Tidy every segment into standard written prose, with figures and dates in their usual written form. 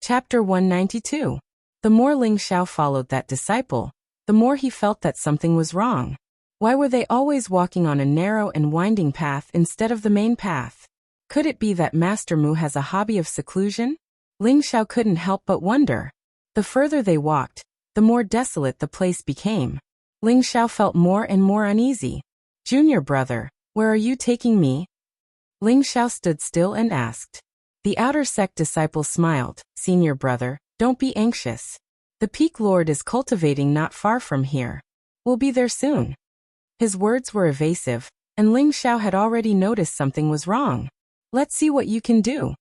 Chapter 192. The more Ling Xiao followed that disciple, the more he felt that something was wrong. Why were they always walking on a narrow and winding path instead of the main path? Could it be that Master Mu has a hobby of seclusion? Ling Xiao couldn't help but wonder. The further they walked, the more desolate the place became. Ling Xiao felt more and more uneasy. "Junior brother, where are you taking me?" Ling Xiao stood still and asked. The outer sect disciple smiled. "Senior brother, don't be anxious. The Peak Lord is cultivating not far from here. We'll be there soon." His words were evasive, and Ling Xiao had already noticed something was wrong. "Let's see what you can do."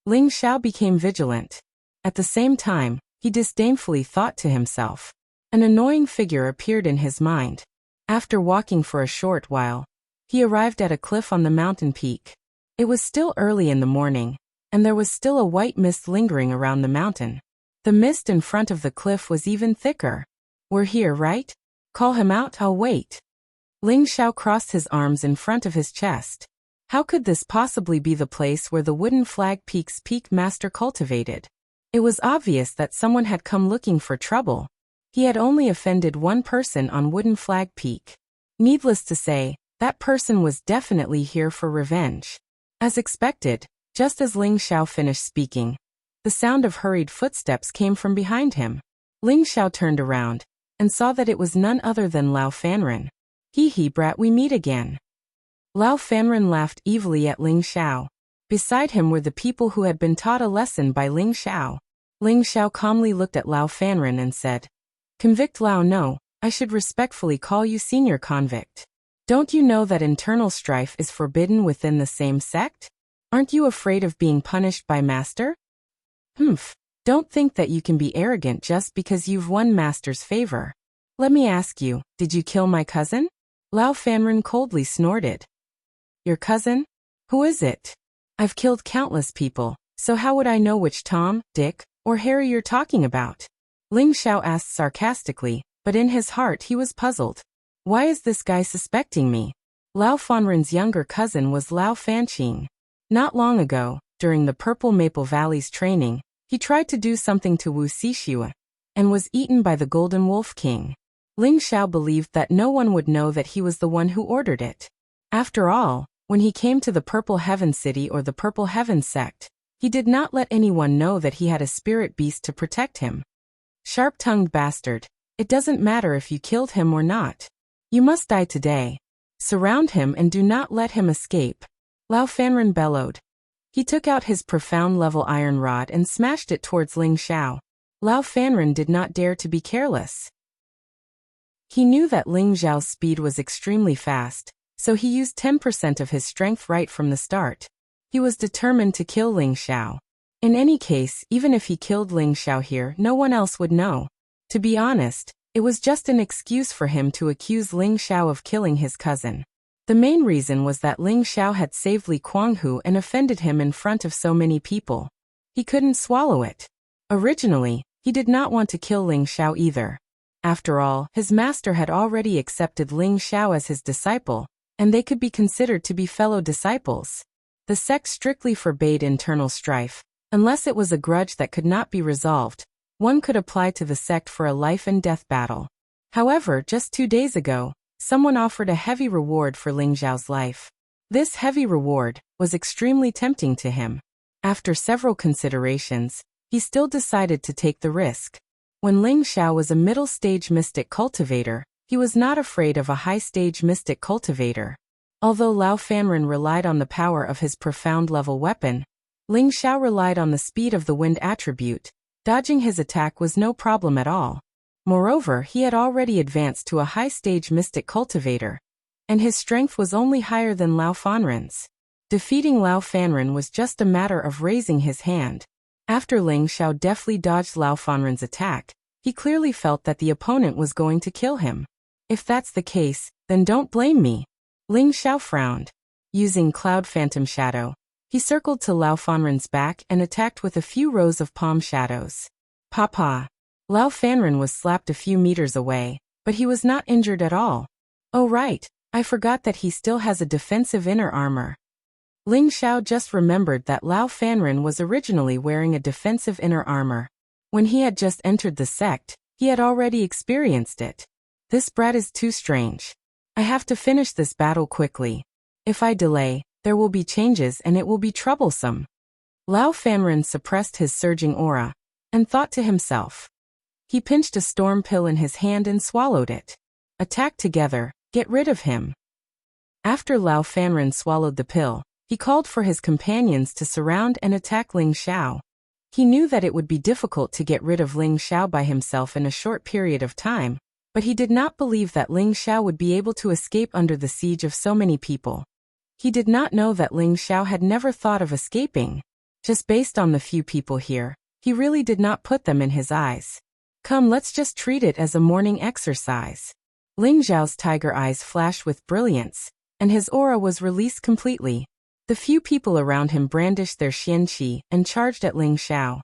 Ling Xiao became vigilant. At the same time, he disdainfully thought to himself. An annoying figure appeared in his mind. After walking for a short while, he arrived at a cliff on the mountain peak. It was still early in the morning, and there was still a white mist lingering around the mountain. The mist in front of the cliff was even thicker. "We're here, right? Call him out, I'll wait." Ling Xiao crossed his arms in front of his chest. How could this possibly be the place where the Wooden Flag Peak's peak master cultivated? It was obvious that someone had come looking for trouble. He had only offended one person on Wooden Flag Peak. Needless to say, that person was definitely here for revenge. As expected, just as Ling Xiao finished speaking, the sound of hurried footsteps came from behind him. Ling Xiao turned around and saw that it was none other than Lao Fanren. "Hee brat, we meet again." Lao Fanren laughed evilly at Ling Xiao. Beside him were the people who had been taught a lesson by Ling Xiao. Ling Xiao calmly looked at Lao Fanren and said, "Convict Lao, no, I should respectfully call you senior convict. Don't you know that internal strife is forbidden within the same sect? Aren't you afraid of being punished by Master? Don't think that you can be arrogant just because you've won Master's favor. Let me ask you, did you kill my cousin?" Lao Fanren coldly snorted. "Your cousin? Who is it? I've killed countless people, so how would I know which Tom, Dick, or Harry you're talking about?" Ling Xiao asked sarcastically, but in his heart he was puzzled. Why is this guy suspecting me? Lao Fanren's younger cousin was Lao Fanqing. Not long ago, during the Purple Maple Valley's training, he tried to do something to Wu Xixue and was eaten by the Golden Wolf King. Ling Xiao believed that no one would know that he was the one who ordered it. After all, when he came to the Purple Heaven City or the Purple Heaven sect, he did not let anyone know that he had a spirit beast to protect him. Sharp-tongued bastard, it doesn't matter if you killed him or not. You must die today. Surround him and do not let him escape. Lao Fanren bellowed. He took out his profound-level iron rod and smashed it towards Ling Xiao. Lao Fanren did not dare to be careless. He knew that Ling Xiao's speed was extremely fast, so he used 10% of his strength right from the start. He was determined to kill Ling Xiao. In any case, even if he killed Ling Xiao here, no one else would know. To be honest, it was just an excuse for him to accuse Ling Xiao of killing his cousin. The main reason was that Ling Xiao had saved Li Guanghu and offended him in front of so many people. He couldn't swallow it. Originally, he did not want to kill Ling Xiao either. After all, his master had already accepted Ling Xiao as his disciple, and they could be considered to be fellow disciples. The sect strictly forbade internal strife. Unless it was a grudge that could not be resolved, one could apply to the sect for a life and death battle. However, just 2 days ago, someone offered a heavy reward for Ling Xiao's life. This heavy reward was extremely tempting to him. After several considerations, he still decided to take the risk. When Ling Xiao was a middle-stage mystic cultivator, he was not afraid of a high-stage mystic cultivator. Although Lao Fanren relied on the power of his profound-level weapon, Ling Xiao relied on the speed of the wind attribute. Dodging his attack was no problem at all. Moreover, he had already advanced to a high-stage mystic cultivator, and his strength was only higher than Lao Fanren's. Defeating Lao Fanren was just a matter of raising his hand. After Ling Xiao deftly dodged Lao Fanren's attack, he clearly felt that the opponent was going to kill him. If that's the case, then don't blame me. Ling Xiao frowned. Using Cloud Phantom Shadow, he circled to Lao Fanren's back and attacked with a few rows of palm shadows. Papa! Lao Fanren was slapped a few meters away, but he was not injured at all. Oh right, I forgot that he still has a defensive inner armor. Ling Xiao just remembered that Lao Fanren was originally wearing a defensive inner armor. When he had just entered the sect, he had already experienced it. This brat is too strange. I have to finish this battle quickly. If I delay, there will be changes and it will be troublesome. Lao Fanren suppressed his surging aura and thought to himself. He pinched a storm pill in his hand and swallowed it. Attack together, get rid of him. After Lao Fanren swallowed the pill, he called for his companions to surround and attack Ling Xiao. He knew that it would be difficult to get rid of Ling Xiao by himself in a short period of time, but he did not believe that Ling Xiao would be able to escape under the siege of so many people. He did not know that Ling Xiao had never thought of escaping. Just based on the few people here, he really did not put them in his eyes. Come, let's just treat it as a morning exercise. Ling Xiao's tiger eyes flashed with brilliance, and his aura was released completely. The few people around him brandished their xianqi and charged at Ling Xiao.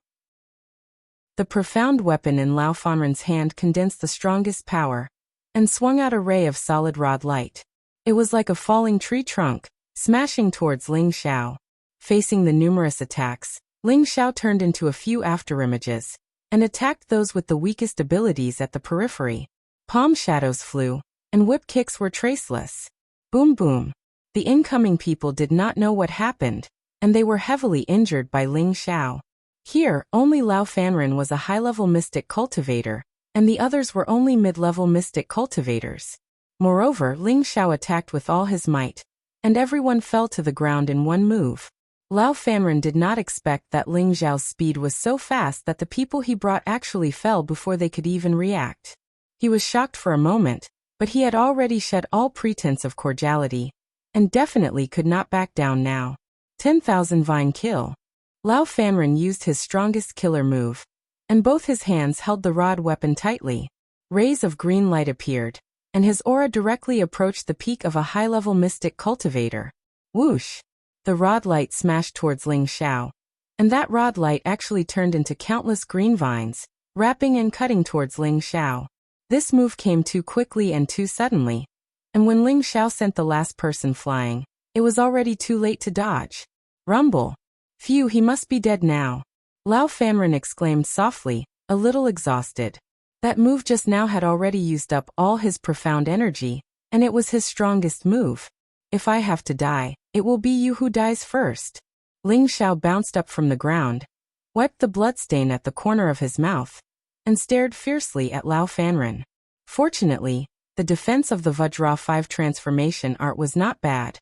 The profound weapon in Lao Fanren's hand condensed the strongest power and swung out a ray of solid rod light. It was like a falling tree trunk, smashing towards Ling Xiao. Facing the numerous attacks, Ling Xiao turned into a few afterimages and attacked those with the weakest abilities at the periphery. Palm shadows flew, and whip kicks were traceless. Boom boom. The incoming people did not know what happened, and they were heavily injured by Ling Xiao. Here, only Lao Fanren was a high-level mystic cultivator, and the others were only mid-level mystic cultivators. Moreover, Ling Xiao attacked with all his might, and everyone fell to the ground in one move. Lao Fanren did not expect that Ling Xiao's speed was so fast that the people he brought actually fell before they could even react. He was shocked for a moment, but he had already shed all pretense of cordiality, and definitely could not back down now. 10,000 Vine Kill. Lao Fanren used his strongest killer move, and both his hands held the rod weapon tightly. Rays of green light appeared, and his aura directly approached the peak of a high-level mystic cultivator. Whoosh! The rod light smashed towards Ling Xiao, and that rod light actually turned into countless green vines, wrapping and cutting towards Ling Xiao. This move came too quickly and too suddenly, and when Ling Xiao sent the last person flying, it was already too late to dodge. Rumble! Phew, he must be dead now. Lao Fanren exclaimed softly, a little exhausted. That move just now had already used up all his profound energy, and it was his strongest move. If I have to die, it will be you who dies first. Ling Xiao bounced up from the ground, wiped the bloodstain at the corner of his mouth, and stared fiercely at Lao Fanren. Fortunately, the defense of the Vajra 5 transformation art was not bad,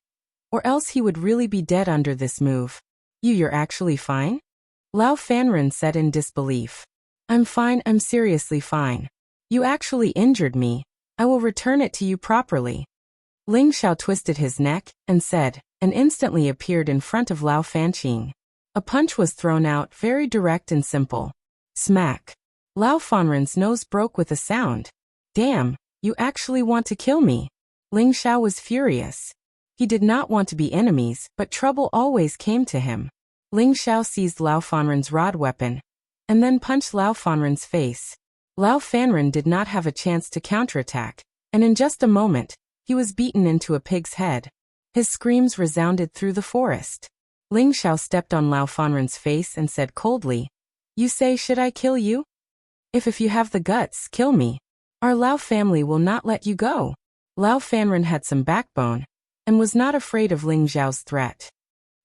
or else he would really be dead under this move. You're actually fine? Lao Fanren said in disbelief. I'm fine, I'm seriously fine. You actually injured me. I will return it to you properly. Ling Xiao twisted his neck and said, and instantly appeared in front of Lao Fanqing. A punch was thrown out, very direct and simple. Smack. Lao Fanren's nose broke with a sound. Damn, you actually want to kill me. Ling Xiao was furious. He did not want to be enemies, but trouble always came to him. Ling Xiao seized Lao Fanren's rod weapon, and then punched Lao Fanren's face. Lao Fanren did not have a chance to counterattack, and in just a moment, he was beaten into a pig's head. His screams resounded through the forest. Ling Xiao stepped on Lao Fanren's face and said coldly, You say, should I kill you? If you have the guts, kill me. Our Lao family will not let you go. Lao Fanren had some backbone, and was not afraid of Ling Xiao's threat.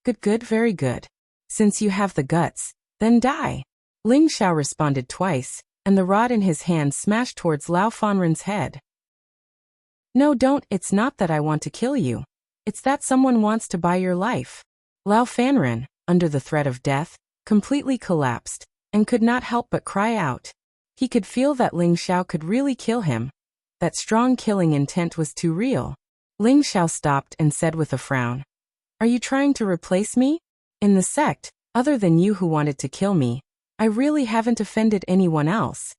Good, very good. Since you have the guts, then die. Ling Xiao responded twice, and the rod in his hand smashed towards Lao Fanren's head. No, don't, it's not that I want to kill you. It's that someone wants to buy your life. Lao Fanren, under the threat of death, completely collapsed, and could not help but cry out. He could feel that Ling Xiao could really kill him. That strong killing intent was too real. Ling Xiao stopped and said with a frown, Are you trying to replace me? In the sect, other than you who wanted to kill me, I really haven't offended anyone else.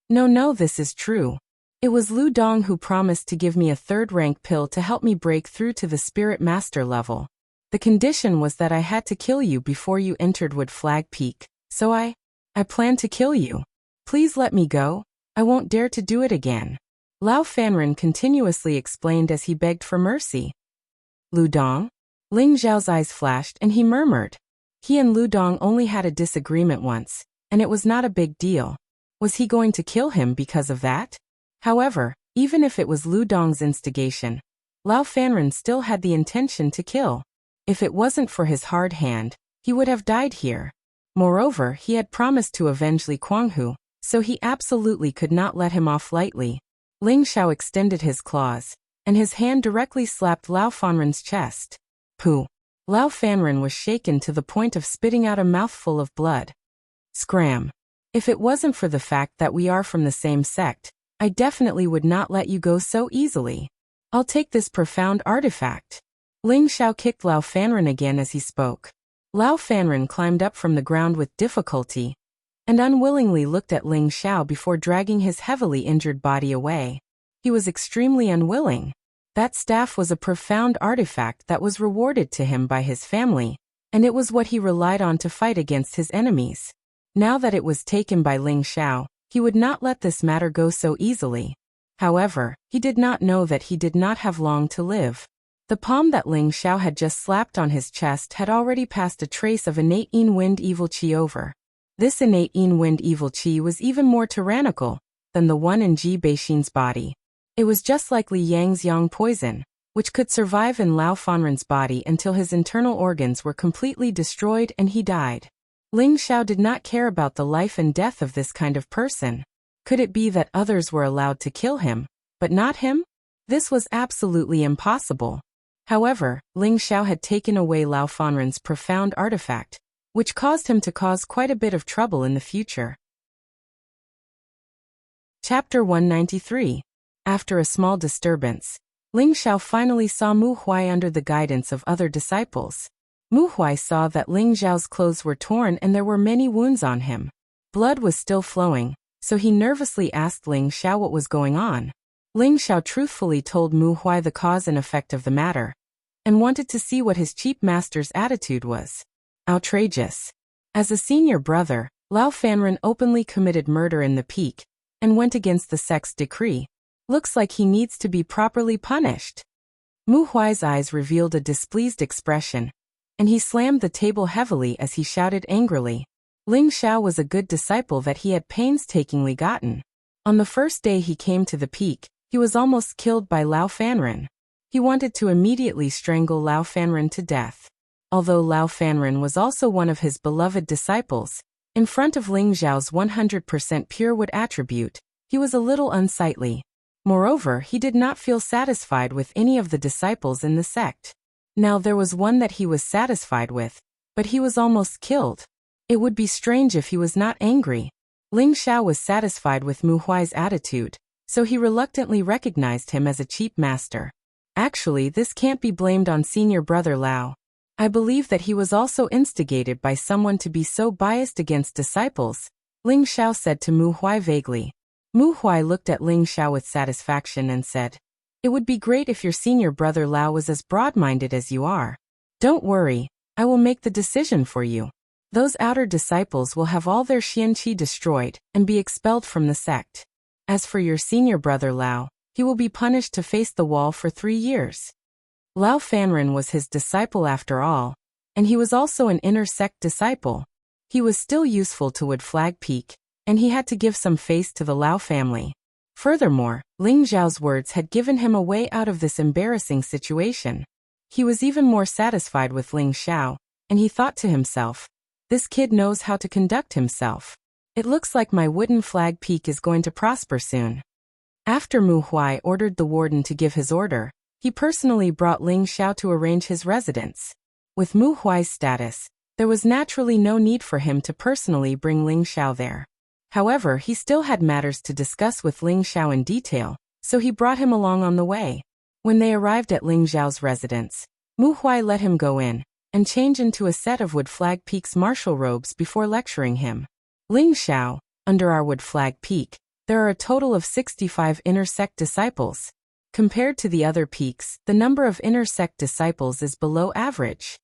No, this is true. It was Lu Dong who promised to give me a 3rd-rank pill to help me break through to the Spirit Master level. The condition was that I had to kill you before you entered Wood Flag Peak, so I planned to kill you. Please let me go. I won't dare to do it again. Lao Fanren continuously explained as he begged for mercy. Lu Dong? Ling Zhao's eyes flashed and he murmured. He and Lu Dong only had a disagreement once, and it was not a big deal. Was he going to kill him because of that? However, even if it was Lu Dong's instigation, Lao Fanren still had the intention to kill. If it wasn't for his hard hand, he would have died here. Moreover, he had promised to avenge Li Kuanghu, so he absolutely could not let him off lightly. Ling Xiao extended his claws, and his hand directly slapped Lao Fanren's chest. Pooh! Lao Fanren was shaken to the point of spitting out a mouthful of blood. Scram! If it wasn't for the fact that we are from the same sect, I definitely would not let you go so easily. I'll take this profound artifact. Ling Xiao kicked Lao Fanren again as he spoke. Lao Fanren climbed up from the ground with difficulty, and unwillingly looked at Ling Xiao before dragging his heavily injured body away. He was extremely unwilling. That staff was a profound artifact that was rewarded to him by his family, and it was what he relied on to fight against his enemies. Now that it was taken by Ling Xiao, he would not let this matter go so easily. However, he did not know that he did not have long to live. The palm that Ling Xiao had just slapped on his chest had already passed a trace of innate Yin Wind Evil Qi over. This innate Yin Wind Evil Qi was even more tyrannical than the one in Ji Beixin's body. It was just like Li Yang's Yang poison, which could survive in Lao Fanren's body until his internal organs were completely destroyed and he died. Ling Xiao did not care about the life and death of this kind of person. Could it be that others were allowed to kill him, but not him? This was absolutely impossible. However, Ling Xiao had taken away Lao Fanren's profound artifact, which caused him to cause quite a bit of trouble in the future. Chapter 193. After a small disturbance, Ling Xiao finally saw Mu Huai under the guidance of other disciples. Mu Huai saw that Ling Zhao's clothes were torn and there were many wounds on him. Blood was still flowing, so he nervously asked Ling Xiao what was going on. Ling Xiao truthfully told Mu Huai the cause and effect of the matter, and wanted to see what his cheap master's attitude was. Outrageous. As a senior brother, Lao Fanren openly committed murder in the peak, and went against the sect's decree. Looks like he needs to be properly punished. Mu Huai's eyes revealed a displeased expression, and he slammed the table heavily as he shouted angrily. Ling Xiao was a good disciple that he had painstakingly gotten. On the first day he came to the peak, he was almost killed by Lao Fanren. He wanted to immediately strangle Lao Fanren to death. Although Lao Fanren was also one of his beloved disciples, in front of Ling Zhao's 100% pure wood attribute, he was a little unsightly. Moreover, he did not feel satisfied with any of the disciples in the sect. Now there was one that he was satisfied with, but he was almost killed. It would be strange if he was not angry. Ling Xiao was satisfied with Mu Huai's attitude, so he reluctantly recognized him as a cheap master. Actually, this can't be blamed on senior brother Lao. I believe that he was also instigated by someone to be so biased against disciples, Ling Xiao said to Mu Huai vaguely. Mu Huai looked at Ling Xiao with satisfaction and said, "It would be great if your senior brother Lao was as broad-minded as you are. Don't worry, I will make the decision for you. Those outer disciples will have all their xianqi destroyed and be expelled from the sect. As for your senior brother Lao, he will be punished to face the wall for 3 years." Lao Fanren was his disciple after all, and he was also an inner sect disciple. He was still useful to Wood Flag Peak, and he had to give some face to the Lao family. Furthermore, Ling Zhao's words had given him a way out of this embarrassing situation. He was even more satisfied with Ling Xiao, and he thought to himself, "This kid knows how to conduct himself. It looks like my wooden flag peak is going to prosper soon." After Mu Huai ordered the warden to give his order, he personally brought Ling Xiao to arrange his residence. With Mu Huai's status, there was naturally no need for him to personally bring Ling Xiao there. However, he still had matters to discuss with Ling Xiao in detail, so he brought him along on the way. When they arrived at Ling Xiao's residence, Mu Huai let him go in and change into a set of Wood Flag Peak's martial robes before lecturing him. "Ling Xiao, under our Wood Flag Peak, there are a total of 65 inner sect disciples. Compared to the other peaks, the number of inner sect disciples is below average.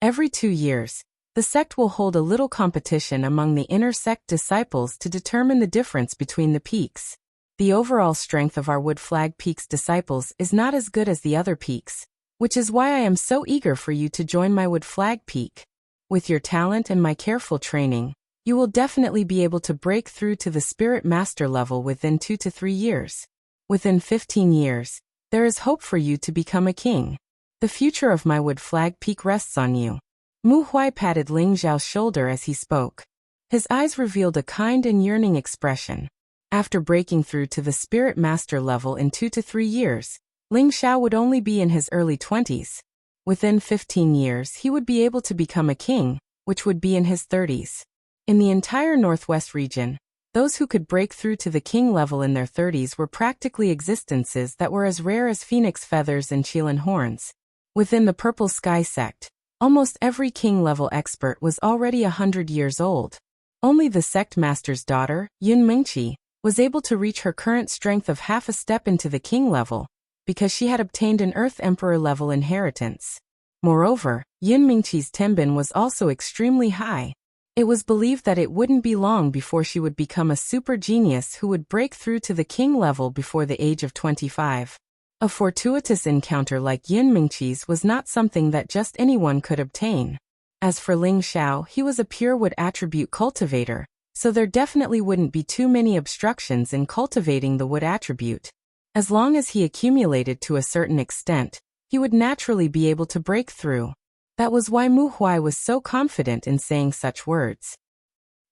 Every 2 years, the sect will hold a little competition among the inner sect disciples to determine the difference between the peaks. The overall strength of our Wood Flag Peak's disciples is not as good as the other peaks, which is why I am so eager for you to join my Wood Flag Peak. With your talent and my careful training, you will definitely be able to break through to the Spirit Master level within 2 to 3 years. Within 15 years, there is hope for you to become a king. The future of my Wood Flag Peak rests on you. Mu Huai patted Ling Xiao's shoulder as he spoke. His eyes revealed a kind and yearning expression. After breaking through to the Spirit Master level in 2 to 3 years, Ling Xiao would only be in his early 20s. Within 15 years he would be able to become a king, which would be in his 30s. In the entire Northwest region, those who could break through to the king level in their 30s were practically existences that were as rare as phoenix feathers and qilin horns. Within the Purple Sky sect, almost every king-level expert was already 100 years old. Only the sect master's daughter, Yun Mingqi, was able to reach her current strength of half a step into the king level, because she had obtained an Earth Emperor level inheritance. Moreover, Yun Mingqi's Tenbin was also extremely high. It was believed that it wouldn't be long before she would become a super genius who would break through to the king level before the age of 25. A fortuitous encounter like Yun Mingqi's was not something that just anyone could obtain. As for Ling Xiao, he was a pure wood attribute cultivator, so there definitely wouldn't be too many obstructions in cultivating the wood attribute. As long as he accumulated to a certain extent, he would naturally be able to break through. That was why Mu Huai was so confident in saying such words.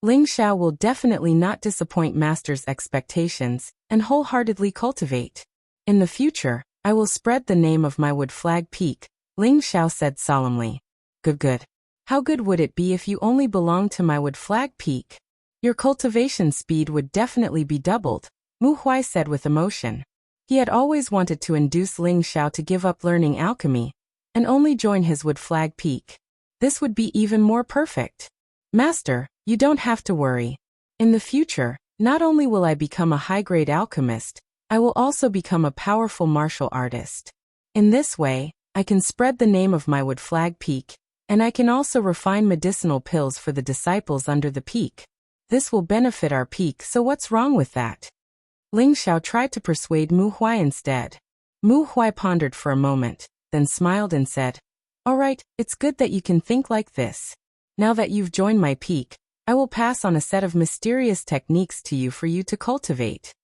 Ling Xiao will definitely not disappoint Master's expectations and wholeheartedly cultivate. In the future, I will spread the name of my Wood Flag Peak, Ling Xiao said solemnly. Good. How good would it be if you only belonged to my Wood Flag Peak? Your cultivation speed would definitely be doubled, Mu Huai said with emotion. He had always wanted to induce Ling Xiao to give up learning alchemy and only join his Wood Flag Peak. This would be even more perfect. Master, you don't have to worry. In the future, not only will I become a high-grade alchemist, I will also become a powerful martial artist. In this way, I can spread the name of my Wood Flag Peak, and I can also refine medicinal pills for the disciples under the peak. This will benefit our peak, so what's wrong with that? Ling Xiao tried to persuade Mu Huai instead. Mu Huai pondered for a moment, then smiled and said, "All right, it's good that you can think like this. Now that you've joined my peak, I will pass on a set of mysterious techniques to you to cultivate.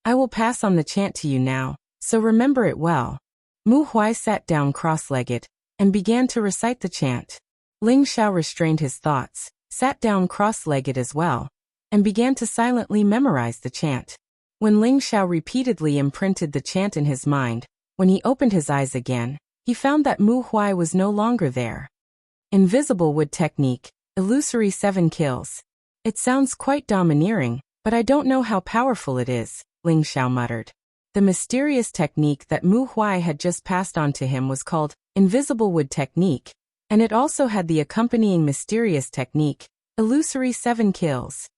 I will pass on the chant to you now, so remember it well." Mu Huai sat down cross-legged and began to recite the chant. Ling Xiao restrained his thoughts, sat down cross-legged as well, and began to silently memorize the chant. When Ling Xiao repeatedly imprinted the chant in his mind, when he opened his eyes again, he found that Mu Huai was no longer there. Invisible Wood Technique, Illusory 7 Kills. It sounds quite domineering, but I don't know how powerful it is, Ling Xiao muttered. The mysterious technique that Mu Huai had just passed on to him was called Invisible Wood Technique, and it also had the accompanying mysterious technique, Illusory 7 Kills.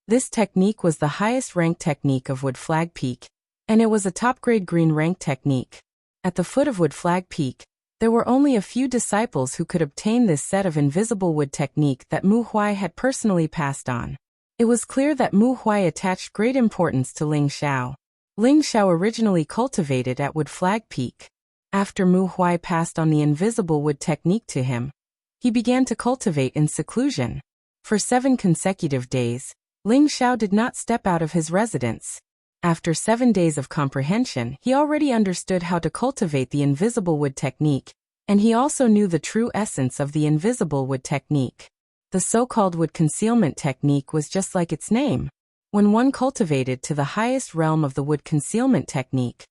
This technique was the highest ranked technique of Wood Flag Peak, and it was a top-grade green rank technique. At the foot of Wood Flag Peak, there were only a few disciples who could obtain this set of invisible wood technique that Mu Huai had personally passed on. It was clear that Mu Huai attached great importance to Ling Xiao. Ling Xiao originally cultivated at Wood Flag Peak. After Mu Huai passed on the invisible wood technique to him, he began to cultivate in seclusion. For 7 consecutive days, Ling Xiao did not step out of his residence. After 7 days of comprehension, he already understood how to cultivate the invisible wood technique, and he also knew the true essence of the invisible wood technique. The so-called wood concealment technique was just like its name. When one cultivated to the highest realm of the wood concealment technique,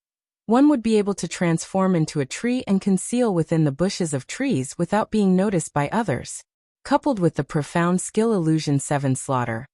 one would be able to transform into a tree and conceal within the bushes of trees without being noticed by others. Coupled with the profound skill illusion 7 slaughter,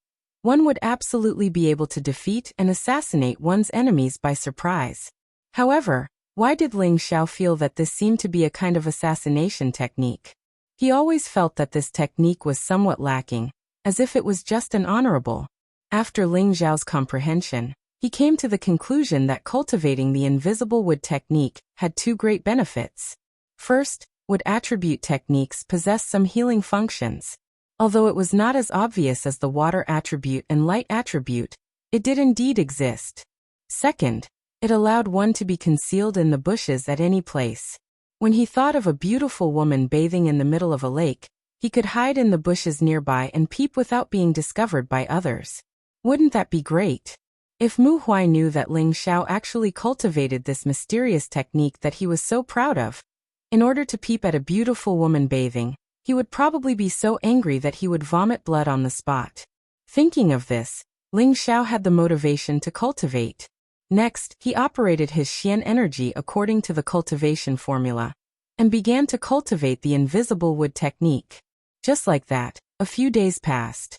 one would absolutely be able to defeat and assassinate one's enemies by surprise. However, why did Ling Xiao feel that this seemed to be a kind of assassination technique? He always felt that this technique was somewhat lacking, as if it was just an honorable. After Ling Xiao's comprehension, he came to the conclusion that cultivating the invisible wood technique had 2 great benefits. First, wood attribute techniques possess some healing functions. Although it was not as obvious as the water attribute and light attribute, it did indeed exist. Second, It allowed one to be concealed in the bushes at any place. When he thought of a beautiful woman bathing in the middle of a lake, he could hide in the bushes nearby and peep without being discovered by others. Wouldn't that be great? If Mu Huai knew that Ling Xiao actually cultivated this mysterious technique that he was so proud of, in order to peep at a beautiful woman bathing, he would probably be so angry that he would vomit blood on the spot. Thinking of this, Ling Xiao had the motivation to cultivate. Next, he operated his Xian energy according to the cultivation formula, and began to cultivate the invisible wood technique. Just like that, a few days passed.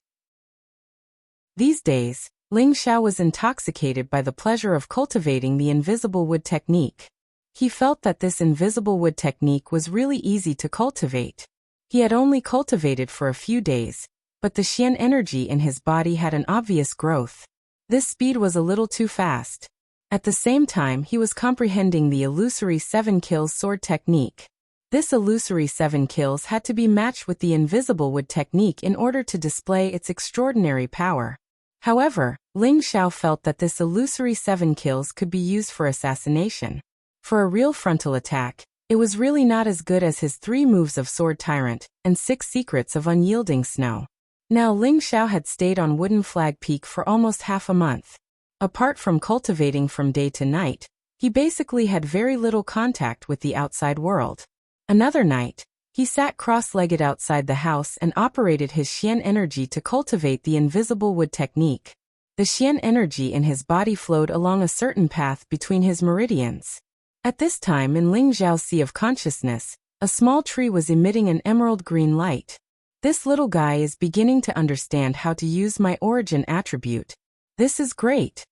These days, Ling Xiao was intoxicated by the pleasure of cultivating the invisible wood technique. He felt that this invisible wood technique was really easy to cultivate. He had only cultivated for a few days, but the Xian energy in his body had an obvious growth. This speed was a little too fast. At the same time, he was comprehending the illusory 7 kills sword technique. This illusory 7 kills had to be matched with the invisible wood technique in order to display its extraordinary power. However, Ling Xiao felt that this illusory 7 kills could be used for assassination. For a real frontal attack, it was really not as good as his 3 moves of Sword Tyrant and 6 secrets of Unyielding Snow. Now Ling Xiao had stayed on Wooden Flag Peak for almost half a month. Apart from cultivating from day to night, he basically had very little contact with the outside world. Another night, he sat cross-legged outside the house and operated his Xian energy to cultivate the invisible wood technique. The Xian energy in his body flowed along a certain path between his meridians. At this time in Ling Xiao's sea of consciousness, a small tree was emitting an emerald green light. This little guy is beginning to understand how to use my origin attribute. This is great.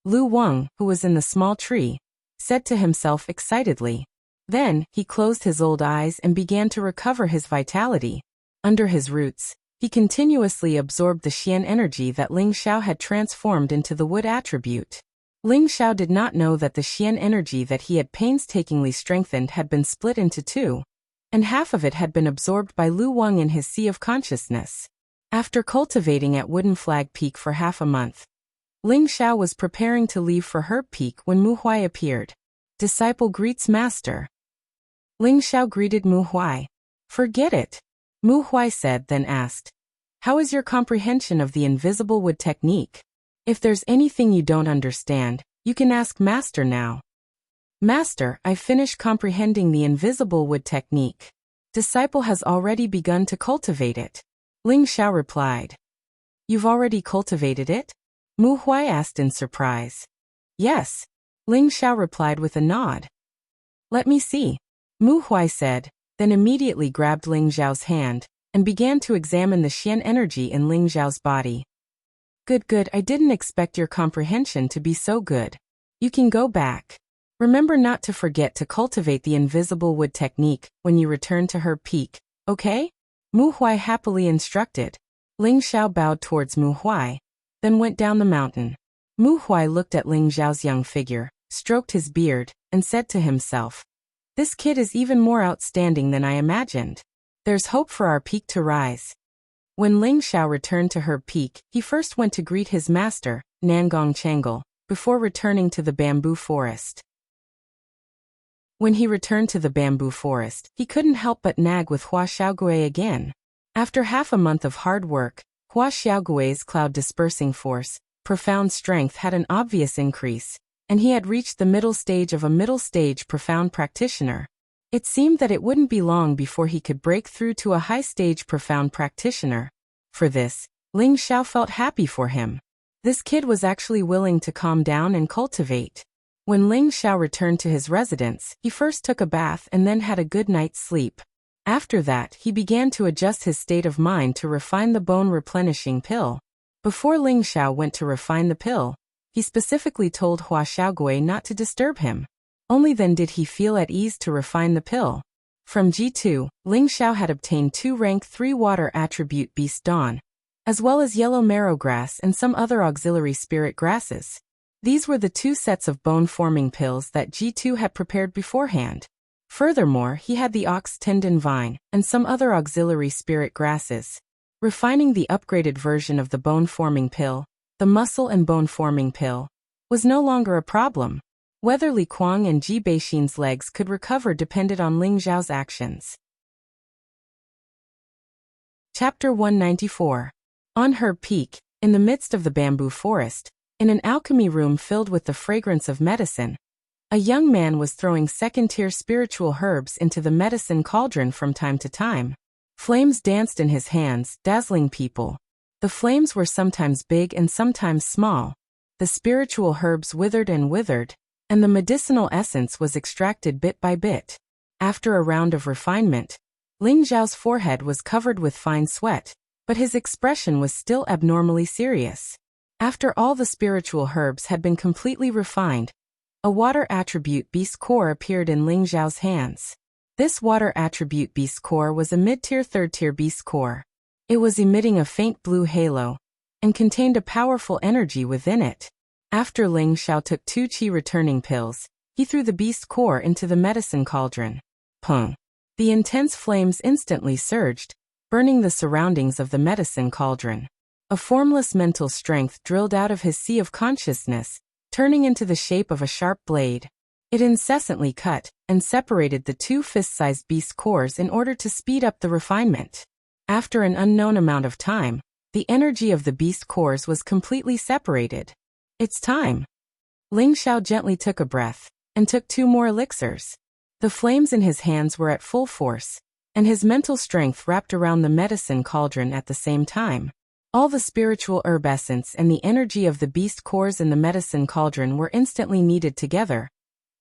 Lu Wang, who was in the small tree, said to himself excitedly. Then, he closed his old eyes and began to recover his vitality. Under his roots, he continuously absorbed the Xian energy that Ling Xiao had transformed into the wood attribute. Ling Xiao did not know that the Xian energy that he had painstakingly strengthened had been split into 2, and half of it had been absorbed by Lu Wang in his sea of consciousness. After cultivating at Wooden Flag Peak for half a month, Ling Xiao was preparing to leave for Herb Peak when Mu Huai appeared. Disciple greets master. Ling Xiao greeted Mu Huai. Forget it, Mu Huai said, then asked, how is your comprehension of the invisible wood technique? If there's anything you don't understand, you can ask Master now. Master, I finished comprehending the invisible wood technique. Disciple has already begun to cultivate it. Ling Xiao replied. You've already cultivated it? Mu Huai asked in surprise. Yes. Ling Xiao replied with a nod. Let me see, Mu Huai said, then immediately grabbed Ling Xiao's hand and began to examine the Xian energy in Ling Xiao's body. Good, I didn't expect your comprehension to be so good. You can go back. Remember not to forget to cultivate the invisible wood technique when you return to Herb Peak, okay? Mu Huai happily instructed. Ling Xiao bowed towards Mu Huai, then went down the mountain. Mu Huai looked at Ling Xiao's young figure, stroked his beard, and said to himself, this kid is even more outstanding than I imagined. There's hope for our peak to rise. When Ling Xiao returned to Herb Peak, he first went to greet his master, Nangong Changle, before returning to the bamboo forest. When he returned to the bamboo forest, he couldn't help but nag with Hua Xiaogui again. After half a month of hard work, Hua Xiaogui's cloud-dispersing force, profound strength had an obvious increase, and he had reached the middle stage of a middle-stage profound practitioner. It seemed that it wouldn't be long before he could break through to a high-stage profound practitioner. For this, Ling Xiao felt happy for him. This kid was actually willing to calm down and cultivate. When Ling Xiao returned to his residence, he first took a bath and then had a good night's sleep. After that, he began to adjust his state of mind to refine the bone-replenishing pill. Before Ling Xiao went to refine the pill, he specifically told Hua Xiaogui not to disturb him. Only then did he feel at ease to refine the pill. From G2, Ling Xiao had obtained 2 rank 3 water attribute Beast Dawn, as well as yellow marrow grass and some other auxiliary spirit grasses. These were the 2 sets of bone-forming pills that G2 had prepared beforehand. Furthermore, he had the ox tendon vine and some other auxiliary spirit grasses. Refining the upgraded version of the bone-forming pill, the muscle and bone-forming pill, was no longer a problem. Whether Li Kuang and Ji Beixin's legs could recover depended on Ling Xiao's actions. Chapter 194. On Herb Peak, in the midst of the bamboo forest, in an alchemy room filled with the fragrance of medicine, a young man was throwing second-tier spiritual herbs into the medicine cauldron from time to time. Flames danced in his hands, dazzling people. The flames were sometimes big and sometimes small. The spiritual herbs withered, and the medicinal essence was extracted bit by bit. After a round of refinement, Ling Xiao's forehead was covered with fine sweat, but his expression was still abnormally serious. After all the spiritual herbs had been completely refined, a water attribute beast core appeared in Ling Xiao's hands. This water attribute beast core was a mid-tier third-tier beast core. It was emitting a faint blue halo, and contained a powerful energy within it. After Ling Xiao took 2 qi returning pills, he threw the beast core into the medicine cauldron. Pung! The intense flames instantly surged, burning the surroundings of the medicine cauldron. A formless mental strength drilled out of his sea of consciousness, turning into the shape of a sharp blade. It incessantly cut and separated the 2 fist-sized beast cores in order to speed up the refinement. After an unknown amount of time, the energy of the beast cores was completely separated. It's time. Ling Xiao gently took a breath and took 2 more elixirs. The flames in his hands were at full force, and his mental strength wrapped around the medicine cauldron at the same time. All the spiritual herb essence and the energy of the beast cores in the medicine cauldron were instantly kneaded together,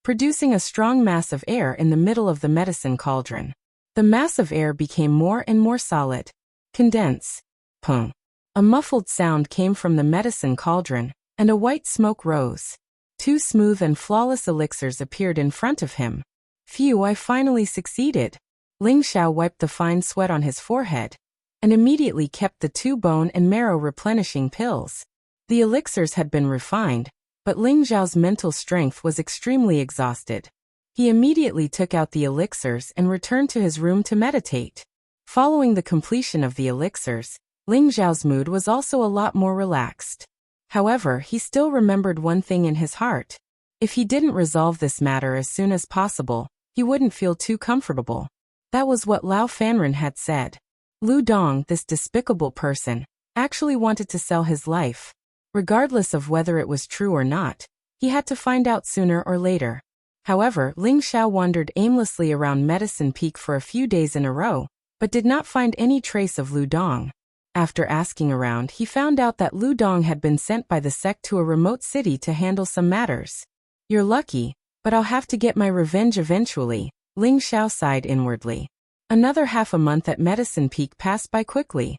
producing a strong mass of air in the middle of the medicine cauldron. The mass of air became more and more solid. Condense. Pung. A muffled sound came from the medicine cauldron, and a white smoke rose. 2 smooth and flawless elixirs appeared in front of him. Phew, I finally succeeded. Ling Xiao wiped the fine sweat on his forehead, and immediately kept the 2 bone and marrow replenishing pills. The elixirs had been refined, but Ling Xiao's mental strength was extremely exhausted. He immediately took out the elixirs and returned to his room to meditate. Following the completion of the elixirs, Ling Xiao's mood was also a lot more relaxed. However, he still remembered one thing in his heart. If he didn't resolve this matter as soon as possible, he wouldn't feel too comfortable. That was what Lao Fanren had said. Lu Dong, this despicable person, actually wanted to sell his life. Regardless of whether it was true or not, he had to find out sooner or later. However, Ling Xiao wandered aimlessly around Medicine Peak for a few days in a row, but did not find any trace of Lu Dong. After asking around, he found out that Lu Dong had been sent by the sect to a remote city to handle some matters. You're lucky, but I'll have to get my revenge eventually, Ling Xiao sighed inwardly. Another half a month at Medicine Peak passed by quickly.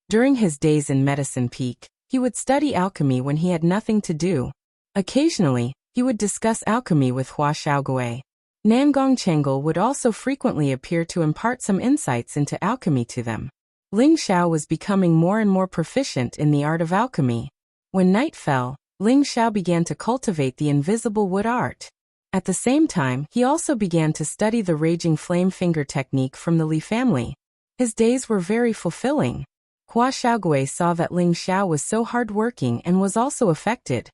During his days in Medicine Peak, he would study alchemy when he had nothing to do. Occasionally, he would discuss alchemy with Hua Xiaogui. Nangong Chengal would also frequently appear to impart some insights into alchemy to them. Ling Xiao was becoming more and more proficient in the art of alchemy. When night fell, Ling Xiao began to cultivate the invisible wood art. At the same time, he also began to study the raging flame finger technique from the Li family. His days were very fulfilling. Hua Xiaogui saw that Ling Xiao was so hard-working and was also affected.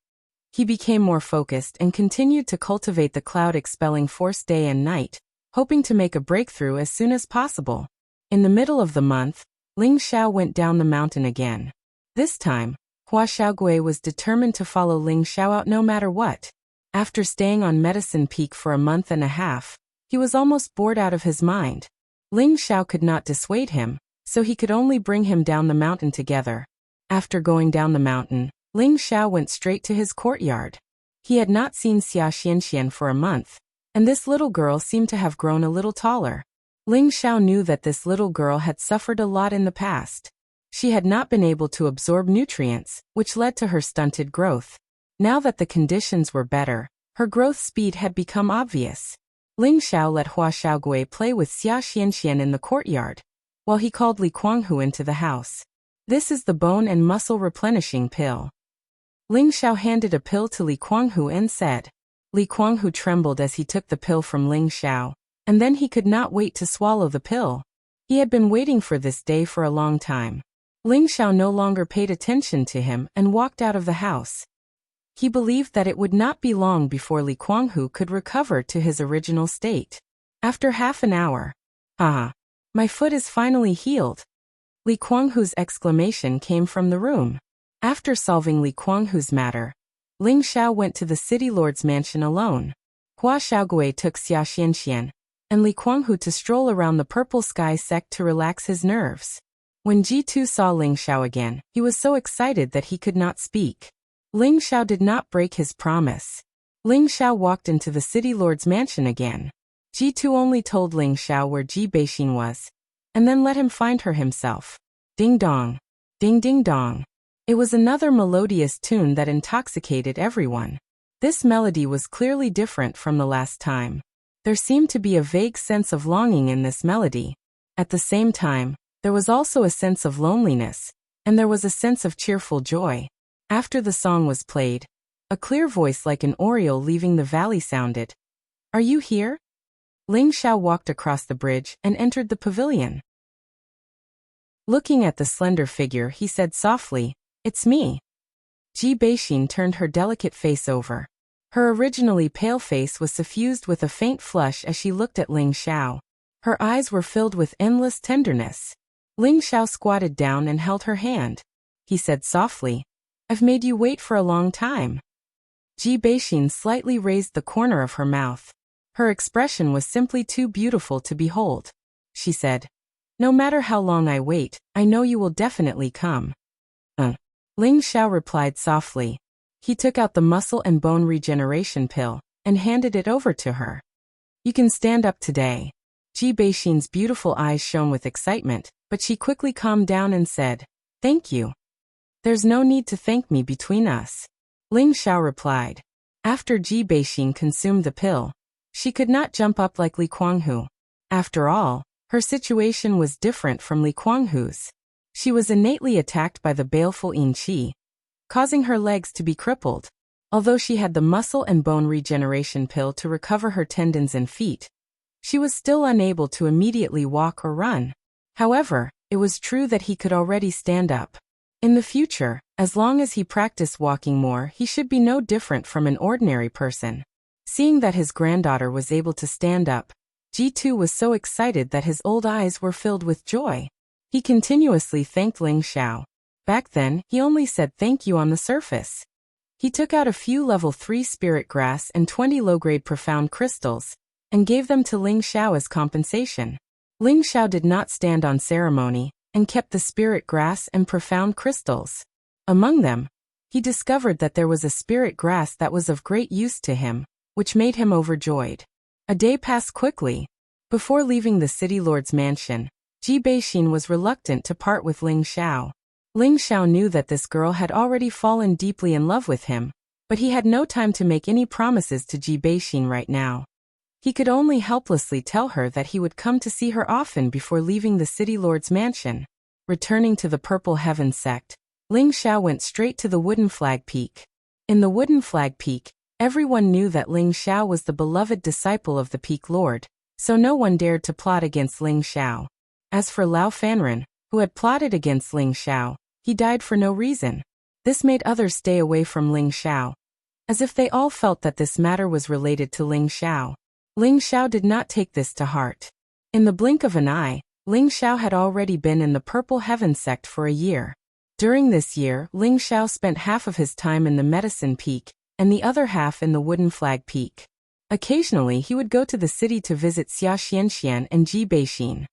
He became more focused and continued to cultivate the cloud-expelling force day and night, hoping to make a breakthrough as soon as possible. In the middle of the month, Ling Xiao went down the mountain again. This time, Hua Xiaogui was determined to follow Ling Xiao out no matter what. After staying on Medicine Peak for a month and a half, he was almost bored out of his mind. Ling Xiao could not dissuade him, so he could only bring him down the mountain together. After going down the mountain, Ling Xiao went straight to his courtyard. He had not seen Xia Xianxian for a month, and this little girl seemed to have grown a little taller. Ling Xiao knew that this little girl had suffered a lot in the past. She had not been able to absorb nutrients, which led to her stunted growth. Now that the conditions were better, her growth speed had become obvious. Ling Xiao let Hua Xiaogui play with Xia Xianxian in the courtyard, while he called Li Kuanghu into the house. This is the bone and muscle replenishing pill. Ling Xiao handed a pill to Li Kuanghu and said. Li Kuanghu trembled as he took the pill from Ling Xiao, and then he could not wait to swallow the pill. He had been waiting for this day for a long time. Ling Xiao no longer paid attention to him and walked out of the house. He believed that it would not be long before Li Kuanghu could recover to his original state. After half an hour, "Ah, my foot is finally healed." Li Kuanghu's exclamation came from the room. After solving Li Kuanghu's matter, Ling Xiao went to the city lord's mansion alone. Hua Xiaogui took Xia Xianxian and Li Kuanghu to stroll around the purple sky sect to relax his nerves. When Ji2 saw Ling Xiao again, he was so excited that he could not speak. Ling Xiao did not break his promise. Ling Xiao walked into the city lord's mansion again. Ji2 only told Ling Xiao where Ji Beixin was, and then let him find her himself. Ding dong. Ding ding dong. It was another melodious tune that intoxicated everyone. This melody was clearly different from the last time. There seemed to be a vague sense of longing in this melody. At the same time, there was also a sense of loneliness, and there was a sense of cheerful joy. After the song was played, a clear voice like an oriole leaving the valley sounded. "Are you here?" Ling Xiao walked across the bridge and entered the pavilion. Looking at the slender figure, he said softly, "It's me." Ji Beixin turned her delicate face over. Her originally pale face was suffused with a faint flush as she looked at Ling Xiao. Her eyes were filled with endless tenderness. Ling Xiao squatted down and held her hand. He said softly, "I've made you wait for a long time." Ji Beixin slightly raised the corner of her mouth. Her expression was simply too beautiful to behold. She said, "No matter how long I wait, I know you will definitely come." Ling Xiao replied softly. He took out the muscle and bone regeneration pill and handed it over to her. "You can stand up today." Ji Beixin's beautiful eyes shone with excitement, but she quickly calmed down and said, "Thank you. There's no need to thank me between us." Ling Xiao replied. After Ji Beixin consumed the pill, she could not jump up like Li Kuanghu. After all, her situation was different from Li Kuanghu's. She was innately attacked by the baleful yin qi, causing her legs to be crippled. Although she had the muscle and bone regeneration pill to recover her tendons and feet, she was still unable to immediately walk or run. However, it was true that he could already stand up. In the future, as long as he practiced walking more, he should be no different from an ordinary person. Seeing that his granddaughter was able to stand up, Ji2 was so excited that his old eyes were filled with joy. He continuously thanked Ling Xiao. Back then, he only said thank you on the surface. He took out a few level 3 spirit grass and 20 low-grade profound crystals, and gave them to Ling Xiao as compensation. Ling Xiao did not stand on ceremony, and kept the spirit grass and profound crystals. Among them, he discovered that there was a spirit grass that was of great use to him, which made him overjoyed. A day passed quickly. Before leaving the city lord's mansion, Ji Beixin was reluctant to part with Ling Xiao. Ling Xiao knew that this girl had already fallen deeply in love with him, but he had no time to make any promises to Ji Beixin right now. He could only helplessly tell her that he would come to see her often before leaving the city lord's mansion. Returning to the Purple Heaven sect, Ling Xiao went straight to the Wooden Flag Peak. In the Wooden Flag Peak, everyone knew that Ling Xiao was the beloved disciple of the Peak Lord, so no one dared to plot against Ling Xiao. As for Lao Fanren, who had plotted against Ling Xiao, he died for no reason. This made others stay away from Ling Xiao, as if they all felt that this matter was related to Ling Xiao. Ling Xiao did not take this to heart. In the blink of an eye, Ling Xiao had already been in the Purple Heaven sect for a year. During this year, Ling Xiao spent half of his time in the Medicine Peak, and the other half in the Wooden Flag Peak. Occasionally he would go to the city to visit Xia Xianxian and Ji Beixin.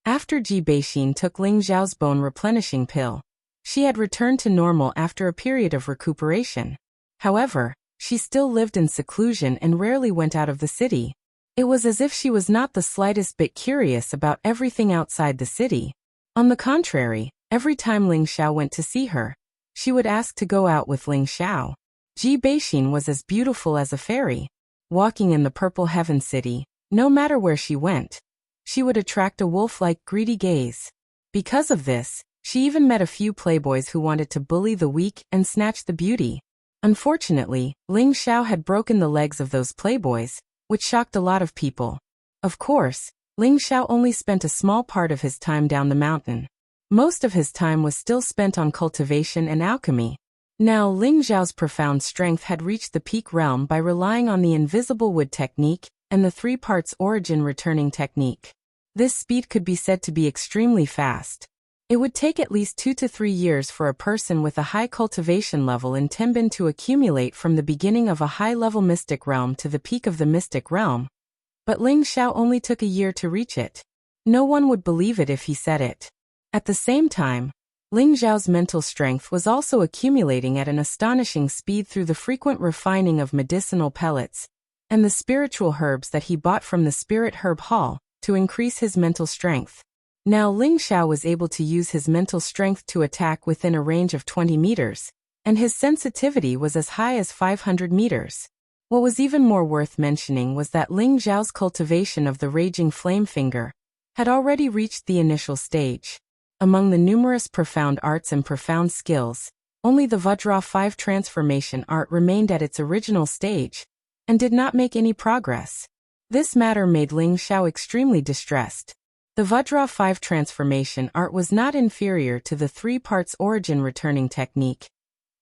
After Ji Beixin took Ling Xiao's bone replenishing pill, she had returned to normal after a period of recuperation. However, she still lived in seclusion and rarely went out of the city. It was as if she was not the slightest bit curious about everything outside the city. On the contrary, every time Ling Xiao went to see her, she would ask to go out with Ling Xiao. Ji Beixin was as beautiful as a fairy. Walking in the Purple Heaven City, no matter where she went, she would attract a wolf-like greedy gaze. Because of this, she even met a few playboys who wanted to bully the weak and snatch the beauty. Unfortunately, Ling Xiao had broken the legs of those playboys, which shocked a lot of people. Of course, Ling Xiao only spent a small part of his time down the mountain. Most of his time was still spent on cultivation and alchemy. Now Ling Xiao's profound strength had reached the peak realm by relying on the invisible wood technique and the 3 parts origin returning technique. This speed could be said to be extremely fast. It would take at least 2 to 3 years for a person with a high cultivation level in Tenbin to accumulate from the beginning of a high-level mystic realm to the peak of the mystic realm. But Ling Xiao only took a year to reach it. No one would believe it if he said it. At the same time, Ling Xiao's mental strength was also accumulating at an astonishing speed through the frequent refining of medicinal pellets and the spiritual herbs that he bought from the Spirit Herb Hall to increase his mental strength. Now Ling Xiao was able to use his mental strength to attack within a range of 20 meters, and his sensitivity was as high as 500 meters. What was even more worth mentioning was that Ling Xiao's cultivation of the Raging Flame Finger had already reached the initial stage. Among the numerous profound arts and profound skills, only the Vajra 5 transformation art remained at its original stage and did not make any progress. This matter made Ling Xiao extremely distressed. The Vajra 5 transformation art was not inferior to the 3 parts origin returning technique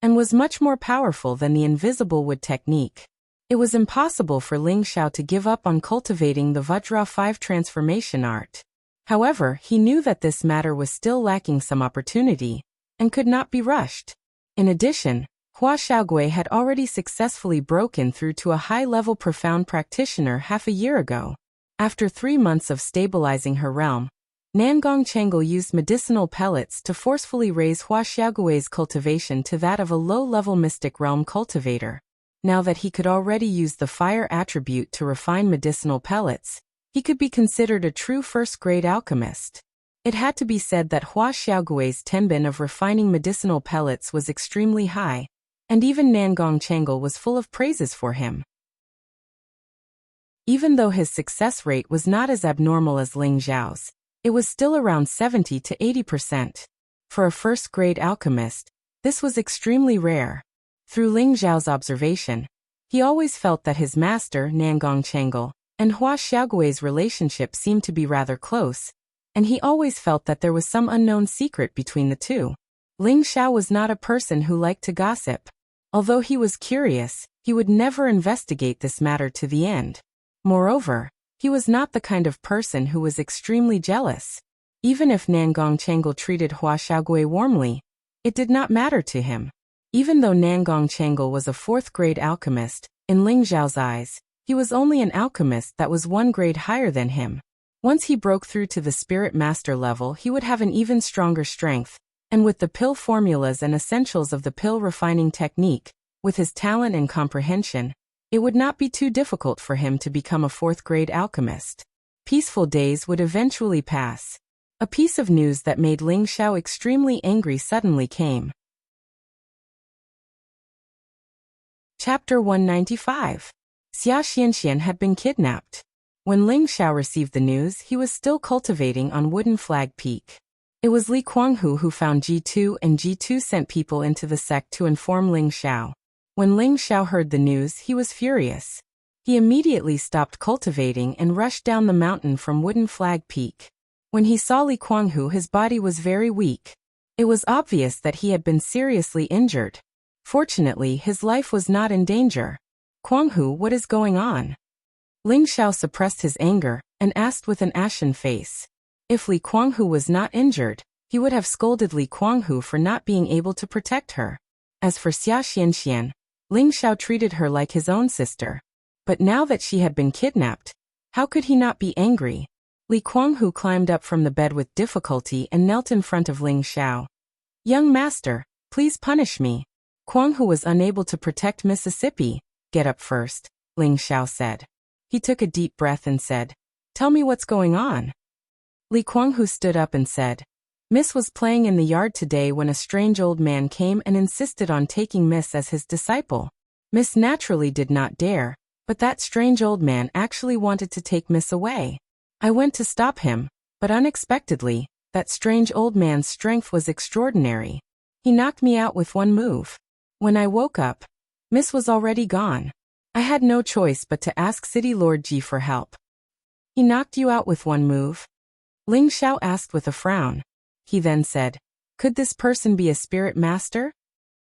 and was much more powerful than the invisible wood technique. It was impossible for Ling Xiao to give up on cultivating the Vajra 5 transformation art. However, he knew that this matter was still lacking some opportunity and could not be rushed. In addition, Hua Xiaogui had already successfully broken through to a high-level profound practitioner half a year ago. After 3 months of stabilizing her realm, Nangong Chengal used medicinal pellets to forcefully raise Hua Xiaogui's cultivation to that of a low-level mystic realm cultivator. Now that he could already use the fire attribute to refine medicinal pellets, he could be considered a true first-grade alchemist. It had to be said that Hua Xiaogui's tenbin of refining medicinal pellets was extremely high, and even Nangong Chengal was full of praises for him. Even though his success rate was not as abnormal as Ling Xiao's, it was still around 70 to 80%. For a first-grade alchemist, this was extremely rare. Through Ling Xiao's observation, he always felt that his master, Nangong Chengal, and Hua Xiaogui's relationship seemed to be rather close, and he always felt that there was some unknown secret between the two. Ling Xiao was not a person who liked to gossip. Although he was curious, he would never investigate this matter to the end. Moreover, he was not the kind of person who was extremely jealous. Even if Nangong Chengal treated Hua Xiaogui warmly, it did not matter to him. Even though Nangong Chengal was a 4th-grade alchemist, in Ling Xiao's eyes, he was only an alchemist that was 1 grade higher than him. Once he broke through to the spirit master level, he would have an even stronger strength, and with the pill formulas and essentials of the pill refining technique, with his talent and comprehension, it would not be too difficult for him to become a 4th-grade alchemist. Peaceful days would eventually pass. A piece of news that made Ling Xiao extremely angry suddenly came. Chapter 195. Xia Xianxian had been kidnapped. When Ling Xiao received the news, he was still cultivating on Wooden Flag Peak. It was Li Kuanghu who found G2, and G2 sent people into the sect to inform Ling Xiao. When Ling Xiao heard the news, he was furious. He immediately stopped cultivating and rushed down the mountain from Wooden Flag Peak. When he saw Li Kuanghu, his body was very weak. It was obvious that he had been seriously injured. Fortunately, his life was not in danger. "Kuanghu, what is going on?" Ling Xiao suppressed his anger and asked with an ashen face. If Li Kuanghu was not injured, he would have scolded Li Kuanghu for not being able to protect her. As for Xia Xianxian, Ling Xiao treated her like his own sister. But now that she had been kidnapped, how could he not be angry? Li Kuanghu climbed up from the bed with difficulty and knelt in front of Ling Xiao. "Young master, please punish me. Kuanghu was unable to protect Mississippi." "Get up first," Ling Xiao said. He took a deep breath and said, "Tell me what's going on." Li Kuanghu stood up and said, "Miss was playing in the yard today when a strange old man came and insisted on taking Miss as his disciple. Miss naturally did not dare, but that strange old man actually wanted to take Miss away. I went to stop him, but unexpectedly, that strange old man's strength was extraordinary. He knocked me out with one move. When I woke up, Miss was already gone. I had no choice but to ask City Lord Ji for help." "He knocked you out with one move?" Ling Xiao asked with a frown. He then said, "Could this person be a spirit master?"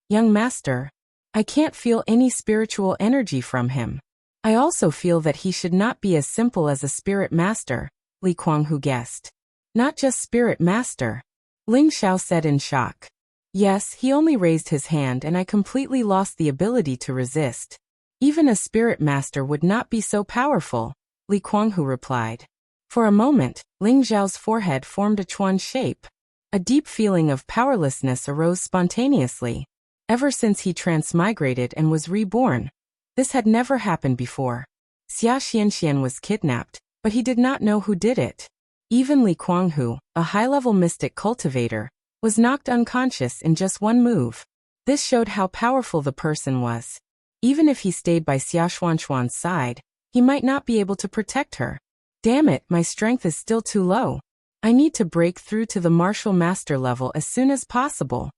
Young master, I can't feel any spiritual energy from him. I also feel that he should not be as simple as a spirit master, Li Kuanghu guessed. Not just spirit master, Ling Xiao said in shock. Yes, he only raised his hand and I completely lost the ability to resist. Even a spirit master would not be so powerful, Li Kuanghu replied. For a moment, Ling Xiao's forehead formed a chuan shape. A deep feeling of powerlessness arose spontaneously. Ever since he transmigrated and was reborn, this had never happened before. Xia Xianxian was kidnapped, but he did not know who did it. Even Li Kuanghu, a high-level mystic cultivator, was knocked unconscious in just one move. This showed how powerful the person was. Even if he stayed by Xia Xuanxuan's side, he might not be able to protect her. Damn it, my strength is still too low. I need to break through to the martial master level as soon as possible.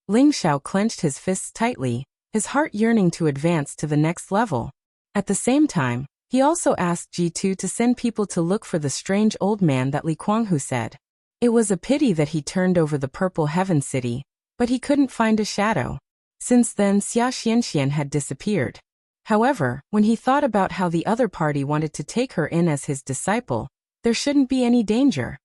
Ling Xiao clenched his fists tightly, his heart yearning to advance to the next level. At the same time, he also asked G2 to send people to look for the strange old man that Li Kuanghu said. It was a pity that he turned over the Purple Heaven City, but he couldn't find a shadow. Since then, Xia Xianxian had disappeared. However, when he thought about how the other party wanted to take her in as his disciple, there shouldn't be any danger.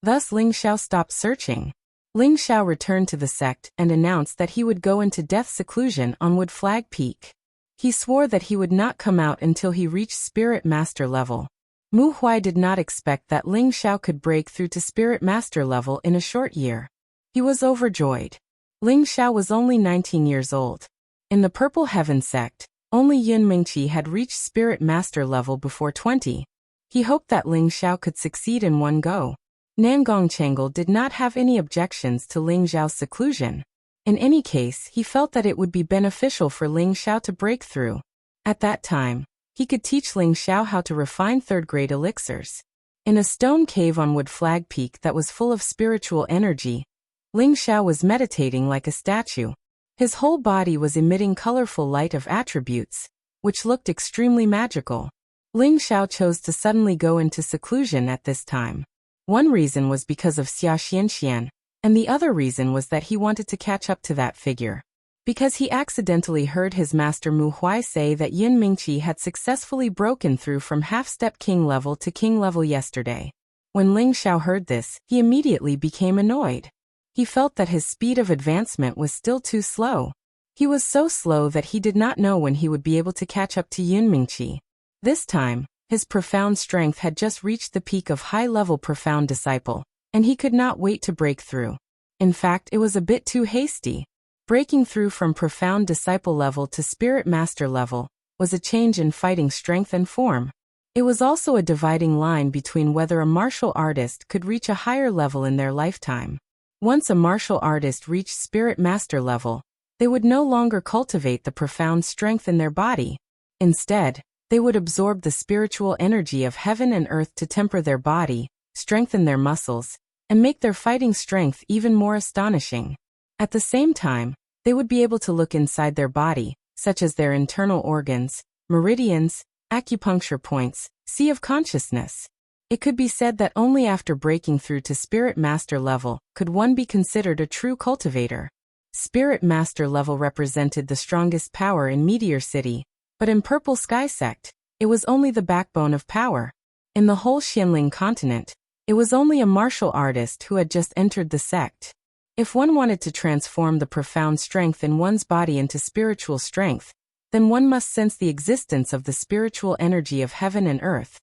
Thus Ling Xiao stopped searching. Ling Xiao returned to the sect and announced that he would go into death seclusion on Wood Flag Peak. He swore that he would not come out until he reached Spirit Master level. Mu Huai did not expect that Ling Xiao could break through to Spirit Master level in a short year. He was overjoyed. Ling Xiao was only 19 years old. In the Purple Heaven sect, only Yun Mingqi had reached Spirit Master level before 20. He hoped that Ling Xiao could succeed in one go. Nangong Chengal did not have any objections to Ling Xiao's seclusion. In any case, he felt that it would be beneficial for Ling Xiao to break through. At that time, he could teach Ling Xiao how to refine third-grade elixirs. In a stone cave on Wood Flag Peak that was full of spiritual energy, Ling Xiao was meditating like a statue. His whole body was emitting colorful light of attributes, which looked extremely magical. Ling Xiao chose to suddenly go into seclusion at this time. One reason was because of Xia Xianxian, and the other reason was that he wanted to catch up to that figure. Because he accidentally heard his master Mu Huai say that Yin Mingqi had successfully broken through from half-step king level to king level yesterday. When Ling Xiao heard this, he immediately became annoyed. He felt that his speed of advancement was still too slow. He was so slow that he did not know when he would be able to catch up to Yin Mingqi. This time, his profound strength had just reached the peak of high-level profound disciple, and he could not wait to break through. In fact, it was a bit too hasty. Breaking through from profound disciple level to spirit master level was a change in fighting strength and form. It was also a dividing line between whether a martial artist could reach a higher level in their lifetime. Once a martial artist reached spirit master level, they would no longer cultivate the profound strength in their body. Instead, they would absorb the spiritual energy of heaven and earth to temper their body, strengthen their muscles, and make their fighting strength even more astonishing. At the same time, they would be able to look inside their body, such as their internal organs, meridians, acupuncture points, sea of consciousness. It could be said that only after breaking through to spirit master level could one be considered a true cultivator. Spirit master level represented the strongest power in Meteor City, but in Purple Sky Sect, it was only the backbone of power. In the whole Xianling continent, it was only a martial artist who had just entered the sect. If one wanted to transform the profound strength in one's body into spiritual strength, then one must sense the existence of the spiritual energy of heaven and earth,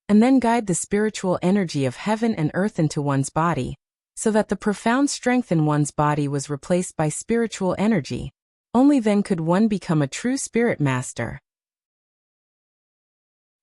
and then guide the spiritual energy of heaven and earth into one's body, so that the profound strength in one's body was replaced by spiritual energy. Only then could one become a true spirit master.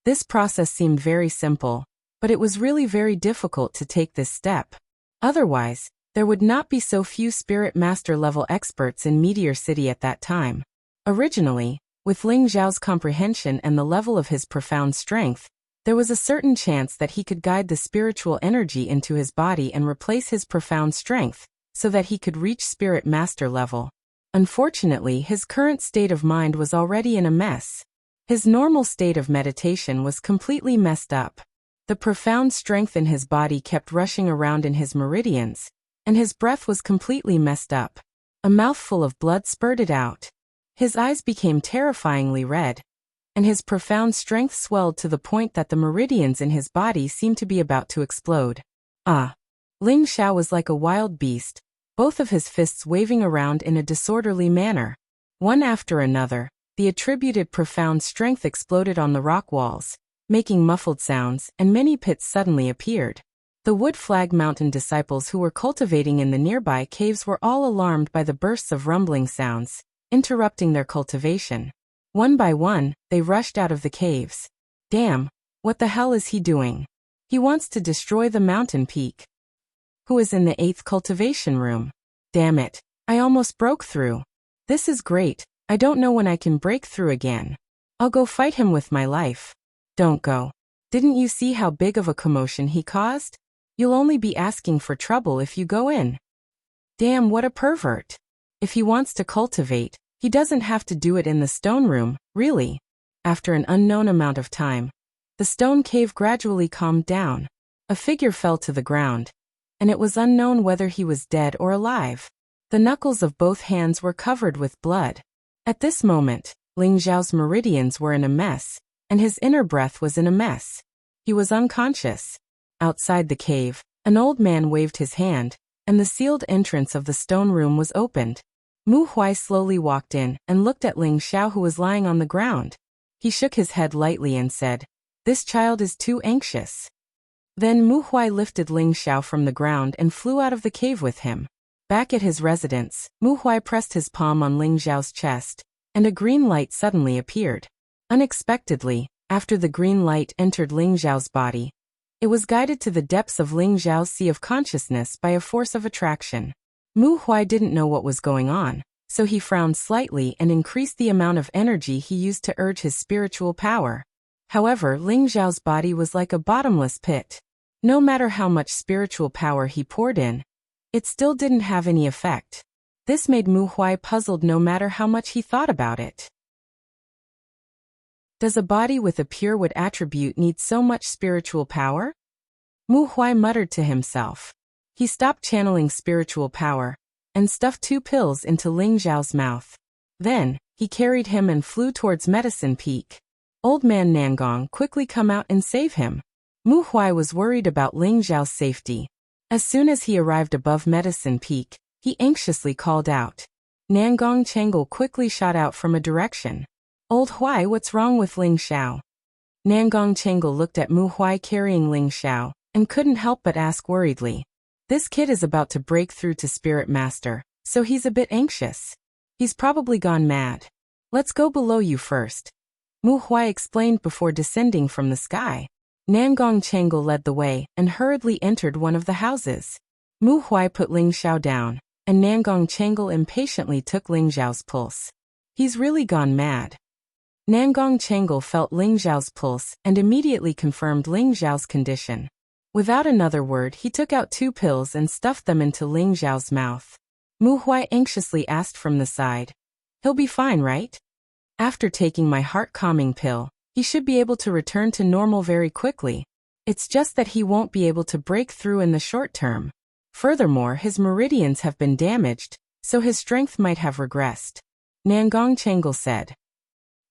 This process seemed very simple, but it was really very difficult to take this step. Otherwise, there would not be so few spirit master level experts in Meteor City at that time. Originally, with Ling Xiao's comprehension and the level of his profound strength, there was a certain chance that he could guide the spiritual energy into his body and replace his profound strength, so that he could reach spirit master level. Unfortunately, his current state of mind was already in a mess. His normal state of meditation was completely messed up. The profound strength in his body kept rushing around in his meridians, and his breath was completely messed up. A mouthful of blood spurted out. His eyes became terrifyingly red, and his profound strength swelled to the point that the meridians in his body seemed to be about to explode. Ling Xiao was like a wild beast, both of his fists waving around in a disorderly manner. One after another, the attributed profound strength exploded on the rock walls, making muffled sounds, and many pits suddenly appeared. The Wood Flag Mountain disciples who were cultivating in the nearby caves were all alarmed by the bursts of rumbling sounds, interrupting their cultivation. One by one, they rushed out of the caves. Damn, what the hell is he doing? He wants to destroy the mountain peak. Who is in the 8th cultivation room? Damn it, I almost broke through. This is great, I don't know when I can break through again. I'll go fight him with my life. Don't go. Didn't you see how big of a commotion he caused? You'll only be asking for trouble if you go in. Damn, what a pervert. If he wants to cultivate, he doesn't have to do it in the stone room, really. After an unknown amount of time, the stone cave gradually calmed down. A figure fell to the ground, and it was unknown whether he was dead or alive. The knuckles of both hands were covered with blood. At this moment, Ling Xiao's meridians were in a mess, and his inner breath was in a mess. He was unconscious. Outside the cave, an old man waved his hand, and the sealed entrance of the stone room was opened. Mu Huai slowly walked in and looked at Ling Xiao, who was lying on the ground. He shook his head lightly and said, "This child is too anxious." Then Mu Huai lifted Ling Xiao from the ground and flew out of the cave with him. Back at his residence, Mu Huai pressed his palm on Ling Xiao's chest, and a green light suddenly appeared. Unexpectedly, after the green light entered Ling Xiao's body, it was guided to the depths of Ling Xiao's sea of consciousness by a force of attraction. Mu Huai didn't know what was going on, so he frowned slightly and increased the amount of energy he used to urge his spiritual power. However, Ling Xiao's body was like a bottomless pit. No matter how much spiritual power he poured in, it still didn't have any effect. This made Mu Huai puzzled no matter how much he thought about it. Does a body with a pure wood attribute need so much spiritual power? Mu Huai muttered to himself. He stopped channeling spiritual power and stuffed 2 pills into Ling Xiao's mouth. Then, he carried him and flew towards Medicine Peak. Old man Nangong, quickly come out and save him. Mu Huai was worried about Ling Xiao's safety. As soon as he arrived above Medicine Peak, he anxiously called out. Nangong Chengal quickly shot out from a direction. Old Huai, what's wrong with Ling Xiao? Nangong Chengal looked at Mu Huai carrying Ling Xiao, and couldn't help but ask worriedly. This kid is about to break through to Spirit Master, so he's a bit anxious. He's probably gone mad. Let's go below you first. Mu Huai explained before descending from the sky. Nangong Chengal led the way and hurriedly entered one of the houses. Mu Huai put Ling Xiao down, and Nangong Chengal impatiently took Ling Xiao's pulse. He's really gone mad. Nangong Chengal felt Ling Xiao's pulse and immediately confirmed Ling Xiao's condition. Without another word, he took out 2 pills and stuffed them into Ling Xiao's mouth. Mu Huai anxiously asked from the side. He'll be fine, right? After taking my heart-calming pill, he should be able to return to normal very quickly. It's just that he won't be able to break through in the short term. Furthermore, his meridians have been damaged, so his strength might have regressed. Nangong Chengal said.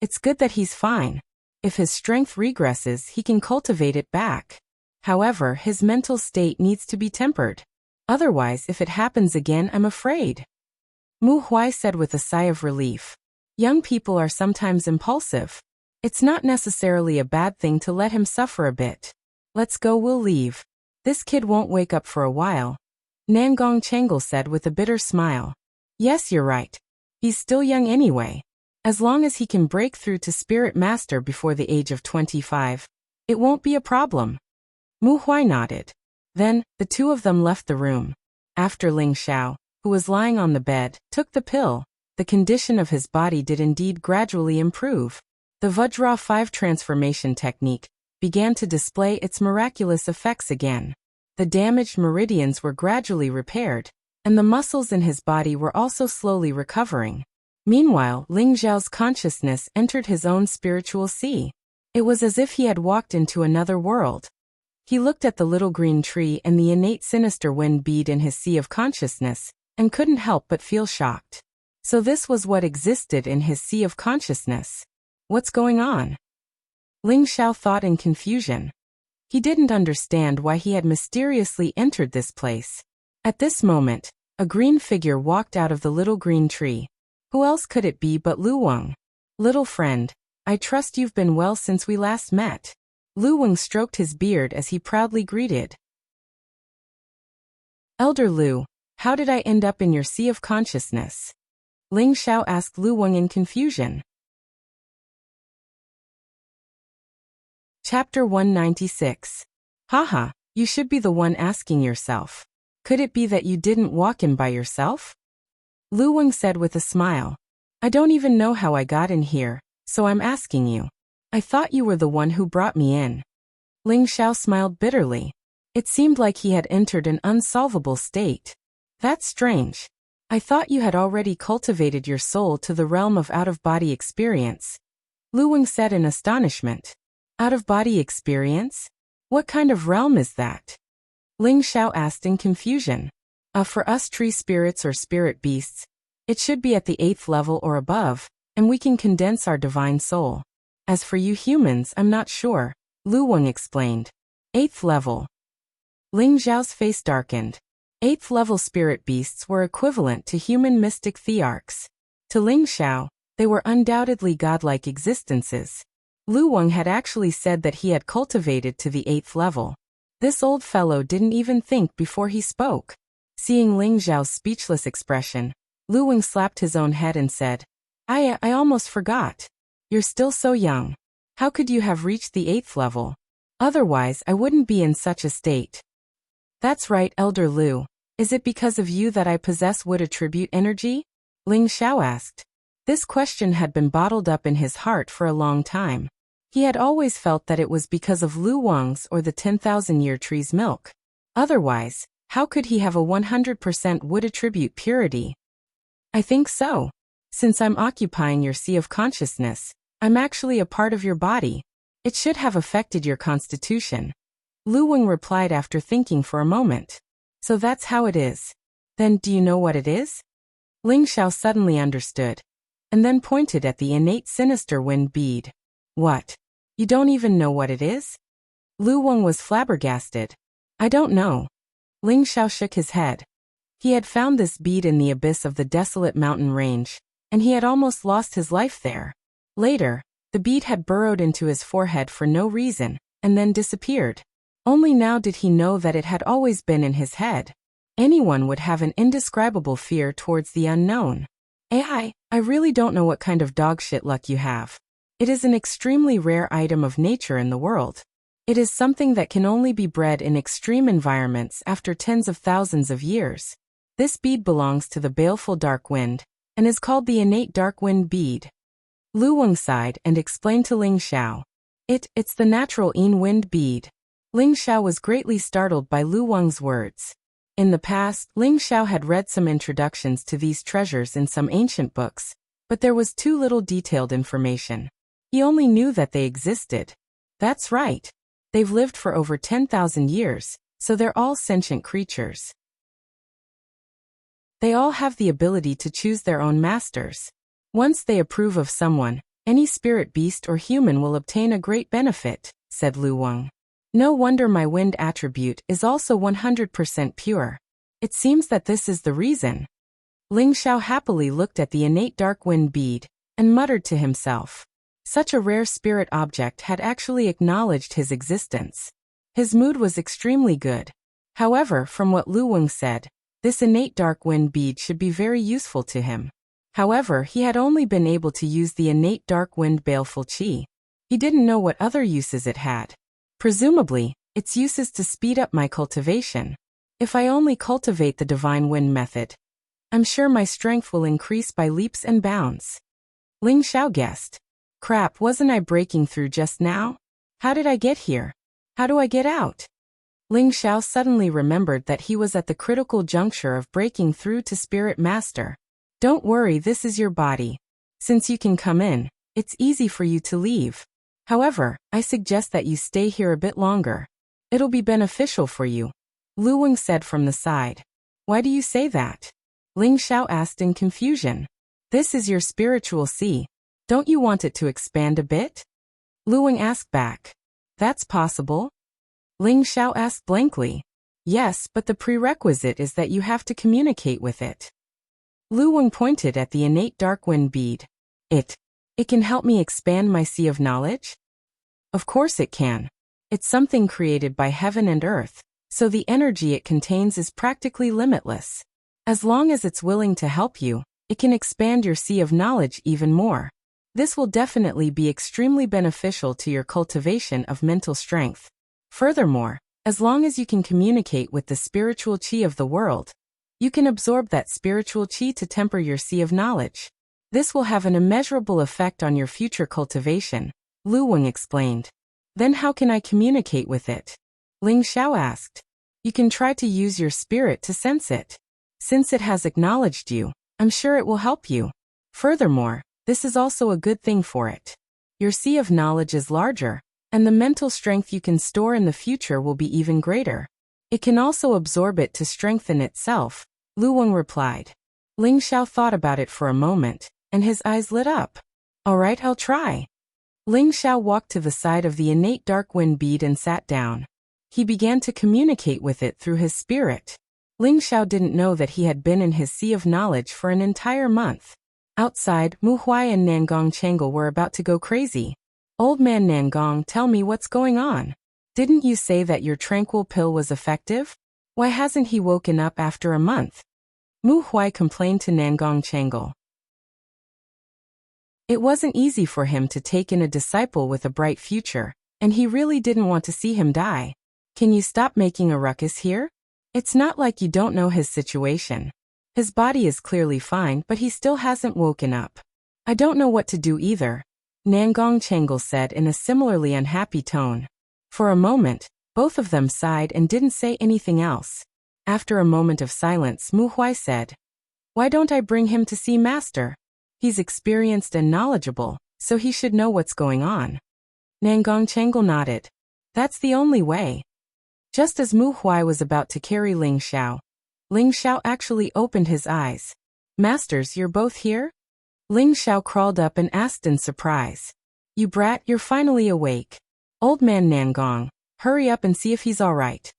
It's good that he's fine. If his strength regresses, he can cultivate it back. However, his mental state needs to be tempered. Otherwise, if it happens again, I'm afraid. Mu Huai said with a sigh of relief. Young people are sometimes impulsive. It's not necessarily a bad thing to let him suffer a bit. Let's go, we'll leave. This kid won't wake up for a while. Nangong Chengal said with a bitter smile. Yes, you're right. He's still young anyway. As long as he can break through to Spirit Master before the age of 25, it won't be a problem. Mu Huai nodded. Then, the 2 of them left the room. After Ling Xiao, who was lying on the bed, took the pill, the condition of his body did indeed gradually improve. The Vajra 5 transformation technique began to display its miraculous effects again. The damaged meridians were gradually repaired, and the muscles in his body were also slowly recovering. Meanwhile, Ling Xiao's consciousness entered his own spiritual sea. It was as if he had walked into another world. He looked at the little green tree and the innate sinister wind bead in his sea of consciousness, and couldn't help but feel shocked. So this was what existed in his sea of consciousness. What's going on? Ling Xiao thought in confusion. He didn't understand why he had mysteriously entered this place. At this moment, a green figure walked out of the little green tree. Who else could it be but Lu Wang? Little friend, I trust you've been well since we last met. Lu Wang stroked his beard as he proudly greeted. Elder Lu, how did I end up in your sea of consciousness? Ling Xiao asked Lu Wang in confusion. Chapter 196. Haha, you should be the one asking yourself. Could it be that you didn't walk in by yourself? Lu Wang said with a smile. I don't even know how I got in here, so I'm asking you. I thought you were the one who brought me in. Ling Xiao smiled bitterly. It seemed like he had entered an unsolvable state. That's strange. I thought you had already cultivated your soul to the realm of out-of-body experience. Lu Wang said in astonishment. Out-of-body experience? What kind of realm is that? Ling Xiao asked in confusion. For us tree spirits or spirit beasts, it should be at the 8th level or above, and we can condense our divine soul. As for you humans, I'm not sure, Lu Wang explained. 8th level. Ling Xiao's face darkened. 8th level spirit beasts were equivalent to human mystic thearchs. To Ling Xiao, they were undoubtedly godlike existences. Lu Wang had actually said that he had cultivated to the 8th level. This old fellow didn't even think before he spoke. Seeing Ling Xiao's speechless expression, Lu Wang slapped his own head and said, I almost forgot. You're still so young. How could you have reached the 8th level? Otherwise, I wouldn't be in such a state. That's right, Elder Lu. Is it because of you that I possess wood attribute energy? Ling Xiao asked. This question had been bottled up in his heart for a long time. He had always felt that it was because of Lu Wang's or the 10,000-year tree's milk. Otherwise, how could he have a 100% wood attribute purity? I think so. Since I'm occupying your sea of consciousness, I'm actually a part of your body. It should have affected your constitution. Lu Wang replied after thinking for a moment. So that's how it is. Then do you know what it is? Ling Xiao suddenly understood, and then pointed at the innate sinister wind bead. What? You don't even know what it is? Lu Wang was flabbergasted. I don't know. Ling Xiao shook his head. He had found this bead in the abyss of the desolate mountain range, and he had almost lost his life there. Later, the bead had burrowed into his forehead for no reason, and then disappeared. Only now did he know that it had always been in his head. Anyone would have an indescribable fear towards the unknown. I really don't know what kind of dogshit luck you have. It is an extremely rare item of nature in the world. It is something that can only be bred in extreme environments after tens of thousands of years. This bead belongs to the baleful dark wind, and is called the innate dark wind bead. Lu Wang sighed and explained to Ling Xiao. It's the natural Yin wind bead. Ling Xiao was greatly startled by Lu Wang's words. In the past, Ling Xiao had read some introductions to these treasures in some ancient books, but there was too little detailed information. He only knew that they existed. That's right. They've lived for over 10,000 years, so they're all sentient creatures. They all have the ability to choose their own masters. Once they approve of someone, any spirit beast or human will obtain a great benefit, said Lu Wang. No wonder my wind attribute is also 100% pure. It seems that this is the reason. Ling Xiao happily looked at the innate dark wind bead, and muttered to himself. Such a rare spirit object had actually acknowledged his existence. His mood was extremely good. However, from what Lu Wang said, this innate dark wind bead should be very useful to him. However, he had only been able to use the innate dark wind baleful qi. He didn't know what other uses it had. Presumably, its use is to speed up my cultivation. If I only cultivate the divine wind method, I'm sure my strength will increase by leaps and bounds. Ling Xiao guessed. Crap, wasn't I breaking through just now? How did I get here? How do I get out? Ling Xiao suddenly remembered that he was at the critical juncture of breaking through to Spirit Master. Don't worry, this is your body. Since you can come in, it's easy for you to leave. However, I suggest that you stay here a bit longer. It'll be beneficial for you, Lu Wang said from the side. Why do you say that? Ling Xiao asked in confusion. This is your spiritual sea. Don't you want it to expand a bit? Lu Wang asked back. That's possible? Ling Xiao asked blankly. Yes, but the prerequisite is that you have to communicate with it. Lu Wang pointed at the innate dark wind bead. It can help me expand my sea of knowledge? Of course it can. It's something created by heaven and earth, so the energy it contains is practically limitless. As long as it's willing to help you, it can expand your sea of knowledge even more. This will definitely be extremely beneficial to your cultivation of mental strength. Furthermore, as long as you can communicate with the spiritual qi of the world, you can absorb that spiritual qi to temper your sea of knowledge. This will have an immeasurable effect on your future cultivation, Lu Wang explained. Then how can I communicate with it? Ling Xiao asked. You can try to use your spirit to sense it. Since it has acknowledged you, I'm sure it will help you. Furthermore, this is also a good thing for it. Your sea of knowledge is larger, and the mental strength you can store in the future will be even greater. It can also absorb it to strengthen itself, Lu Wang replied. Ling Xiao thought about it for a moment, and his eyes lit up. All right, I'll try. Ling Xiao walked to the side of the innate dark wind bead and sat down. He began to communicate with it through his spirit. Ling Xiao didn't know that he had been in his sea of knowledge for an entire month. Outside, Mu Huai and Nangong Changle were about to go crazy. Old man Nangong, tell me what's going on. Didn't you say that your tranquil pill was effective? Why hasn't he woken up after a month? Mu Huai complained to Nangong Changle. It wasn't easy for him to take in a disciple with a bright future, and he really didn't want to see him die. Can you stop making a ruckus here? It's not like you don't know his situation. His body is clearly fine, but he still hasn't woken up. I don't know what to do either, Nangong Changle said in a similarly unhappy tone. For a moment, both of them sighed and didn't say anything else. After a moment of silence, Mu Huai said, Why don't I bring him to see Master? He's experienced and knowledgeable, so he should know what's going on. Nangong Changle nodded. That's the only way. Just as Mu Huai was about to carry Ling Xiao actually opened his eyes. Masters, you're both here? Ling Xiao crawled up and asked in surprise. You brat, you're finally awake. Old man Nangong, hurry up and see if he's all right.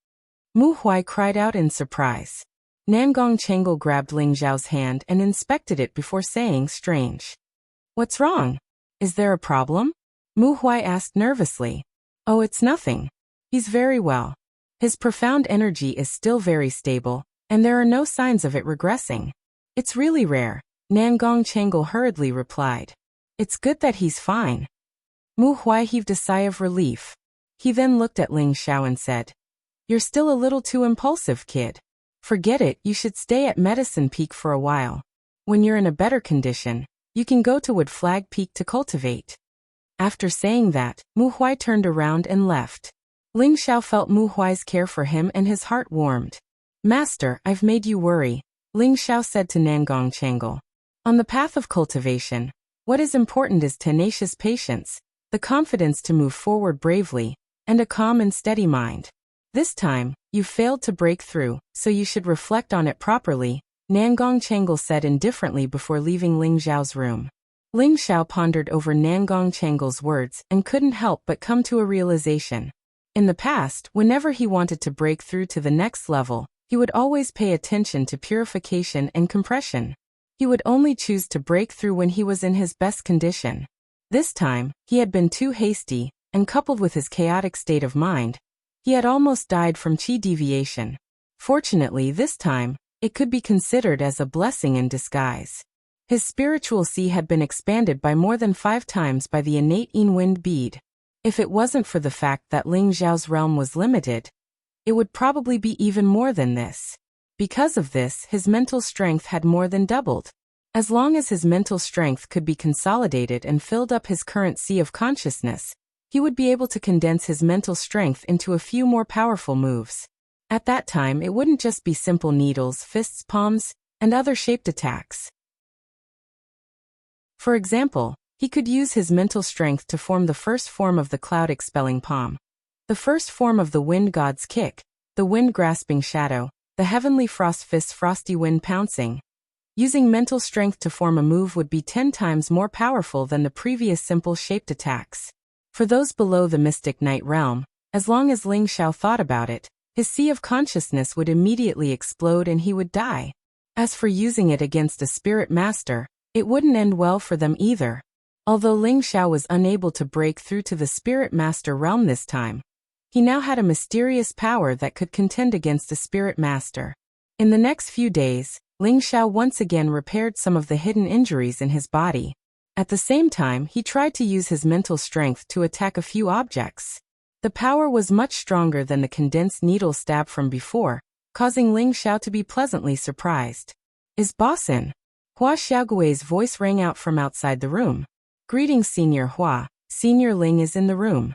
Mu Huai cried out in surprise. Nangong Changle grabbed Ling Xiao's hand and inspected it before saying, Strange. What's wrong? Is there a problem? Mu Huai asked nervously. Oh, it's nothing. He's very well. His profound energy is still very stable, and there are no signs of it regressing. It's really rare, Nangong Changle hurriedly replied. It's good that he's fine. Mu Huai heaved a sigh of relief. He then looked at Ling Xiao and said, You're still a little too impulsive, kid. Forget it, you should stay at Medicine Peak for a while. When you're in a better condition, you can go to Wood Flag Peak to cultivate. After saying that, Mu Huai turned around and left. Ling Xiao felt Mu Huai's care for him and his heart warmed. Master, I've made you worry, Ling Xiao said to Nangong Changle. On the path of cultivation, what is important is tenacious patience, the confidence to move forward bravely, and a calm and steady mind. This time, you failed to break through, so you should reflect on it properly, Nangong Changle said indifferently before leaving Ling Xiao's room. Ling Xiao pondered over Nangong Changle's words and couldn't help but come to a realization. In the past, whenever he wanted to break through to the next level, he would always pay attention to purification and compression. He would only choose to break through when he was in his best condition. This time, he had been too hasty, and coupled with his chaotic state of mind, he had almost died from qi deviation. Fortunately, this time, it could be considered as a blessing in disguise. His spiritual sea had been expanded by more than 5 times by the innate Yin wind bead. If it wasn't for the fact that Ling Xiao's realm was limited, it would probably be even more than this. Because of this, his mental strength had more than doubled. As long as his mental strength could be consolidated and filled up his current sea of consciousness, he would be able to condense his mental strength into a few more powerful moves. At that time, it wouldn't just be simple needles, fists, palms, and other shaped attacks. For example, he could use his mental strength to form the first form of the cloud-expelling palm, the first form of the wind god's kick, the wind-grasping shadow, the heavenly frost fist's frosty wind pouncing, Using mental strength to form a move would be 10 times more powerful than the previous simple shaped attacks. For those below the mystic night realm, as long as Ling Xiao thought about it, his sea of consciousness would immediately explode and he would die. As for using it against a spirit master, it wouldn't end well for them either. Although Ling Xiao was unable to break through to the spirit master realm this time, he now had a mysterious power that could contend against a spirit master. In the next few days, Ling Xiao once again repaired some of the hidden injuries in his body. At the same time, he tried to use his mental strength to attack a few objects. The power was much stronger than the condensed needle stab from before, causing Ling Xiao to be pleasantly surprised. "Is boss in?" Hua Xiaogui's voice rang out from outside the room. "Greetings, Senior Hua. Senior Ling is in the room."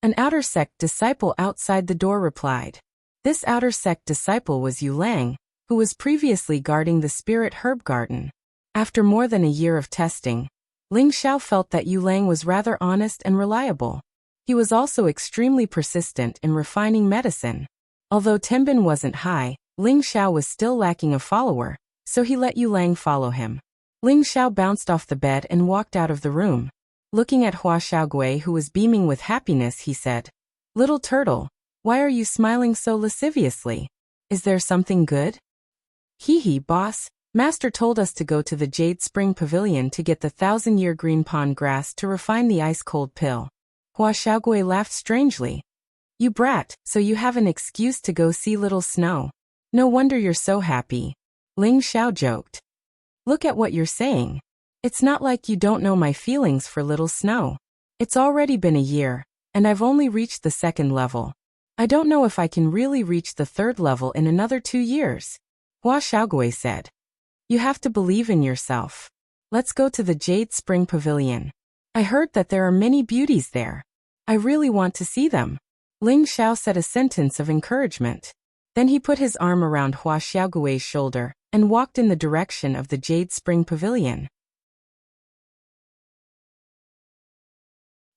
An outer sect disciple outside the door replied. This outer sect disciple was Yu Lang, who was previously guarding the spirit herb garden. After more than a year of testing, Ling Xiao felt that Yu Lang was rather honest and reliable. He was also extremely persistent in refining medicine. Although Tenbin wasn't high, Ling Xiao was still lacking a follower, so he let Yu Lang follow him. Ling Xiao bounced off the bed and walked out of the room. Looking at Hua Xiaogui, who was beaming with happiness, he said, "Little turtle, why are you smiling so lasciviously? Is there something good?" "Hee, boss. Master told us to go to the Jade Spring Pavilion to get the 1,000-year green pond grass to refine the ice-cold pill." Hua Xiaogui laughed strangely. "You brat, so you have an excuse to go see Little Snow. No wonder you're so happy." Ling Xiao joked. "Look at what you're saying. It's not like you don't know my feelings for Little Snow. It's already been a year, and I've only reached the 2nd level. I don't know if I can really reach the 3rd level in another 2 years. Hua Xiaogui said. "You have to believe in yourself. Let's go to the Jade Spring Pavilion. I heard that there are many beauties there. I really want to see them." Ling Xiao said a sentence of encouragement. Then he put his arm around Hua Xiaogui's shoulder and walked in the direction of the Jade Spring Pavilion.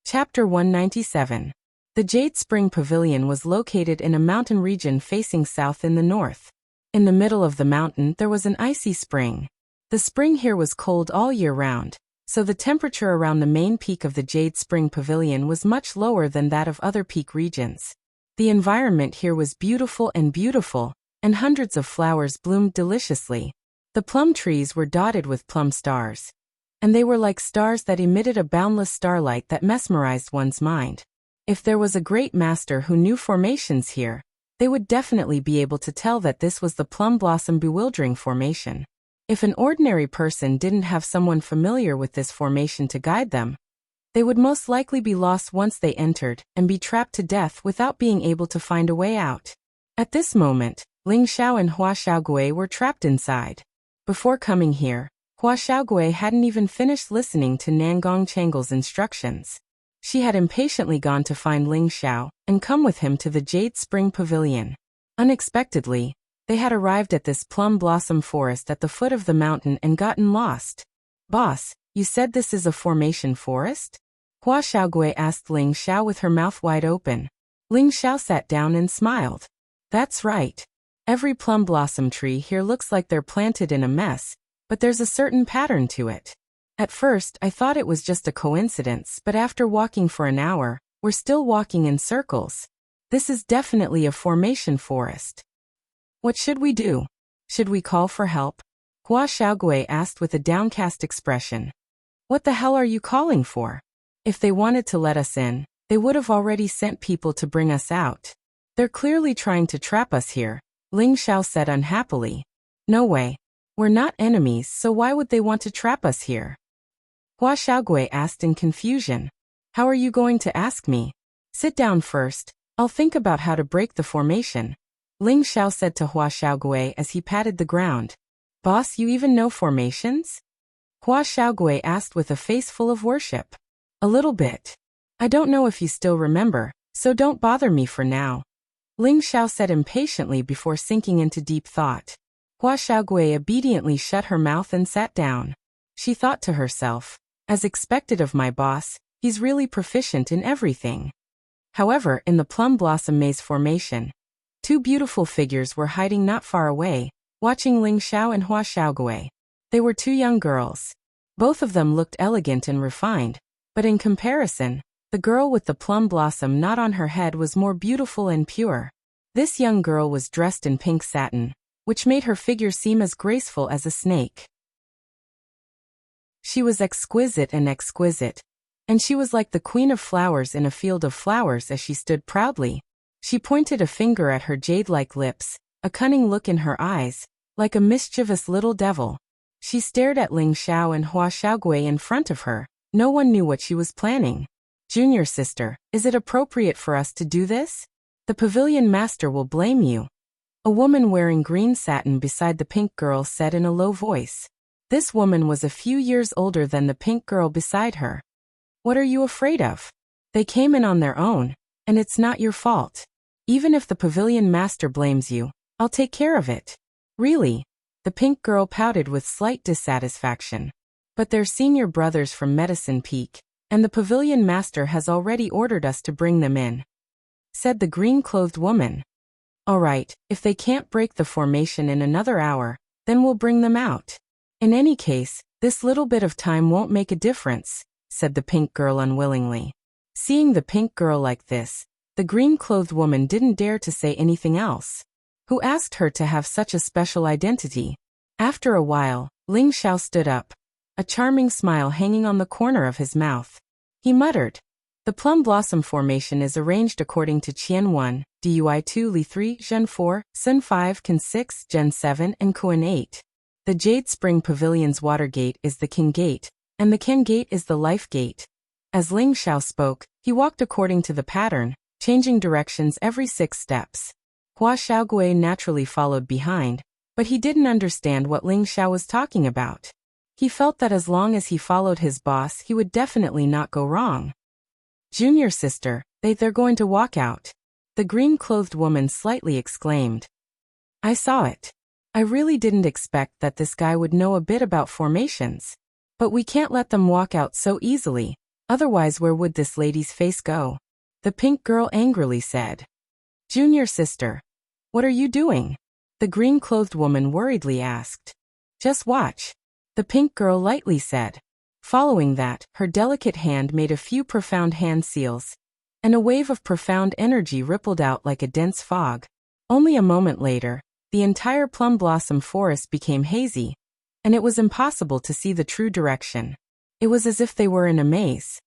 Chapter 197. The Jade Spring Pavilion was located in a mountain region facing south in the north. In the middle of the mountain there was an icy spring. The spring here was cold all year round, so the temperature around the main peak of the Jade Spring Pavilion was much lower than that of other peak regions. The environment here was beautiful, and hundreds of flowers bloomed deliciously. The plum trees were dotted with plum stars, and they were like stars that emitted a boundless starlight that mesmerized one's mind. If there was a great master who knew formations here, they would definitely be able to tell that this was the plum blossom bewildering formation. If an ordinary person didn't have someone familiar with this formation to guide them, they would most likely be lost once they entered and be trapped to death without being able to find a way out. At this moment, Ling Xiao and Hua Xiaogui were trapped inside. Before coming here, Hua Xiaogui hadn't even finished listening to Nangong Changle's instructions. She had impatiently gone to find Ling Xiao and come with him to the Jade Spring Pavilion. Unexpectedly, they had arrived at this plum blossom forest at the foot of the mountain and gotten lost. "Boss, you said this is a formation forest?" Hua Xiaogui asked Ling Xiao with her mouth wide open. Ling Xiao sat down and smiled. "That's right. Every plum blossom tree here looks like they're planted in a mess, but there's a certain pattern to it. At first, I thought it was just a coincidence, but after walking for an hour, we're still walking in circles. This is definitely a formation forest. What should we do? Should we call for help?" Hua Xiaogui asked with a downcast expression. "What the hell are you calling for? If they wanted to let us in, they would have already sent people to bring us out. They're clearly trying to trap us here," Ling Xiao said unhappily. "No way. We're not enemies, so why would they want to trap us here?" Hua Xiaogui asked in confusion. "How are you going to ask me? Sit down first. I'll think about how to break the formation," Ling Xiao said to Hua Xiaogui as he patted the ground. "Boss, you even know formations?" Hua Xiaogui asked with a face full of worship. "A little bit. I don't know if you still remember, so don't bother me for now," Ling Xiao said impatiently before sinking into deep thought. Hua Xiaogui obediently shut her mouth and sat down. She thought to herself, "As expected of my boss, he's really proficient in everything." However, in the plum blossom maze formation, two beautiful figures were hiding not far away, watching Ling Xiao and Hua Xiaogui. They were two young girls. Both of them looked elegant and refined, but in comparison, the girl with the plum blossom knot on her head was more beautiful and pure. This young girl was dressed in pink satin, which made her figure seem as graceful as a snake. She was exquisite, and she was like the queen of flowers in a field of flowers as she stood proudly. She pointed a finger at her jade-like lips, a cunning look in her eyes, like a mischievous little devil. She stared at Ling Xiao and Hua Xiaogui in front of her. No one knew what she was planning. Junior sister, is it appropriate for us to do this? The pavilion master will blame you. A woman wearing green satin beside the pink girl said in a low voice. This woman was a few years older than the pink girl beside her. What are you afraid of? They came in on their own, and it's not your fault. Even if the pavilion master blames you, I'll take care of it. Really? The pink girl pouted with slight dissatisfaction. But they're senior brothers from Medicine Peak, and the pavilion master has already ordered us to bring them in, said the green-clothed woman. All right, if they can't break the formation in another hour, then we'll bring them out. In any case, this little bit of time won't make a difference, said the pink girl unwillingly. Seeing the pink girl like this, the green-clothed woman didn't dare to say anything else. Who asked her to have such a special identity? After a while, Ling Xiao stood up, a charming smile hanging on the corner of his mouth. He muttered, the plum blossom formation is arranged according to Qian 1, Dui 2, Li 3, Zhen 4, Sun 5, Qin 6, Gen 7, and Kuan 8. The Jade Spring Pavilion's water gate is the King Gate, and the Ken Gate is the Life Gate. As Ling Xiao spoke, he walked according to the pattern, changing directions every 6 steps. Hua Xiaogui naturally followed behind, but he didn't understand what Ling Xiao was talking about. He felt that as long as he followed his boss, he would definitely not go wrong. Junior sister, they're going to walk out. The green-clothed woman slightly exclaimed. I saw it. I really didn't expect that this guy would know a bit about formations. But we can't let them walk out so easily, otherwise where would this lady's face go? The pink girl angrily said. Junior sister, what are you doing? The green-clothed woman worriedly asked. Just watch. The pink girl lightly said. Following that, her delicate hand made a few profound hand seals, and a wave of profound energy rippled out like a dense fog. Only a moment later, the entire plum blossom forest became hazy, and it was impossible to see the true direction. It was as if they were in a maze.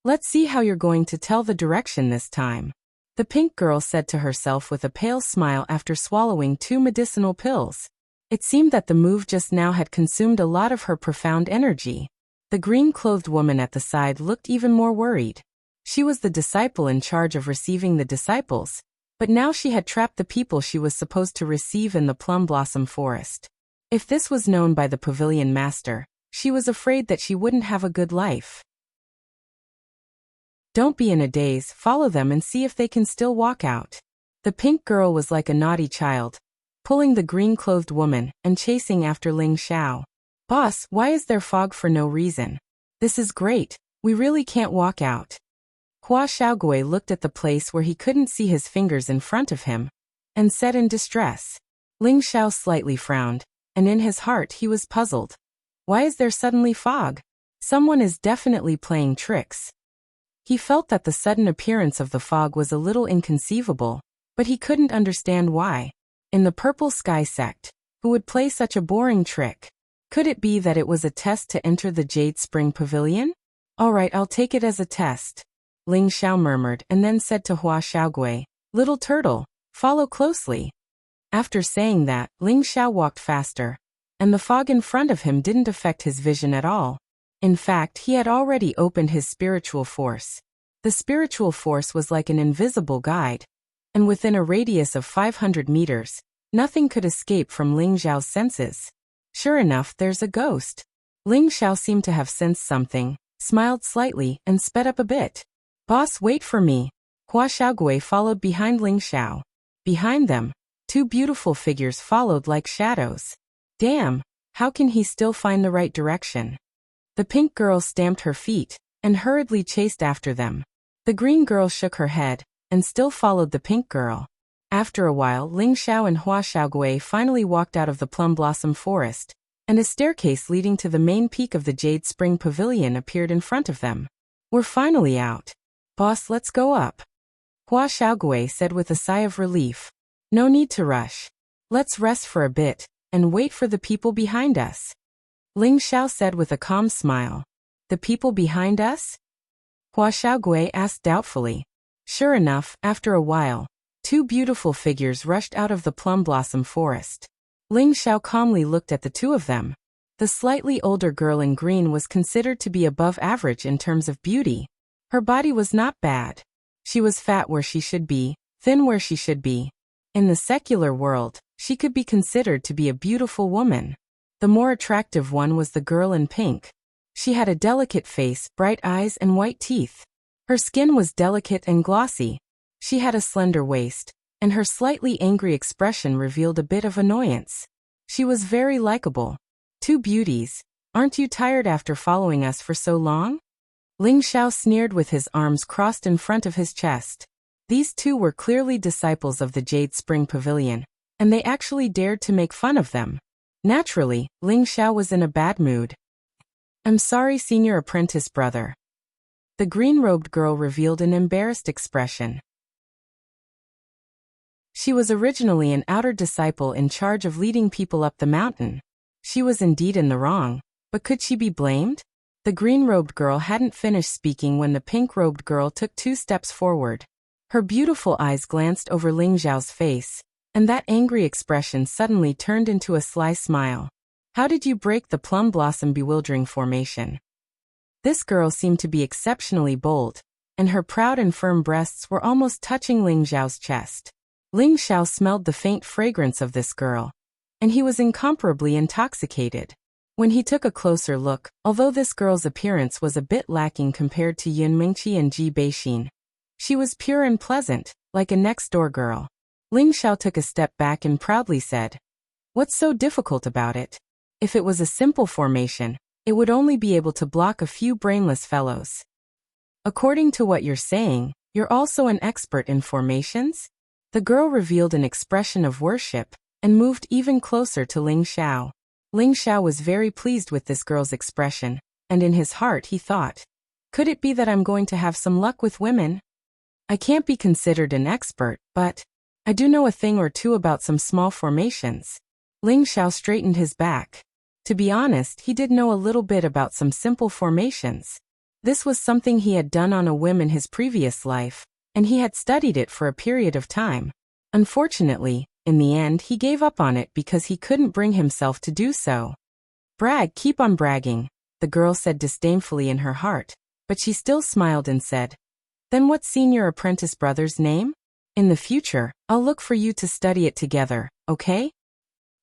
Let's see how you're going to tell the direction this time, the pink girl said to herself with a pale smile after swallowing 2 medicinal pills. It seemed that the move just now had consumed a lot of her profound energy. The green-clothed woman at the side looked even more worried. She was the disciple in charge of receiving the disciples, but now she had trapped the people she was supposed to receive in the plum blossom forest. If this was known by the pavilion master, she was afraid that she wouldn't have a good life. Don't be in a daze, follow them and see if they can still walk out. The pink girl was like a naughty child, pulling the green-clothed woman and chasing after Ling Xiao. Boss, why is there fog for no reason? This is great, we really can't walk out. Hua Xiaogui looked at the place where he couldn't see his fingers in front of him, and said in distress. Ling Xiao slightly frowned, and in his heart he was puzzled. Why is there suddenly fog? Someone is definitely playing tricks. He felt that the sudden appearance of the fog was a little inconceivable, but he couldn't understand why. In the Purple Sky sect, who would play such a boring trick? Could it be that it was a test to enter the Jade Spring Pavilion? All right, I'll take it as a test, Ling Xiao murmured and then said to Hua Xiaogui, Little turtle, follow closely. After saying that, Ling Xiao walked faster, and the fog in front of him didn't affect his vision at all. In fact, he had already opened his spiritual force. The spiritual force was like an invisible guide, and within a radius of 500 meters, nothing could escape from Ling Xiao's senses. Sure enough, there's a ghost. Ling Xiao seemed to have sensed something, smiled slightly, and sped up a bit. Boss, wait for me. Hua Xiaogui followed behind Ling Xiao. Behind them, 2 beautiful figures followed like shadows. Damn, how can he still find the right direction? The pink girl stamped her feet, and hurriedly chased after them. The green girl shook her head, and still followed the pink girl. After a while, Ling Xiao and Hua Xiaogui finally walked out of the plum blossom forest, and a staircase leading to the main peak of the Jade Spring Pavilion appeared in front of them. We're finally out. Boss, let's go up. Hua Xiaogui said with a sigh of relief. No need to rush. Let's rest for a bit, and wait for the people behind us. Ling Xiao said with a calm smile. The people behind us? Hua Xiaogui asked doubtfully. Sure enough, after a while, two beautiful figures rushed out of the plum blossom forest. Ling Xiao calmly looked at the two of them. The slightly older girl in green was considered to be above average in terms of beauty. Her body was not bad. She was fat where she should be, thin where she should be. In the secular world, she could be considered to be a beautiful woman. The more attractive one was the girl in pink. She had a delicate face, bright eyes and white teeth. Her skin was delicate and glossy. She had a slender waist, and her slightly angry expression revealed a bit of annoyance. She was very likable. Two beauties, aren't you tired after following us for so long? Ling Xiao sneered with his arms crossed in front of his chest. These two were clearly disciples of the Jade Spring Pavilion, and they actually dared to make fun of them. Naturally, Ling Xiao was in a bad mood. I'm sorry, senior apprentice brother. The green-robed girl revealed an embarrassed expression. She was originally an outer disciple in charge of leading people up the mountain. She was indeed in the wrong, but could she be blamed? The green-robed girl hadn't finished speaking when the pink-robed girl took 2 steps forward. Her beautiful eyes glanced over Ling Xiao's face, and that angry expression suddenly turned into a sly smile. How did you break the plum blossom bewildering formation? This girl seemed to be exceptionally bold, and her proud and firm breasts were almost touching Ling Xiao's chest. Ling Xiao smelled the faint fragrance of this girl, and he was incomparably intoxicated. When he took a closer look, although this girl's appearance was a bit lacking compared to Yun Mingqi and Ji Beixin, she was pure and pleasant, like a next-door girl. Ling Xiao took a step back and proudly said, "What's so difficult about it? If it was a simple formation, it would only be able to block a few brainless fellows. According to what you're saying, you're also an expert in formations?" The girl revealed an expression of worship, and moved even closer to Ling Xiao. Ling Xiao was very pleased with this girl's expression, and in his heart he thought, could it be that I'm going to have some luck with women? I can't be considered an expert, but I do know a thing or two about some small formations. Ling Xiao straightened his back. To be honest, he did know a little bit about some simple formations. This was something he had done on a whim in his previous life, and he had studied it for a period of time. Unfortunately, in the end he gave up on it because he couldn't bring himself to do so. Brag, keep on bragging, the girl said disdainfully in her heart, but she still smiled and said, then what's senior apprentice brother's name? In the future, I'll look for you to study it together, okay?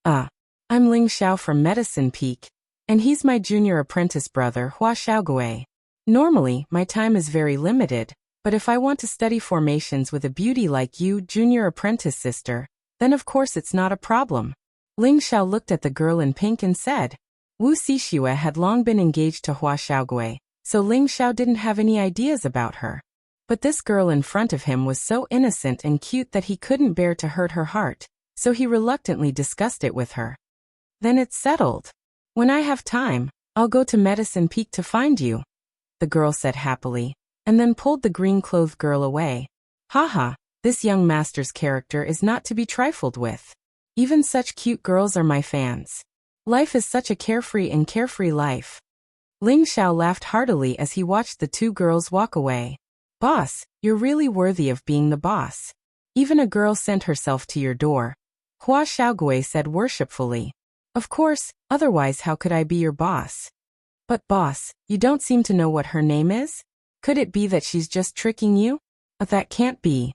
I'm Ling Xiao from Medicine Peak, and he's my junior apprentice brother Hua Xiaogui. Normally, my time is very limited, but if I want to study formations with a beauty like you, junior apprentice sister, then of course it's not a problem. Ling Xiao looked at the girl in pink and said, Wu Xixue had long been engaged to Hua Xiaogui, so Ling Xiao didn't have any ideas about her. But this girl in front of him was so innocent and cute that he couldn't bear to hurt her heart, so he reluctantly discussed it with her. Then it's settled. When I have time, I'll go to Medicine Peak to find you, the girl said happily, and then pulled the green-clothed girl away. Haha, this young master's character is not to be trifled with. Even such cute girls are my fans. Life is such a carefree life. Ling Xiao laughed heartily as he watched the two girls walk away. Boss, you're really worthy of being the boss. Even a girl sent herself to your door, Hua Xiaogui said worshipfully. Of course, otherwise how could I be your boss? But boss, you don't seem to know what her name is? Could it be that she's just tricking you? That can't be.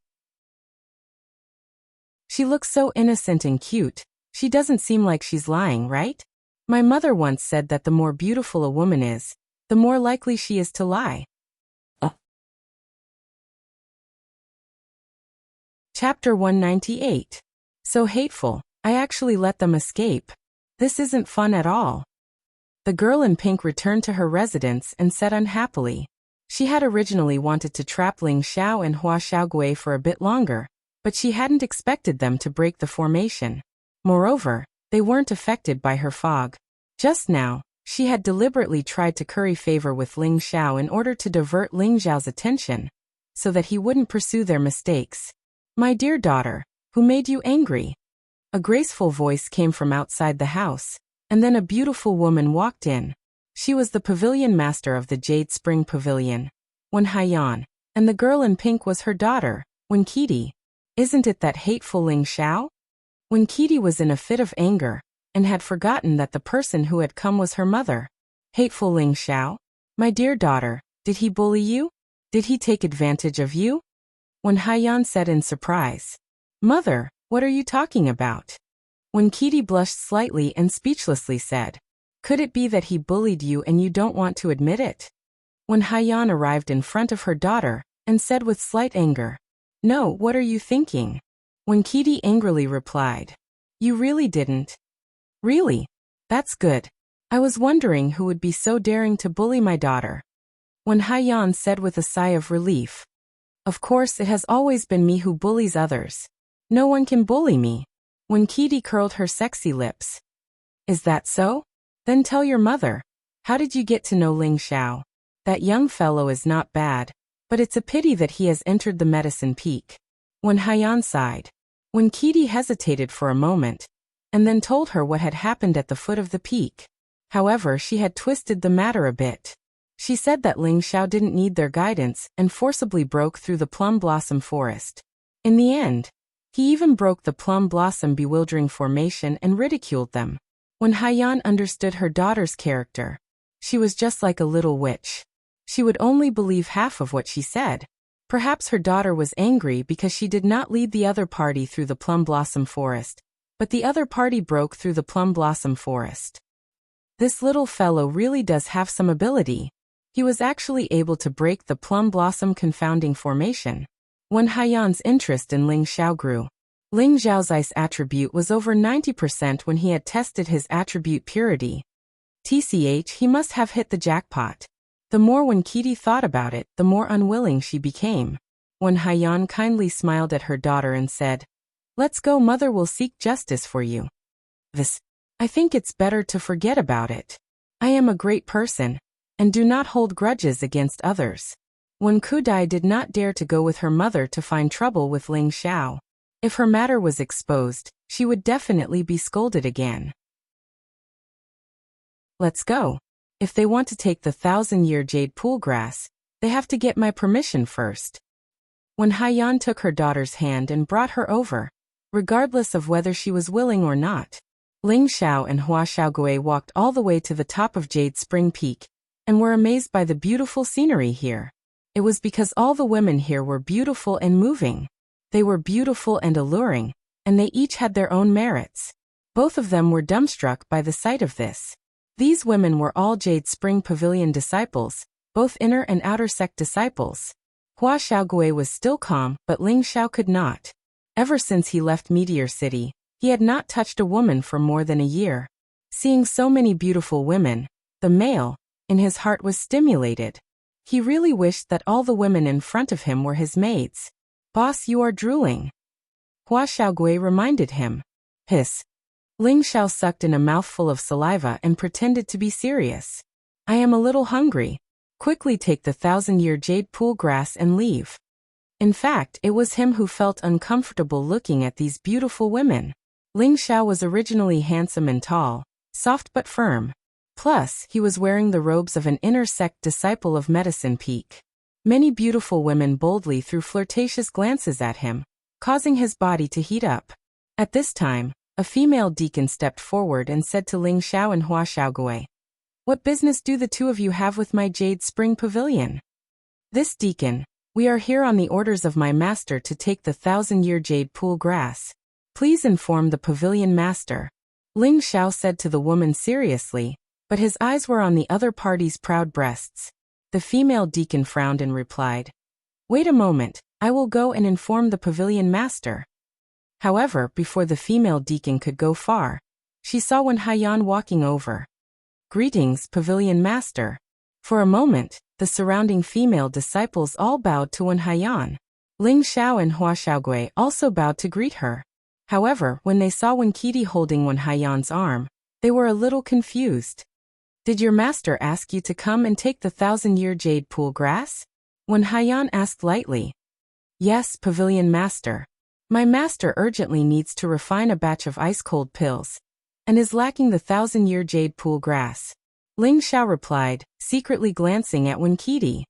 She looks so innocent and cute. She doesn't seem like she's lying, right? My mother once said that the more beautiful a woman is, the more likely she is to lie. Chapter 198. So hateful, I actually let them escape. This isn't fun at all. The girl in pink returned to her residence and said unhappily. She had originally wanted to trap Ling Xiao and Hua Xiaogui for a bit longer, but she hadn't expected them to break the formation. Moreover, they weren't affected by her fog. Just now, she had deliberately tried to curry favor with Ling Xiao in order to divert Ling Xiao's attention, so that he wouldn't pursue their mistakes. "My dear daughter, who made you angry?" A graceful voice came from outside the house, and then a beautiful woman walked in. She was the pavilion master of the Jade Spring Pavilion, Wen Haiyan, and the girl in pink was her daughter, Wen Qidi. "Isn't it that hateful Ling Xiao?" Wen Qidi was in a fit of anger, and had forgotten that the person who had come was her mother. "Hateful Ling Xiao? My dear daughter, did he bully you? Did he take advantage of you?" Wen Haiyan said in surprise. "Mother, what are you talking about?" Wen Qidi blushed slightly and speechlessly said, "Could it be that he bullied you and you don't want to admit it?" Wen Haiyan arrived in front of her daughter, and said with slight anger, "No, what are you thinking?" Wen Qidi angrily replied, "You really didn't?" "Really? That's good. I was wondering who would be so daring to bully my daughter." Wen Haiyan said with a sigh of relief, "Of course it has always been me who bullies others. No one can bully me." Wen Qidi curled her sexy lips. "Is that so? Then tell your mother. How did you get to know Ling Xiao? That young fellow is not bad, but it's a pity that he has entered the medicine peak." Wen Haiyan sighed. Wen Qidi hesitated for a moment, and then told her what had happened at the foot of the peak. However, she had twisted the matter a bit. She said that Ling Xiao didn't need their guidance and forcibly broke through the plum blossom forest. In the end, he even broke the plum blossom bewildering formation and ridiculed them. When Haiyan understood her daughter's character, she was just like a little witch. She would only believe half of what she said. Perhaps her daughter was angry because she did not lead the other party through the plum blossom forest, but the other party broke through the plum blossom forest. This little fellow really does have some ability. He was actually able to break the plum blossom confounding formation. When Haiyan's interest in Ling Xiao grew. Ling Xiao's ice attribute was over 90% when he had tested his attribute purity. TCH, he must have hit the jackpot. The more when Qidi thought about it, the more unwilling she became. When Haiyan kindly smiled at her daughter and said, "Let's go, mother will seek justice for you." I think it's better to forget about it. I am a great person, and do not hold grudges against others. When Kudai did not dare to go with her mother to find trouble with Ling Xiao. If her matter was exposed, she would definitely be scolded again. Let's go. If they want to take the 1,000-year jade pool grass, they have to get my permission first. When Haiyan took her daughter's hand and brought her over, regardless of whether she was willing or not, Ling Xiao and Hua Xiaogui walked all the way to the top of Jade Spring Peak, and were amazed by the beautiful scenery here. It was because all the women here were beautiful and moving. They were beautiful and alluring, and they each had their own merits. Both of them were dumbstruck by the sight of this. These women were all Jade Spring Pavilion disciples, both inner and outer sect disciples. Hua Xiaogui was still calm, but Ling Xiao could not. Ever since he left Meteor City, he had not touched a woman for more than a year. Seeing so many beautiful women, the male, in his heart was stimulated. He really wished that all the women in front of him were his maids. "Boss, you are drooling." Hua Xiaogui reminded him. Hiss. Ling Xiao sucked in a mouthful of saliva and pretended to be serious. "I am a little hungry. Quickly take the 1,000-year jade pool grass and leave." In fact, it was him who felt uncomfortable looking at these beautiful women. Ling Xiao was originally handsome and tall, soft but firm. Plus, he was wearing the robes of an inner sect disciple of Medicine Peak. Many beautiful women boldly threw flirtatious glances at him, causing his body to heat up. At this time, a female deacon stepped forward and said to Ling Xiao and Hua Xiaogui, "What business do the two of you have with my Jade Spring Pavilion?" "This deacon, we are here on the orders of my master to take the 1,000-year jade pool grass. Please inform the pavilion master," Ling Xiao said to the woman seriously, but his eyes were on the other party's proud breasts. The female deacon frowned and replied, "Wait a moment, I will go and inform the pavilion master." However, before the female deacon could go far, she saw Wen Haiyan walking over. "Greetings, pavilion master." For a moment, the surrounding female disciples all bowed to Wen Haiyan. Ling Xiao and Hua Xiaogui also bowed to greet her. However, when they saw Wen Qidi holding Wen Haiyan's arm, they were a little confused. Did your master ask you to come and take the 1,000-year jade pool grass? Wen Haiyan asked lightly. Yes, Pavilion Master. My master urgently needs to refine a batch of ice-cold pills, and is lacking the 1,000-year jade pool grass. Ling Xiao replied, secretly glancing at Wen Qidi.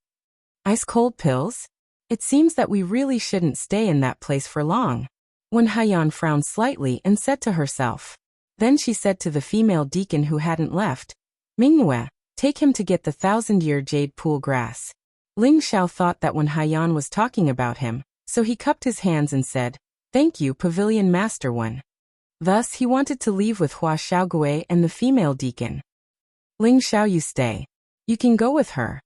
Ice-cold pills? It seems that we really shouldn't stay in that place for long. Wen Haiyan frowned slightly and said to herself. Then she said to the female deacon who hadn't left, Mingnue, take him to get the 1,000-year jade pool grass. Ling Xiao thought that Wen Haiyan was talking about him, so he cupped his hands and said, Thank you, Pavilion Master Wen. Thus he wanted to leave with Hua Xiaogui and the female deacon. Ling Xiao, you stay. You can go with her.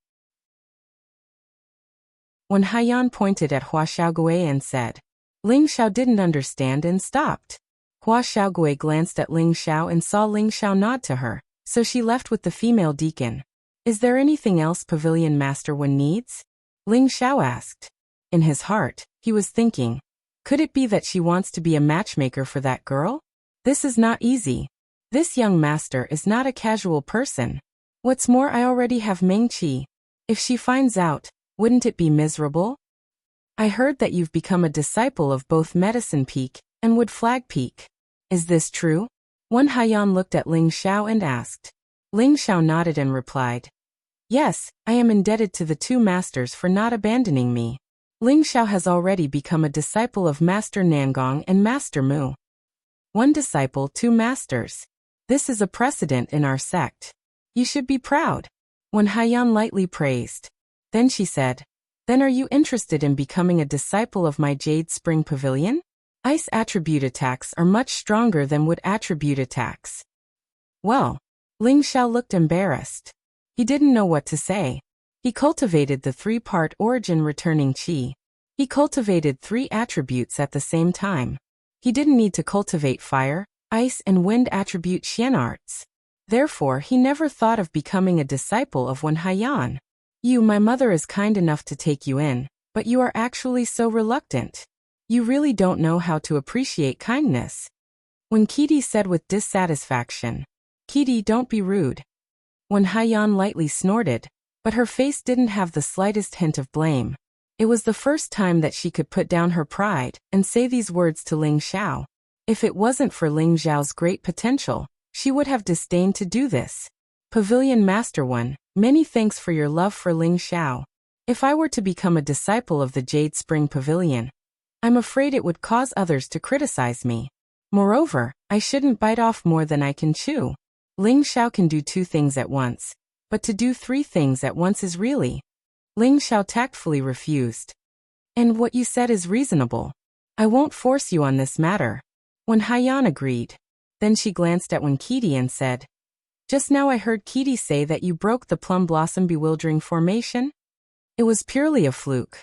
Wen Haiyan pointed at Hua Xiaogui and said. Ling Xiao didn't understand and stopped. Hua Xiaogui glanced at Ling Xiao and saw Ling Xiao nod to her, so she left with the female deacon. Is there anything else Pavilion Master Wen needs? Ling Xiao asked. In his heart, he was thinking, could it be that she wants to be a matchmaker for that girl? This is not easy. This young master is not a casual person. What's more, I already have Meng Qi. If she finds out, wouldn't it be miserable? I heard that you've become a disciple of both Medicine Peak and Wood Flag Peak. Is this true? Wen Haiyan looked at Ling Xiao and asked. Ling Xiao nodded and replied. Yes, I am indebted to the two masters for not abandoning me. Ling Xiao has already become a disciple of Master Nangong and Master Mu. One disciple, two masters. This is a precedent in our sect. You should be proud. Wen Haiyan lightly praised. Then she said, Then are you interested in becoming a disciple of my Jade Spring Pavilion? Ice attribute attacks are much stronger than wood attribute attacks. Well, Ling Xiao looked embarrassed. He didn't know what to say. He cultivated the three-part origin returning qi. He cultivated three attributes at the same time. He didn't need to cultivate fire, ice and wind attribute xian arts. Therefore, he never thought of becoming a disciple of Wen Haiyan. My mother is kind enough to take you in, but you are actually so reluctant. You really don't know how to appreciate kindness. Wen Qidi said with dissatisfaction. Qidi, don't be rude. Wen Haiyan lightly snorted, but her face didn't have the slightest hint of blame. It was the first time that she could put down her pride and say these words to Ling Xiao. If it wasn't for Ling Xiao's great potential, she would have disdained to do this. Pavilion Master Wen, many thanks for your love for Ling Xiao. If I were to become a disciple of the Jade Spring Pavilion, I'm afraid it would cause others to criticize me. Moreover, I shouldn't bite off more than I can chew. Ling Xiao can do two things at once, but to do three things at once is really. Ling Xiao tactfully refused. And what you said is reasonable. I won't force you on this matter. Wen Haiyan agreed. Then she glanced at Wen Qidi and said, Just now I heard Qidi say that you broke the plum blossom bewildering formation. It was purely a fluke.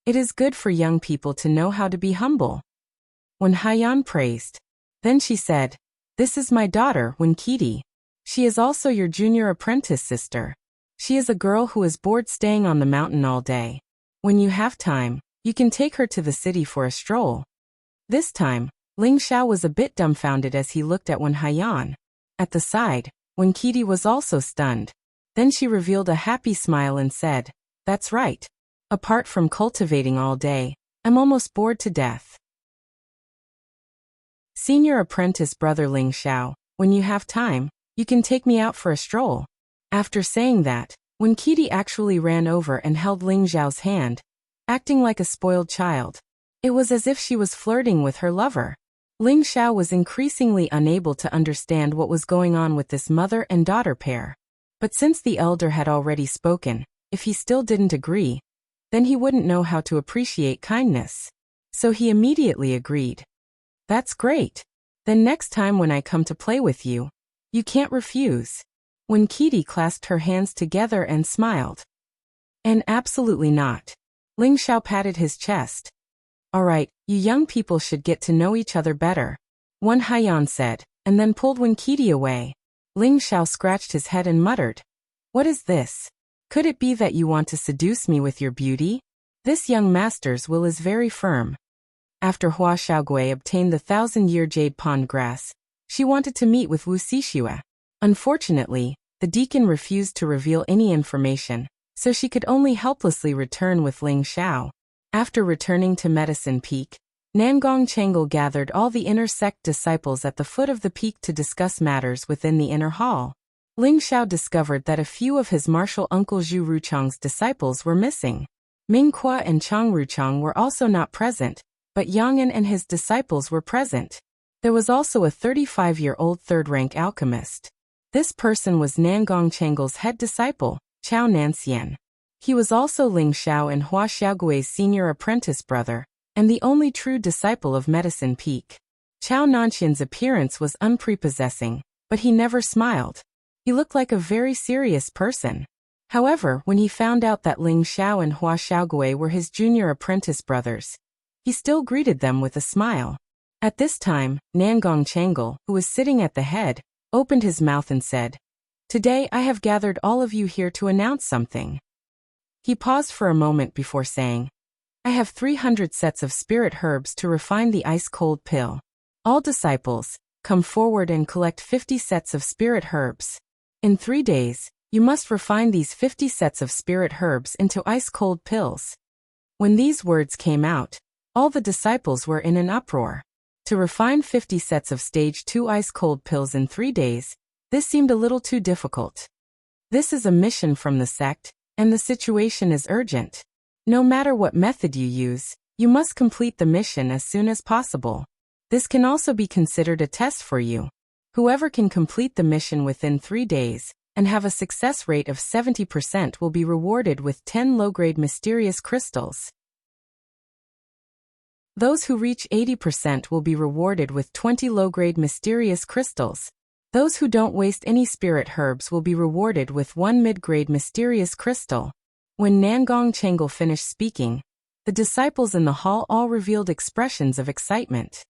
It is good for young people to know how to be humble. Wen Haiyan praised. Then she said, This is my daughter, Wen Qidi. She is also your junior apprentice sister. She is a girl who is bored staying on the mountain all day. When you have time, you can take her to the city for a stroll. This time, Ling Xiao was a bit dumbfounded as he looked at Wen Haiyan. At the side, Wen Qidi was also stunned. Then she revealed a happy smile and said, That's right. Apart from cultivating all day, I'm almost bored to death. Senior apprentice brother Ling Xiao, when you have time, you can take me out for a stroll. After saying that, Wen Qidi actually ran over and held Ling Xiao's hand, acting like a spoiled child. It was as if she was flirting with her lover. Ling Xiao was increasingly unable to understand what was going on with this mother and daughter pair. But since the elder had already spoken, if he still didn't agree, then he wouldn't know how to appreciate kindness. So he immediately agreed. That's great. Then next time when I come to play with you, you can't refuse. Wen Qidi clasped her hands together and smiled. And absolutely not. Ling Xiao patted his chest. All right, you young people should get to know each other better. Wen Haiyan said, and then pulled Wen Qidi away. Ling Xiao scratched his head and muttered. What is this? Could it be that you want to seduce me with your beauty? This young master's will is very firm. After Hua Xiaogui obtained the 1,000-year jade pond grass, she wanted to meet with Wu Xixue. Unfortunately, the deacon refused to reveal any information, so she could only helplessly return with Ling Xiao. After returning to Medicine Peak, Nangong Chengal gathered all the inner sect disciples at the foot of the peak to discuss matters within the inner hall. Ling Xiao discovered that a few of his martial uncle Zhu Ruchang's disciples were missing. Ming Hua and Chang Ruchang were also not present, but Yang An and his disciples were present. There was also a 35-year-old third-rank alchemist. This person was Nangong Chengal's head disciple, Chao Nanxian. He was also Ling Xiao and Hua Xiaogui's senior apprentice brother, and the only true disciple of Medicine Peak. Chao Nanxian's appearance was unprepossessing, but he never smiled. He looked like a very serious person. However, when he found out that Ling Xiao and Hua Xiaogui were his junior apprentice brothers, he still greeted them with a smile. At this time, Nangong Chengal, who was sitting at the head, opened his mouth and said, "Today I have gathered all of you here to announce something." He paused for a moment before saying, "I have 300 sets of spirit herbs to refine the ice-cold pill. All disciples, come forward and collect 50 sets of spirit herbs. In 3 days, you must refine these 50 sets of spirit herbs into ice-cold pills." When these words came out, all the disciples were in an uproar. To refine 50 sets of stage 2 ice-cold pills in 3 days, this seemed a little too difficult. This is a mission from the sect, and the situation is urgent. No matter what method you use, you must complete the mission as soon as possible. This can also be considered a test for you. Whoever can complete the mission within 3 days, and have a success rate of 70% will be rewarded with 10 low-grade mysterious crystals. Those who reach 80% will be rewarded with 20 low-grade mysterious crystals. Those who don't waste any spirit herbs will be rewarded with 1 mid-grade mysterious crystal. When Nangong Chengal finished speaking, the disciples in the hall all revealed expressions of excitement.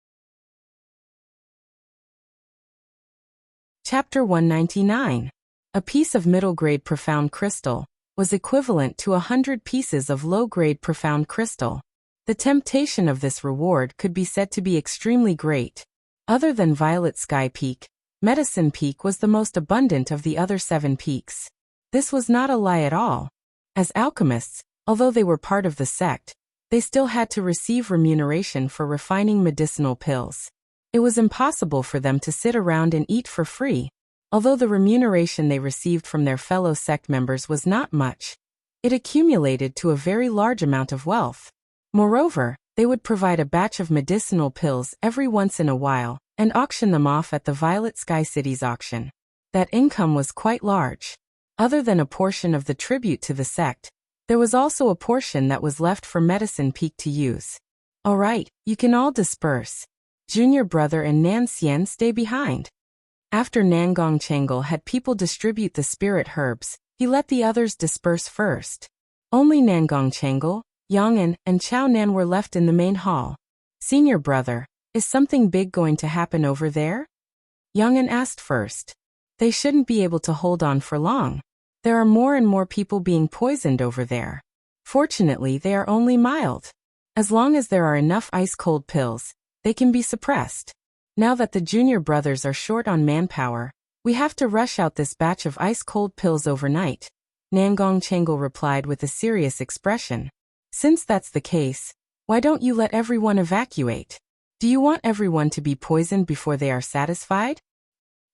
Chapter 199. A piece of middle-grade profound crystal was equivalent to 100 pieces of low-grade profound crystal. The temptation of this reward could be said to be extremely great. Other than Violet Sky Peak, Medicine Peak was the most abundant of the other 7 peaks. This was not a lie at all. As alchemists, although they were part of the sect, they still had to receive remuneration for refining medicinal pills. It was impossible for them to sit around and eat for free. Although the remuneration they received from their fellow sect members was not much, it accumulated to a very large amount of wealth. Moreover, they would provide a batch of medicinal pills every once in a while, and auction them off at the Violet Sky City's auction. That income was quite large. Other than a portion of the tribute to the sect, there was also a portion that was left for Medicine Peak to use. All right, you can all disperse. Junior brother and Nan Xian stay behind. After Nangong Chengal had people distribute the spirit herbs, he let the others disperse first. Only Nangong Chengal, Yang An, and Chao Nan were left in the main hall. "Senior brother, is something big going to happen over there?" Yang An asked first. "They shouldn't be able to hold on for long. There are more and more people being poisoned over there. Fortunately, they are only mild. As long as there are enough ice-cold pills, they can be suppressed. Now that the junior brothers are short on manpower, we have to rush out this batch of ice-cold pills overnight," Nangong Chengal replied with a serious expression. "Since that's the case, why don't you let everyone evacuate? Do you want everyone to be poisoned before they are satisfied?"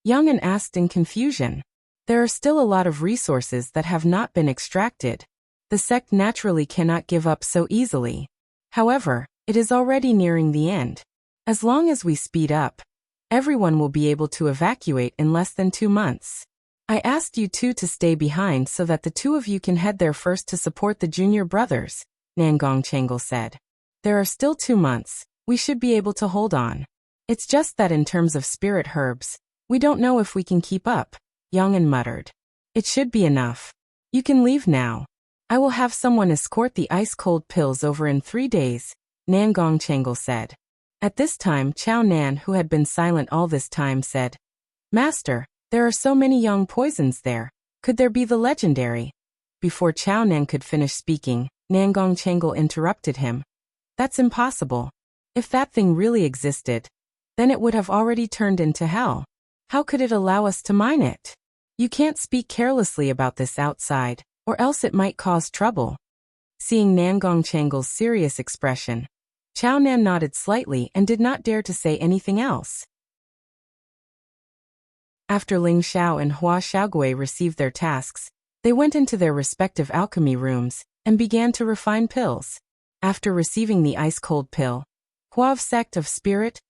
Yang An asked in confusion. There are still a lot of resources that have not been extracted. The sect naturally cannot give up so easily. However, it is already nearing the end. As long as we speed up, everyone will be able to evacuate in less than 2 months. I asked you two to stay behind so that the 2 of you can head there first to support the junior brothers, Nangong Chengal said. There are still 2 months. We should be able to hold on. It's just that in terms of spirit herbs, we don't know if we can keep up, Yang An muttered. It should be enough. You can leave now. I will have someone escort the ice-cold pills over in 3 days, Nangong Chengal said. At this time Chao Nan, who had been silent all this time, said, "Master, there are so many young poisons there. Could there be the legendary?" Before Chao Nan could finish speaking, Nangong Chengal interrupted him. That's impossible. If that thing really existed, then it would have already turned into hell. How could it allow us to mine it? You can't speak carelessly about this outside, or else it might cause trouble. Seeing Nangong Chengal's serious expression, Chao Nan nodded slightly and did not dare to say anything else. After Ling Xiao and Hua Xiaogui received their tasks, they went into their respective alchemy rooms and began to refine pills. After receiving the ice-cold pill, Hua sect of spirit,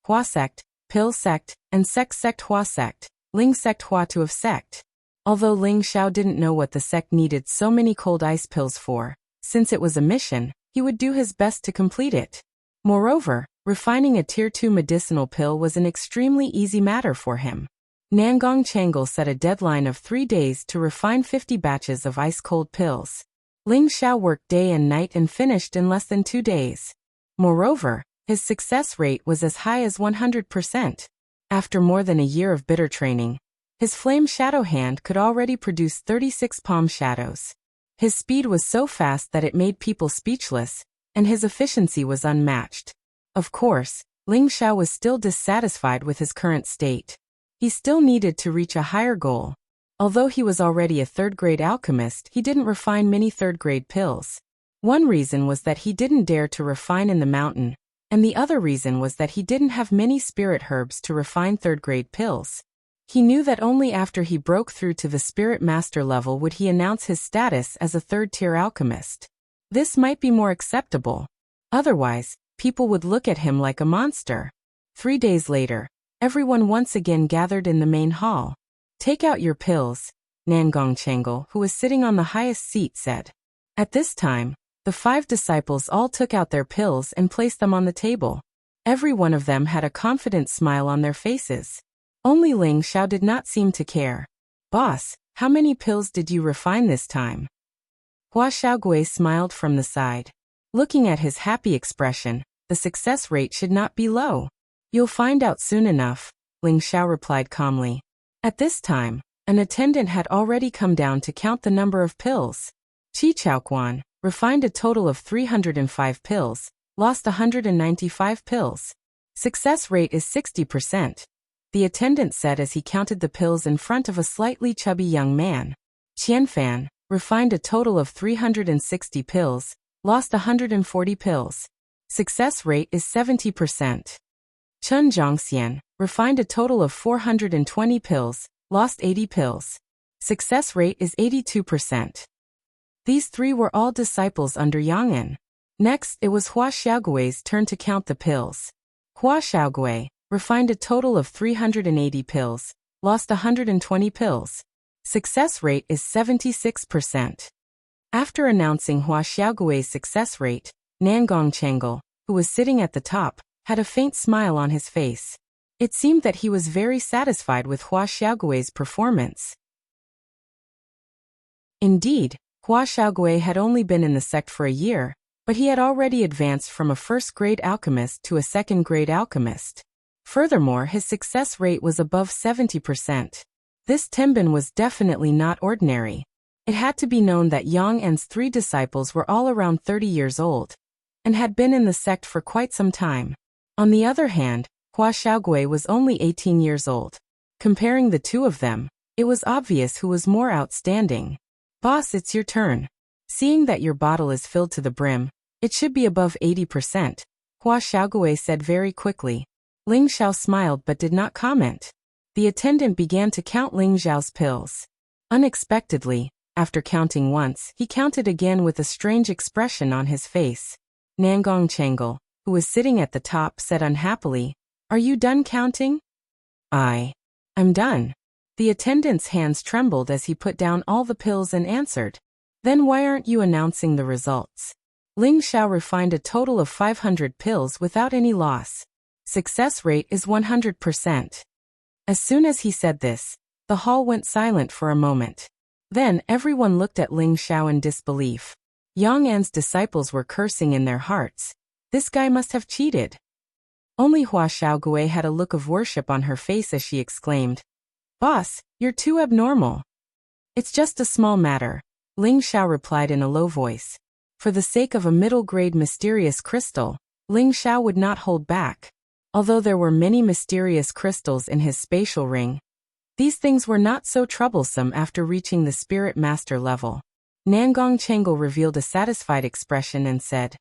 Hua sect, pill sect, and sect Hua sect, Ling sect Hua to of sect. Although Ling Xiao didn't know what the sect needed so many cold ice pills for, since it was a mission, he would do his best to complete it. Moreover, refining a Tier 2 medicinal pill was an extremely easy matter for him. Nangong Chengal set a deadline of 3 days to refine 50 batches of ice-cold pills. Ling Xiao worked day and night and finished in less than 2 days. Moreover, his success rate was as high as 100%. After more than a year of bitter training, his flame shadow hand could already produce 36 palm shadows. His speed was so fast that it made people speechless, and his efficiency was unmatched. Of course, Ling Xiao was still dissatisfied with his current state. He still needed to reach a higher goal. Although he was already a third-grade alchemist, he didn't refine many third-grade pills. One reason was that he didn't dare to refine in the mountain, and the other reason was that he didn't have many spirit herbs to refine third-grade pills. He knew that only after he broke through to the spirit master level would he announce his status as a third-tier alchemist. This might be more acceptable. Otherwise, people would look at him like a monster. 3 days later, everyone once again gathered in the main hall. Take out your pills, Nangong Chengal, who was sitting on the highest seat, said. At this time, the 5 disciples all took out their pills and placed them on the table. Every one of them had a confident smile on their faces. Only Ling Xiao did not seem to care. Boss, how many pills did you refine this time? Hua Xiaogui smiled from the side. Looking at his happy expression, the success rate should not be low. You'll find out soon enough, Ling Xiao replied calmly. At this time, an attendant had already come down to count the number of pills. Qi Chaoquan refined a total of 305 pills, lost 195 pills. Success rate is 60%. The attendant said as he counted the pills in front of a slightly chubby young man. Qianfan refined a total of 360 pills, lost 140 pills. Success rate is 70%. Chun Zhongxian refined a total of 420 pills, lost 80 pills. Success rate is 82%. These 3 were all disciples under Yang En. Next, it was Hua Xiaogui's turn to count the pills. Hua Xiaogui refined a total of 380 pills, lost 120 pills. Success rate is 76%. After announcing Hua Xiaogui's success rate, Nangong Chengal, who was sitting at the top, had a faint smile on his face. It seemed that he was very satisfied with Hua Xiaogui's performance. Indeed, Hua Xiaogui had only been in the sect for a year, but he had already advanced from a first-grade alchemist to a second-grade alchemist. Furthermore, his success rate was above 70%. This Tenbin was definitely not ordinary. It had to be known that Yang En's 3 disciples were all around 30 years old, and had been in the sect for quite some time. On the other hand, Hua Xiaogui was only 18 years old. Comparing the 2 of them, it was obvious who was more outstanding. Boss, it's your turn. Seeing that your bottle is filled to the brim, it should be above 80%, Hua Xiaogui said very quickly. Ling Xiao smiled but did not comment. The attendant began to count Ling Xiao's pills. Unexpectedly, after counting once, he counted again with a strange expression on his face. Nangong Chengal, who was sitting at the top, said unhappily, Are you done counting? I'm done. The attendant's hands trembled as he put down all the pills and answered. Then why aren't you announcing the results? Ling Xiao refined a total of 500 pills without any loss. Success rate is 100%. As soon as he said this, the hall went silent for a moment. Then everyone looked at Ling Xiao in disbelief. Yang An's disciples were cursing in their hearts. This guy must have cheated. Only Hua Xiaogui had a look of worship on her face as she exclaimed, Boss, you're too abnormal. It's just a small matter. Ling Xiao replied in a low voice. For the sake of a middle-grade mysterious crystal, Ling Xiao would not hold back. Although there were many mysterious crystals in his spatial ring, these things were not so troublesome after reaching the spirit master level. Nangong Chengal revealed a satisfied expression and said,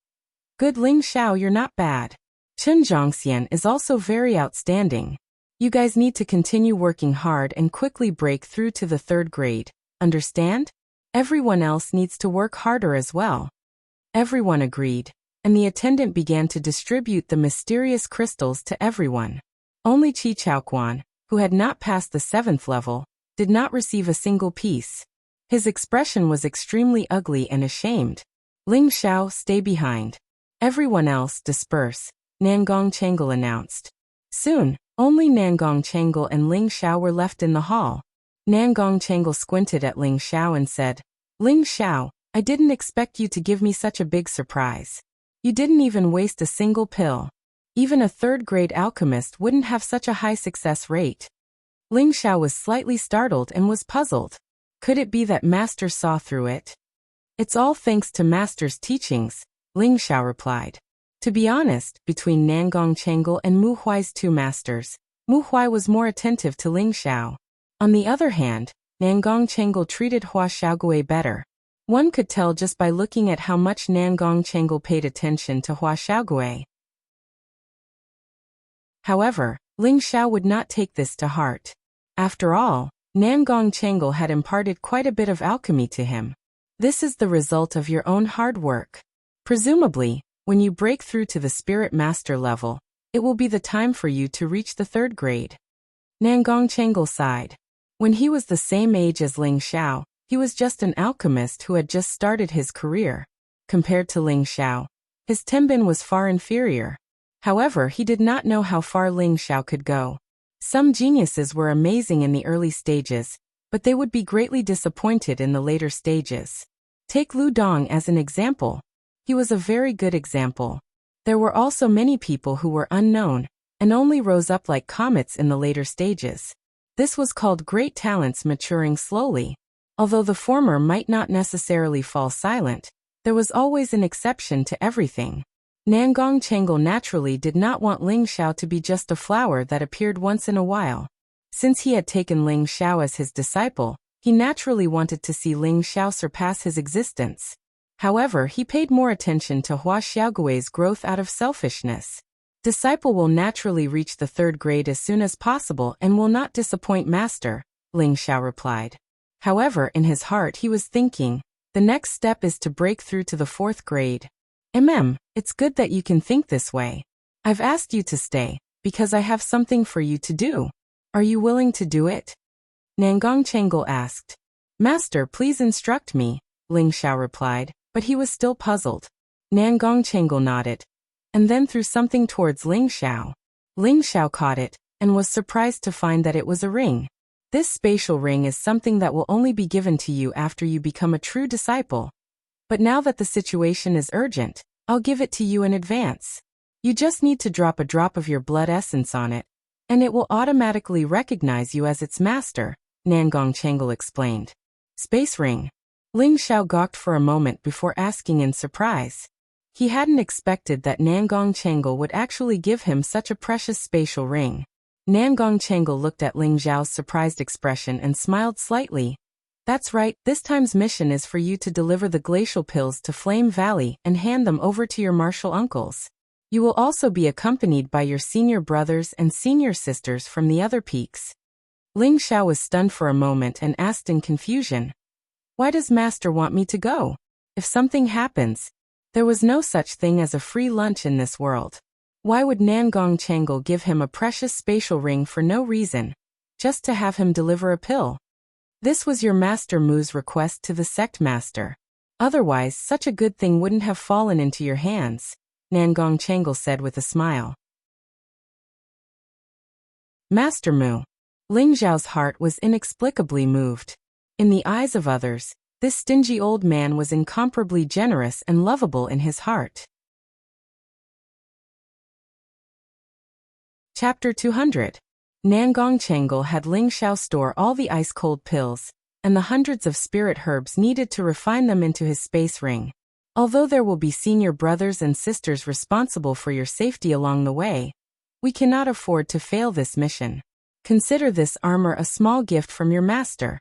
"Good Ling Xiao, you're not bad. Chen Zhongxian is also very outstanding. You guys need to continue working hard and quickly break through to the 3rd grade, understand? Everyone else needs to work harder as well." Everyone agreed, and the attendant began to distribute the mysterious crystals to everyone. Only Qi Chaoquan, who had not passed the 7th level, did not receive a single piece. His expression was extremely ugly and ashamed. "Ling Xiao, stay behind. Everyone else disperse," Nangong Chengal announced. Soon, only Nangong Chengal and Ling Xiao were left in the hall. Nangong Chengal squinted at Ling Xiao and said, "Ling Xiao, I didn't expect you to give me such a big surprise. You didn't even waste a single pill. Even a 3rd-grade alchemist wouldn't have such a high success rate." Ling Xiao was slightly startled and was puzzled. Could it be that Master saw through it? "It's all thanks to Master's teachings," Ling Xiao replied. To be honest, between Nangong Chengal and Mu Huai's 2 masters, Mu Huai was more attentive to Ling Xiao. On the other hand, Nangong Chengal treated Hua Xiaogui better. One could tell just by looking at how much Nangong Chengal paid attention to Hua Xiaogui. However, Ling Xiao would not take this to heart. After all, Nangong Chengal had imparted quite a bit of alchemy to him. This is the result of your own hard work. Presumably, when you break through to the spirit master level, it will be the time for you to reach the 3rd grade. Nangong Chengal sighed. When he was the same age as Ling Xiao, he was just an alchemist who had just started his career. Compared to Ling Xiao, his tenbin was far inferior. However, he did not know how far Ling Xiao could go. Some geniuses were amazing in the early stages, but they would be greatly disappointed in the later stages. Take Lu Dong as an example. He was a very good example. There were also many people who were unknown, and only rose up like comets in the later stages. This was called great talents maturing slowly. Although the former might not necessarily fall silent, there was always an exception to everything. Nangong Chengal naturally did not want Ling Xiao to be just a flower that appeared once in a while. Since he had taken Ling Xiao as his disciple, he naturally wanted to see Ling Xiao surpass his existence. However, he paid more attention to Hua Xiaogui's growth out of selfishness. Disciple will naturally reach the 3rd grade as soon as possible and will not disappoint master, Ling Xiao replied. However, in his heart he was thinking, the next step is to break through to the 4th grade. It's good that you can think this way. I've asked you to stay, because I have something for you to do. Are you willing to do it? Nangong Chengal asked. Master, please instruct me, Ling Xiao replied, but he was still puzzled. Nangong Chengal nodded, and then threw something towards Ling Xiao. Ling Xiao caught it, and was surprised to find that it was a ring. This spatial ring is something that will only be given to you after you become a true disciple. But now that the situation is urgent, I'll give it to you in advance. You just need to drop a drop of your blood essence on it, and it will automatically recognize you as its master, Nangong Chengal explained. Space ring. Ling Xiao gawked for a moment before asking in surprise. He hadn't expected that Nangong Chengal would actually give him such a precious spatial ring. Nangong Chengal looked at Ling Xiao's surprised expression and smiled slightly. That's right, this time's mission is for you to deliver the glacial pills to Flame Valley and hand them over to your martial uncles. You will also be accompanied by your senior brothers and senior sisters from the other peaks. Ling Xiao was stunned for a moment and asked in confusion, why does Master want me to go? If something happens, there was no such thing as a free lunch in this world. Why would Nangong Chengal give him a precious spatial ring for no reason, just to have him deliver a pill? This was your Master Mu's request to the sect master. Otherwise, such a good thing wouldn't have fallen into your hands, Nangong Chengal said with a smile. Master Mu. Ling Xiao's heart was inexplicably moved. In the eyes of others, this stingy old man was incomparably generous and lovable in his heart. Chapter 200. Nangong Chengal had Ling Xiao store all the ice-cold pills, and the hundreds of spirit herbs needed to refine them into his space ring. Although there will be senior brothers and sisters responsible for your safety along the way, we cannot afford to fail this mission. Consider this armor a small gift from your master.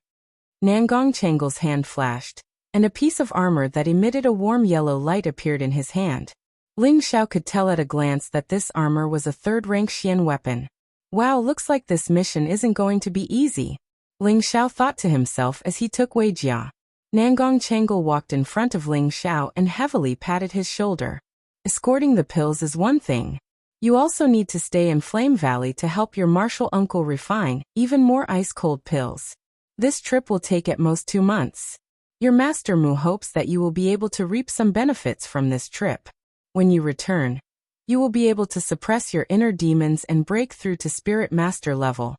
Nangong Changle's hand flashed, and a piece of armor that emitted a warm yellow light appeared in his hand. Ling Xiao could tell at a glance that this armor was a third-rank Xian weapon. Wow, looks like this mission isn't going to be easy, Ling Xiao thought to himself as he took Wei Jia. Nangong Changle walked in front of Ling Xiao and heavily patted his shoulder. Escorting the pills is one thing. You also need to stay in Flame Valley to help your martial uncle refine even more ice-cold pills. This trip will take at most 2 months. Your Master Mu hopes that you will be able to reap some benefits from this trip. When you return, you will be able to suppress your inner demons and break through to Spirit Master level.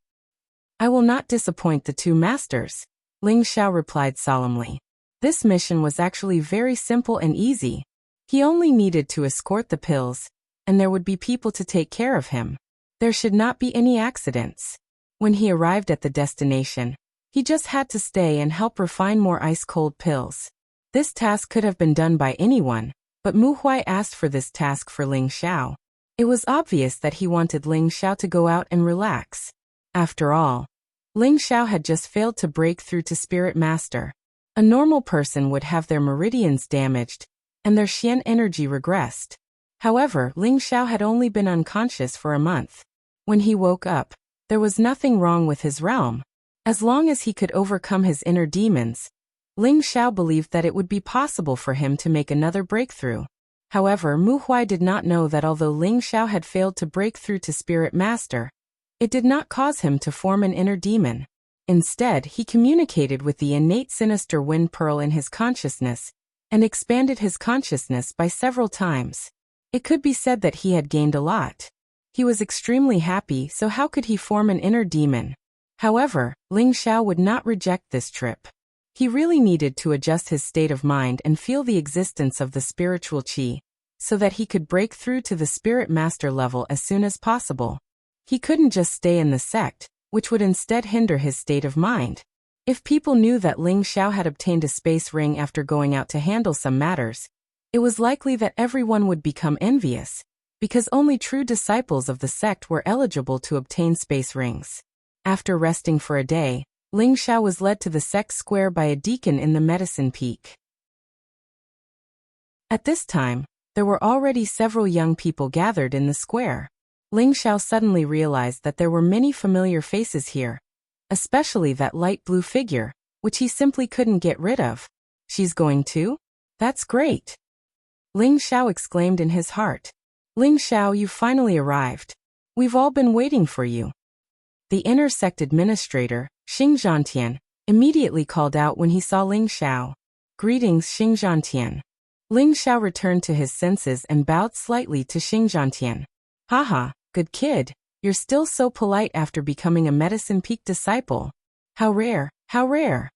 I will not disappoint the 2 masters, Ling Xiao replied solemnly. This mission was actually very simple and easy. He only needed to escort the pills, and there would be people to take care of him. There should not be any accidents. When he arrived at the destination, he just had to stay and help refine more ice-cold pills. This task could have been done by anyone, but Mu Huai asked for this task for Ling Xiao. It was obvious that he wanted Ling Xiao to go out and relax. After all, Ling Xiao had just failed to break through to Spirit Master. A normal person would have their meridians damaged, and their Xian energy regressed. However, Ling Xiao had only been unconscious for a month. When he woke up, there was nothing wrong with his realm. As long as he could overcome his inner demons, Ling Xiao believed that it would be possible for him to make another breakthrough. However, Mu Huai did not know that although Ling Xiao had failed to break through to Spirit Master, it did not cause him to form an inner demon. Instead, he communicated with the innate sinister wind pearl in his consciousness, and expanded his consciousness by several times. It could be said that he had gained a lot. He was extremely happy, so how could he form an inner demon? However, Ling Xiao would not reject this trip. He really needed to adjust his state of mind and feel the existence of the spiritual qi, so that he could break through to the Spirit Master level as soon as possible. He couldn't just stay in the sect, which would instead hinder his state of mind. If people knew that Ling Xiao had obtained a space ring after going out to handle some matters, it was likely that everyone would become envious, because only true disciples of the sect were eligible to obtain space rings. After resting for a day, Ling Xiao was led to the sect square by a deacon in the Medicine Peak. At this time, there were already several young people gathered in the square. Ling Xiao suddenly realized that there were many familiar faces here, especially that light blue figure, which he simply couldn't get rid of. She's going too? That's great! Ling Xiao exclaimed in his heart. Ling Xiao, you finally arrived. We've all been waiting for you. The inner sect administrator, Xing Zhantian, immediately called out when he saw Ling Xiao. Greetings, Xing Zhantian. Ling Xiao returned to his senses and bowed slightly to Xing Zhantian. Haha, good kid, you're still so polite after becoming a Medicine Peak disciple. How rare, how rare.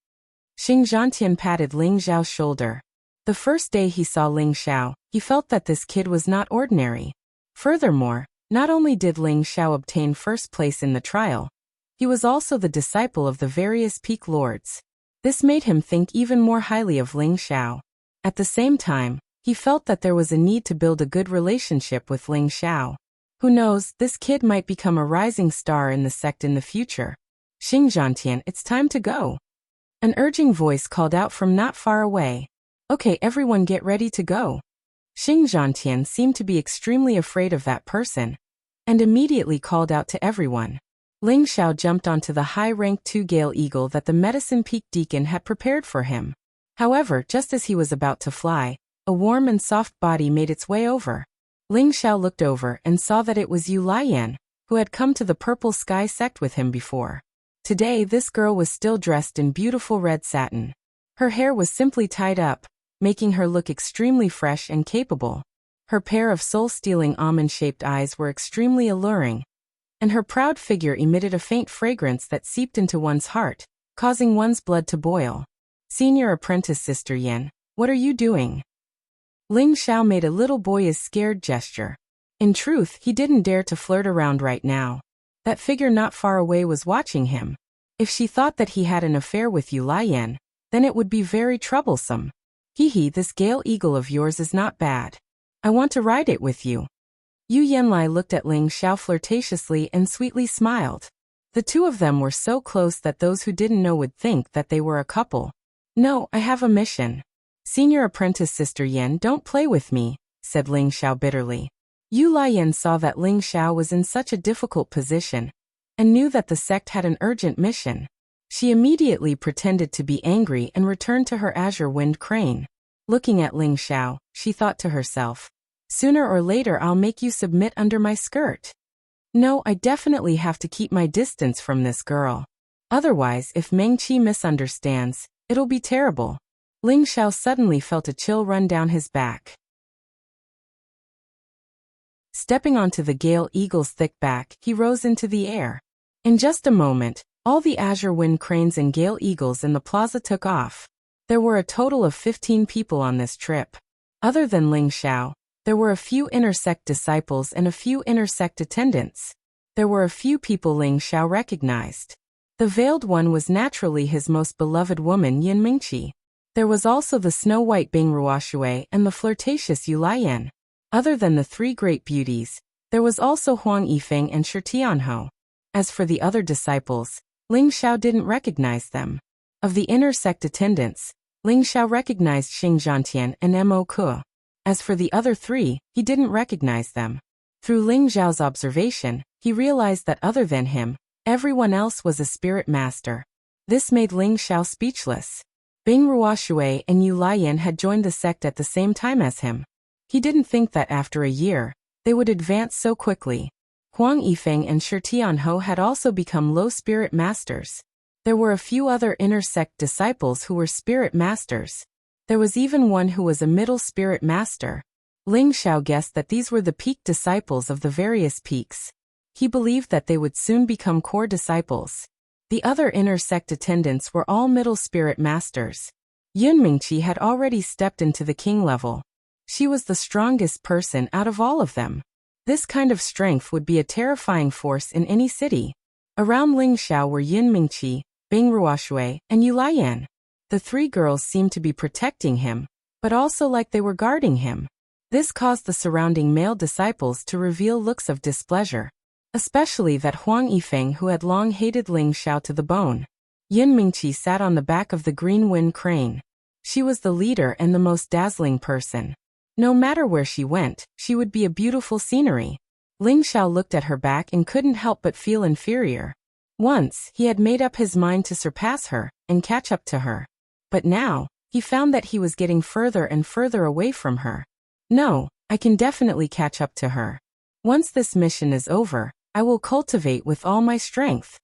Xing Zhantian patted Ling Xiao's shoulder. The first day he saw Ling Xiao, he felt that this kid was not ordinary. Furthermore, not only did Ling Xiao obtain first place in the trial, he was also the disciple of the various peak lords. This made him think even more highly of Ling Xiao. At the same time, he felt that there was a need to build a good relationship with Ling Xiao. Who knows, this kid might become a rising star in the sect in the future. Xing Zhantian, it's time to go. An urging voice called out from not far away. Okay, everyone get ready to go. Xing Zhantian seemed to be extremely afraid of that person, and immediately called out to everyone. Ling Xiao jumped onto the high-ranked 2-gale eagle that the Medicine Peak deacon had prepared for him. However, just as he was about to fly, a warm and soft body made its way over. Ling Xiao looked over and saw that it was Yu Lian, who had come to the Purple Sky sect with him before. Today, this girl was still dressed in beautiful red satin. Her hair was simply tied up, making her look extremely fresh and capable. Her pair of soul-stealing almond-shaped eyes were extremely alluring, and her proud figure emitted a faint fragrance that seeped into one's heart, causing one's blood to boil. Senior apprentice Sister Yan, what are you doing? Ling Xiao made a little boyish scared gesture. In truth, he didn't dare to flirt around right now. That figure not far away was watching him. If she thought that he had an affair with Yu Lian, then it would be very troublesome. Hee, this Gale Eagle of yours is not bad. I want to ride it with you. Yu Yanlai looked at Ling Xiao flirtatiously and sweetly smiled. The two of them were so close that those who didn't know would think that they were a couple. No, I have a mission. Senior apprentice Sister Yan, don't play with me, said Ling Xiao bitterly. Yu Lian saw that Ling Xiao was in such a difficult position, and knew that the sect had an urgent mission. She immediately pretended to be angry and returned to her azure winged crane. Looking at Ling Xiao, she thought to herself, sooner or later I'll make you submit under my skirt. No, I definitely have to keep my distance from this girl. Otherwise, if Meng Qi misunderstands, it'll be terrible. Ling Xiao suddenly felt a chill run down his back. Stepping onto the Gale Eagle's thick back, he rose into the air. In just a moment, all the azure wind cranes and Gale Eagles in the plaza took off. There were a total of 15 people on this trip. Other than Ling Xiao, there were a few inner sect disciples and a few inner sect attendants. There were a few people Ling Xiao recognized. The veiled one was naturally his most beloved woman Yin Mingqi. There was also the snow-white Bing Ruoshui and the flirtatious Yu Lian. Other than the three great beauties, there was also Huang Yifeng and Shi Tianhou. As for the other disciples, Ling Xiao didn't recognize them. Of the inner sect attendants, Ling Xiao recognized Xing Zhantian and Mo Ke. As for the other three, he didn't recognize them. Through Ling Xiao's observation, he realized that other than him, everyone else was a spirit master. This made Ling Xiao speechless. Bing Ruoshui and Yu Lian had joined the sect at the same time as him. He didn't think that after a year, they would advance so quickly. Huang Yifeng and Shi Tianhou had also become low spirit masters. There were a few other inner sect disciples who were spirit masters. There was even one who was a middle spirit master. Ling Xiao guessed that these were the peak disciples of the various peaks. He believed that they would soon become core disciples. The other inner sect attendants were all middle spirit masters. Yun Mingqi had already stepped into the king level. She was the strongest person out of all of them. This kind of strength would be a terrifying force in any city. Around Ling Xiao were Yun Mingqi, Bing Ruoshui, and Yu Lian. The three girls seemed to be protecting him, but also like they were guarding him. This caused the surrounding male disciples to reveal looks of displeasure, especially that Huang Yifeng who had long hated Ling Xiao to the bone. Yun Mingqi sat on the back of the green wind crane. She was the leader and the most dazzling person. No matter where she went, she would be a beautiful scenery. Ling Xiao looked at her back and couldn't help but feel inferior. Once, he had made up his mind to surpass her and catch up to her. But now, he found that he was getting further and further away from her. No, I can definitely catch up to her. Once this mission is over, I will cultivate with all my strength.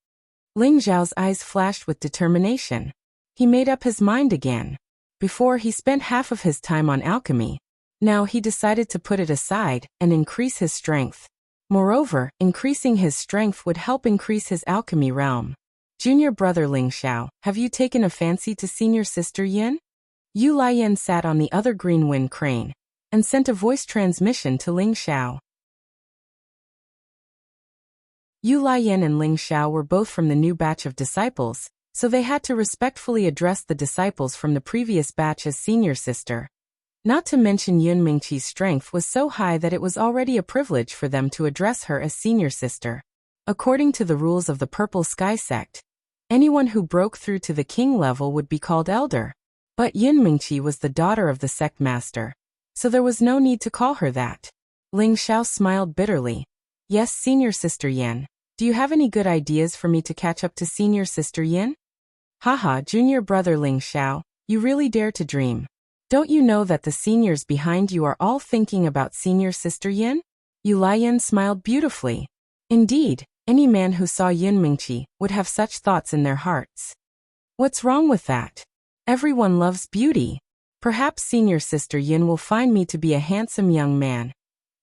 Ling Xiao's eyes flashed with determination. He made up his mind again. Before, he spent half of his time on alchemy. Now he decided to put it aside and increase his strength. Moreover, increasing his strength would help increase his alchemy realm. Junior brother Ling Xiao, have you taken a fancy to senior sister Yin? Yu Lian sat on the other green wind crane and sent a voice transmission to Ling Xiao. Yu Lian and Ling Xiao were both from the new batch of disciples, so they had to respectfully address the disciples from the previous batch as senior sister. Not to mention Yun Mingqi's strength was so high that it was already a privilege for them to address her as senior sister. According to the rules of the Purple Sky sect, anyone who broke through to the king level would be called elder. But Yun Mingqi was the daughter of the sect master, so there was no need to call her that. Ling Xiao smiled bitterly. Yes, senior sister Yin. Do you have any good ideas for me to catch up to senior sister Yin? Haha, junior brother Ling Xiao, you really dare to dream. Don't you know that the seniors behind you are all thinking about senior sister Yin? Yu Lian smiled beautifully. Indeed, any man who saw Yun Mingqi would have such thoughts in their hearts. What's wrong with that? Everyone loves beauty. Perhaps senior sister Yin will find me to be a handsome young man.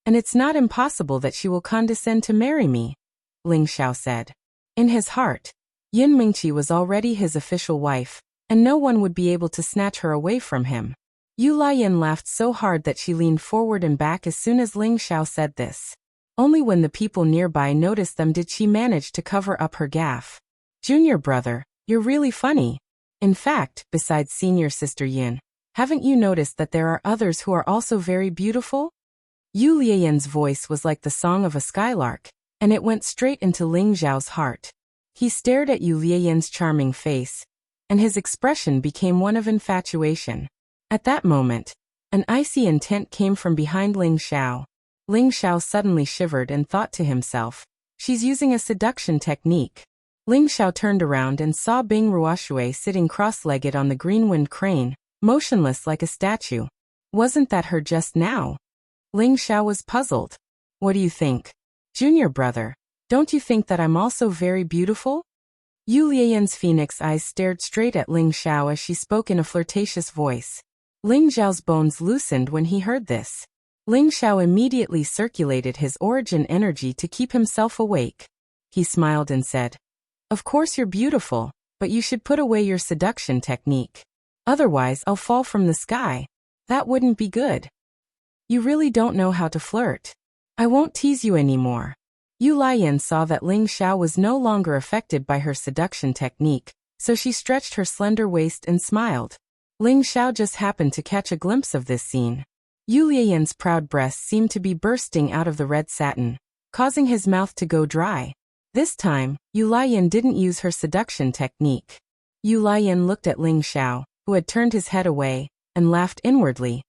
And it's not impossible that she will condescend to marry me, Ling Xiao said. In his heart, Yun Mingqi was already his official wife, and no one would be able to snatch her away from him. Yu Lian laughed so hard that she leaned forward and back as soon as Ling Xiao said this. Only when the people nearby noticed them did she manage to cover up her gaffe. Junior brother, you're really funny. In fact, besides senior sister Yin, haven't you noticed that there are others who are also very beautiful? Yu Lian's voice was like the song of a skylark, and it went straight into Ling Zhao's heart. He stared at Yu Lian's charming face, and his expression became one of infatuation. At that moment, an icy intent came from behind Ling Xiao. Ling Xiao suddenly shivered and thought to himself, she's using a seduction technique. Ling Xiao turned around and saw Bing Ruoshui sitting cross-legged on the green-wind crane, motionless like a statue. Wasn't that her just now? Ling Xiao was puzzled. What do you think? Junior brother, don't you think that I'm also very beautiful? Yu Lian's phoenix eyes stared straight at Ling Xiao as she spoke in a flirtatious voice. Ling Zhao's bones loosened when he heard this. Ling Xiao immediately circulated his origin energy to keep himself awake. He smiled and said, "Of course you're beautiful, but you should put away your seduction technique. Otherwise I'll fall from the sky. That wouldn't be good. You really don't know how to flirt. I won't tease you anymore." Yu Lian saw that Ling Xiao was no longer affected by her seduction technique, so she stretched her slender waist and smiled. Ling Xiao just happened to catch a glimpse of this scene. Yu Lian's proud breasts seemed to be bursting out of the red satin, causing his mouth to go dry. This time, Yu Lian didn't use her seduction technique. Yu Lian looked at Ling Xiao, who had turned his head away, and laughed inwardly.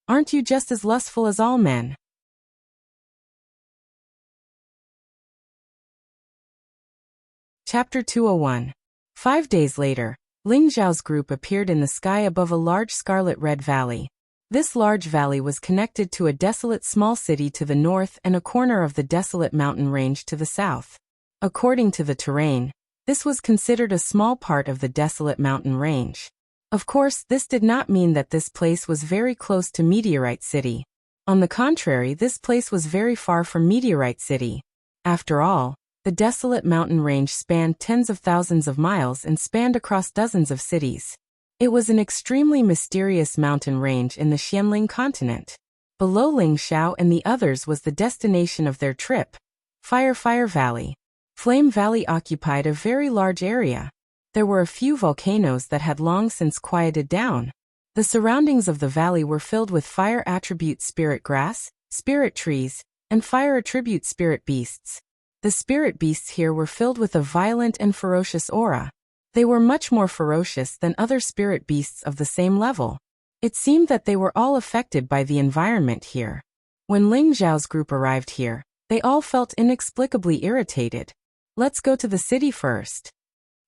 "Aren't you just as lustful as all men?" Chapter 201. 5 days later, Ling Zhao's group appeared in the sky above a large scarlet-red valley. This large valley was connected to a desolate small city to the north and a corner of the desolate mountain range to the south. According to the terrain, this was considered a small part of the desolate mountain range. Of course, this did not mean that this place was very close to Meteorite City. On the contrary, this place was very far from Meteorite City. After all, the desolate mountain range spanned tens of thousands of miles and spanned across dozens of cities. It was an extremely mysterious mountain range in the Xianling continent. Below Ling Xiao and the others was the destination of their trip, Fire Valley. Flame Valley occupied a very large area. There were a few volcanoes that had long since quieted down. The surroundings of the valley were filled with fire attribute spirit grass, spirit trees, and fire attribute spirit beasts. The spirit beasts here were filled with a violent and ferocious aura. They were much more ferocious than other spirit beasts of the same level. It seemed that they were all affected by the environment here. When Ling Zhao's group arrived here, they all felt inexplicably irritated. "Let's go to the city first."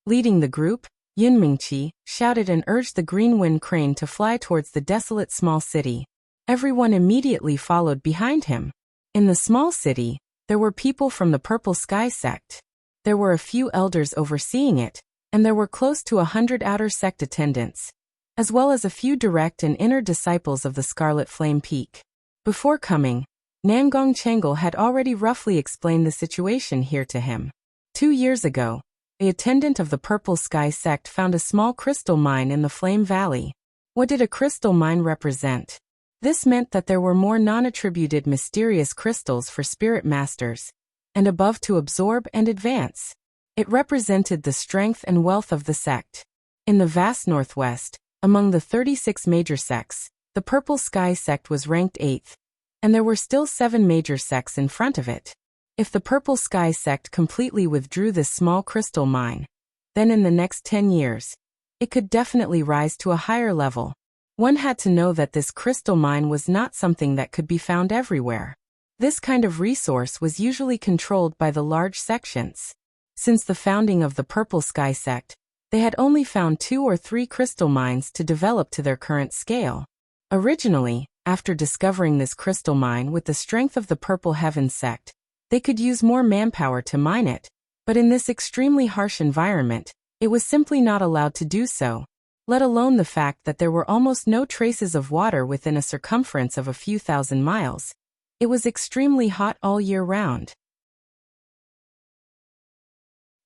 Leading the group, Yin Mingqi shouted and urged the green wind crane to fly towards the desolate small city. Everyone immediately followed behind him. In the small city, there were people from the Purple Sky sect. There were a few elders overseeing it, and there were close to 100 outer sect attendants, as well as a few direct and inner disciples of the Scarlet Flame Peak. Before coming, Nangong Chengal had already roughly explained the situation here to him. 2 years ago, the attendant of the Purple Sky sect found a small crystal mine in the Flame Valley. What did a crystal mine represent? This meant that there were more non-attributed mysterious crystals for spirit masters, and above to absorb and advance. It represented the strength and wealth of the sect. In the vast northwest, among the 36 major sects, the Purple Sky sect was ranked 8th, and there were still 7 major sects in front of it. If the Purple Sky sect completely withdrew this small crystal mine, then in the next 10 years, it could definitely rise to a higher level. One had to know that this crystal mine was not something that could be found everywhere. This kind of resource was usually controlled by the large sections. Since the founding of the Purple Sky sect, they had only found 2 or 3 crystal mines to develop to their current scale. Originally, after discovering this crystal mine with the strength of the Purple Heaven sect, they could use more manpower to mine it, but in this extremely harsh environment, it was simply not allowed to do so, let alone the fact that there were almost no traces of water within a circumference of a few thousand miles. It was extremely hot all year round.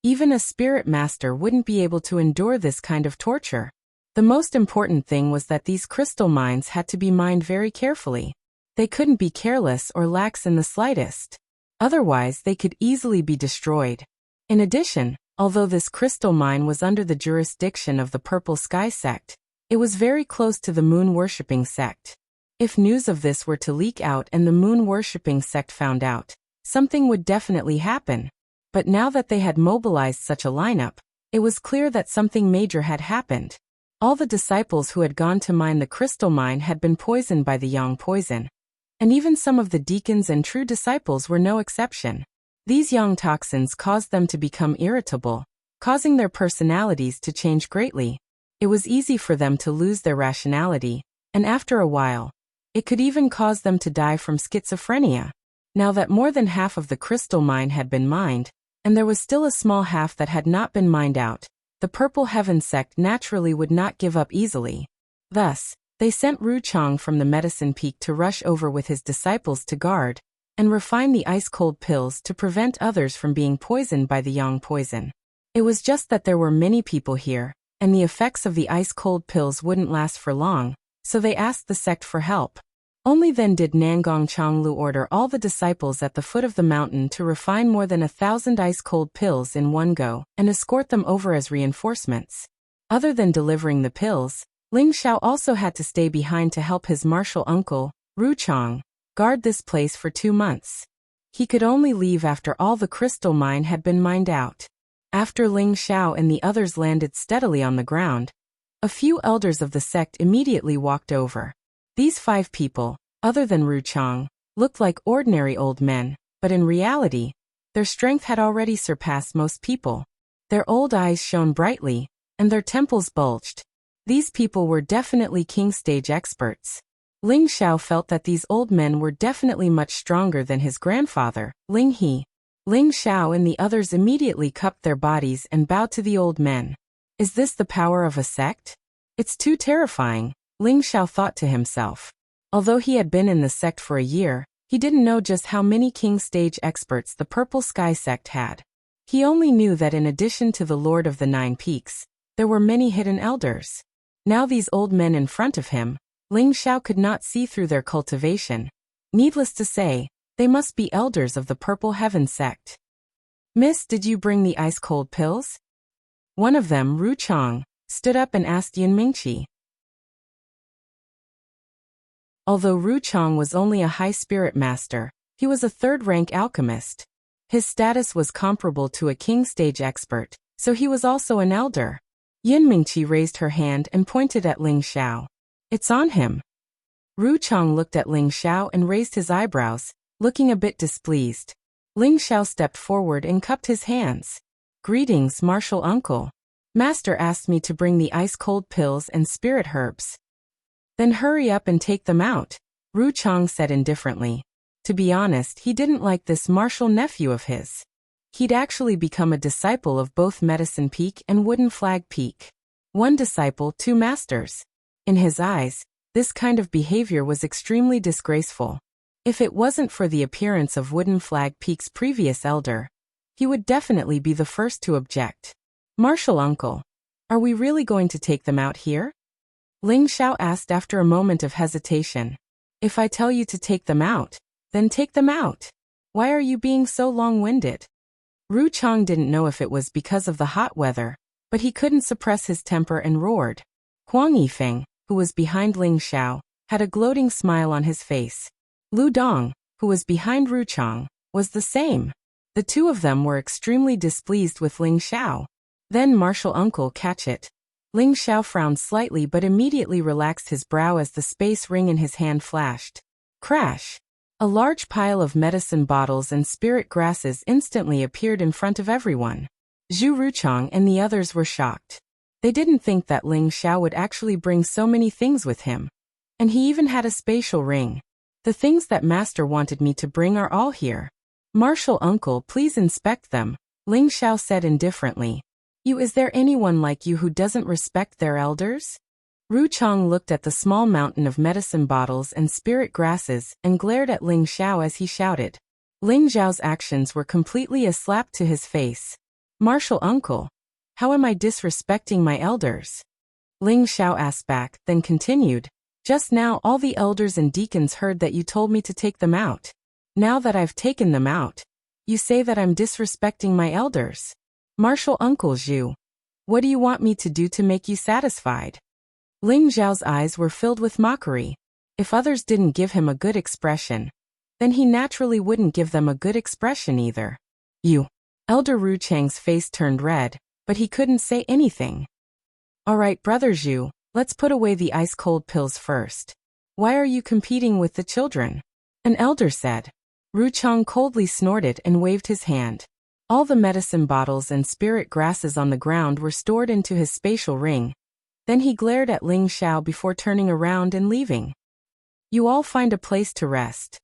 Even a spirit master wouldn't be able to endure this kind of torture. The most important thing was that these crystal mines had to be mined very carefully. They couldn't be careless or lax in the slightest. Otherwise, they could easily be destroyed. In addition, Although this crystal mine was under the jurisdiction of the Purple Sky sect, it was very close to the moon-worshipping sect. If news of this were to leak out and the moon-worshipping sect found out, something would definitely happen. But now that they had mobilized such a lineup, it was clear that something major had happened. All the disciples who had gone to mine the crystal mine had been poisoned by the yang poison. And even some of the deacons and true disciples were no exception. These yang toxins caused them to become irritable, causing their personalities to change greatly. It was easy for them to lose their rationality, and after a while, it could even cause them to die from schizophrenia. Now that more than half of the crystal mine had been mined, and there was still a small half that had not been mined out, the Purple Heaven sect naturally would not give up easily. Thus, they sent Ru Chang from the Medicine Peak to rush over with his disciples to guard and refine the ice-cold pills to prevent others from being poisoned by the yang poison. It was just that there were many people here, and the effects of the ice-cold pills wouldn't last for long, so they asked the sect for help. Only then did Nangong Changlu order all the disciples at the foot of the mountain to refine more than 1,000 ice-cold pills in one go and escort them over as reinforcements. Other than delivering the pills, Ling Xiao also had to stay behind to help his martial uncle, Ru Chang, guard this place for 2 months. He could only leave after all the crystal mine had been mined out. After Ling Xiao and the others landed steadily on the ground, a few elders of the sect immediately walked over. These 5 people, other than Ru Chang, looked like ordinary old men, but in reality, their strength had already surpassed most people. Their old eyes shone brightly, and their temples bulged. These people were definitely king stage experts. Ling Xiao felt that these old men were definitely much stronger than his grandfather, Ling He. Ling Xiao and the others immediately cupped their bodies and bowed to the old men. Is this the power of a sect? It's too terrifying, Ling Xiao thought to himself. Although he had been in the sect for a year, he didn't know just how many king stage experts the Purple Sky sect had. He only knew that in addition to the Lord of the Nine Peaks, there were many hidden elders. Now these old men in front of him, Ling Xiao could not see through their cultivation. Needless to say, they must be elders of the Purple Heaven sect. Miss, did you bring the ice-cold pills? One of them, Ru Chang, stood up and asked Yun Mingqi. Although Ru Chang was only a high spirit master, he was a third-rank alchemist. His status was comparable to a king stage expert, so he was also an elder. Yun Mingqi raised her hand and pointed at Ling Xiao. It's on him. Ru Chang looked at Ling Xiao and raised his eyebrows, looking a bit displeased. Ling Xiao stepped forward and cupped his hands. Greetings, martial uncle. Master asked me to bring the ice-cold pills and spirit herbs. Then hurry up and take them out, Ru Chang said indifferently. To be honest, he didn't like this martial nephew of his. He'd actually become a disciple of both Medicine Peak and Wooden Flag Peak. One disciple, 2 masters. In his eyes, this kind of behavior was extremely disgraceful. If it wasn't for the appearance of Wooden Flag Peak's previous elder, he would definitely be the first to object. Martial uncle, are we really going to take them out here? Ling Xiao asked after a moment of hesitation. If I tell you to take them out, then take them out. Why are you being so long-winded? Ru Chang didn't know if it was because of the hot weather, but he couldn't suppress his temper and roared. Huang Yifeng, who was behind Ling Xiao, had a gloating smile on his face. Lu Dong, who was behind Ru Chang, was the same. The 2 of them were extremely displeased with Ling Xiao. Then martial uncle, catch it. Ling Xiao frowned slightly but immediately relaxed his brow as the space ring in his hand flashed. Crash! A large pile of medicine bottles and spirit grasses instantly appeared in front of everyone. Zhu Ruchang and the others were shocked. They didn't think that Ling Xiao would actually bring so many things with him. And he even had a spatial ring. The things that Master wanted me to bring are all here. Martial uncle, please inspect them, Ling Xiao said indifferently. Is there anyone like you who doesn't respect their elders? Ru Chang looked at the small mountain of medicine bottles and spirit grasses and glared at Ling Xiao as he shouted. Ling Xiao's actions were completely a slap to his face. Martial uncle, how am I disrespecting my elders? Ling Xiao asked back, then continued. Just now all the elders and deacons heard that you told me to take them out. Now that I've taken them out, you say that I'm disrespecting my elders. Martial Uncle Zhu. What do you want me to do to make you satisfied? Ling Xiao's eyes were filled with mockery. If others didn't give him a good expression, then he naturally wouldn't give them a good expression either. You. Elder Ru Chang's face turned red, but he couldn't say anything. All right, Brother Zhu, let's put away the ice-cold pills first. Why are you competing with the children? An elder said. Ru Chang coldly snorted and waved his hand. All the medicine bottles and spirit grasses on the ground were stored into his spatial ring. Then he glared at Ling Xiao before turning around and leaving. You all find a place to rest.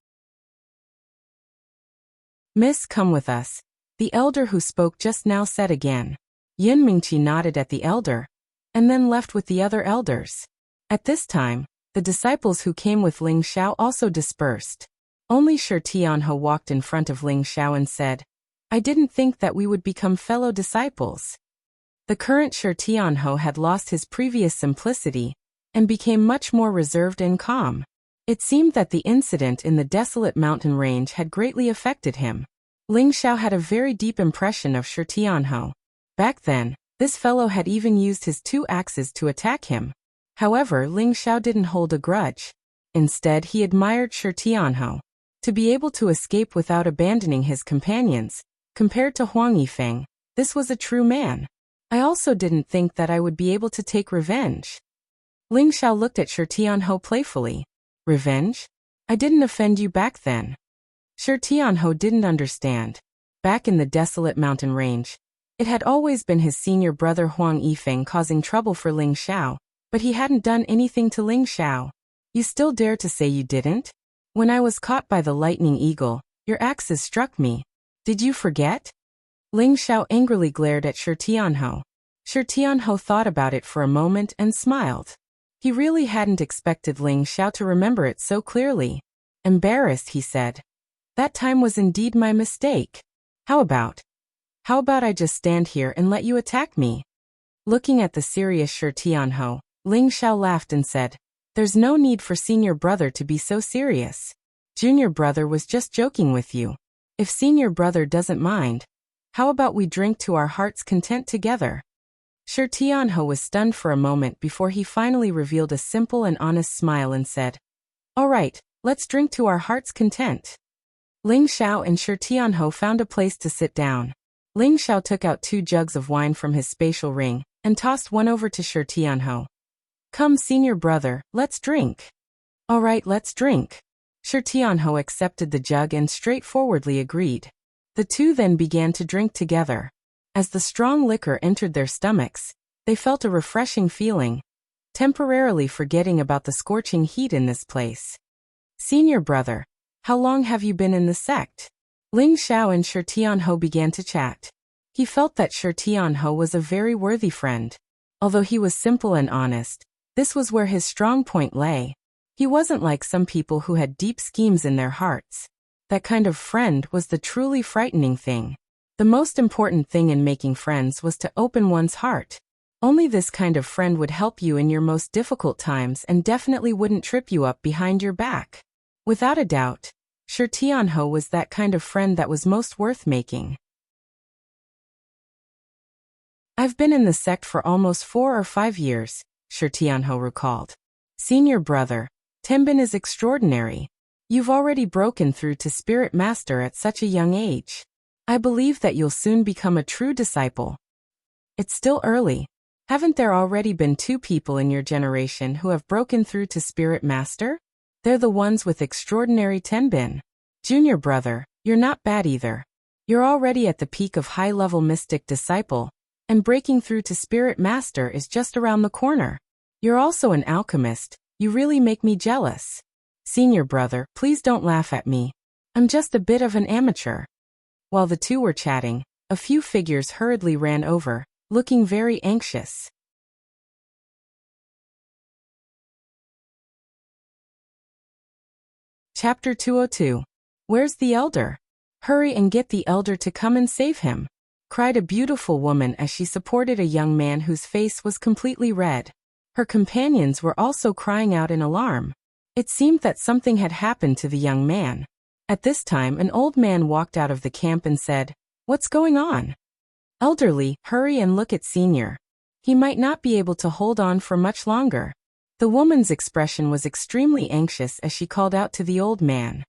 Miss, come with us, the elder who spoke just now said again. Yin Mingqi nodded at the elder, and then left with the other elders. At this time, the disciples who came with Ling Xiao also dispersed. Only Shi Tianhe walked in front of Ling Xiao and said, I didn't think that we would become fellow disciples. The current Shi Tianhe had lost his previous simplicity, and became much more reserved and calm. It seemed that the incident in the desolate mountain range had greatly affected him. Ling Xiao had a very deep impression of Shi Tianhe. Back then, this fellow had even used his 2 axes to attack him. However, Ling Xiao didn't hold a grudge. Instead, he admired Shi Tianhe. To be able to escape without abandoning his companions, compared to Huang Yifeng, this was a true man. I also didn't think that I would be able to take revenge. Ling Xiao looked at Shi Tianhe playfully. Revenge? I didn't offend you back then. Shi Tianhe didn't understand. Back in the desolate mountain range, it had always been his senior brother Huang Yifeng causing trouble for Ling Xiao, but he hadn't done anything to Ling Xiao. You still dare to say you didn't? When I was caught by the lightning eagle, your axes struck me. Did you forget? Ling Xiao angrily glared at Shi Tianhe. Shi Tianhe thought about it for a moment and smiled. He really hadn't expected Ling Xiao to remember it so clearly. Embarrassed, he said. That time was indeed my mistake. How about I just stand here and let you attack me? Looking at the serious Shi Tianhe, Ling Xiao laughed and said, There's no need for senior brother to be so serious. Junior brother was just joking with you. If senior brother doesn't mind, how about we drink to our heart's content together? Shi Tianhe was stunned for a moment before he finally revealed a simple and honest smile and said, All right, let's drink to our heart's content. Ling Xiao and Shi Tianhe found a place to sit down. Ling Xiao took out 2 jugs of wine from his spatial ring and tossed one over to Shi Tianhe. Come, senior brother, let's drink. All right, let's drink. Shi Tianhe accepted the jug and straightforwardly agreed. The two then began to drink together. As the strong liquor entered their stomachs, they felt a refreshing feeling, temporarily forgetting about the scorching heat in this place. Senior brother, how long have you been in the sect? Ling Xiao and Shi Tianhe began to chat. He felt that Shi Tianhe was a very worthy friend. Although he was simple and honest, this was where his strong point lay. He wasn't like some people who had deep schemes in their hearts. That kind of friend was the truly frightening thing. The most important thing in making friends was to open one's heart. Only this kind of friend would help you in your most difficult times and definitely wouldn't trip you up behind your back. Without a doubt, Shi Tianhe was that kind of friend that was most worth making. I've been in the sect for almost 4 or 5 years, Shi Tianhe recalled. Senior brother, Tenbin is extraordinary. You've already broken through to Spirit Master at such a young age. I believe that you'll soon become a true disciple. It's still early. Haven't there already been 2 people in your generation who have broken through to Spirit Master? They're the ones with extraordinary Tenbin. Junior brother, you're not bad either. You're already at the peak of high-level mystic disciple, and breaking through to Spirit Master is just around the corner. You're also an alchemist. You really make me jealous. Senior brother, please don't laugh at me. I'm just a bit of an amateur. While the two were chatting, a few figures hurriedly ran over, looking very anxious. Chapter 202. Where's the elder? Hurry and get the elder to come and save him, cried a beautiful woman as she supported a young man whose face was completely red. Her companions were also crying out in alarm. It seemed that something had happened to the young man. At this time, an old man walked out of the camp and said, What's going on? Elderly, hurry and look at Senior. He might not be able to hold on for much longer. The woman's expression was extremely anxious as she called out to the old man.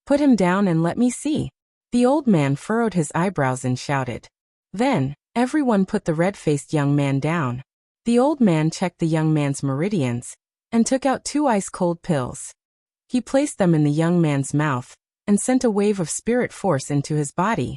Put him down and let me see. The old man furrowed his eyebrows and shouted. Then, everyone put the red-faced young man down. The old man checked the young man's meridians and took out 2 ice-cold pills. He placed them in the young man's mouth and sent a wave of spirit force into his body.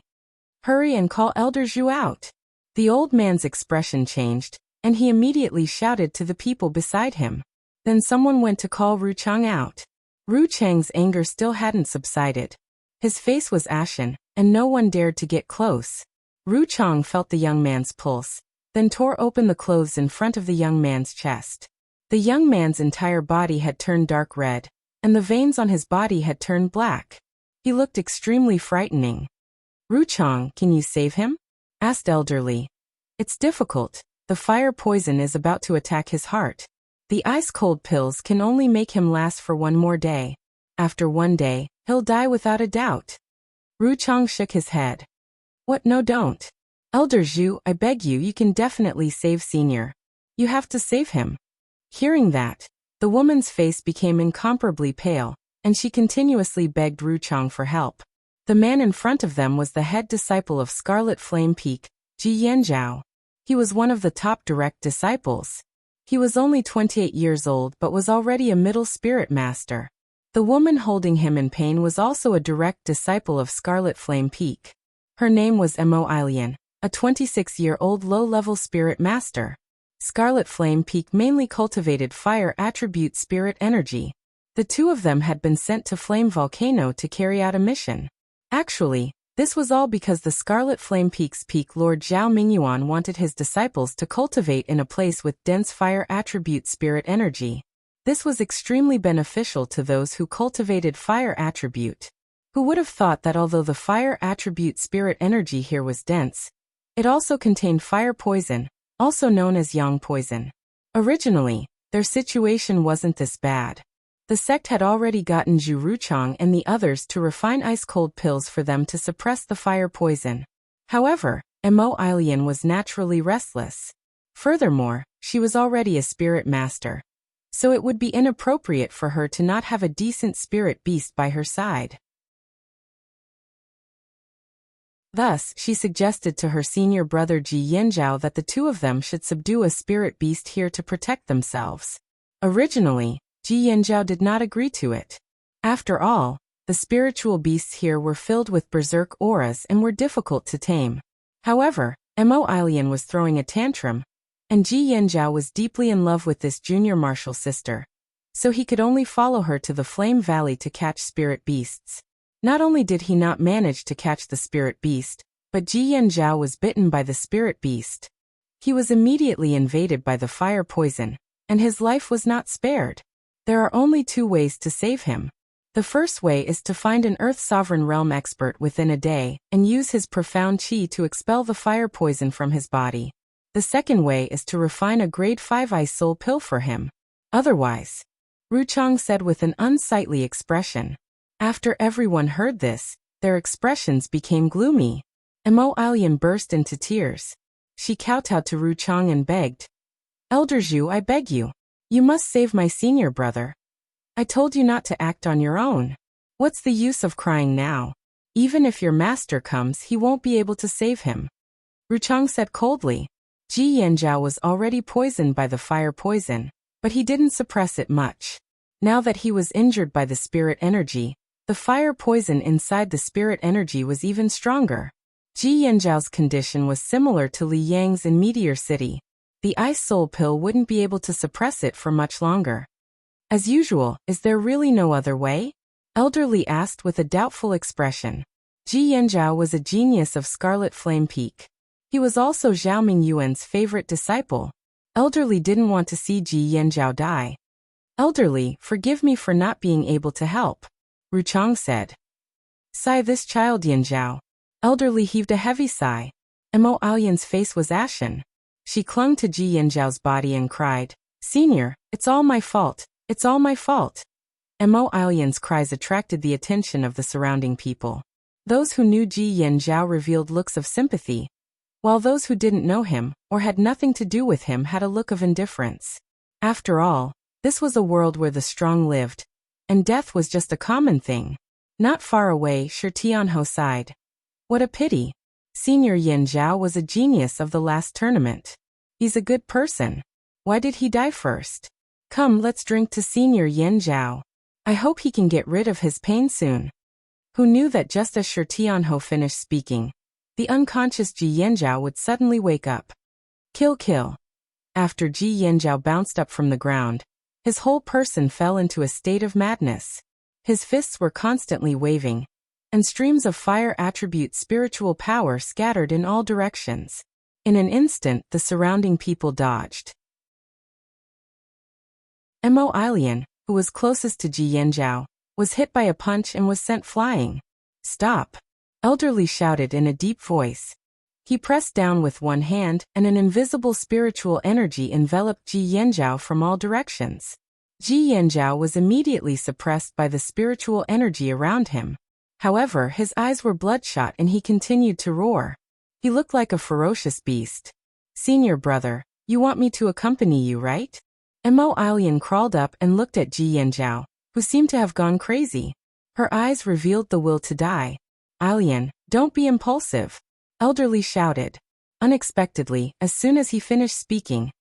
Hurry and call Elder Zhu out. The old man's expression changed, and he immediately shouted to the people beside him. Then someone went to call Ru Chang out. Ru Chang's anger still hadn't subsided. His face was ashen, and no one dared to get close. Ru Chang felt the young man's pulse, then tore open the clothes in front of the young man's chest. The young man's entire body had turned dark red, and the veins on his body had turned black. He looked extremely frightening. Ru Chang, can you save him? Asked Elderly. It's difficult. The fire poison is about to attack his heart. The ice-cold pills can only make him last for 1 more day. After 1 day, he'll die without a doubt. Ru Chang shook his head. What? No, don't. Elder Zhu, I beg you, you can definitely save Senior. You have to save him. Hearing that, the woman's face became incomparably pale, and she continuously begged Ru Chang for help. The man in front of them was the head disciple of Scarlet Flame Peak, Ji Yanzhao. He was one of the top direct disciples. He was only 28 years old but was already a middle spirit master. The woman holding him in pain was also a direct disciple of Scarlet Flame Peak. Her name was Mo Ilian, a 26-year-old low-level spirit master. Scarlet Flame Peak mainly cultivated fire attribute spirit energy. The 2 of them had been sent to Flame Volcano to carry out a mission. Actually, this was all because the Scarlet Flame Peak's peak Lord Zhao Mingyuan wanted his disciples to cultivate in a place with dense fire attribute spirit energy. This was extremely beneficial to those who cultivated fire attribute. Who would have thought that although the fire attribute spirit energy here was dense, it also contained fire poison, also known as yang poison. Originally, their situation wasn't this bad. The sect had already gotten Zhu Ruchang and the others to refine ice-cold pills for them to suppress the fire poison. However, Mo Ilian was naturally restless. Furthermore, she was already a spirit master. So it would be inappropriate for her to not have a decent spirit beast by her side. Thus, she suggested to her senior brother Ji Yanzhao that the 2 of them should subdue a spirit beast here to protect themselves. Originally, Ji Yanzhao did not agree to it. After all, the spiritual beasts here were filled with berserk auras and were difficult to tame. However, Mo Ilian was throwing a tantrum, and Ji Yanzhao was deeply in love with this junior martial sister. So he could only follow her to the Flame Valley to catch spirit beasts. Not only did he not manage to catch the spirit beast, but Ji Yanzhao was bitten by the spirit beast. He was immediately invaded by the fire poison, and his life was not spared. There are only 2 ways to save him. The first way is to find an Earth Sovereign Realm expert within a day and use his profound chi to expel the fire poison from his body. The second way is to refine a grade 5 ice soul pill for him. Otherwise, Ru Chang said with an unsightly expression. After everyone heard this, their expressions became gloomy. Mo Ilian burst into tears. She kowtowed to Ru Chang and begged, Elder Zhu, I beg you. You must save my senior brother. I told you not to act on your own. What's the use of crying now? Even if your master comes, he won't be able to save him. Ru Chang said coldly. Ji Yanzhao was already poisoned by the fire poison, but he didn't suppress it much. Now that he was injured by the spirit energy, the fire poison inside the spirit energy was even stronger. Ji Yanzhao's condition was similar to Li Yang's in Meteor City. The ice soul pill wouldn't be able to suppress it for much longer. As usual, is there really no other way? Elderly asked with a doubtful expression. Ji Yanzhao was a genius of Scarlet Flame Peak. He was also Zhao Mingyuan's favorite disciple. Elderly didn't want to see Ji Yanzhao die. Elderly, forgive me for not being able to help, Ru Chang said. Sigh this child Yanzhao. Elderly heaved a heavy sigh. Mo Ilian's face was ashen. She clung to Ji Yanzhao's body and cried, Senior, it's all my fault, it's all my fault. Mo Ilian's cries attracted the attention of the surrounding people. Those who knew Ji Yanzhao revealed looks of sympathy. while those who didn't know him, or had nothing to do with him, had a look of indifference. After all, this was a world where the strong lived, and death was just a common thing. Not far away, Shi Tianhou sighed. What a pity. Senior Yin Zhao was a genius of the last tournament. He's a good person. Why did he die first? Come, let's drink to Senior Yin Zhao. I hope he can get rid of his pain soon. Who knew that just as Shi Tianhou finished speaking, the unconscious Ji Yanzhao would suddenly wake up. Kill, kill. After Ji Yanzhao bounced up from the ground, his whole person fell into a state of madness. His fists were constantly waving, and streams of fire attribute spiritual power scattered in all directions. In an instant, the surrounding people dodged. Mo Ilian, who was closest to Ji Yanzhao, was hit by a punch and was sent flying. Stop! Elderly shouted in a deep voice. He pressed down with one hand, and an invisible spiritual energy enveloped Ji Yanzhao from all directions. Ji Yanzhao was immediately suppressed by the spiritual energy around him. However, his eyes were bloodshot and he continued to roar. He looked like a ferocious beast. Senior brother, you want me to accompany you, right? Mo Ilian crawled up and looked at Ji Yanzhao, who seemed to have gone crazy. Her eyes revealed the will to die. Ilian, don't be impulsive. Elderly shouted. Unexpectedly, as soon as he finished speaking,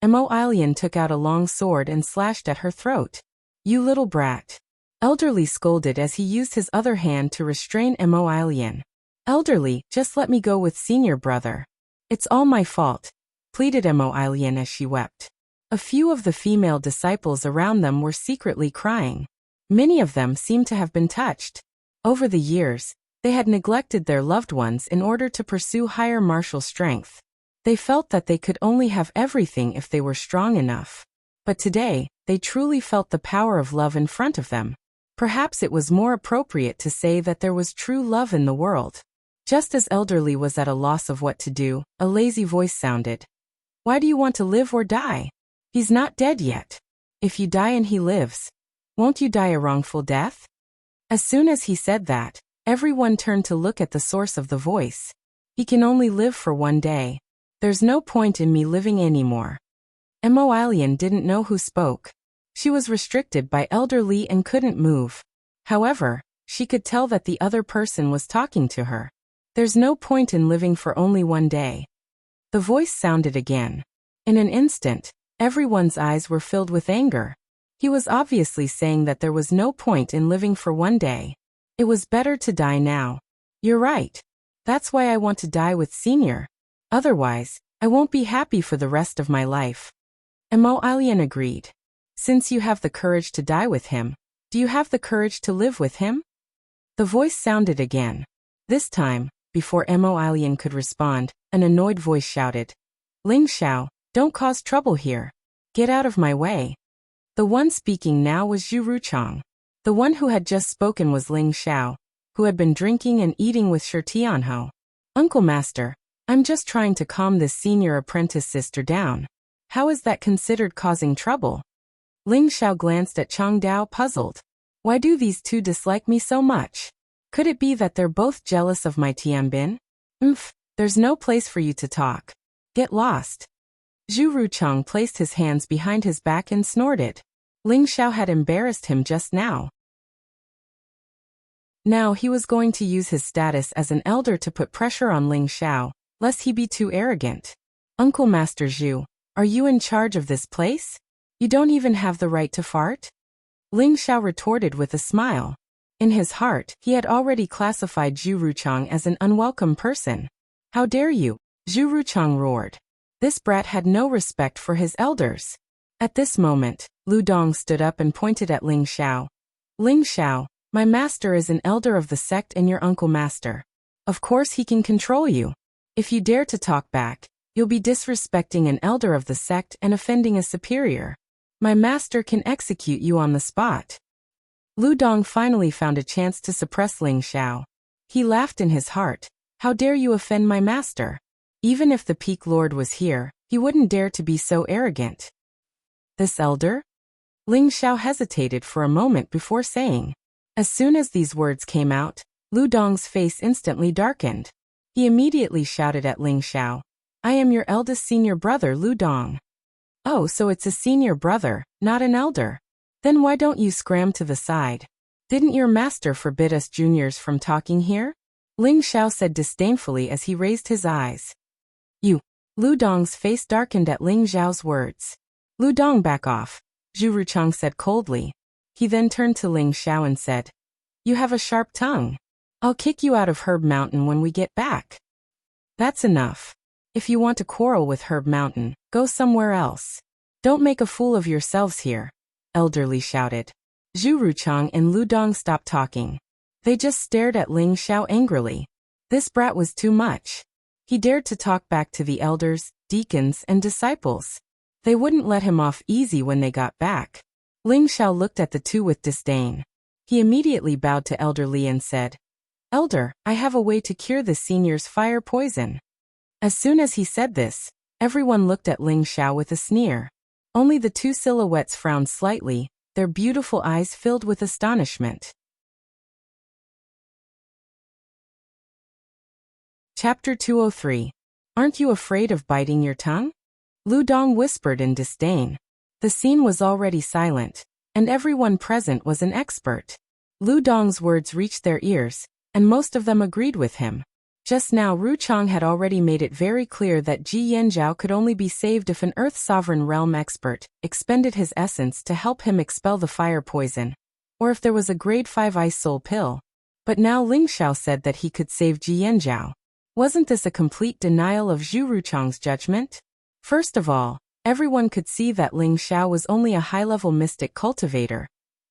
Mo Ilian took out a long sword and slashed at her throat. You little brat. Elderly scolded as he used his other hand to restrain Mo Ilian. Elderly, just let me go with senior brother. It's all my fault, pleaded Mo Ilian as she wept. A few of the female disciples around them were secretly crying. Many of them seemed to have been touched. Over the years, they had neglected their loved ones in order to pursue higher martial strength. They felt that they could only have everything if they were strong enough. But today, they truly felt the power of love in front of them. Perhaps it was more appropriate to say that there was true love in the world. Just as Elderly was at a loss of what to do, a lazy voice sounded. Why do you want to live or die? He's not dead yet. If you die and he lives, won't you die a wrongful death? As soon as he said that, everyone turned to look at the source of the voice. He can only live for one day. There's no point in me living anymore. Mo Ilian didn't know who spoke. She was restricted by Elderly and couldn't move. However, she could tell that the other person was talking to her. There's no point in living for only one day. The voice sounded again. In an instant, everyone's eyes were filled with anger. He was obviously saying that there was no point in living for one day. It was better to die now. You're right. That's why I want to die with Senior. Otherwise, I won't be happy for the rest of my life. Mo Ilian agreed. Since you have the courage to die with him, do you have the courage to live with him? The voice sounded again. This time, before Mo Ilian could respond, an annoyed voice shouted. Ling Xiao, don't cause trouble here. Get out of my way. The one speaking now was Zhu Ruchang. The one who had just spoken was Ling Xiao, who had been drinking and eating with Shi Tianhou. Uncle Master, I'm just trying to calm this senior apprentice sister down. How is that considered causing trouble? Ling Xiao glanced at Chang Dao, puzzled. Why do these two dislike me so much? Could it be that they're both jealous of my Tianbin? There's no place for you to talk. Get lost. Zhu Ruchang placed his hands behind his back and snorted. Ling Xiao had embarrassed him just now. Now he was going to use his status as an elder to put pressure on Ling Xiao, lest he be too arrogant. Uncle Master Zhu, are you in charge of this place? You don't even have the right to fart? Ling Xiao retorted with a smile. In his heart, he had already classified Zhu Ruchang as an unwelcome person. How dare you? Zhu Ruchang roared. This brat had no respect for his elders. At this moment, Lu Dong stood up and pointed at Ling Xiao. Ling Xiao, my master is an elder of the sect and your uncle master. Of course he can control you. If you dare to talk back, you'll be disrespecting an elder of the sect and offending a superior. My master can execute you on the spot. Lu Dong finally found a chance to suppress Ling Xiao. He laughed in his heart. How dare you offend my master? Even if the Peak Lord was here, he wouldn't dare to be so arrogant. This elder? Ling Xiao hesitated for a moment before saying. As soon as these words came out, Lu Dong's face instantly darkened. He immediately shouted at Ling Xiao. I am your eldest senior brother Lu Dong. Oh, so it's a senior brother, not an elder. Then why don't you scram to the side? Didn't your master forbid us juniors from talking here? Ling Xiao said disdainfully as he raised his eyes. You. Lu Dong's face darkened at Ling Xiao's words. Lu Dong, back off, Zhu Ruchang said coldly. He then turned to Ling Xiao and said, You have a sharp tongue. I'll kick you out of Herb Mountain when we get back. That's enough. If you want to quarrel with Herb Mountain, go somewhere else. Don't make a fool of yourselves here, Elderly shouted. Zhu Ruchang and Lu Dong stopped talking. They just stared at Ling Xiao angrily. This brat was too much. He dared to talk back to the elders, deacons, and disciples. They wouldn't let him off easy when they got back. Ling Xiao looked at the two with disdain. He immediately bowed to Elder Li and said, Elder, I have a way to cure the senior's fire poison. As soon as he said this, everyone looked at Ling Xiao with a sneer. Only the two silhouettes frowned slightly, their beautiful eyes filled with astonishment. Chapter 203. Aren't you afraid of biting your tongue? Lu Dong whispered in disdain. The scene was already silent, and everyone present was an expert. Lu Dong's words reached their ears, and most of them agreed with him. Just now Ruchang had already made it very clear that Ji Yanzhao could only be saved if an Earth Sovereign Realm expert expended his essence to help him expel the fire poison, or if there was a grade 5 ice soul pill. But now Ling Xiao said that he could save Ji Yanzhao. Wasn't this a complete denial of Zhu Ruchang's judgment? First of all, everyone could see that Ling Xiao was only a high-level mystic cultivator,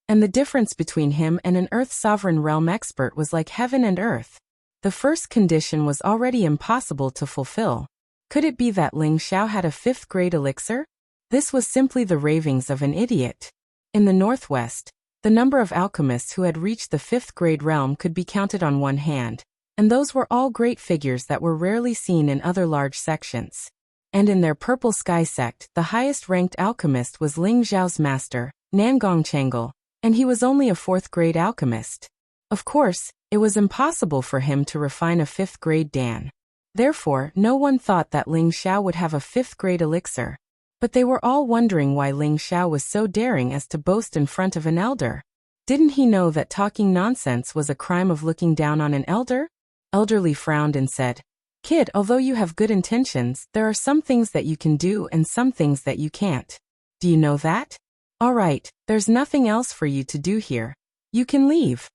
and the difference between him and an Earth Sovereign Realm expert was like heaven and earth. The first condition was already impossible to fulfill. Could it be that Ling Xiao had a 5th grade elixir? This was simply the ravings of an idiot. In the Northwest, the number of alchemists who had reached the 5th grade realm could be counted on one hand, and those were all great figures that were rarely seen in other large sections. And in their Purple Sky sect, the highest-ranked alchemist was Ling Xiao's master, Nangong Chengle, and he was only a 4th grade alchemist. Of course, it was impossible for him to refine a 5th grade Dan. Therefore, no one thought that Ling Xiao would have a 5th grade elixir. But they were all wondering why Ling Xiao was so daring as to boast in front of an elder. Didn't he know that talking nonsense was a crime of looking down on an elder? Elderly frowned and said, Kid, although you have good intentions, there are some things that you can do and some things that you can't. Do you know that? All right, there's nothing else for you to do here. You can leave.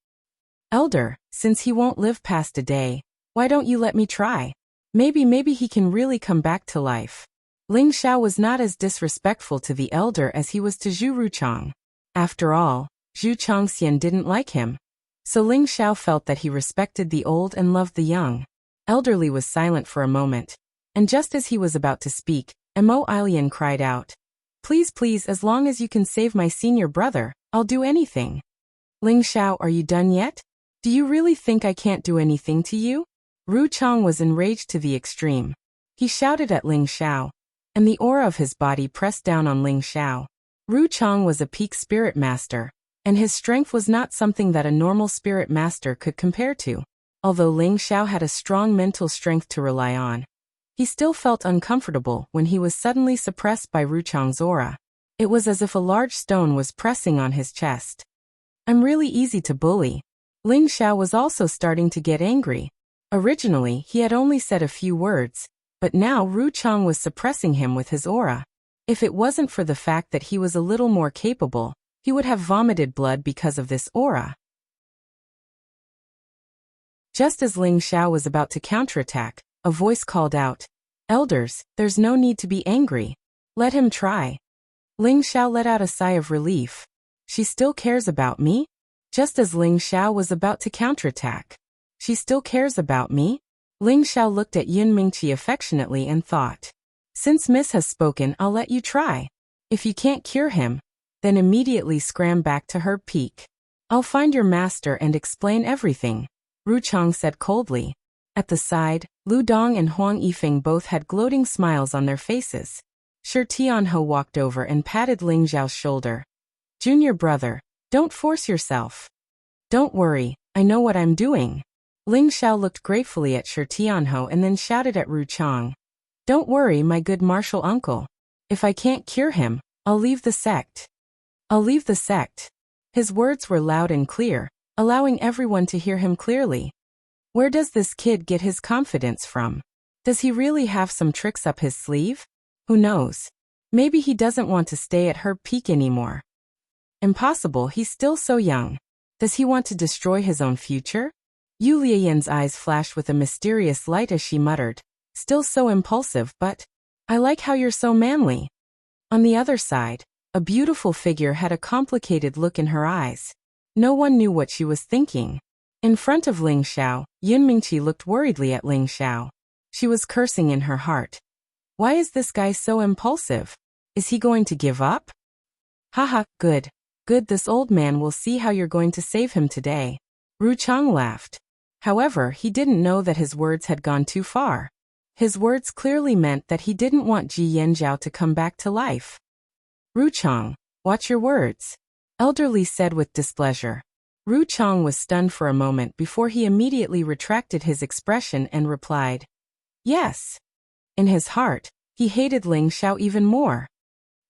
Elder, since he won't live past a day, why don't you let me try? Maybe he can really come back to life. Ling Xiao was not as disrespectful to the elder as he was to Zhu Ruchang. After all, Zhu Changxian didn't like him. So Ling Xiao felt that he respected the old and loved the young. Elderly was silent for a moment, and just as he was about to speak, Mo Ilian cried out, Please, as long as you can save my senior brother, I'll do anything. Ling Xiao, are you done yet? Do you really think I can't do anything to you? Ru Chang was enraged to the extreme. He shouted at Ling Xiao, and the aura of his body pressed down on Ling Xiao. Ru Chang was a peak spirit master, and his strength was not something that a normal spirit master could compare to. Although Ling Xiao had a strong mental strength to rely on, he still felt uncomfortable when he was suddenly suppressed by Ru Chang's aura. It was as if a large stone was pressing on his chest. I'm really easy to bully. Ling Xiao was also starting to get angry. Originally, he had only said a few words, but now Ru Chang was suppressing him with his aura. If it wasn't for the fact that he was a little more capable, he would have vomited blood because of this aura. Just as Ling Xiao was about to counterattack, a voice called out, Elders, there's no need to be angry. Let him try. Ling Xiao let out a sigh of relief. She still cares about me? Just as Ling Xiao was about to counterattack. She still cares about me? Ling Xiao looked at Yun Mingqi affectionately and thought, Since Miss has spoken, I'll let you try. If you can't cure him, then immediately scram back to Herb Peak. I'll find your master and explain everything, Ru Chang said coldly. At the side, Lu Dong and Huang Yifeng both had gloating smiles on their faces. Shi Tianhe walked over and patted Ling Xiao's shoulder. Junior brother, don't force yourself. Don't worry, I know what I'm doing. Ling Xiao looked gratefully at Shi Tianhou and then shouted at Ru Chang. Don't worry, my good martial uncle. If I can't cure him, I'll leave the sect. I'll leave the sect. His words were loud and clear, allowing everyone to hear him clearly. Where does this kid get his confidence from? Does he really have some tricks up his sleeve? Who knows? Maybe he doesn't want to stay at her peak anymore. Impossible, he's still so young. Does he want to destroy his own future? Yu Liayan's eyes flashed with a mysterious light as she muttered, still so impulsive, but I like how you're so manly. On the other side, a beautiful figure had a complicated look in her eyes. No one knew what she was thinking. In front of Ling Xiao, Yun Mingqi looked worriedly at Ling Xiao. She was cursing in her heart. Why is this guy so impulsive? Is he going to give up? Haha, good. Good, this old man will see how you're going to save him today. Ru Chang laughed. However, he didn't know that his words had gone too far. His words clearly meant that he didn't want Ji Yanzhao to come back to life. Ru Chang, watch your words, Elderly said with displeasure. Ru Chang was stunned for a moment before he immediately retracted his expression and replied, yes. In his heart, he hated Ling Xiao even more.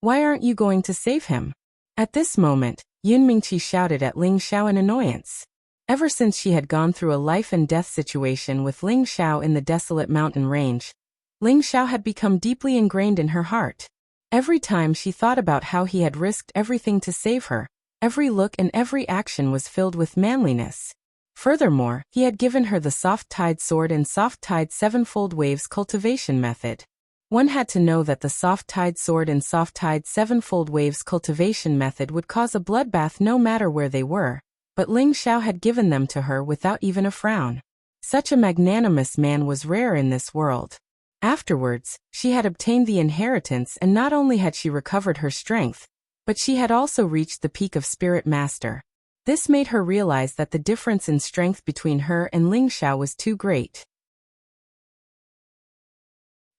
Why aren't you going to save him? At this moment, Yun Mingqi shouted at Ling Xiao in annoyance. Ever since she had gone through a life-and-death situation with Ling Xiao in the desolate mountain range, Ling Xiao had become deeply ingrained in her heart. Every time she thought about how he had risked everything to save her, every look and every action was filled with manliness. Furthermore, he had given her the soft-tide sword and soft-tide sevenfold waves cultivation method. One had to know that the soft-tide sword and soft-tide sevenfold waves cultivation method would cause a bloodbath no matter where they were, but Ling Xiao had given them to her without even a frown. Such a magnanimous man was rare in this world. Afterwards, she had obtained the inheritance, and not only had she recovered her strength, but she had also reached the peak of Spirit Master. This made her realize that the difference in strength between her and Ling Xiao was too great.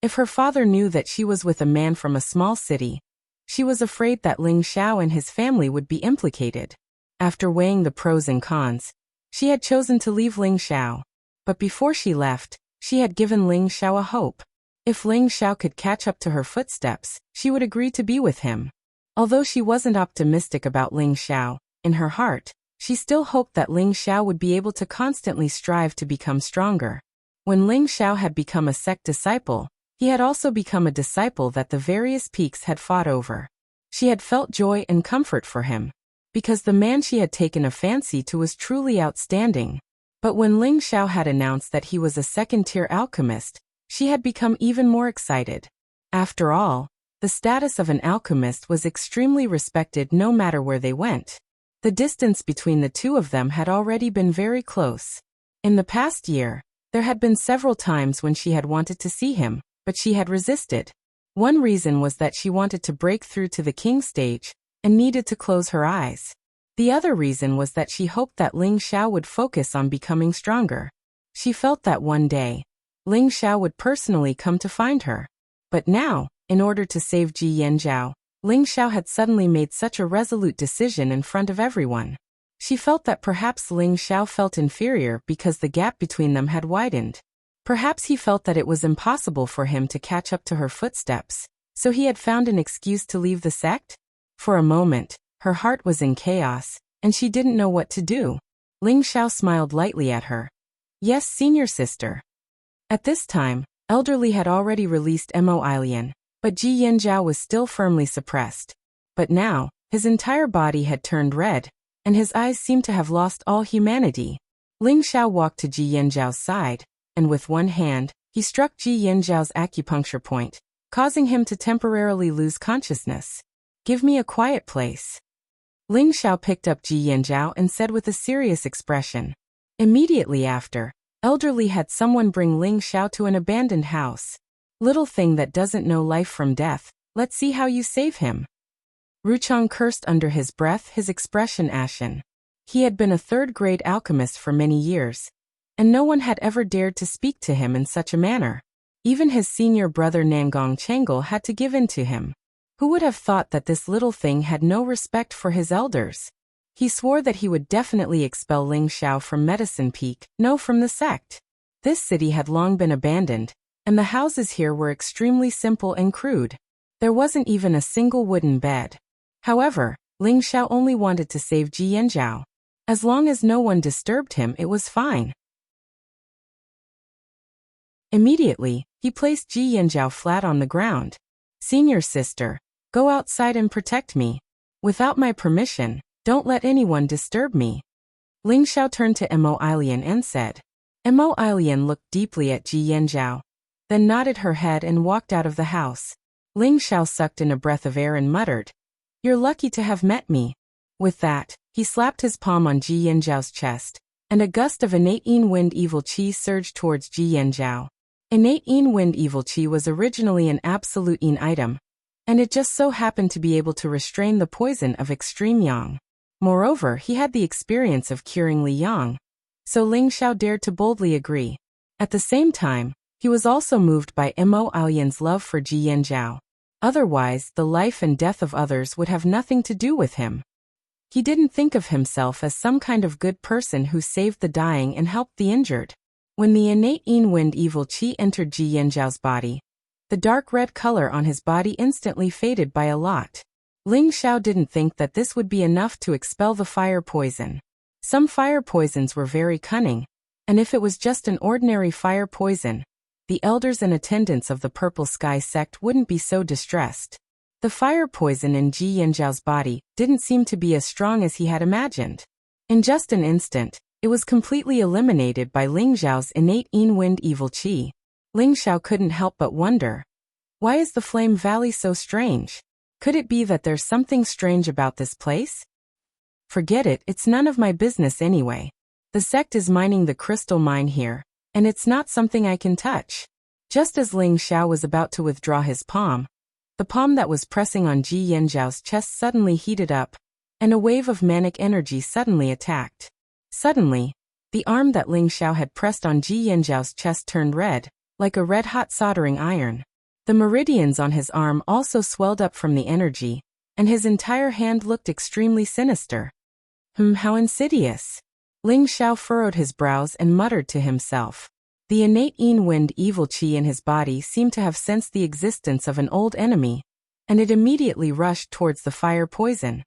If her father knew that she was with a man from a small city, she was afraid that Ling Xiao and his family would be implicated. After weighing the pros and cons, she had chosen to leave Ling Xiao. But before she left, she had given Ling Xiao a hope. If Ling Xiao could catch up to her footsteps, she would agree to be with him. Although she wasn't optimistic about Ling Xiao, in her heart, she still hoped that Ling Xiao would be able to constantly strive to become stronger. When Ling Xiao had become a sect disciple, he had also become a disciple that the various peaks had fought over. She had felt joy and comfort for him, because the man she had taken a fancy to was truly outstanding. But when Ling Xiao had announced that he was a second-tier alchemist, she had become even more excited. After all, the status of an alchemist was extremely respected no matter where they went. The distance between the two of them had already been very close. In the past year, there had been several times when she had wanted to see him, but she had resisted. One reason was that she wanted to break through to the king stage, and needed to close her eyes. The other reason was that she hoped that Ling Xiao would focus on becoming stronger. She felt that one day, Ling Xiao would personally come to find her. But now, in order to save Ji Yanzhao, Ling Xiao had suddenly made such a resolute decision in front of everyone. She felt that perhaps Ling Xiao felt inferior because the gap between them had widened. Perhaps he felt that it was impossible for him to catch up to her footsteps, so he had found an excuse to leave the sect? For a moment, her heart was in chaos, and she didn't know what to do. Ling Xiao smiled lightly at her. Yes, senior sister. At this time, Elderly had already released Mo Ilian, but Ji Yanzhao was still firmly suppressed. But now, his entire body had turned red, and his eyes seemed to have lost all humanity. Ling Xiao walked to Ji Yanzhao's side, and with one hand, he struck Ji Yanzhao's acupuncture point, causing him to temporarily lose consciousness. Give me a quiet place. Ling Xiao picked up Ji Yanzhao and said with a serious expression. Immediately after, Elderly had someone bring Ling Xiao to an abandoned house. Little thing that doesn't know life from death, let's see how you save him. Ru Chang cursed under his breath, his expression ashen. He had been a third-grade alchemist for many years, and no one had ever dared to speak to him in such a manner. Even his senior brother Nangong Chengal had to give in to him. Who would have thought that this little thing had no respect for his elders? He swore that he would definitely expel Ling Xiao from Medicine Peak, no, from the sect. This city had long been abandoned, and the houses here were extremely simple and crude. There wasn't even a single wooden bed. However, Ling Xiao only wanted to save Ji Yanzhao. As long as no one disturbed him, it was fine. Immediately, he placed Ji Yanzhao flat on the ground. Senior sister, go outside and protect me. Without my permission, don't let anyone disturb me. Ling Xiao turned to Mo Ilian and said. Mo Ilian looked deeply at Ji Yanzhao, then nodded her head and walked out of the house. Ling Xiao sucked in a breath of air and muttered, "You're lucky to have met me." With that, he slapped his palm on Ji Yanzhao's chest, and a gust of innate wind evil qi surged towards Ji Yanzhao. Innate wind evil qi was originally an absolute item, and it just so happened to be able to restrain the poison of extreme yang. Moreover, he had the experience of curing Li Yang, so Ling Xiao dared to boldly agree. At the same time, he was also moved by Mo Ilian's love for Ji Yanzhao. Otherwise, the life and death of others would have nothing to do with him. He didn't think of himself as some kind of good person who saved the dying and helped the injured. When the innate wind evil qi entered Ji Yanzhao's body, the dark red color on his body instantly faded by a lot. Ling Xiao didn't think that this would be enough to expel the fire poison. Some fire poisons were very cunning, and if it was just an ordinary fire poison, the elders and attendants of the Purple Sky sect wouldn't be so distressed. The fire poison in Ji Yanzhao's body didn't seem to be as strong as he had imagined. In just an instant, it was completely eliminated by Ling Xiao's innate wind evil qi. Ling Xiao couldn't help but wonder, why is the Flame Valley so strange? Could it be that there's something strange about this place? Forget it, it's none of my business anyway. The sect is mining the crystal mine here, and it's not something I can touch. Just as Ling Xiao was about to withdraw his palm, the palm that was pressing on Ji Yanzhao's chest suddenly heated up, and a wave of manic energy suddenly attacked. Suddenly, the arm that Ling Xiao had pressed on Ji Yanzhao's chest turned red, like a red-hot soldering iron. The meridians on his arm also swelled up from the energy, and his entire hand looked extremely sinister. How insidious. Ling Xiao furrowed his brows and muttered to himself. The innate wind evil qi in his body seemed to have sensed the existence of an old enemy, and it immediately rushed towards the fire poison.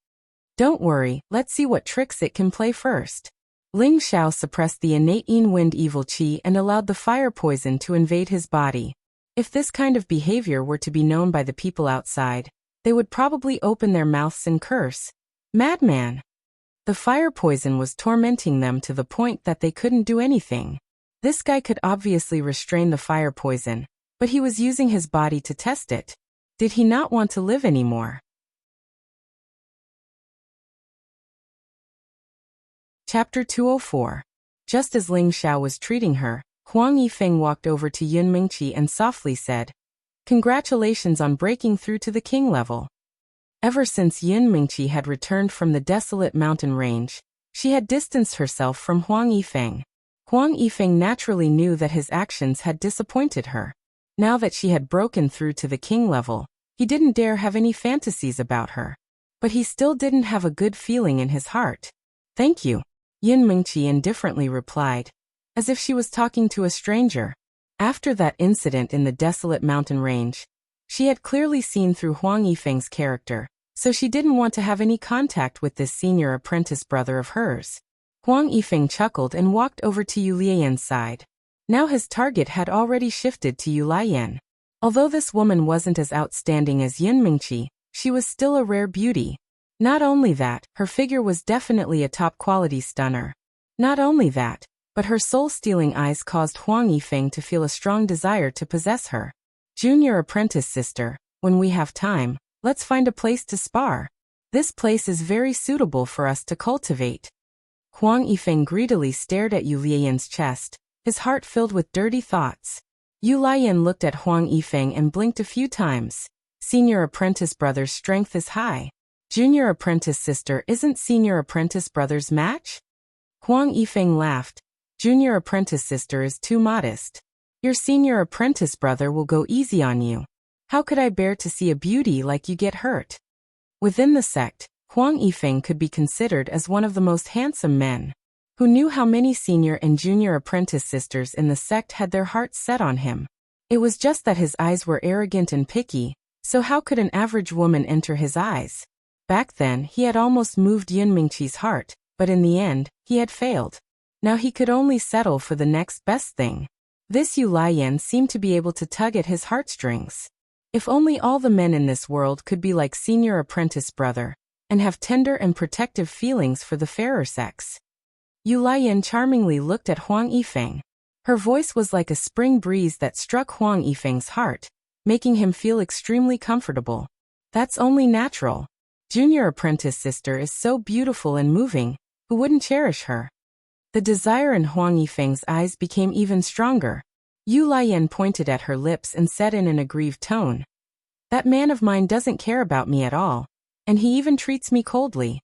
Don't worry, let's see what tricks it can play first. Ling Xiao suppressed the innate wind evil qi and allowed the fire poison to invade his body. If this kind of behavior were to be known by the people outside, they would probably open their mouths and curse. Madman! The fire poison was tormenting them to the point that they couldn't do anything. This guy could obviously restrain the fire poison, but he was using his body to test it. Did he not want to live anymore? Chapter 204. Just as Ling Xiao was treating her, Huang Yifeng walked over to Yun Mingqi and softly said, "Congratulations on breaking through to the king level." Ever since Yun Mingqi had returned from the desolate mountain range, she had distanced herself from Huang Yifeng. Huang Yifeng naturally knew that his actions had disappointed her. Now that she had broken through to the king level, he didn't dare have any fantasies about her. But he still didn't have a good feeling in his heart. "Thank you," Yun Mingqi indifferently replied, as if she was talking to a stranger. After that incident in the desolate mountain range, she had clearly seen through Huang Yifeng's character, so she didn't want to have any contact with this senior apprentice brother of hers. Huang Yifeng chuckled and walked over to Yu Lian's side. Now his target had already shifted to Yu Lian. Although this woman wasn't as outstanding as Yun Mingqi, she was still a rare beauty. Not only that, her figure was definitely a top-quality stunner. Not only that, but her soul-stealing eyes caused Huang Yifeng to feel a strong desire to possess her. "Junior apprentice sister, when we have time, let's find a place to spar. This place is very suitable for us to cultivate." Huang Yifeng greedily stared at Yu Lian's chest, his heart filled with dirty thoughts. Yu Lian looked at Huang Yifeng and blinked a few times. Senior apprentice brother's strength is high. Junior apprentice sister isn't senior apprentice brother's match? Huang Yifeng laughed. Junior apprentice sister is too modest. Your senior apprentice brother will go easy on you. How could I bear to see a beauty like you get hurt? Within the sect, Huang Yifeng could be considered as one of the most handsome men. Who knew how many senior and junior apprentice sisters in the sect had their hearts set on him? It was just that his eyes were arrogant and picky, so how could an average woman enter his eyes? Back then, he had almost moved Yun Mingqi's heart, but in the end, he had failed. Now he could only settle for the next best thing. This Yu Lian seemed to be able to tug at his heartstrings. If only all the men in this world could be like senior apprentice brother, and have tender and protective feelings for the fairer sex. Yu Lian charmingly looked at Huang Yifeng. Her voice was like a spring breeze that struck Huang Yifeng's heart, making him feel extremely comfortable. That's only natural. Junior apprentice sister is so beautiful and moving, who wouldn't cherish her? The desire in Huang Yifeng's eyes became even stronger. Yu Lian pointed at her lips and said in an aggrieved tone, "That man of mine doesn't care about me at all, and he even treats me coldly."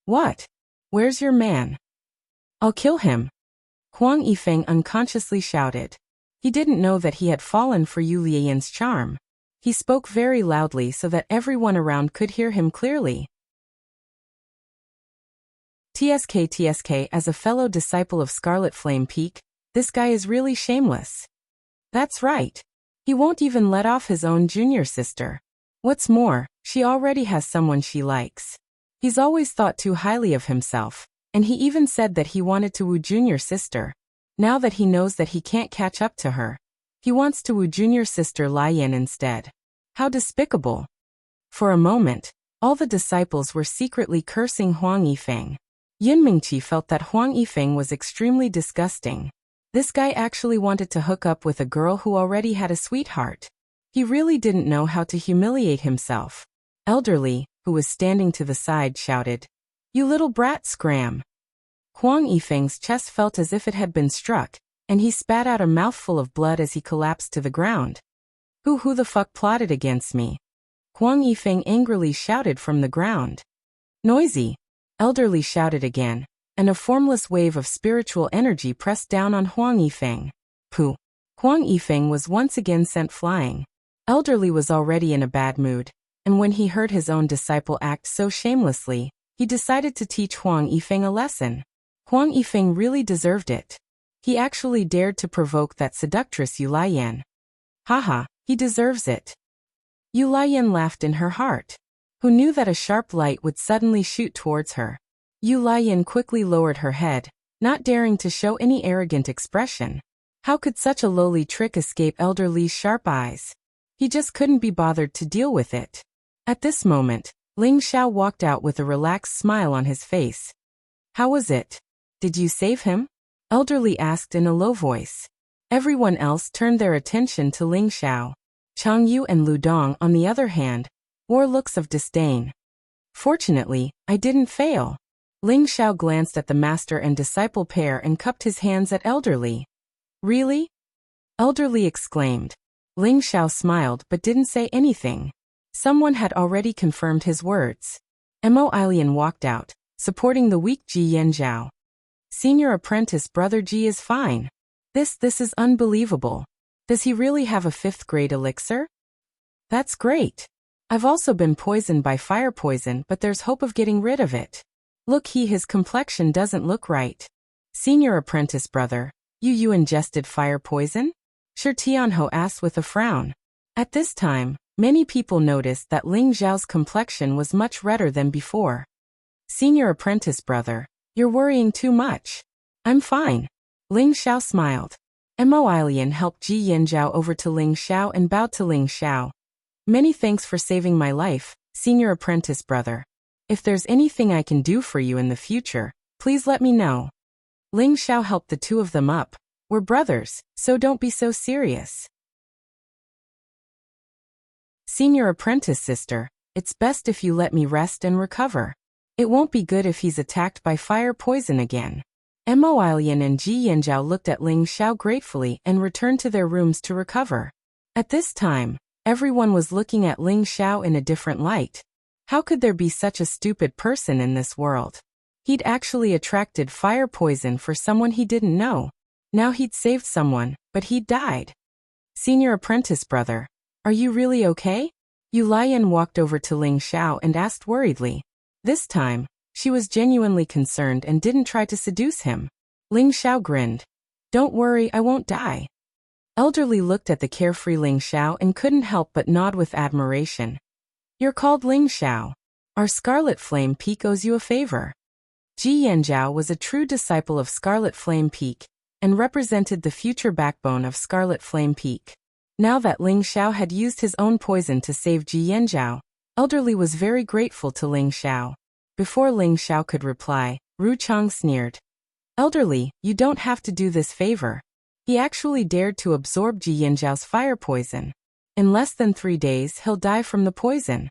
"What? Where's your man?" "I'll kill him," Huang Yifeng unconsciously shouted. He didn't know that he had fallen for Yu Lian's charm. He spoke very loudly so that everyone around could hear him clearly. TSK, as a fellow disciple of Scarlet Flame Peak, this guy is really shameless. That's right. He won't even let off his own junior sister. What's more, she already has someone she likes. He's always thought too highly of himself. And he even said that he wanted to woo junior sister. Now that he knows that he can't catch up to her, he wants to woo junior sister Lian instead. How despicable. For a moment, all the disciples were secretly cursing Huang Yifeng. Yun Mingqi felt that Huang Yifeng was extremely disgusting. This guy actually wanted to hook up with a girl who already had a sweetheart. He really didn't know how to humiliate himself. Elderly, who was standing to the side, shouted, "You little brat, scram." Huang Yifeng's chest felt as if it had been struck, and he spat out a mouthful of blood as he collapsed to the ground. Who the fuck plotted against me?" Huang Yifeng angrily shouted from the ground. "Noisy," Elderly shouted again, and a formless wave of spiritual energy pressed down on Huang Yifeng. Pooh. Huang Yifeng was once again sent flying. Elderly was already in a bad mood, and when he heard his own disciple act so shamelessly, he decided to teach Huang Yifeng a lesson. Huang Yifeng really deserved it. He actually dared to provoke that seductress Yu Lian. Haha, he deserves it. Yu Lian laughed in her heart. Who knew that a sharp light would suddenly shoot towards her? Yu Lian quickly lowered her head, not daring to show any arrogant expression. How could such a lowly trick escape Elderly's sharp eyes? He just couldn't be bothered to deal with it. At this moment, Ling Xiao walked out with a relaxed smile on his face. "How was it? Did you save him?" Elderly asked in a low voice. Everyone else turned their attention to Ling Xiao. Chang Yu and Lu Dong, on the other hand, wore looks of disdain. "Fortunately, I didn't fail." Ling Xiao glanced at the master and disciple pair and cupped his hands at Elderly. "Really?" Elderly exclaimed. Ling Xiao smiled but didn't say anything. Someone had already confirmed his words. Mo Ilian walked out, supporting the weak Ji Yanzhao. "Senior apprentice brother Ji is fine. This is unbelievable. Does he really have a 5th grade elixir? That's great. I've also been poisoned by fire poison, but there's hope of getting rid of it. Look, his complexion doesn't look right. Senior apprentice brother, you ingested fire poison?" Shi Tianho asked with a frown. At this time, many people noticed that Ling Xiao's complexion was much redder than before. "Senior apprentice brother, you're worrying too much. I'm fine." Ling Xiao smiled. Mo Ilian helped Ji Yanzhao over to Ling Xiao and bowed to Ling Xiao. "Many thanks for saving my life, senior apprentice brother. If there's anything I can do for you in the future, please let me know." Ling Xiao helped the two of them up. "We're brothers, so don't be so serious." "Senior apprentice sister, it's best if you let me rest and recover. It won't be good if he's attacked by fire poison again." Mo Ilian and Ji Yanzhao looked at Ling Xiao gratefully and returned to their rooms to recover. At this time, everyone was looking at Ling Xiao in a different light. How could there be such a stupid person in this world? He'd actually attracted fire poison for someone he didn't know. Now he'd saved someone, but he'd died. "Senior apprentice brother, are you really okay?" Yu Lian walked over to Ling Xiao and asked worriedly. This time, she was genuinely concerned and didn't try to seduce him. Ling Xiao grinned. "Don't worry, I won't die." Elderly looked at the carefree Ling Xiao and couldn't help but nod with admiration. "You're called Ling Xiao. Our Scarlet Flame Peak owes you a favor." Ji Yanzhao was a true disciple of Scarlet Flame Peak and represented the future backbone of Scarlet Flame Peak. Now that Ling Xiao had used his own poison to save Ji Yanzhao, Elderly was very grateful to Ling Xiao. Before Ling Xiao could reply, Ru Chang sneered. "Elderly, you don't have to do this favor." He actually dared to absorb Ji Yanzhao's fire poison. In less than 3 days he'll die from the poison.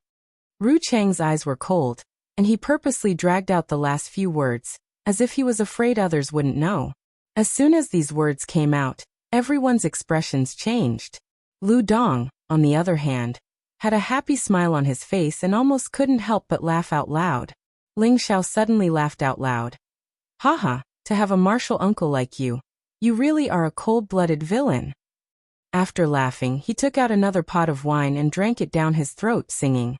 Ru Chang's eyes were cold, and he purposely dragged out the last few words, as if he was afraid others wouldn't know. As soon as these words came out, everyone's expressions changed. Lu Dong, on the other hand, had a happy smile on his face and almost couldn't help but laugh out loud. Ling Xiao suddenly laughed out loud. "Haha, to have a martial uncle like you. You really are a cold-blooded villain." After laughing, he took out another pot of wine and drank it down his throat, singing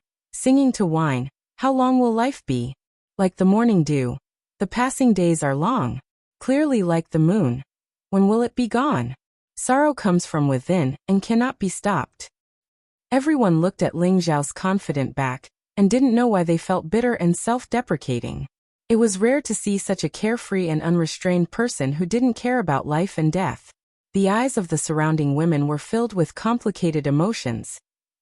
to wine, "How long will life be? Like the morning dew. The passing days are long. Clearly like the moon. When will it be gone? Sorrow comes from within and cannot be stopped." Everyone looked at Ling Xiao's confident back and didn't know why they felt bitter and self-deprecating. It was rare to see such a carefree and unrestrained person who didn't care about life and death. The eyes of the surrounding women were filled with complicated emotions,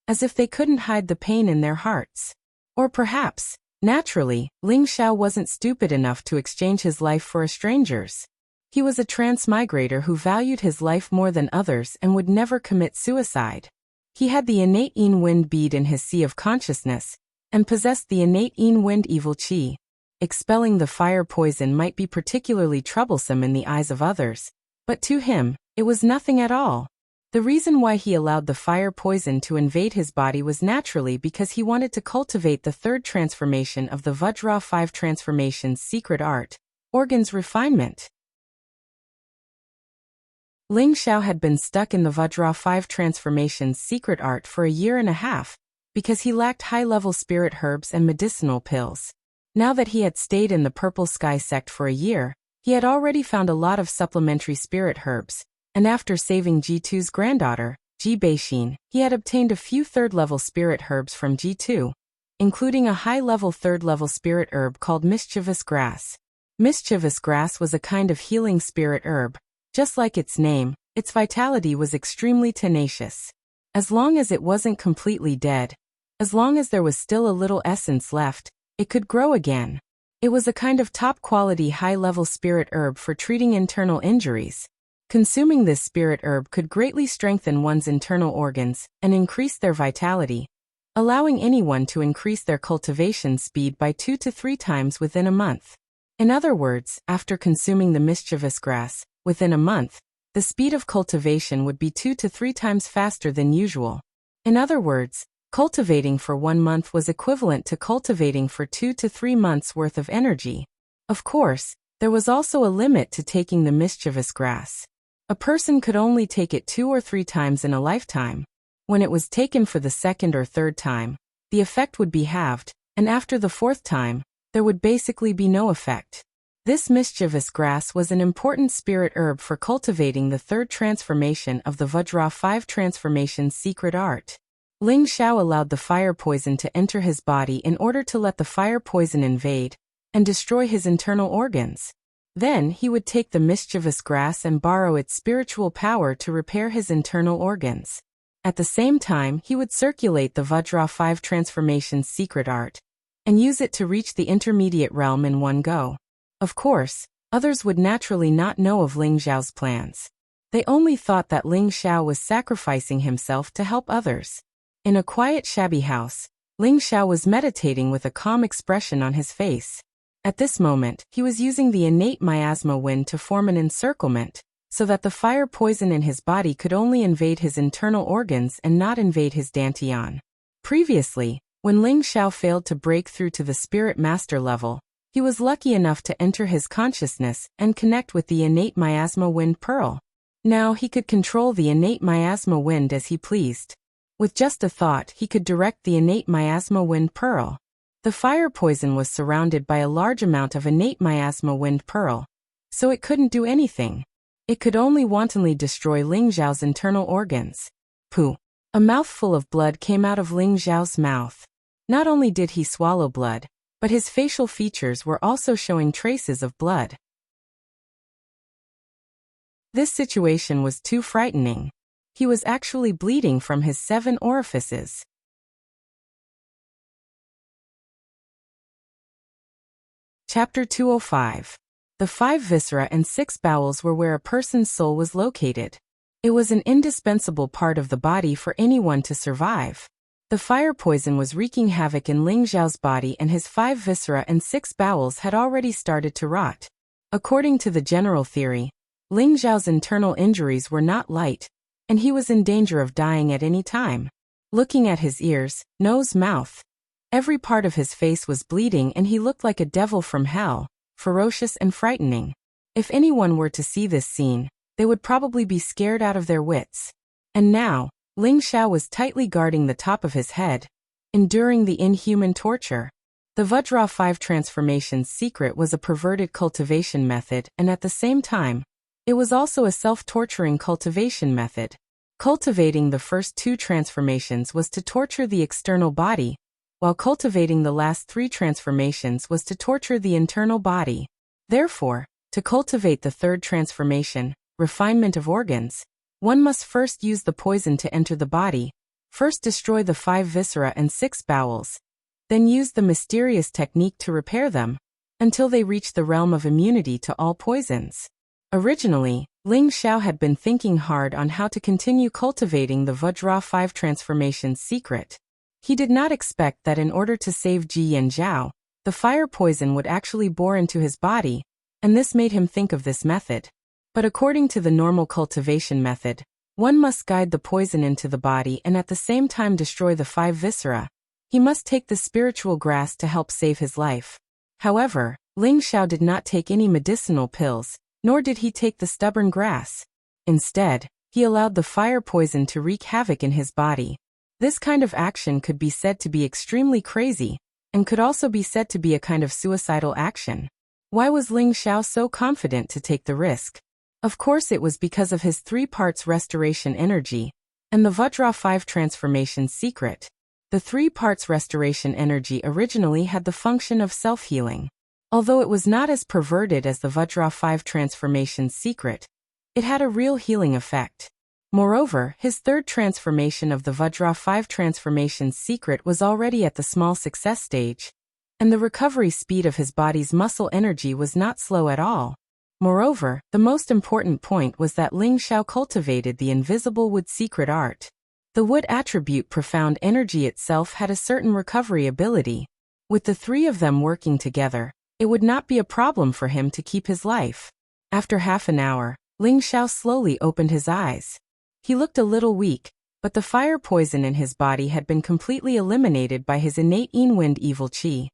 as if they couldn't hide the pain in their hearts. Or perhaps, naturally, Ling Xiao wasn't stupid enough to exchange his life for a stranger's. He was a transmigrator who valued his life more than others and would never commit suicide. He had the innate Yin Wind bead in his sea of consciousness, and possessed the innate Yin Wind evil qi. Expelling the fire poison might be particularly troublesome in the eyes of others, but to him, it was nothing at all. The reason why he allowed the fire poison to invade his body was naturally because he wanted to cultivate the third transformation of the Vajra 5 transformation's secret art, organs refinement. Ling Xiao had been stuck in the Vajra 5 transformation's secret art for a year and a half, because he lacked high-level spirit herbs and medicinal pills. Now that he had stayed in the Purple Sky sect for a year, he had already found a lot of supplementary spirit herbs, and after saving G2's granddaughter, Ji Beixin, he had obtained a few third-level spirit herbs from G2, including a high-level third-level spirit herb called Mischievous Grass. Mischievous Grass was a kind of healing spirit herb. Just like its name, its vitality was extremely tenacious. As long as it wasn't completely dead, as long as there was still a little essence left, it could grow again. It was a kind of top-quality high-level spirit herb for treating internal injuries. Consuming this spirit herb could greatly strengthen one's internal organs and increase their vitality, allowing anyone to increase their cultivation speed by 2 to 3 times within a month. In other words, after consuming the mischievous grass, within a month, the speed of cultivation would be 2 to 3 times faster than usual. In other words, cultivating for 1 month was equivalent to cultivating for 2 to 3 months' worth of energy. Of course, there was also a limit to taking the mischievous grass. A person could only take it 2 or 3 times in a lifetime. When it was taken for the 2nd or 3rd time, the effect would be halved, and after the 4th time, there would basically be no effect. This mischievous grass was an important spirit herb for cultivating the 3rd transformation of the Vajra 5 transformation's secret art. Ling Xiao allowed the fire poison to enter his body in order to let the fire poison invade and destroy his internal organs. Then he would take the mischievous grass and borrow its spiritual power to repair his internal organs. At the same time, he would circulate the Vajra 5 transformation's secret art and use it to reach the intermediate realm in one go. Of course, others would naturally not know of Ling Xiao's plans. They only thought that Ling Xiao was sacrificing himself to help others. In a quiet shabby house, Ling Xiao was meditating with a calm expression on his face. At this moment, he was using the innate miasma wind to form an encirclement, so that the fire poison in his body could only invade his internal organs and not invade his dantian. Previously, when Ling Xiao failed to break through to the spirit master level, he was lucky enough to enter his consciousness and connect with the innate miasma wind pearl. Now he could control the innate miasma wind as he pleased. With just a thought, he could direct the innate miasma wind pearl. The fire poison was surrounded by a large amount of innate miasma wind pearl, so it couldn't do anything. It could only wantonly destroy Ling Zhao's internal organs. Pooh! A mouthful of blood came out of Ling Zhao's mouth. Not only did he swallow blood, but his facial features were also showing traces of blood. This situation was too frightening. He was actually bleeding from his 7 orifices. Chapter 205. The 5 viscera and 6 bowels were where a person's soul was located. It was an indispensable part of the body for anyone to survive. The fire poison was wreaking havoc in Ling Zhao's body, and his 5 viscera and 6 bowels had already started to rot. According to the general theory, Ling Zhao's internal injuries were not light, and he was in danger of dying at any time. Looking at his ears, nose, mouth, every part of his face was bleeding, and he looked like a devil from hell, ferocious and frightening. If anyone were to see this scene, they would probably be scared out of their wits. And now, Ling Zhao was tightly guarding the top of his head, enduring the inhuman torture. The Vajra 5 transformation's secret was a perverted cultivation method, and at the same time, it was also a self-torturing cultivation method. Cultivating the first 2 transformations was to torture the external body, while cultivating the last 3 transformations was to torture the internal body. Therefore, to cultivate the 3rd transformation, refinement of organs, one must first use the poison to enter the body, first destroy the 5 viscera and 6 bowels, then use the mysterious technique to repair them, until they reach the realm of immunity to all poisons. Originally, Ling Zhao had been thinking hard on how to continue cultivating the Vajra 5 transformation's secret. He did not expect that in order to save Ji Yanzhao, the fire poison would actually bore into his body, and this made him think of this method. But according to the normal cultivation method, one must guide the poison into the body and at the same time destroy the 5 viscera. He must take the spiritual grass to help save his life. However, Ling Zhao did not take any medicinal pills, nor did he take the stubborn grass. Instead, he allowed the fire poison to wreak havoc in his body. This kind of action could be said to be extremely crazy, and could also be said to be a kind of suicidal action. Why was Ling Zhao so confident to take the risk? Of course it was because of his 3 parts restoration energy, and the Vajra 5 transformation secret. The 3 parts restoration energy originally had the function of self-healing. Although it was not as perverted as the Vajra 5 transformation secret, it had a real healing effect. Moreover, his 3rd transformation of the Vajra 5 transformation secret was already at the small success stage, and the recovery speed of his body's muscle energy was not slow at all. Moreover, the most important point was that Ling Zhao cultivated the invisible wood secret art. The wood attribute profound energy itself had a certain recovery ability. With the 3 of them working together, it would not be a problem for him to keep his life. After half an hour, Ling Zhao slowly opened his eyes. He looked a little weak, but the fire poison in his body had been completely eliminated by his innate Yin-Wind evil qi.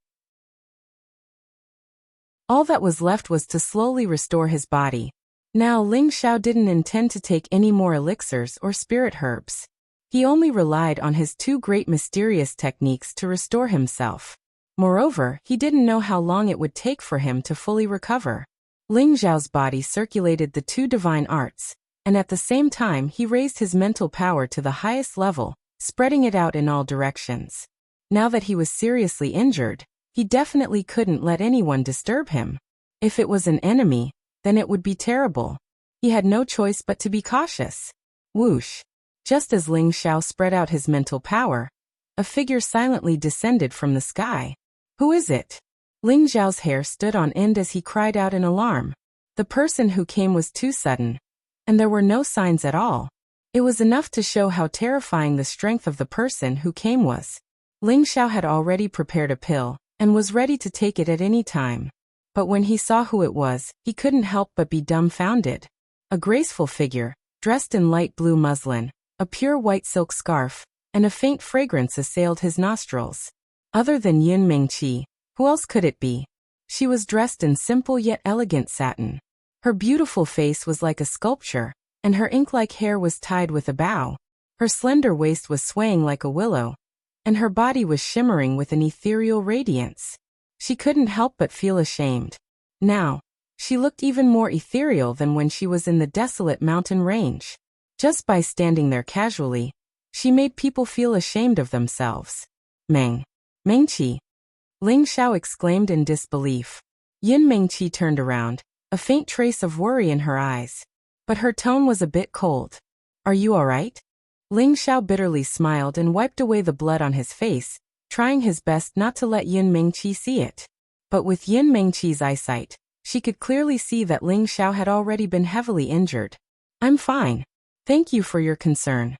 All that was left was to slowly restore his body. Now Ling Zhao didn't intend to take any more elixirs or spirit herbs. He only relied on his 2 great mysterious techniques to restore himself. Moreover, he didn't know how long it would take for him to fully recover. Ling Zhao's body circulated the 2 divine arts, and at the same time he raised his mental power to the highest level, spreading it out in all directions. Now that he was seriously injured, he definitely couldn't let anyone disturb him. If it was an enemy, then it would be terrible. He had no choice but to be cautious. Whoosh! Just as Ling Zhao spread out his mental power, a figure silently descended from the sky. Who is it? Ling Zhao's hair stood on end as he cried out in alarm. The person who came was too sudden, and there were no signs at all. It was enough to show how terrifying the strength of the person who came was. Ling Zhao had already prepared a pill, and was ready to take it at any time. But when he saw who it was, he couldn't help but be dumbfounded. A graceful figure, dressed in light blue muslin, a pure white silk scarf, and a faint fragrance assailed his nostrils. Other than Yun Mingqi, who else could it be? She was dressed in simple yet elegant satin. Her beautiful face was like a sculpture, and her ink-like hair was tied with a bow. Her slender waist was swaying like a willow, and her body was shimmering with an ethereal radiance. She couldn't help but feel ashamed. Now, she looked even more ethereal than when she was in the desolate mountain range. Just by standing there casually, she made people feel ashamed of themselves. Mengqi. Ling Xiao exclaimed in disbelief. Yin Mengqi turned around, a faint trace of worry in her eyes. But her tone was a bit cold. Are you all right? Ling Xiao bitterly smiled and wiped away the blood on his face, trying his best not to let Yin Mengqi see it. But with Yin Mengqi's eyesight, she could clearly see that Ling Xiao had already been heavily injured. I'm fine. Thank you for your concern.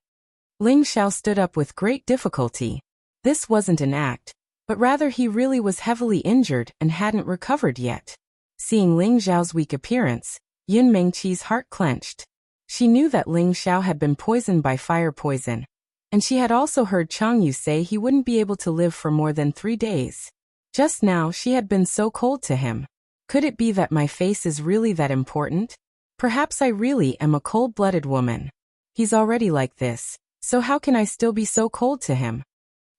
Ling Xiao stood up with great difficulty. This wasn't an act, but rather he really was heavily injured and hadn't recovered yet. Seeing Ling Xiao's weak appearance, Yin Mengqi's heart clenched. She knew that Ling Xiao had been poisoned by fire poison, and she had also heard Chang Yu say he wouldn't be able to live for more than 3 days. Just now she had been so cold to him. Could it be that my face is really that important? Perhaps I really am a cold-blooded woman. He's already like this, so how can I still be so cold to him?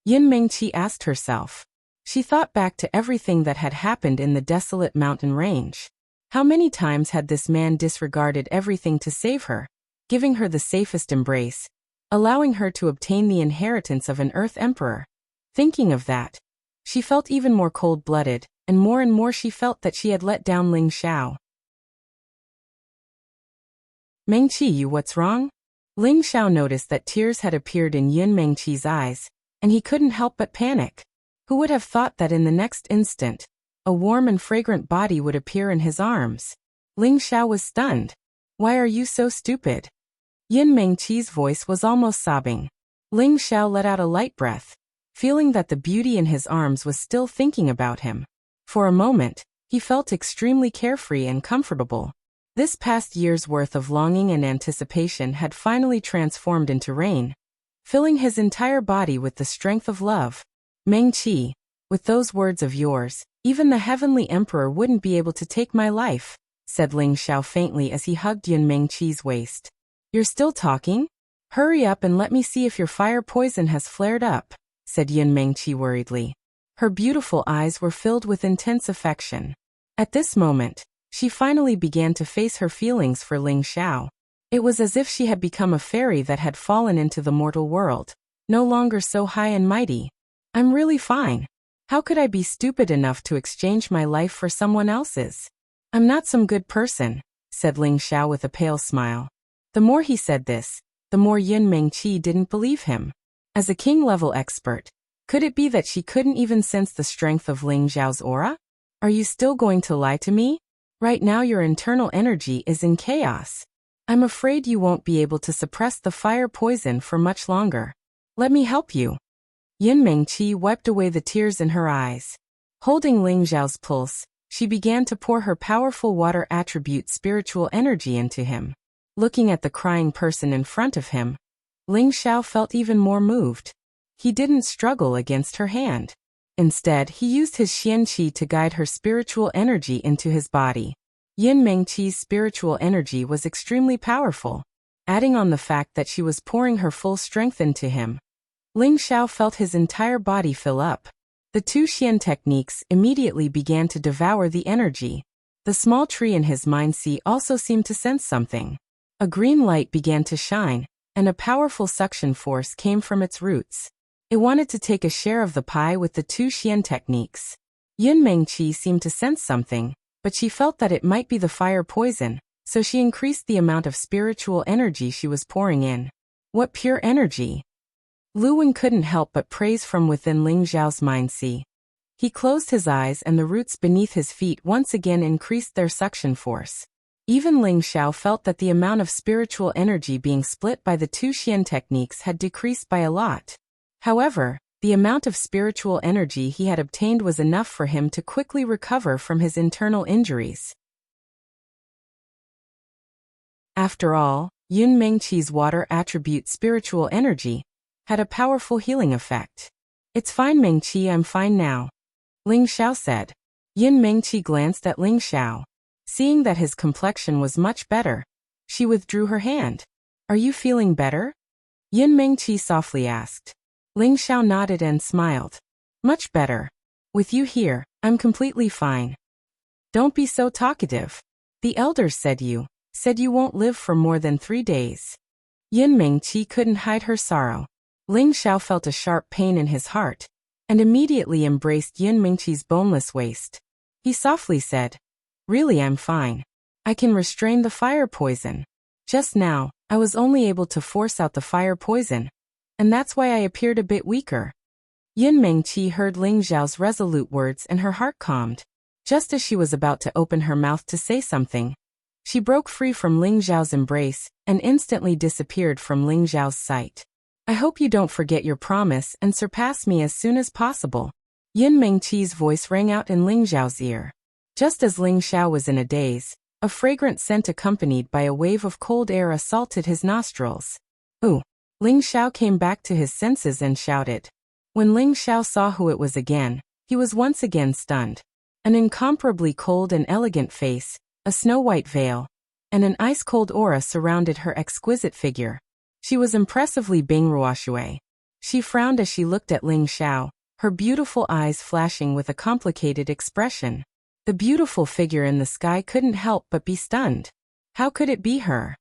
Yin Mengqi asked herself. She thought back to everything that had happened in the desolate mountain range. How many times had this man disregarded everything to save her, giving her the safest embrace, allowing her to obtain the inheritance of an Earth Emperor? Thinking of that, she felt even more cold-blooded, and more she felt that she had let down Ling Xiao. Mengqi, what's wrong? Ling Xiao noticed that tears had appeared in Yin Mengqi's eyes, and he couldn't help but panic. Who would have thought that in the next instant, a warm and fragrant body would appear in his arms? Ling Xiao was stunned. Why are you so stupid? Yin Mengqi's voice was almost sobbing. Ling Xiao let out a light breath, feeling that the beauty in his arms was still thinking about him. For a moment, he felt extremely carefree and comfortable. This past year's worth of longing and anticipation had finally transformed into rain, filling his entire body with the strength of love. Mengqi, with those words of yours, even the heavenly emperor wouldn't be able to take my life, said Ling Xiao faintly as he hugged Yin Mengqi's waist. You're still talking? Hurry up and let me see if your fire poison has flared up, said Yin Mengqi worriedly. Her beautiful eyes were filled with intense affection. At this moment, she finally began to face her feelings for Ling Xiao. It was as if she had become a fairy that had fallen into the mortal world, no longer so high and mighty. I'm really fine. How could I be stupid enough to exchange my life for someone else's? I'm not some good person, said Ling Xiao with a pale smile. The more he said this, the more Yin Mengqi didn't believe him. As a king-level expert, could it be that she couldn't even sense the strength of Ling Xiao's aura? Are you still going to lie to me? Right now your internal energy is in chaos. I'm afraid you won't be able to suppress the fire poison for much longer. Let me help you. Yin Mengqi wiped away the tears in her eyes. Holding Ling Xiao's pulse, she began to pour her powerful water attribute spiritual energy into him. Looking at the crying person in front of him, Ling Xiao felt even more moved. He didn't struggle against her hand. Instead, he used his Xian Qi to guide her spiritual energy into his body. Yin Mengqi's spiritual energy was extremely powerful. Adding on the fact that she was pouring her full strength into him, Ling Xiao felt his entire body fill up. The 2 Xian techniques immediately began to devour the energy. The small tree in his mind sea also seemed to sense something. A green light began to shine, and a powerful suction force came from its roots. It wanted to take a share of the pie with the 2 Xian techniques. Yin Mengqi seemed to sense something, but she felt that it might be the fire poison, so she increased the amount of spiritual energy she was pouring in. What pure energy! Lu Wen couldn't help but praise from within Ling Xiao's mind sea. He closed his eyes and the roots beneath his feet once again increased their suction force. Even Ling Xiao felt that the amount of spiritual energy being split by the 2 Xian techniques had decreased by a lot. However, the amount of spiritual energy he had obtained was enough for him to quickly recover from his internal injuries. After all, Yin Mengqi's water attribute spiritual energy had a powerful healing effect. It's fine Mengqi, I'm fine now, Ling Xiao said. Yin Mengqi glanced at Ling Xiao. Seeing that his complexion was much better, she withdrew her hand. Are you feeling better? Yin Mengqi softly asked. Ling Xiao nodded and smiled. Much better. With you here, I'm completely fine. Don't be so talkative. The elders said you won't live for more than 3 days. Yin Mingqi couldn't hide her sorrow. Ling Xiao felt a sharp pain in his heart, and immediately embraced Yin Mingqi's boneless waist. He softly said, "Really, I'm fine. I can restrain the fire poison. Just now, I was only able to force out the fire poison, and that's why I appeared a bit weaker." Yin Mingqi heard Ling Xiao's resolute words and her heart calmed. Just as she was about to open her mouth to say something, she broke free from Ling Xiao's embrace and instantly disappeared from Ling Xiao's sight. "I hope you don't forget your promise and surpass me as soon as possible." Yin Mingqi's voice rang out in Ling Xiao's ear. Just as Ling Xiao was in a daze, a fragrant scent accompanied by a wave of cold air assaulted his nostrils. "Ooh!" Ling Xiao came back to his senses and shouted. When Ling Xiao saw who it was again, he was once again stunned. An incomparably cold and elegant face, a snow-white veil, and an ice-cold aura surrounded her exquisite figure. She was impressively Bingruoshui. She frowned as she looked at Ling Xiao, her beautiful eyes flashing with a complicated expression. The beautiful figure in the sky couldn't help but be stunned. How could it be her?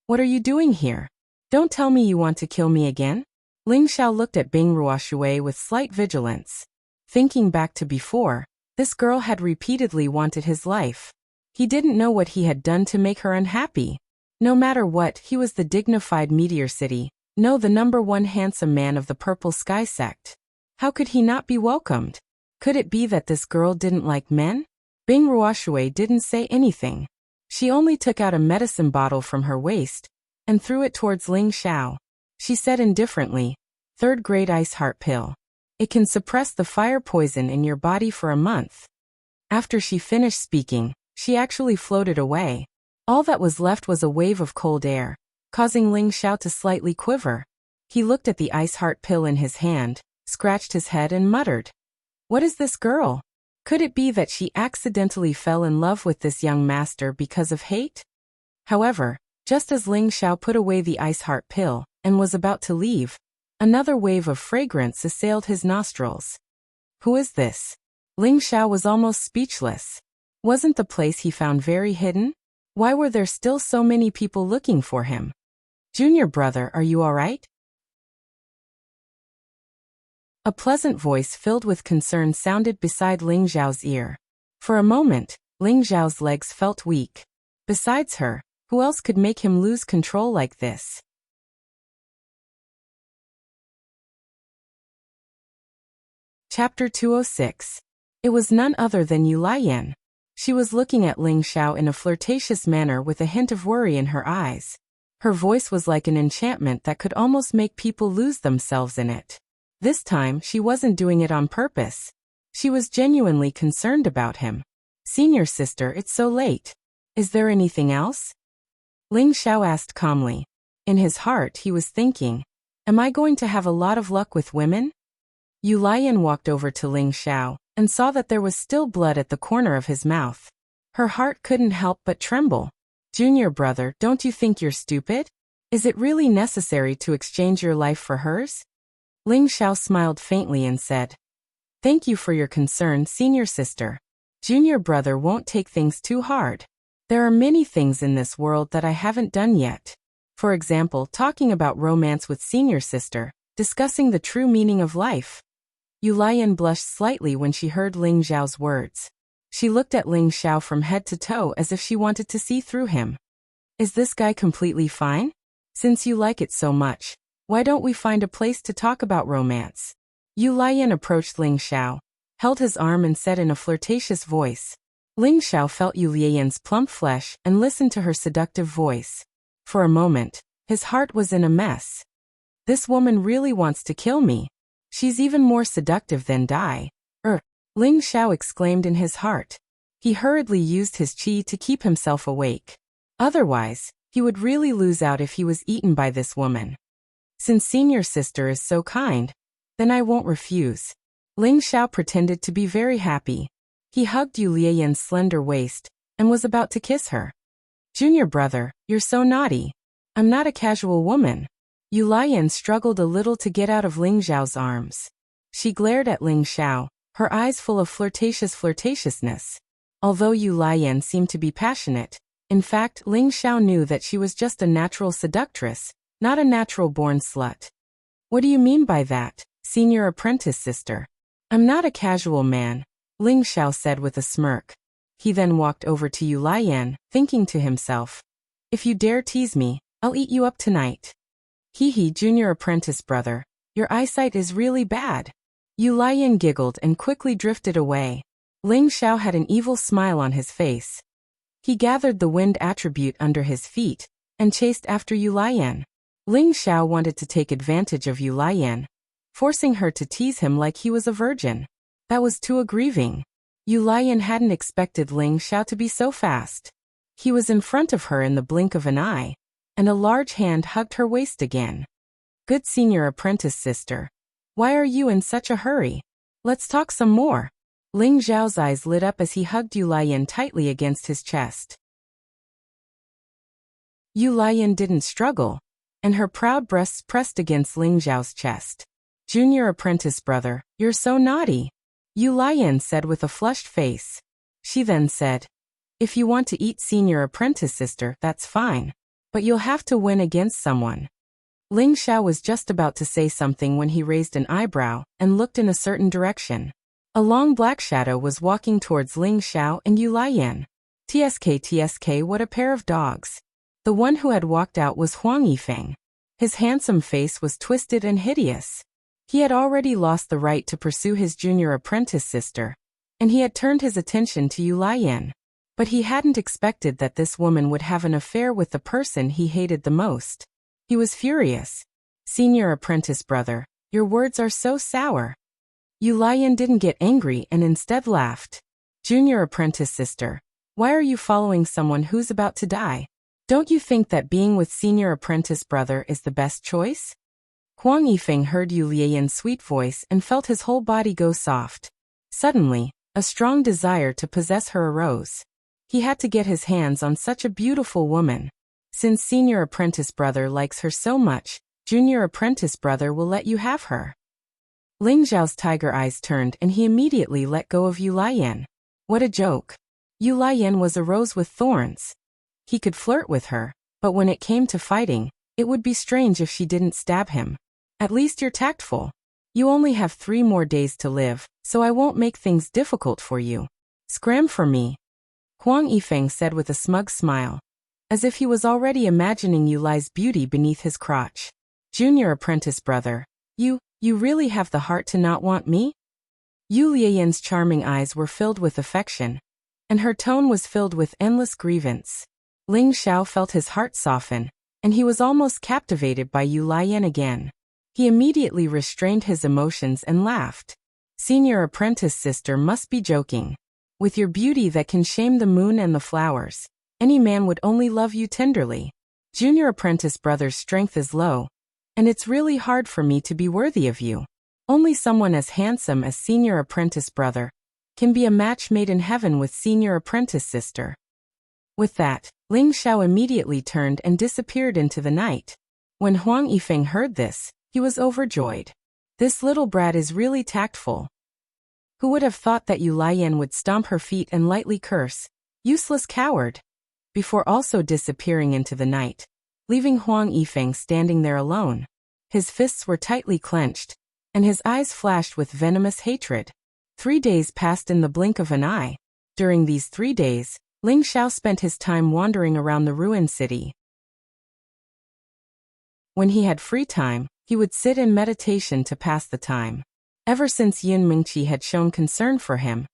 "What are you doing here? Don't tell me you want to kill me again?" Ling Xiao looked at Bingruoshui with slight vigilance. Thinking back to before, this girl had repeatedly wanted his life. He didn't know what he had done to make her unhappy. No matter what, he was the dignified Meteor City, no, the #1 handsome man of the Purple Sky sect. How could he not be welcomed? Could it be that this girl didn't like men? Bingruoshui didn't say anything. She only took out a medicine bottle from her waist and threw it towards Ling Xiao. She said indifferently, "Third-grade ice heart pill. It can suppress the fire poison in your body for a month." After she finished speaking, she actually floated away. All that was left was a wave of cold air, causing Ling Xiao to slightly quiver. He looked at the ice heart pill in his hand, scratched his head and muttered, "What is this girl? Could it be that she accidentally fell in love with this young master because of hate?" However, just as Ling Xiao put away the ice heart pill and was about to leave, another wave of fragrance assailed his nostrils. Who is this? Ling Xiao was almost speechless. Wasn't the place he found very hidden? Why were there still so many people looking for him? "Junior brother, are you all right?" A pleasant voice filled with concern sounded beside Ling Xiao's ear. For a moment, Ling Xiao's legs felt weak. Besides her, who else could make him lose control like this? Chapter 206. It was none other than Yu Lian. She was looking at Ling Xiao in a flirtatious manner with a hint of worry in her eyes. Her voice was like an enchantment that could almost make people lose themselves in it. This time, she wasn't doing it on purpose. She was genuinely concerned about him. "Senior sister, it's so late. Is there anything else?" Ling Xiao asked calmly. In his heart, he was thinking, "Am I going to have a lot of luck with women?" Yu Lian walked over to Ling Xiao and saw that there was still blood at the corner of his mouth. Her heart couldn't help but tremble. "Junior brother, don't you think you're stupid? Is it really necessary to exchange your life for hers?" Ling Xiao smiled faintly and said, "Thank you for your concern, senior sister. Junior brother won't take things too hard. There are many things in this world that I haven't done yet. For example, talking about romance with senior sister, discussing the true meaning of life." Yu Lian blushed slightly when she heard Ling Xiao's words. She looked at Ling Xiao from head to toe as if she wanted to see through him. "Is this guy completely fine? Since you like it so much, why don't we find a place to talk about romance?" Yu Lian approached Ling Xiao, held his arm and said in a flirtatious voice. Ling Xiao felt Yu Lian's plump flesh and listened to her seductive voice. For a moment, his heart was in a mess. This woman really wants to kill me. She's even more seductive than Dai. Ling Xiao exclaimed in his heart. He hurriedly used his qi to keep himself awake. Otherwise, he would really lose out if he was eaten by this woman. Since senior sister is so kind, then I won't refuse. Ling Xiao pretended to be very happy. He hugged Yu Lian's slender waist and was about to kiss her. "Junior brother, you're so naughty. I'm not a casual woman. Yu Lian struggled a little to get out of Ling Xiao's arms. She glared at Ling Xiao, her eyes full of flirtatiousness. Although Yu Lian seemed to be passionate, in fact, Ling Xiao knew that she was just a natural seductress, not a natural-born slut. What do you mean by that, senior apprentice sister? I'm not a casual man, Ling Xiao said with a smirk. He then walked over to Yu Lian, thinking to himself, if you dare tease me, I'll eat you up tonight. Hee, junior apprentice brother, your eyesight is really bad. Yu Lian giggled and quickly drifted away. Ling Xiao had an evil smile on his face. He gathered the wind attribute under his feet and chased after Yu Lian. Ling Xiao wanted to take advantage of Yu Lian, forcing her to tease him like he was a virgin. That was too aggrieving. Yu Lian hadn't expected Ling Xiao to be so fast. He was in front of her in the blink of an eye, and a large hand hugged her waist again. Good senior apprentice sister. Why are you in such a hurry? Let's talk some more. Ling Xiao's eyes lit up as he hugged Yu Lian tightly against his chest. Yu Lian didn't struggle, and her proud breasts pressed against Ling Xiao's chest. Junior apprentice brother, you're so naughty, Yu Lian said with a flushed face. She then said, if you want to eat senior apprentice sister, that's fine. But you'll have to win against someone. Ling Xiao was just about to say something when he raised an eyebrow and looked in a certain direction. A long black shadow was walking towards Ling Xiao and Yu Lian. TSK, what a pair of dogs. The one who had walked out was Huang Yifeng. His handsome face was twisted and hideous. He had already lost the right to pursue his junior apprentice sister, and he had turned his attention to Yu Lian. But he hadn't expected that this woman would have an affair with the person he hated the most. He was furious. Senior apprentice brother, your words are so sour. Yu Lian didn't get angry and instead laughed. Junior apprentice sister, why are you following someone who's about to die? Don't you think that being with senior apprentice brother is the best choice? Huang Yifeng heard Yu Lian's sweet voice and felt his whole body go soft. Suddenly, a strong desire to possess her arose. He had to get his hands on such a beautiful woman. Since senior apprentice brother likes her so much, junior apprentice brother will let you have her. Ling Xiao's tiger eyes turned and he immediately let go of Yu Lian. What a joke. Yu Lian was a rose with thorns. He could flirt with her, but when it came to fighting, it would be strange if she didn't stab him. At least you're tactful. You only have 3 more days to live, so I won't make things difficult for you. Scram for me. Huang Yifeng said with a smug smile, as if he was already imagining Yu Li's beauty beneath his crotch. Junior apprentice brother, you really have the heart to not want me? Yu Lian's charming eyes were filled with affection, and her tone was filled with endless grievance. Ling Xiao felt his heart soften, and he was almost captivated by Yu Lian again. He immediately restrained his emotions and laughed. Senior apprentice sister must be joking. With your beauty that can shame the moon and the flowers, any man would only love you tenderly. Junior apprentice brother's strength is low, and it's really hard for me to be worthy of you. Only someone as handsome as senior apprentice brother can be a match made in heaven with senior apprentice sister. With that, Ling Xiao immediately turned and disappeared into the night. When Huang Yifeng heard this, he was overjoyed. This little brat is really tactful. Who would have thought that Yu Lian would stomp her feet and lightly curse, useless coward, before also disappearing into the night, leaving Huang Yifeng standing there alone. His fists were tightly clenched, and his eyes flashed with venomous hatred. 3 days passed in the blink of an eye. During these 3 days, Ling Xiao spent his time wandering around the ruined city. When he had free time, he would sit in meditation to pass the time. Ever since Yin Mingqi had shown concern for him,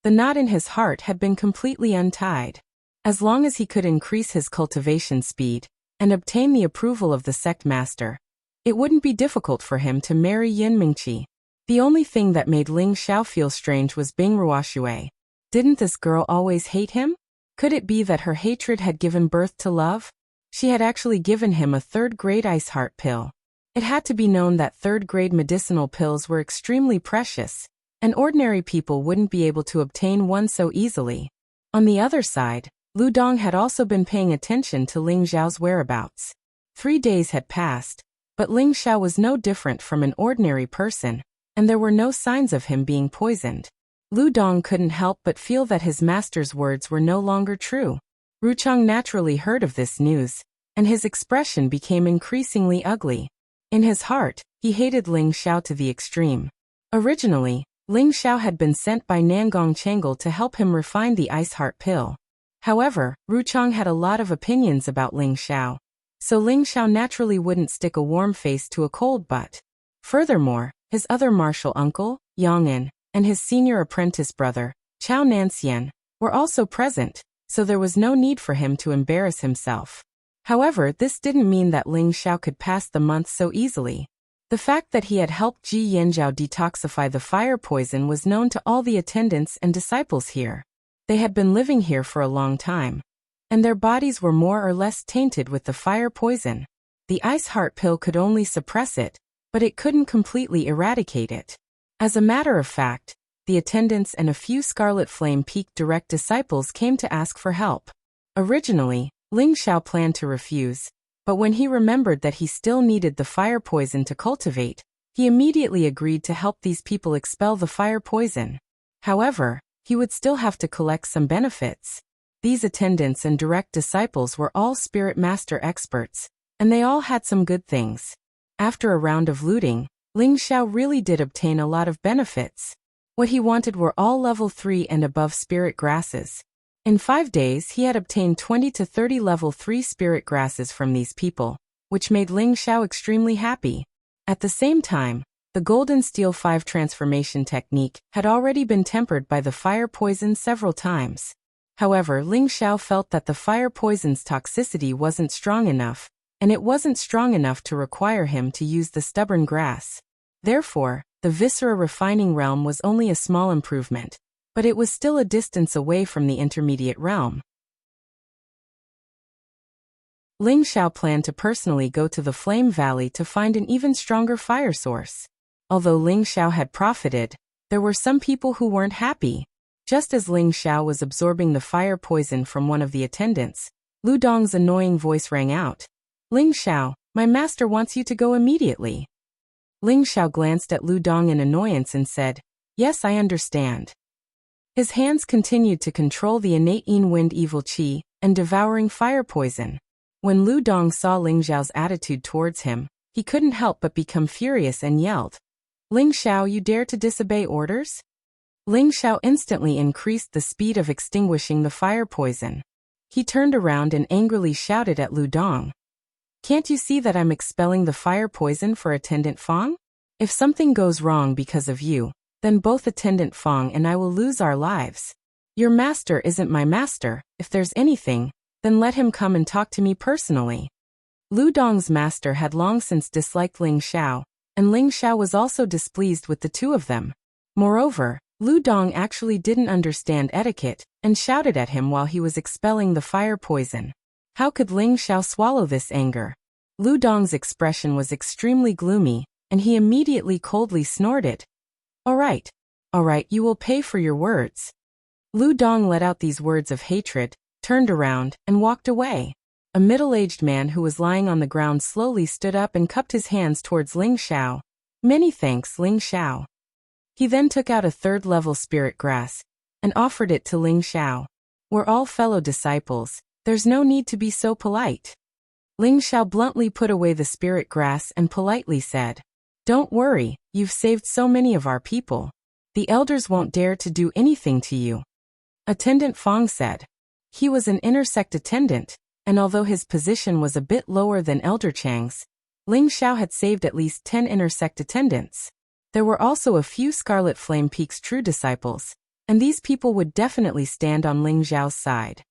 the knot in his heart had been completely untied. As long as he could increase his cultivation speed and obtain the approval of the sect master, it wouldn't be difficult for him to marry Yin Mingqi. The only thing that made Ling Xiao feel strange was Bing Ruoxue. Didn't this girl always hate him? Could it be that her hatred had given birth to love? She had actually given him a 3rd-grade ice heart pill. It had to be known that 3rd-grade medicinal pills were extremely precious, and ordinary people wouldn't be able to obtain one so easily. On the other side, Lu Dong had also been paying attention to Ling Xiao's whereabouts. 3 days had passed, But Ling Xiao was no different from an ordinary person, and there were no signs of him being poisoned. Lu Dong couldn't help but feel that his master's words were no longer true. Ruchang naturally heard of this news, and his expression became increasingly ugly. In his heart, he hated Ling Xiao to the extreme. Originally, Ling Xiao had been sent by Nangong Changle to help him refine the Ice Heart pill. However, Ruchang had a lot of opinions about Ling Xiao, so Ling Xiao naturally wouldn't stick a warm face to a cold butt. Furthermore, his other martial uncle, Yang En, and his senior apprentice brother, Chao Nanxian, were also present, so there was no need for him to embarrass himself. However, this didn't mean that Ling Xiao could pass the month so easily. The fact that he had helped Ji Yanzhao detoxify the fire poison was known to all the attendants and disciples here. They had been living here for a long time, and their bodies were more or less tainted with the fire poison. The Ice Heart pill could only suppress it, but it couldn't completely eradicate it. As a matter of fact, the attendants and a few Scarlet Flame Peak direct disciples came to ask for help. Originally, Ling Xiao planned to refuse, but when he remembered that he still needed the fire poison to cultivate, he immediately agreed to help these people expel the fire poison. However, he would still have to collect some benefits. These attendants and direct disciples were all Spirit Master experts, and they all had some good things. After a round of looting, Ling Xiao really did obtain a lot of benefits. What he wanted were all level 3 and above spirit grasses. In 5 days he had obtained 20 to 30 level 3 spirit grasses from these people, which made Ling Xiao extremely happy. At the same time, the Golden Steel 5 transformation technique had already been tempered by the fire poison several times. However, Ling Xiao felt that the fire poison's toxicity wasn't strong enough, and it wasn't strong enough to require him to use the stubborn grass. Therefore, the Viscera refining realm was only a small improvement, but it was still a distance away from the intermediate realm. Ling Xiao planned to personally go to the Flame Valley to find an even stronger fire source. Although Ling Xiao had profited, there were some people who weren't happy. Just as Ling Xiao was absorbing the fire poison from one of the attendants, Lu Dong's annoying voice rang out. Ling Xiao, my master wants you to go immediately. Ling Xiao glanced at Lu Dong in annoyance and said, Yes, I understand. His hands continued to control the innate Yin Wind evil qi and devouring fire poison. When Lu Dong saw Ling Xiao's attitude towards him, he couldn't help but become furious and yelled, Ling Xiao, you dare to disobey orders? Ling Xiao instantly increased the speed of extinguishing the fire poison. He turned around and angrily shouted at Lu Dong, Can't you see that I'm expelling the fire poison for Attendant Fong? If something goes wrong because of you, then both Attendant Fong and I will lose our lives. Your master isn't my master. If there's anything, then let him come and talk to me personally. Lu Dong's master had long since disliked Ling Xiao, and Ling Xiao was also displeased with the two of them. Moreover, Lu Dong actually didn't understand etiquette and shouted at him while he was expelling the fire poison. How could Ling Xiao swallow this anger? Lu Dong's expression was extremely gloomy, and he immediately coldly snorted. All right, you will pay for your words. Lu Dong let out these words of hatred, turned around, and walked away. A middle-aged man who was lying on the ground slowly stood up and cupped his hands towards Ling Xiao. Many thanks, Ling Xiao. He then took out a 3rd-level spirit grass and offered it to Ling Xiao. We're all fellow disciples. There's no need to be so polite. Ling Xiao bluntly put away the spirit grass and politely said, Don't worry, you've saved so many of our people. The elders won't dare to do anything to you. Attendant Fong said. He was an inner sect attendant, and although his position was a bit lower than Elder Chang's, Ling Xiao had saved at least 10 inner sect attendants. There were also a few Scarlet Flame Peak's true disciples, and these people would definitely stand on Ling Xiao's side.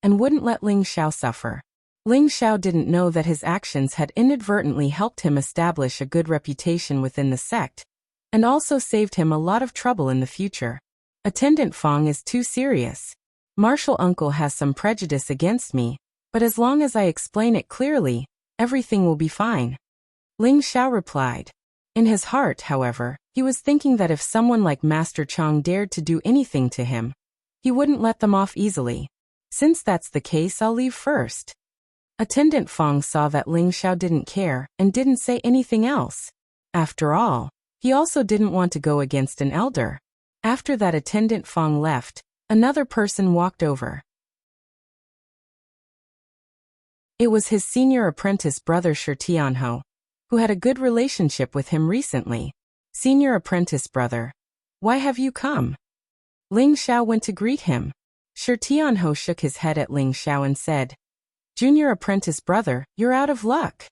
And wouldn't let Ling Xiao suffer. Ling Xiao didn't know that his actions had inadvertently helped him establish a good reputation within the sect, and also saved him a lot of trouble in the future. Attendant Fong is too serious. Martial uncle has some prejudice against me, but as long as I explain it clearly, everything will be fine. Ling Xiao replied. In his heart, however, he was thinking that if someone like Master Chang dared to do anything to him, he wouldn't let them off easily. Since that's the case, I'll leave first. Attendant Fong saw that Ling Xiao didn't care and didn't say anything else. After all, he also didn't want to go against an elder. After that Attendant Fong left, another person walked over. It was his senior apprentice brother Shi Tianhou, who had a good relationship with him recently. Senior apprentice brother, why have you come? Ling Xiao went to greet him. Shi Tianhou shook his head at Ling Xiao and said, Junior apprentice brother, you're out of luck.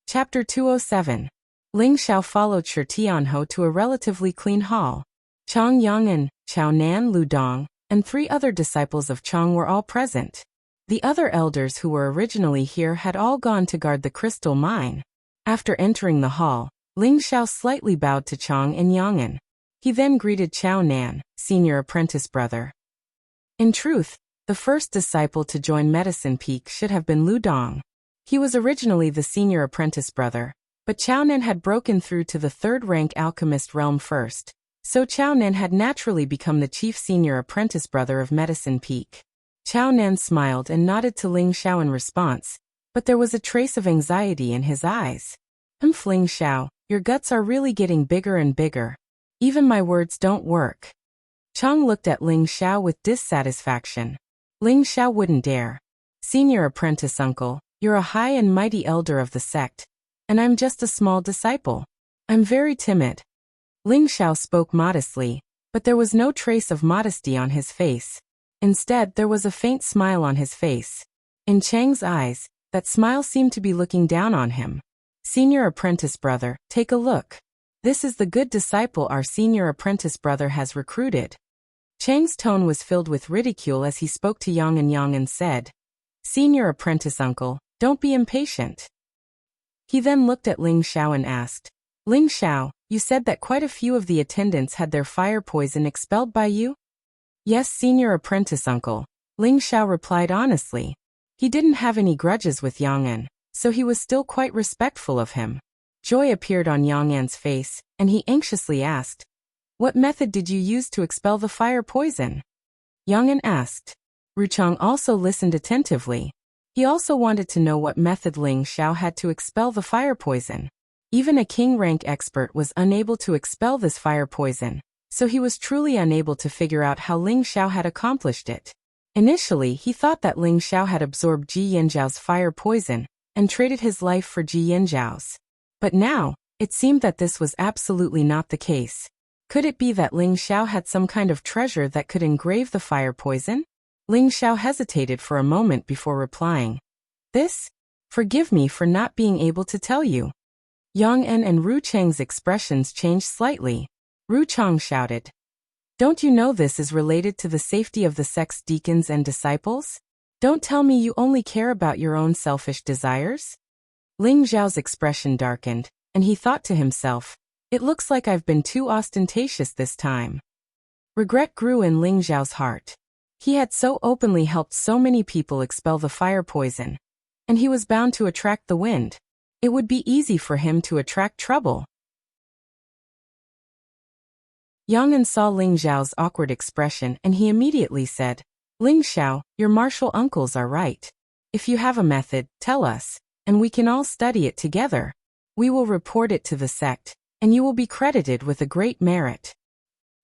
Chapter 207. Ling Xiao followed Shi Tianhou to a relatively clean hall. Chang Yang'an, Chao Nan Lu Dong, and 3 other disciples of Chang were all present. The other elders who were originally here had all gone to guard the crystal mine. After entering the hall, Ling Xiao slightly bowed to Chang and Yang'an. He then greeted Chao Nan, senior apprentice brother. In truth, the first disciple to join Medicine Peak should have been Lu Dong. He was originally the senior apprentice brother, but Chao Nan had broken through to the 3rd rank alchemist realm first, so Chao Nan had naturally become the chief senior apprentice brother of Medicine Peak. Chao Nan smiled and nodded to Ling Xiao in response, but there was a trace of anxiety in his eyes. Ling Xiao, your guts are really getting bigger and bigger. Even my words don't work. Chang looked at Ling Xiao with dissatisfaction. Ling Xiao wouldn't dare. Senior apprentice uncle, you're a high and mighty elder of the sect, and I'm just a small disciple. I'm very timid. Ling Xiao spoke modestly, but there was no trace of modesty on his face. Instead, there was a faint smile on his face. In Chang's eyes, that smile seemed to be looking down on him. Senior apprentice brother, take a look. This is the good disciple our senior apprentice brother has recruited. Chang's tone was filled with ridicule as he spoke to Yang and said, Senior apprentice uncle, don't be impatient. He then looked at Ling Xiao and asked, Ling Xiao, you said that quite a few of the attendants had their fire poison expelled by you? Yes, senior apprentice uncle, Ling Xiao replied honestly. He didn't have any grudges with Yang, so he was still quite respectful of him. Joy appeared on Yang face, and he anxiously asked, What method did you use to expel the fire poison? Yang asked. Ruchang also listened attentively. He also wanted to know what method Ling Xiao had to expel the fire poison. Even a king rank expert was unable to expel this fire poison, so he was truly unable to figure out how Ling Xiao had accomplished it. Initially, he thought that Ling Xiao had absorbed Ji Yanzhao's fire poison and traded his life for Ji Yanzhao's. But now, it seemed that this was absolutely not the case. Could it be that Ling Xiao had some kind of treasure that could engrave the fire poison? Ling Xiao hesitated for a moment before replying. Forgive me for not being able to tell you. Yang En and Ru Cheng's expressions changed slightly. Ru Chang shouted, Don't you know this is related to the safety of the sect's deacons and disciples? Don't tell me you only care about your own selfish desires? Ling Xiao's expression darkened, and he thought to himself, It looks like I've been too ostentatious this time. Regret grew in Ling Xiao's heart. He had so openly helped so many people expel the fire poison, and he was bound to attract the wind. It would be easy for him to attract trouble. Yang En saw Ling Xiao's awkward expression and he immediately said, Ling Xiao, your martial uncles are right. If you have a method, tell us, and we can all study it together. We will report it to the sect, and you will be credited with a great merit.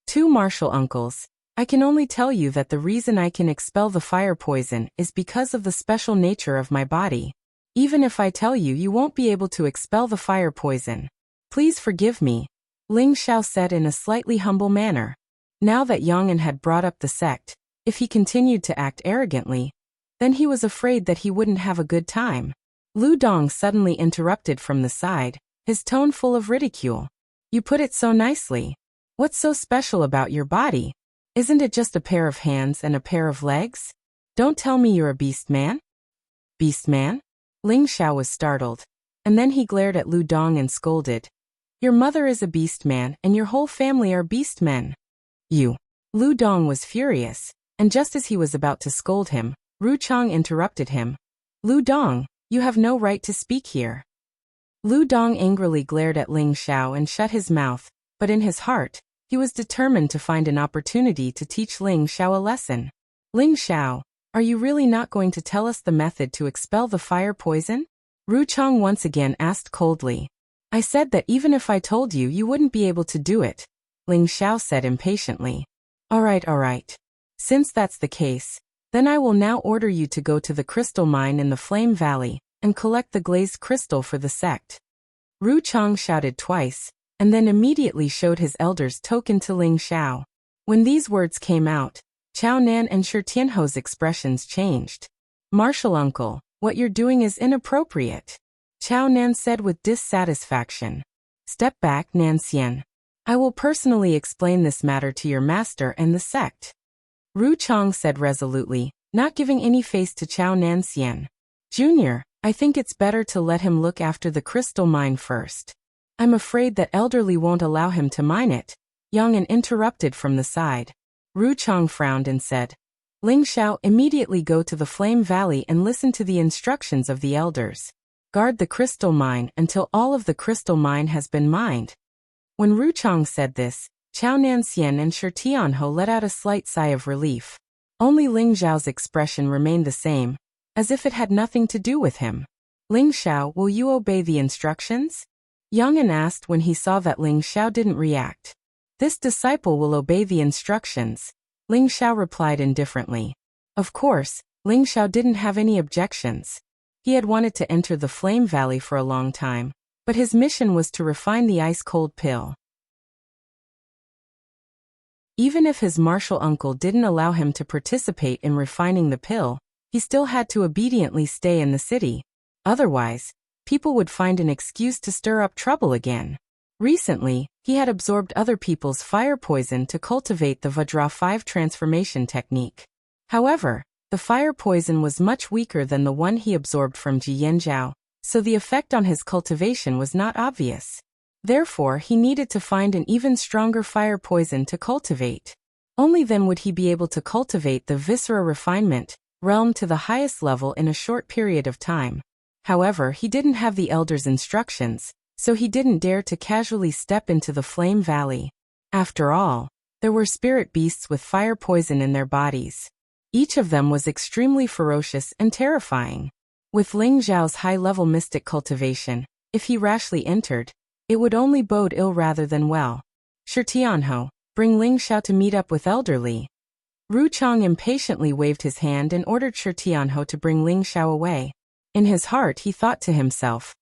2 martial uncles, I can only tell you that the reason I can expel the fire poison is because of the special nature of my body. Even if I tell you, you won't be able to expel the fire poison. Please forgive me, Ling Xiao said in a slightly humble manner. Now that Yang En had brought up the sect, if he continued to act arrogantly, then he was afraid that he wouldn't have a good time. Lu Dong suddenly interrupted from the side, his tone full of ridicule. You put it so nicely. What's so special about your body? Isn't it just a pair of hands and a pair of legs? Don't tell me you're a beast man? Beast man? Ling Xiao was startled, and then he glared at Lu Dong and scolded. Your mother is a beast man and your whole family are beast men. You. Lu Dong was furious, and just as he was about to scold him, Ru Chang interrupted him. Lu Dong, you have no right to speak here. Lu Dong angrily glared at Ling Xiao and shut his mouth, but in his heart, He was determined to find an opportunity to teach Ling Xiao a lesson. Ling Xiao, are you really not going to tell us the method to expel the fire poison? Ru Chang once again asked coldly. I said that even if I told you, you wouldn't be able to do it, Ling Xiao said impatiently. All right. Since that's the case, then I will now order you to go to the crystal mine in the Flame Valley and collect the glazed crystal for the sect. Ru Chang shouted twice, and then immediately showed his elder's token to Ling Xiao. When these words came out, Chao Nan and Shi Tianho's expressions changed. Martial uncle, what you're doing is inappropriate, Chao Nan said with dissatisfaction. Step back, Nan Xian. I will personally explain this matter to your master and the sect. Ru Chang said resolutely, not giving any face to Chao Nan Xian. Junior, I think it's better to let him look after the crystal mine first. I'm afraid that elderly won't allow him to mine it, Yang An interrupted from the side. Ru Chang frowned and said, Ling Xiao, immediately go to the Flame Valley and listen to the instructions of the elders. Guard the crystal mine until all of the crystal mine has been mined. When Ru Chang said this, Chao Nan Xian and Shi Tianho let out a slight sigh of relief. Only Ling Xiao's expression remained the same, as if it had nothing to do with him. Ling Xiao, will you obey the instructions? Yang An asked when he saw that Ling Xiao didn't react. This disciple will obey the instructions, Ling Xiao replied indifferently. Of course, Ling Xiao didn't have any objections. He had wanted to enter the Flame Valley for a long time, but his mission was to refine the ice-cold pill. Even if his martial uncle didn't allow him to participate in refining the pill, he still had to obediently stay in the city. Otherwise, people would find an excuse to stir up trouble again. Recently, he had absorbed other people's fire poison to cultivate the Vajra 5 transformation technique. However, the fire poison was much weaker than the one he absorbed from Ji Yanzhao, so the effect on his cultivation was not obvious. Therefore, he needed to find an even stronger fire poison to cultivate. Only then would he be able to cultivate the Viscera refinement realm to the highest level in a short period of time. However, he didn't have the elder's instructions, so he didn't dare to casually step into the Flame Valley. After all, there were spirit beasts with fire poison in their bodies. Each of them was extremely ferocious and terrifying. With Ling Xiao's high-level mystic cultivation, if he rashly entered, it would only bode ill rather than well. Shi Tianho, bring Ling Xiao to meet up with elderly. Ru Chang impatiently waved his hand and ordered Shi Tianho to bring Ling Xiao away. In his heart he thought to himself,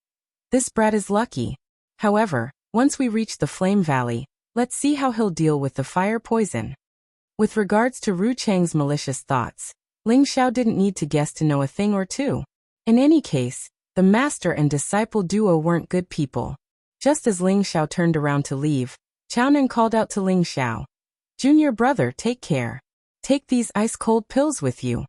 this brat is lucky. However, once we reach the Flame Valley, let's see how he'll deal with the fire poison. With regards to Ru Chang's malicious thoughts, Ling Xiao didn't need to guess to know a thing or two. In any case, the master and disciple duo weren't good people. Just as Ling Xiao turned around to leave, Chao Nan called out to Ling Xiao, Junior brother, take care. Take these ice-cold pills with you.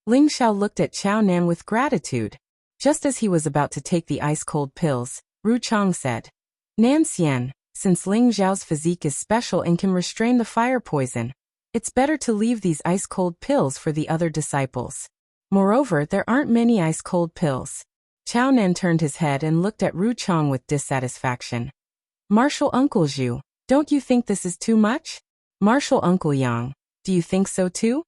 Ling Xiao looked at Chao Nan with gratitude. Just as he was about to take the ice-cold pills, Ru Chang said, Nan Xian, since Ling Xiao's physique is special and can restrain the fire poison, it's better to leave these ice-cold pills for the other disciples. Moreover, there aren't many ice-cold pills. Chao Nan turned his head and looked at Ru Chang with dissatisfaction. Martial Uncle Zhu, don't you think this is too much? Martial Uncle Yang, do you think so too?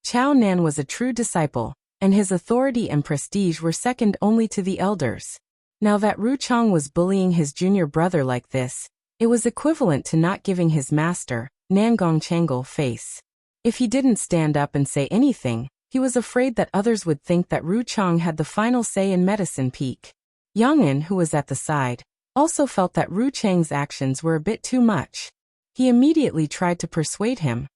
Chao Nan was a true disciple, and his authority and prestige were second only to the elders. Now that Ru Chang was bullying his junior brother like this, it was equivalent to not giving his master, Nangong Changle, face. If he didn't stand up and say anything, he was afraid that others would think that Ru Chang had the final say in Medicine Peak. Yang An, who was at the side, also felt that Ru Chang's actions were a bit too much. He immediately tried to persuade him.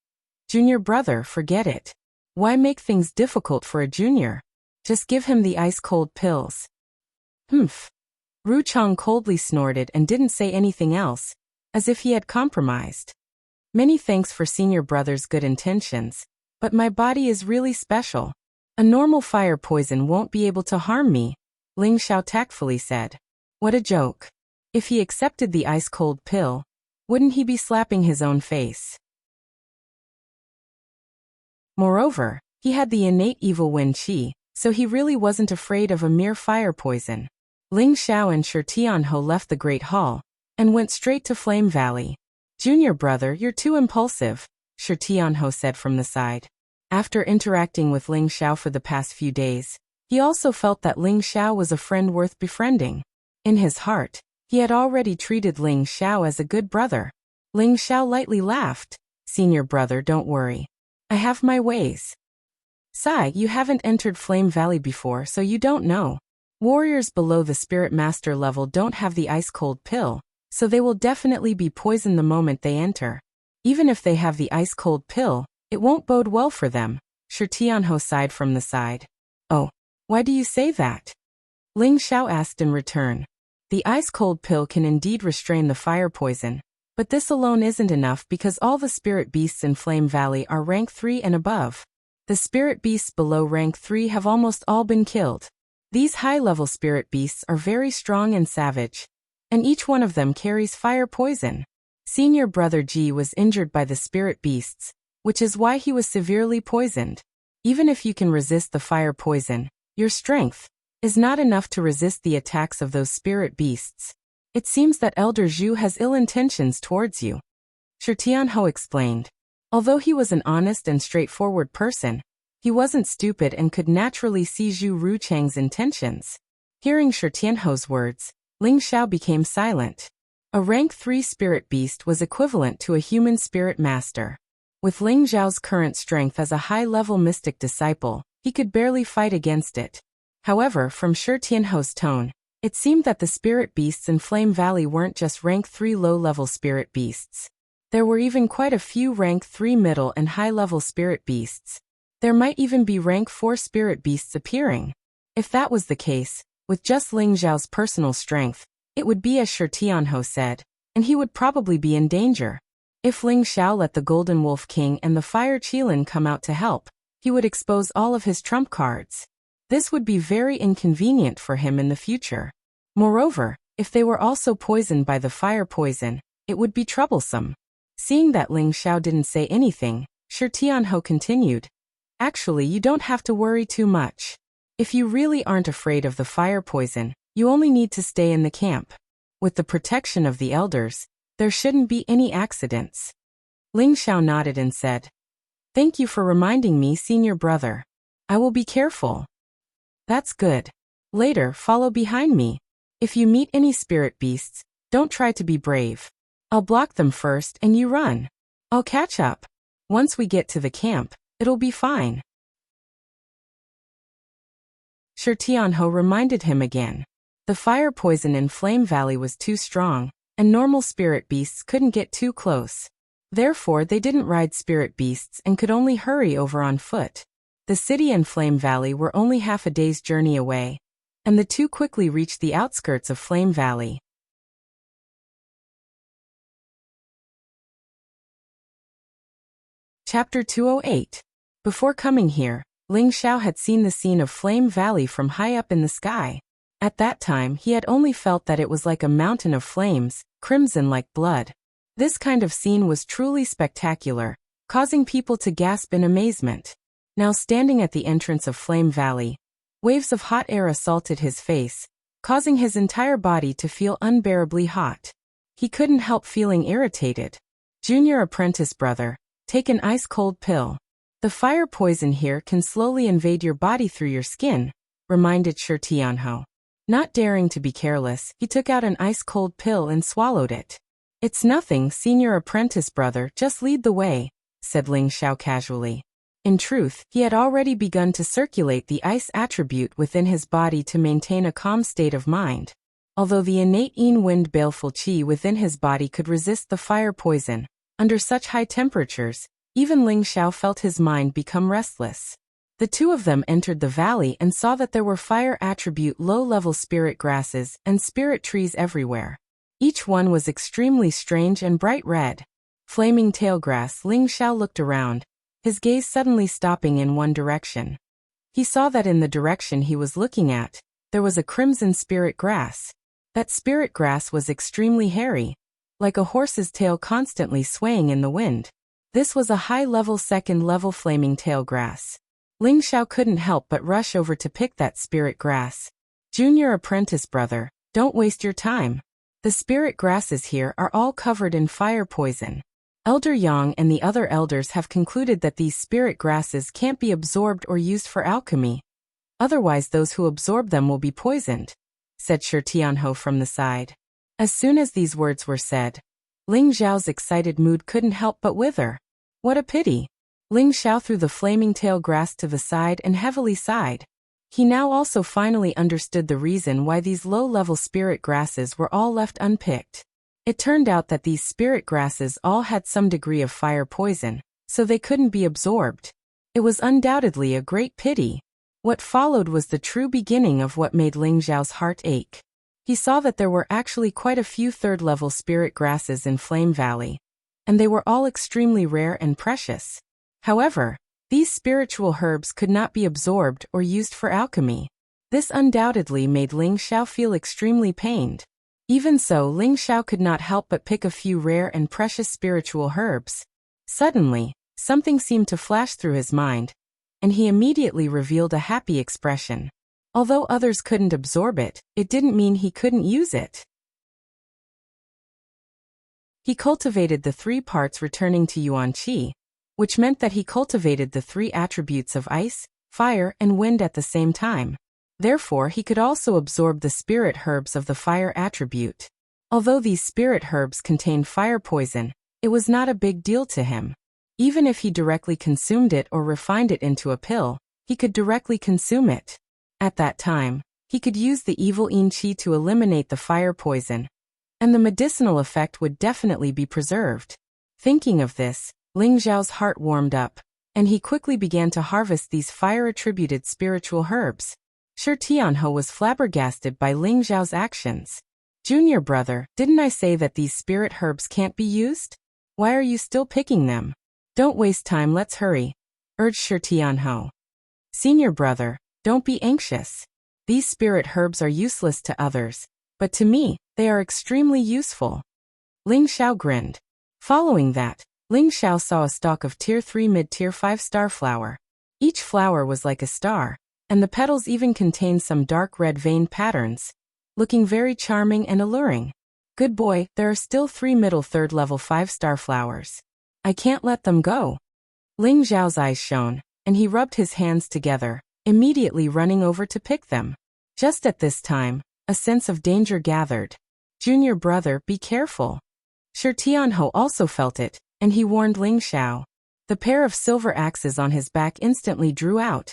Junior brother, forget it. Why make things difficult for a junior? Just give him the ice-cold pills. Humph. Ru Chang coldly snorted and didn't say anything else, as if he had compromised. Many thanks for senior brother's good intentions, but my body is really special. A normal fire poison won't be able to harm me, Ling Xiao tactfully said. What a joke. If he accepted the ice-cold pill, wouldn't he be slapping his own face? Moreover, he had the innate evil Wen Qi, so he really wasn't afraid of a mere fire poison. Ling Xiao and Shi Tianho left the Great Hall, and went straight to Flame Valley. Junior brother, you're too impulsive, Shi Tianho said from the side. After interacting with Ling Xiao for the past few days, he also felt that Ling Xiao was a friend worth befriending. In his heart, he had already treated Ling Xiao as a good brother. Ling Xiao lightly laughed. Senior brother, don't worry. I have my ways. Sai, you haven't entered Flame Valley before, so you don't know. Warriors below the Spirit Master level don't have the ice-cold pill, so they will definitely be poisoned the moment they enter. Even if they have the ice-cold pill, it won't bode well for them, Shi Tianho sighed from the side. Oh, why do you say that? Ling Xiao asked in return. The ice-cold pill can indeed restrain the fire poison, but this alone isn't enough because all the spirit beasts in Flame Valley are rank 3 and above. The spirit beasts below rank 3 have almost all been killed. These high-level spirit beasts are very strong and savage, and each one of them carries fire poison. Senior brother Ji was injured by the spirit beasts, which is why he was severely poisoned. Even if you can resist the fire poison, your strength is not enough to resist the attacks of those spirit beasts. It seems that Elder Zhu has ill intentions towards you, Shi Tianho explained. Although he was an honest and straightforward person, he wasn't stupid and could naturally see Zhu Ruchang's intentions. Hearing Shi Tianho's words, Ling Xiao became silent. A rank 3 spirit beast was equivalent to a human spirit master. With Ling Xiao's current strength as a high-level mystic disciple, he could barely fight against it. However, from Shi Tianho's tone, it seemed that the spirit beasts in Flame Valley weren't just rank 3 low-level spirit beasts. There were even quite a few rank 3 middle and high-level spirit beasts. There might even be rank 4 spirit beasts appearing. If that was the case, with just Ling Xiao's personal strength, it would be as Shi Tianho said, and he would probably be in danger. If Ling Xiao let the Golden Wolf King and the Fire Qilin come out to help, he would expose all of his trump cards. This would be very inconvenient for him in the future. Moreover, if they were also poisoned by the fire poison, it would be troublesome. Seeing that Ling Xiao didn't say anything, Shi Tianho continued. Actually, you don't have to worry too much. If you really aren't afraid of the fire poison, you only need to stay in the camp. With the protection of the elders, there shouldn't be any accidents. Ling Xiao nodded and said, Thank you for reminding me, senior brother. I will be careful. That's good. Later, follow behind me. If you meet any spirit beasts, don't try to be brave. I'll block them first and you run. I'll catch up. Once we get to the camp, it'll be fine. Shi Tianho reminded him again. The fire poison in Flame Valley was too strong, and normal spirit beasts couldn't get too close. Therefore, they didn't ride spirit beasts and could only hurry over on foot. The city and Flame Valley were only half a day's journey away, and the two quickly reached the outskirts of Flame Valley. Chapter 208. Before coming here, Ling Xiao had seen the scene of Flame Valley from high up in the sky. At that time, he had only felt that it was like a mountain of flames, crimson like blood. This kind of scene was truly spectacular, causing people to gasp in amazement. Now standing at the entrance of Flame Valley, waves of hot air assaulted his face, causing his entire body to feel unbearably hot. He couldn't help feeling irritated. Junior apprentice brother, take an ice-cold pill. The fire poison here can slowly invade your body through your skin, reminded Shi Tianho. Not daring to be careless, he took out an ice-cold pill and swallowed it. It's nothing, senior apprentice brother, just lead the way, said Ling Xiao casually. In truth, he had already begun to circulate the ice attribute within his body to maintain a calm state of mind. Although the innate wind baleful qi within his body could resist the fire poison, under such high temperatures, even Ling Xiao felt his mind become restless. The two of them entered the valley and saw that there were fire attribute low-level spirit grasses and spirit trees everywhere. Each one was extremely strange and bright red. Flaming tailgrass. Ling Xiao looked around, his gaze suddenly stopping in one direction. He saw that in the direction he was looking at, there was a crimson spirit grass. That spirit grass was extremely hairy, like a horse's tail constantly swaying in the wind. This was a high-level second-level flaming tail grass. Ling Xiao couldn't help but rush over to pick that spirit grass. Junior apprentice brother, don't waste your time. The spirit grasses here are all covered in fire poison. Elder Yang and the other elders have concluded that these spirit grasses can't be absorbed or used for alchemy. Otherwise those who absorb them will be poisoned, said Shi Tianhou from the side. As soon as these words were said, Ling Xiao's excited mood couldn't help but wither. What a pity! Ling Xiao threw the flaming tail grass to the side and heavily sighed. He now also finally understood the reason why these low-level spirit grasses were all left unpicked. It turned out that these spirit grasses all had some degree of fire poison, so they couldn't be absorbed. It was undoubtedly a great pity. What followed was the true beginning of what made Ling Xiao's heart ache. He saw that there were actually quite a few third-level spirit grasses in Flame Valley, and they were all extremely rare and precious. However, these spiritual herbs could not be absorbed or used for alchemy. This undoubtedly made Ling Xiao feel extremely pained. Even so, Ling Xiao could not help but pick a few rare and precious spiritual herbs. Suddenly, something seemed to flash through his mind, and he immediately revealed a happy expression. Although others couldn't absorb it, it didn't mean he couldn't use it. He cultivated the 3 parts returning to Yuan Qi, which meant that he cultivated the 3 attributes of ice, fire, and wind at the same time. Therefore, he could also absorb the spirit herbs of the fire attribute. Although these spirit herbs contained fire poison, it was not a big deal to him. Even if he directly consumed it or refined it into a pill, he could directly consume it. At that time, he could use the evil yin qi to eliminate the fire poison, and the medicinal effect would definitely be preserved. Thinking of this, Ling Xiao's heart warmed up, and he quickly began to harvest these fire-attributed spiritual herbs. Shi Tianhou was flabbergasted by Ling Xiao's actions. Junior brother, didn't I say that these spirit herbs can't be used? Why are you still picking them? Don't waste time, let's hurry, urged Shi Tianhou. Senior brother, don't be anxious. These spirit herbs are useless to others, but to me, they are extremely useful. Ling Xiao grinned. Following that, Ling Xiao saw a stalk of Tier 3 mid-Tier 5 starflower. Each flower was like a star, and the petals even contained some dark red veined patterns, looking very charming and alluring. Good boy, there are still 3 middle 3rd level 5-star flowers. I can't let them go. Ling Xiao's eyes shone, and he rubbed his hands together, immediately running over to pick them. Just at this time, a sense of danger gathered. Junior brother, be careful. Shi Tianhou also felt it, and he warned Ling Xiao. The pair of silver axes on his back instantly drew out,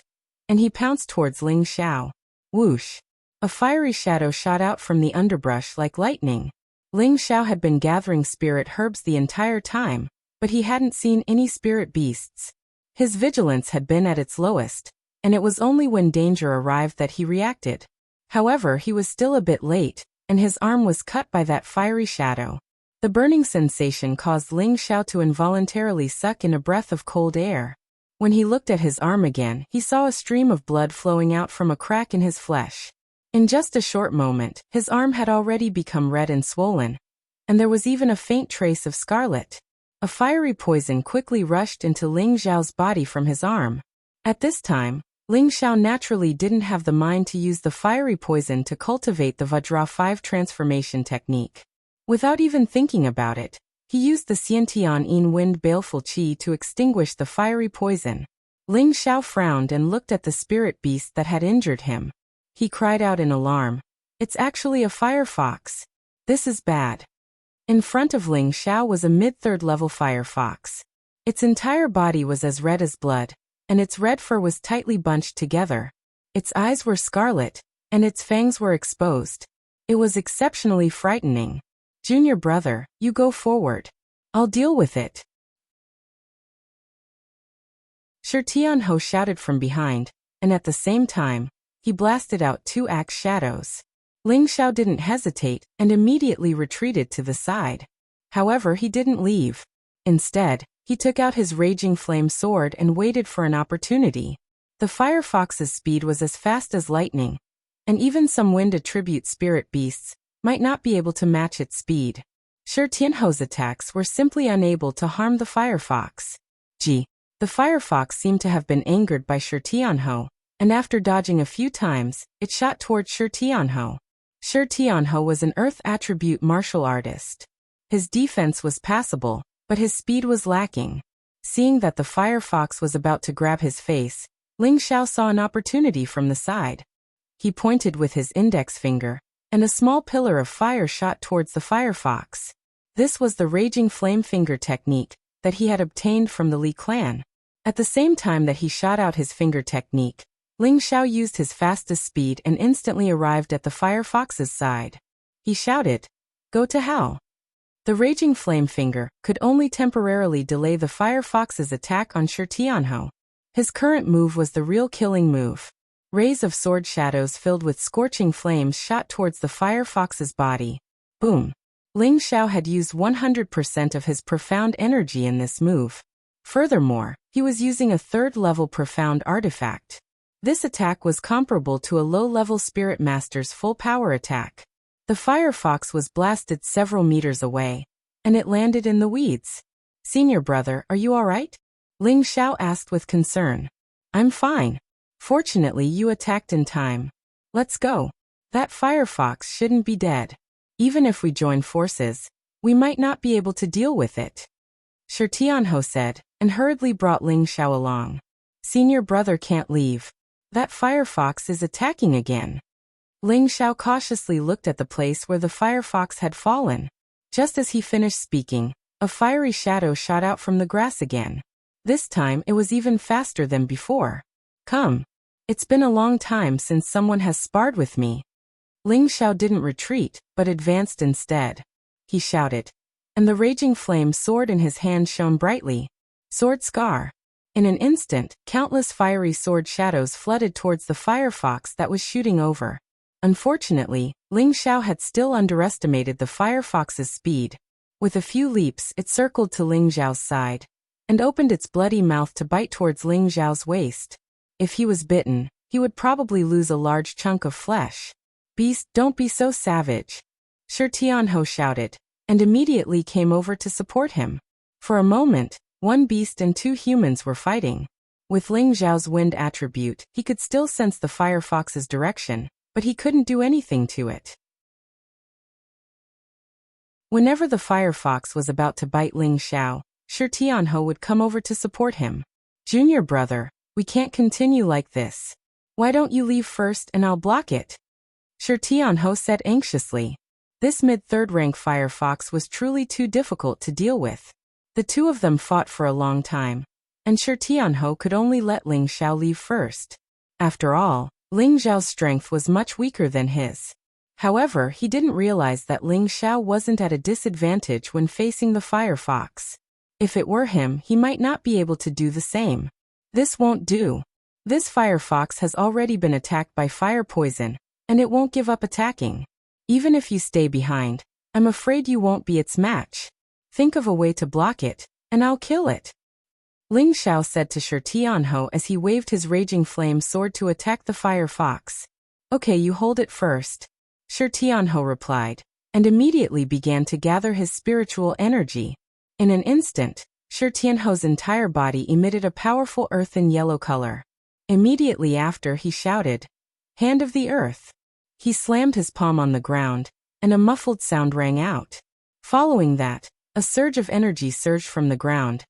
and he pounced towards Ling Xiao. Whoosh! A fiery shadow shot out from the underbrush like lightning. Ling Xiao had been gathering spirit herbs the entire time, but he hadn't seen any spirit beasts. His vigilance had been at its lowest, and it was only when danger arrived that he reacted. However, he was still a bit late, and his arm was cut by that fiery shadow. The burning sensation caused Ling Xiao to involuntarily suck in a breath of cold air. When he looked at his arm again, he saw a stream of blood flowing out from a crack in his flesh. In just a short moment, his arm had already become red and swollen, and there was even a faint trace of scarlet. A fiery poison quickly rushed into Ling Xiao's body from his arm. At this time, Ling Xiao naturally didn't have the mind to use the fiery poison to cultivate the Vajra 5 transformation technique. Without even thinking about it, he used the Xiantian Yin Wind Baleful Qi to extinguish the fiery poison. Ling Xiao frowned and looked at the spirit beast that had injured him. He cried out in alarm. It's actually a firefox. This is bad. In front of Ling Xiao was a mid-3rd level firefox. Its entire body was as red as blood, and its red fur was tightly bunched together. Its eyes were scarlet, and its fangs were exposed. It was exceptionally frightening. Junior brother, you go forward. I'll deal with it. Shi Tianhou shouted from behind, and at the same time, he blasted out 2 axe shadows. Ling Xiao didn't hesitate and immediately retreated to the side. However, he didn't leave. Instead, he took out his raging flame sword and waited for an opportunity. The firefox's speed was as fast as lightning, and even some wind attribute spirit beasts might not be able to match its speed. Shi Tianhou's attacks were simply unable to harm the firefox. The firefox seemed to have been angered by Shi Tianhou, and after dodging a few times, it shot towards Shi Tianhou. Shi Tianhe was an earth attribute martial artist. His defense was passable, but his speed was lacking. Seeing that the firefox was about to grab his face, Ling Xiao saw an opportunity from the side. He pointed with his index finger, and a small pillar of fire shot towards the firefox. This was the raging flame finger technique that he had obtained from the Li clan. At the same time that he shot out his finger technique, Ling Xiao used his fastest speed and instantly arrived at the firefox's side. He shouted, "Go to hell." The raging flame finger could only temporarily delay the firefox's attack on Shi Tianhe. His current move was the real killing move. Rays of sword shadows filled with scorching flames shot towards the firefox's body. Boom! Ling Xiao had used 100% of his profound energy in this move. Furthermore, he was using a third-level profound artifact. This attack was comparable to a low-level spirit master's full-power attack. The firefox was blasted several meters away, and it landed in the weeds. "Senior brother, are you all right?" Ling Xiao asked with concern. "I'm fine. Fortunately, you attacked in time. Let's go. That firefox shouldn't be dead. Even if we join forces, we might not be able to deal with it," Shi Tianhe said, and hurriedly brought Ling Xiao along. "Senior brother can't leave. That firefox is attacking again." Ling Xiao cautiously looked at the place where the firefox had fallen. Just as he finished speaking, a fiery shadow shot out from the grass again. This time it was even faster than before. "Come. It's been a long time since someone has sparred with me." Ling Xiao didn't retreat, but advanced instead. He shouted, and the raging flame sword in his hand shone brightly. Sword scar. In an instant, countless fiery sword shadows flooded towards the firefox that was shooting over. Unfortunately, Ling Xiao had still underestimated the firefox's speed. With a few leaps, it circled to Ling Xiao's side, and opened its bloody mouth to bite towards Ling Xiao's waist. If he was bitten, he would probably lose a large chunk of flesh. "Beast, don't be so savage," Shi Tianhe shouted, and immediately came over to support him. For a moment, one beast and two humans were fighting. With Ling Xiao's wind attribute, he could still sense the firefox's direction, but he couldn't do anything to it. Whenever the firefox was about to bite Ling Xiao, Shi Tianhe would come over to support him. "Junior brother, we can't continue like this. Why don't you leave first and I'll block it?" Shi Tianhe said anxiously. This mid-third rank firefox was truly too difficult to deal with. The two of them fought for a long time, and Shi Tianhe could only let Ling Xiao leave first. After all, Ling Xiao's strength was much weaker than his. However, he didn't realize that Ling Xiao wasn't at a disadvantage when facing the firefox. If it were him, he might not be able to do the same. "This won't do. This firefox has already been attacked by fire poison, and it won't give up attacking. Even if you stay behind, I'm afraid you won't be its match. Think of a way to block it, and I'll kill it," Ling Xiao said to Shi Tianhe as he waved his raging flame sword to attack the firefox. "Okay, you hold it first," Shi Tianhe replied, and immediately began to gather his spiritual energy. In an instant, Shi Tianhe's entire body emitted a powerful earthen yellow color. Immediately after, he shouted, "Hand of the earth." He slammed his palm on the ground, and a muffled sound rang out. Following that, a surge of energy surged from the ground,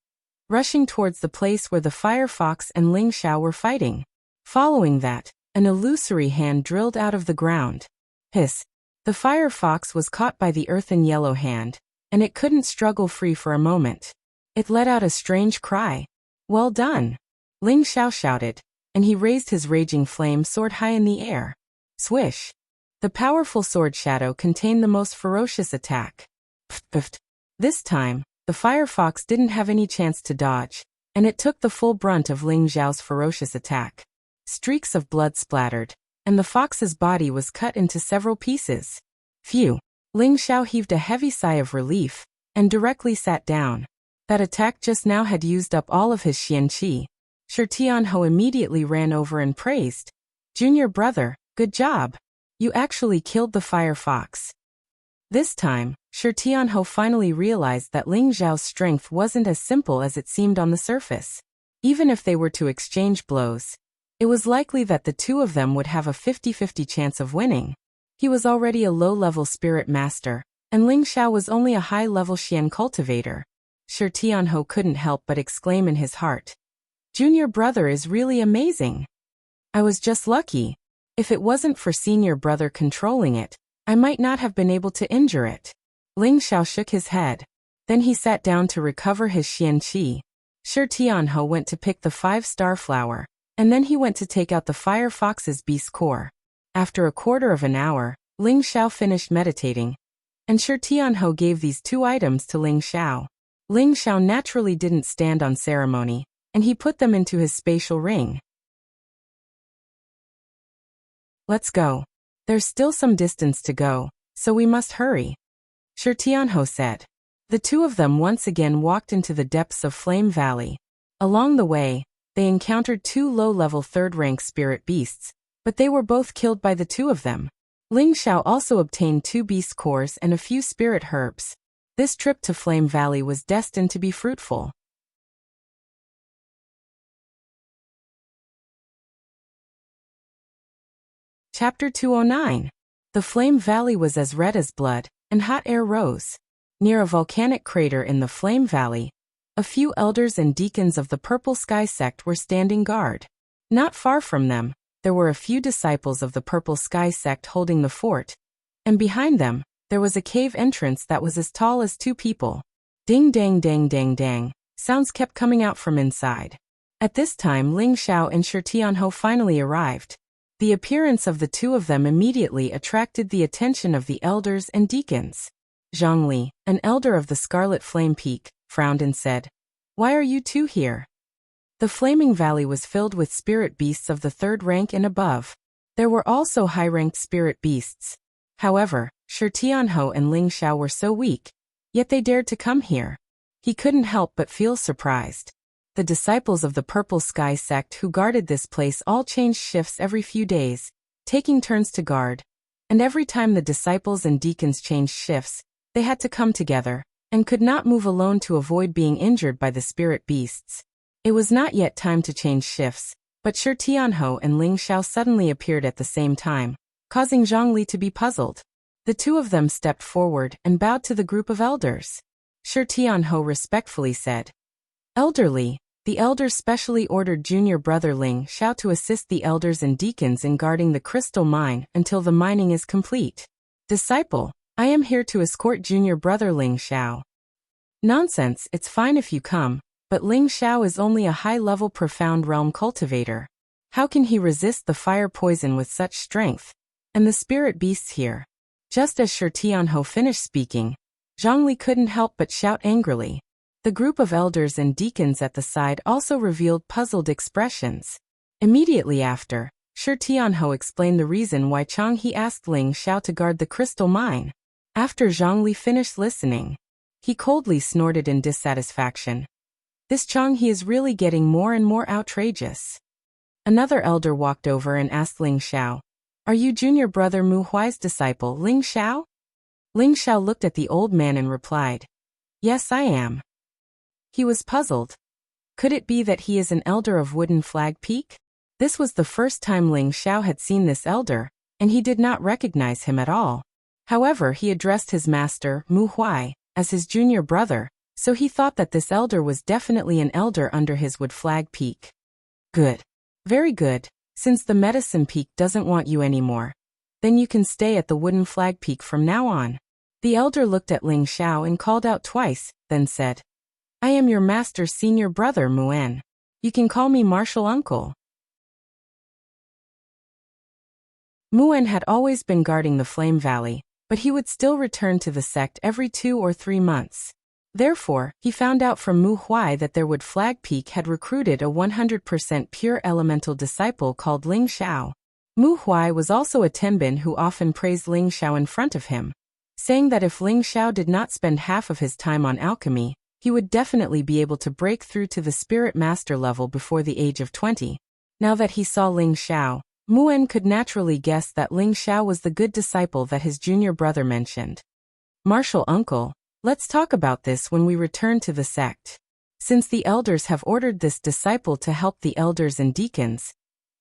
rushing towards the place where the firefox and Ling Xiao were fighting. Following that, an illusory hand drilled out of the ground. Hiss! The firefox was caught by the earthen yellow hand, and it couldn't struggle free for a moment. It let out a strange cry. "Well done!" Ling Xiao shouted, and he raised his raging flame sword high in the air. Swish! The powerful sword shadow contained the most ferocious attack. Pft. This time, the firefox didn't have any chance to dodge, and it took the full brunt of Ling Xiao's ferocious attack. Streaks of blood splattered, and the fox's body was cut into several pieces. Phew! Ling Xiao heaved a heavy sigh of relief, and directly sat down. That attack just now had used up all of his xian qi. Shi Tianhe immediately ran over and praised. "Junior brother, good job. You actually killed the firefox." This time, Shi Tianhe finally realized that Ling Xiao's strength wasn't as simple as it seemed on the surface. Even if they were to exchange blows, it was likely that the two of them would have a 50-50 chance of winning. He was already a low-level spirit master, and Ling Xiao was only a high-level Xian cultivator. Shi Tianhou couldn't help but exclaim in his heart. Junior brother is really amazing. I was just lucky. If it wasn't for senior brother controlling it, I might not have been able to injure it. Ling Xiao shook his head. Then he sat down to recover his Xian qi. Shi Tianhou went to pick the 5-star flower, and then he went to take out the fire fox's beast core. After a quarter of an hour, Ling Xiao finished meditating, and Shi Tianhou gave these 2 items to Ling Xiao. Ling Xiao naturally didn't stand on ceremony, and he put them into his spatial ring. Let's go. There's still some distance to go, so we must hurry, Shi Tianhou said. The 2 of them once again walked into the depths of Flame Valley. Along the way, they encountered 2 low-level 3rd-rank spirit beasts, but they were both killed by the 2 of them. Ling Xiao also obtained 2 beast cores and a few spirit herbs. This trip to Flame Valley was destined to be fruitful. Chapter 209. The Flame Valley was as red as blood, and hot air rose. Near a volcanic crater in the Flame Valley, a few elders and deacons of the Purple Sky sect were standing guard. Not far from them, there were a few disciples of the Purple Sky sect holding the fort, and behind them, there was a cave entrance that was as tall as 2 people. Ding dang dang dang dang, sounds kept coming out from inside. At this time Ling Xiao and Shi Tianhou finally arrived. The appearance of the 2 of them immediately attracted the attention of the elders and deacons. Zhongli, an elder of the Scarlet Flame Peak, frowned and said, "Why are you 2 here?" The Flaming Valley was filled with spirit beasts of the 3rd rank and above. There were also high-ranked spirit beasts. However, Shi Tianhou and Ling Xiao were so weak, yet they dared to come here. He couldn't help but feel surprised. The disciples of the Purple Sky sect who guarded this place all changed shifts every few days, taking turns to guard, and every time the disciples and deacons changed shifts, they had to come together, and could not move alone to avoid being injured by the spirit beasts. It was not yet time to change shifts, but Shi Tianhou and Ling Xiao suddenly appeared at the same time, causing Zhongli to be puzzled. The 2 of them stepped forward and bowed to the group of elders. Shi Tianhou respectfully said, "Elderly, the elders specially ordered junior brother Ling Xiao to assist the elders and deacons in guarding the crystal mine until the mining is complete. Disciple, I am here to escort junior brother Ling Xiao." "Nonsense, it's fine if you come, but Ling Xiao is only a high-level profound realm cultivator. How can he resist the fire poison with such strength? And the spirit beasts here?" Just as Shi Tianhou finished speaking, Zhongli couldn't help but shout angrily. The group of elders and deacons at the side also revealed puzzled expressions. Immediately after, Shi Tianhou explained the reason why Changhe asked Ling Xiao to guard the crystal mine. After Zhongli finished listening, he coldly snorted in dissatisfaction. This Changhe is really getting more and more outrageous. Another elder walked over and asked Ling Xiao, "Are you junior brother Mu Huai's disciple, Ling Xiao?" Ling Xiao looked at the old man and replied, "Yes, I am." He was puzzled. Could it be that he is an elder of Wooden Flag Peak? This was the first time Ling Xiao had seen this elder, and he did not recognize him at all. However, he addressed his master, Mu Huai, as his junior brother, so he thought that this elder was definitely an elder under his Wood Flag Peak. "Good. Very good. Since the Medicine Peak doesn't want you anymore, then you can stay at the Wooden Flag Peak from now on." The elder looked at Ling Xiao and called out twice, then said, "I am your master's senior brother Muan. You can call me Martial Uncle." Muan had always been guarding the Flame Valley, but he would still return to the sect every 2 or 3 months. Therefore, he found out from Mu Huai that their Wood Flag Peak had recruited a 100% pure elemental disciple called Ling Xiao. Mu Huai was also a Tenbin who often praised Ling Xiao in front of him, saying that if Ling Xiao did not spend half of his time on alchemy, he would definitely be able to break through to the Spirit Master level before the age of 20. Now that he saw Ling Xiao, Muan could naturally guess that Ling Xiao was the good disciple that his junior brother mentioned. "Martial Uncle, let's talk about this when we return to the sect. Since the elders have ordered this disciple to help the elders and deacons,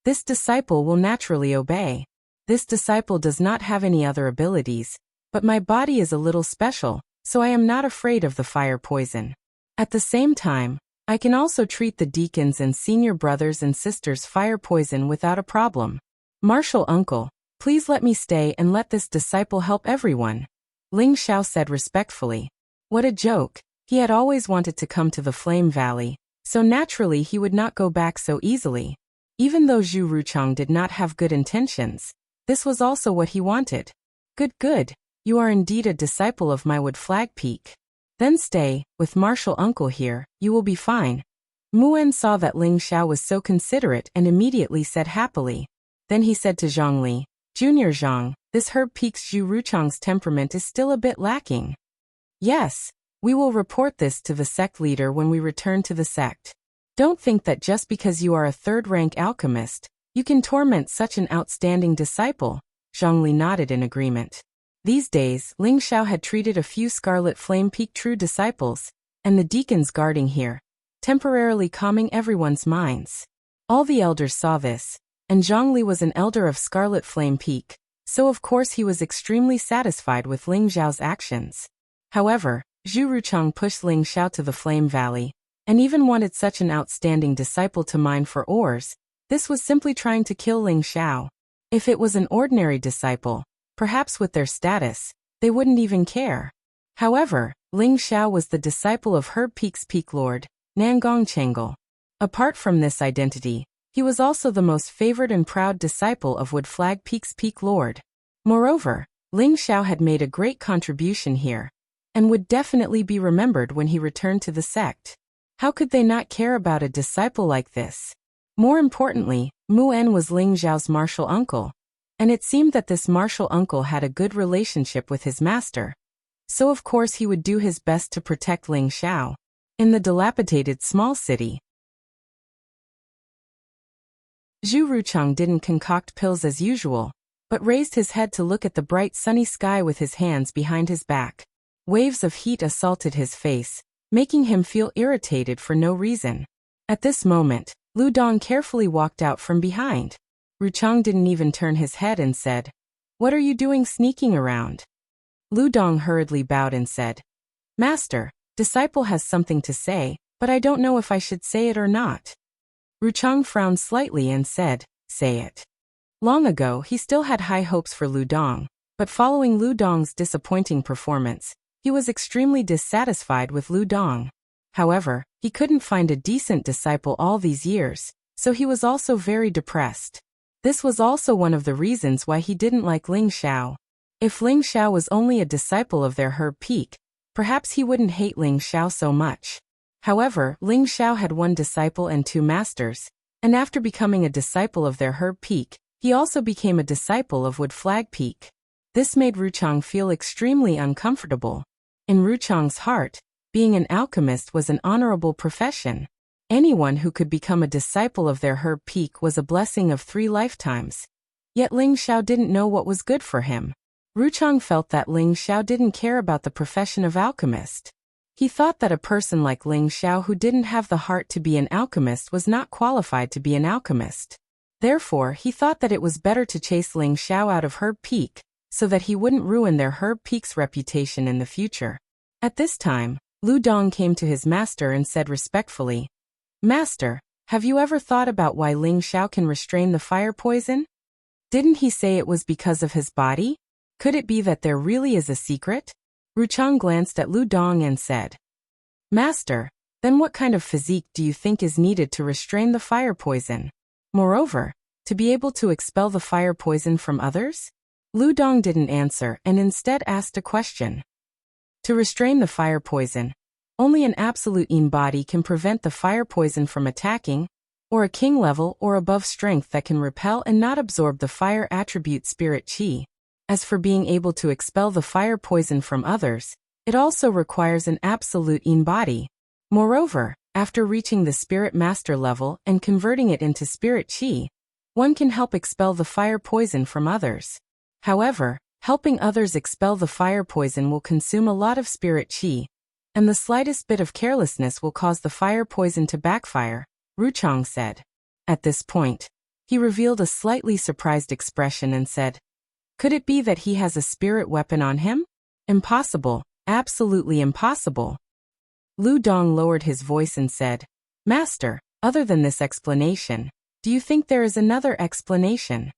this disciple will naturally obey." This disciple does not have any other abilities, but my body is a little special, so I am not afraid of the fire poison. At the same time, I can also treat the deacons and senior brothers and sisters' fire poison without a problem. Martial uncle, please let me stay and let this disciple help everyone. Ling Xiao said respectfully. What a joke, he had always wanted to come to the Flame Valley, so naturally he would not go back so easily. Even though Zhu Ruchang did not have good intentions, this was also what he wanted. Good, you are indeed a disciple of my Wood Flag Peak. Then stay, with martial uncle here, you will be fine. Muan saw that Ling Xiao was so considerate and immediately said happily. Then he said to Zhongli, Junior Zhang, this Herb Peak's Zhu Ruchang's temperament is still a bit lacking. Yes, we will report this to the sect leader when we return to the sect. Don't think that just because you are a third-rank alchemist, you can torment such an outstanding disciple. Zhongli nodded in agreement. These days, Ling Xiao had treated a few Scarlet Flame Peak true disciples, and the deacons guarding here, temporarily calming everyone's minds. All the elders saw this, and Zhongli was an elder of Scarlet Flame Peak, so of course he was extremely satisfied with Ling Xiao's actions. However, Zhu Ruchang pushed Ling Xiao to the Flame Valley, and even wanted such an outstanding disciple to mine for ores. This was simply trying to kill Ling Xiao. If it was an ordinary disciple, perhaps with their status, they wouldn't even care. However, Ling Xiao was the disciple of Herb Peak's Peak Lord, Nangong Chengal. Apart from this identity, he was also the most favored and proud disciple of Wood Flag Peak's Peak Lord. Moreover, Ling Xiao had made a great contribution here, and would definitely be remembered when he returned to the sect. How could they not care about a disciple like this? More importantly, Muan was Ling Xiao's martial uncle, and it seemed that this martial uncle had a good relationship with his master. So of course he would do his best to protect Ling Xiao. In the dilapidated small city, Zhu Ruchang didn't concoct pills as usual, but raised his head to look at the bright sunny sky with his hands behind his back. Waves of heat assaulted his face, making him feel irritated for no reason. At this moment, Lu Dong carefully walked out from behind. Ruchang didn't even turn his head and said, "What are you doing sneaking around?" Lu Dong hurriedly bowed and said, "Master, disciple has something to say, but I don't know if I should say it or not." Ruchang frowned slightly and said, "Say it." Long ago he still had high hopes for Lu Dong, but following Lu Dong's disappointing performance, he was extremely dissatisfied with Lu Dong. However, he couldn't find a decent disciple all these years, so he was also very depressed. This was also one of the reasons why he didn't like Ling Xiao. If Ling Xiao was only a disciple of their Herb Peak, perhaps he wouldn't hate Ling Xiao so much. However, Ling Xiao had one disciple and two masters, and after becoming a disciple of their Herb Peak, he also became a disciple of Wood Flag Peak. This made Ruchang feel extremely uncomfortable. In Ruchang's heart, being an alchemist was an honorable profession. Anyone who could become a disciple of their Herb Peak was a blessing of 3 lifetimes. Yet Ling Xiao didn't know what was good for him. Ruchang felt that Ling Xiao didn't care about the profession of alchemist. He thought that a person like Ling Xiao who didn't have the heart to be an alchemist was not qualified to be an alchemist. Therefore, he thought that it was better to chase Ling Xiao out of Herb Peak, so that he wouldn't ruin their Herb Peak's reputation in the future. At this time, Lu Dong came to his master and said respectfully, "Master, have you ever thought about why Ling Xiao can restrain the fire poison? Didn't he say it was because of his body? Could it be that there really is a secret?" Ruchang glanced at Lu Dong and said, "Master, then what kind of physique do you think is needed to restrain the fire poison? Moreover, to be able to expel the fire poison from others?" Lu Dong didn't answer and instead asked a question. To restrain the fire poison, only an absolute yin body can prevent the fire poison from attacking, or a king level or above strength that can repel and not absorb the fire attribute spirit qi. As for being able to expel the fire poison from others, it also requires an absolute yin body. Moreover, after reaching the spirit master level and converting it into spirit qi, one can help expel the fire poison from others. However, helping others expel the fire poison will consume a lot of spirit qi, and the slightest bit of carelessness will cause the fire poison to backfire, Ruchang said. At this point, He revealed a slightly surprised expression and said, "Could it be that he has a spirit weapon on him? Impossible, absolutely impossible." Lu Dong lowered his voice and said, "Master, other than this explanation, do you think there is another explanation?"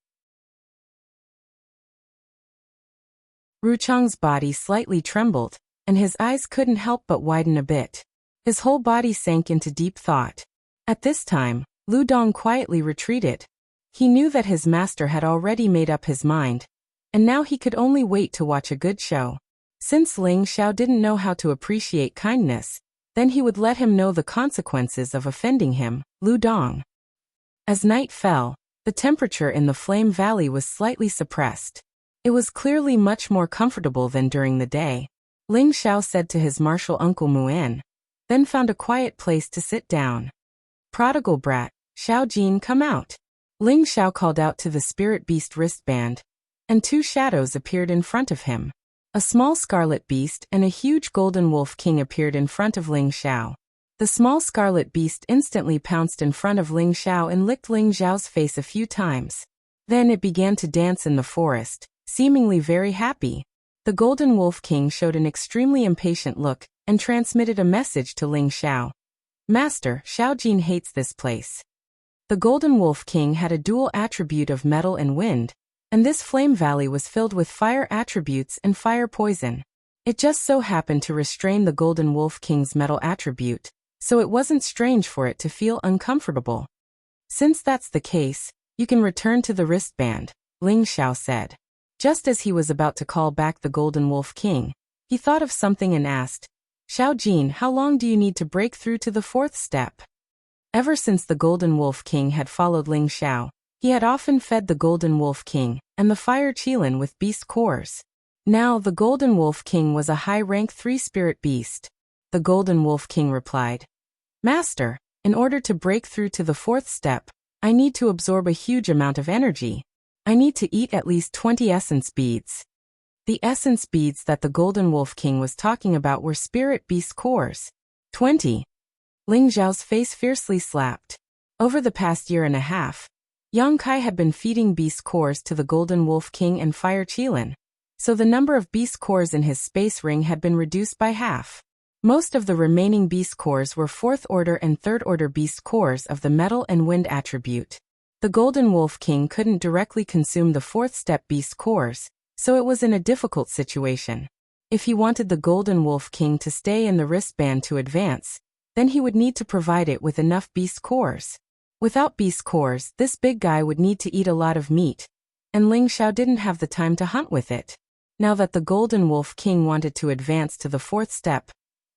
Ruchang's body slightly trembled, and his eyes couldn't help but widen a bit. His whole body sank into deep thought. At this time, Lu Dong quietly retreated. He knew that his master had already made up his mind, and now he could only wait to watch a good show. Since Ling Xiao didn't know how to appreciate kindness, then he would let him know the consequences of offending him, Lu Dong. As night fell, the temperature in the Flame Valley was slightly suppressed. It was clearly much more comfortable than during the day. Ling Xiao said to his martial uncle Muan, then found a quiet place to sit down. "Prodigal brat, Xiao Jin, come out." Ling Xiao called out to the spirit beast wristband, and two shadows appeared in front of him. A small scarlet beast and a huge golden wolf king appeared in front of Ling Xiao. The small scarlet beast instantly pounced in front of Ling Xiao and licked Ling Xiao's face a few times. Then it began to dance in the forest, seemingly very happy. The golden wolf king showed an extremely impatient look and transmitted a message to Ling Xiao. "Master, Xiao Jin hates this place." The golden wolf king had a dual attribute of metal and wind, and this flame valley was filled with fire attributes and fire poison. It just so happened to restrain the golden wolf king's metal attribute, so it wasn't strange for it to feel uncomfortable. "Since that's the case, you can return to the wristband," Ling Xiao said. Just as he was about to call back the golden wolf king, he thought of something and asked, "Xiao Jin, how long do you need to break through to the fourth step?" Ever since the golden wolf king had followed Ling Xiao, he had often fed the golden wolf king and the fire Qilin with beast cores. Now the golden wolf king was a high-rank 3-spirit beast. The golden wolf king replied, "Master, in order to break through to the fourth step, I need to absorb a huge amount of energy. I need to eat at least 20 essence beads." The essence beads that the golden wolf king was talking about were spirit beast cores. 20. Ling Xiao's face fiercely slapped. Over the past year and a half, Yang Kai had been feeding beast cores to the golden wolf king and fire Qilin, so the number of beast cores in his space ring had been reduced by half. Most of the remaining beast cores were 4th order and 3rd order beast cores of the metal and wind attribute. The golden wolf king couldn't directly consume the 4th step beast cores, so it was in a difficult situation. If he wanted the golden wolf king to stay in the wristband to advance, then he would need to provide it with enough beast cores. Without beast cores, this big guy would need to eat a lot of meat, and Ling Xiao didn't have the time to hunt with it. Now that the golden wolf king wanted to advance to the 4th step,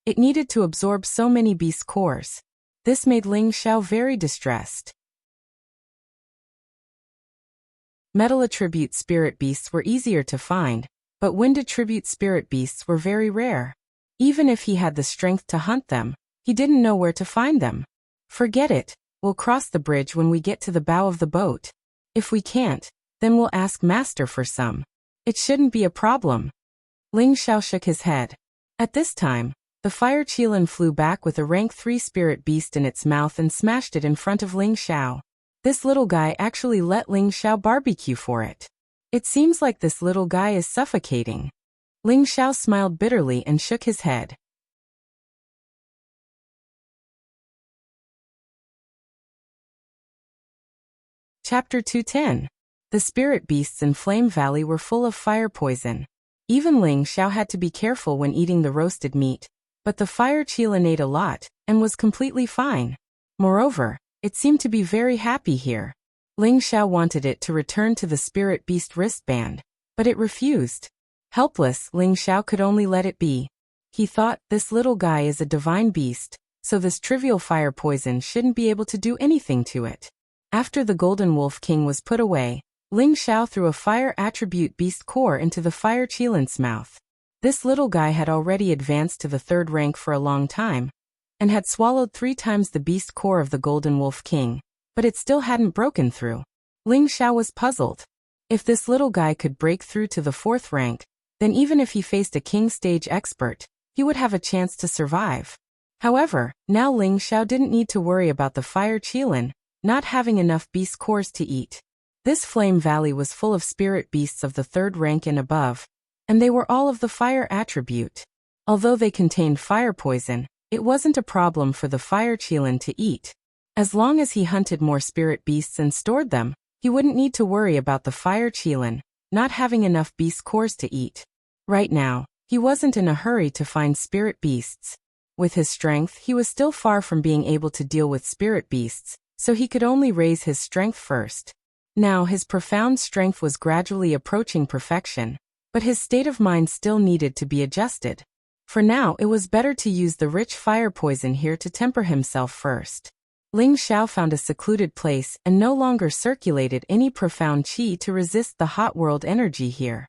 it needed to absorb so many beast cores. This made Ling Xiao very distressed. Metal attribute spirit beasts were easier to find, but wind attribute spirit beasts were very rare. Even if he had the strength to hunt them, he didn't know where to find them. "Forget it, we'll cross the bridge when we get to the bow of the boat. If we can't, then we'll ask Master for some. It shouldn't be a problem." Ling Xiao shook his head. At this time, the fire Qilin flew back with a rank 3 spirit beast in its mouth and smashed it in front of Ling Xiao. This little guy actually let Ling Xiao barbecue for it. It seems like this little guy is suffocating. Ling Xiao smiled bitterly and shook his head. Chapter 210. The spirit beasts in Flame Valley were full of fire poison. Even Ling Xiao had to be careful when eating the roasted meat, but the fire Qilin ate a lot and was completely fine. Moreover, it seemed to be very happy here. Ling Xiao wanted it to return to the spirit beast wristband, but it refused. Helpless, Ling Xiao could only let it be. He thought, this little guy is a divine beast, so this trivial fire poison shouldn't be able to do anything to it. After the golden wolf king was put away, Ling Xiao threw a fire attribute beast core into the fire Qilin's mouth. This little guy had already advanced to the 3rd rank for a long time, and had swallowed 3 times the beast core of the golden wolf king, but it still hadn't broken through. Ling Xiao was puzzled. If this little guy could break through to the 4th rank, then even if he faced a king stage expert, he would have a chance to survive. However, now Ling Xiao didn't need to worry about the fire Qilin, not having enough beast cores to eat. This flame valley was full of spirit beasts of the 3rd rank and above, and they were all of the fire attribute. Although they contained fire poison, it wasn't a problem for the fire qilin to eat. As long as he hunted more spirit beasts and stored them, he wouldn't need to worry about the fire qilin not having enough beast cores to eat. Right now, he wasn't in a hurry to find spirit beasts. With his strength, he was still far from being able to deal with spirit beasts, so he could only raise his strength first. Now his profound strength was gradually approaching perfection, but his state of mind still needed to be adjusted. For now, it was better to use the rich fire poison here to temper himself first. Ling Xiao found a secluded place and no longer circulated any profound qi to resist the hot world energy here.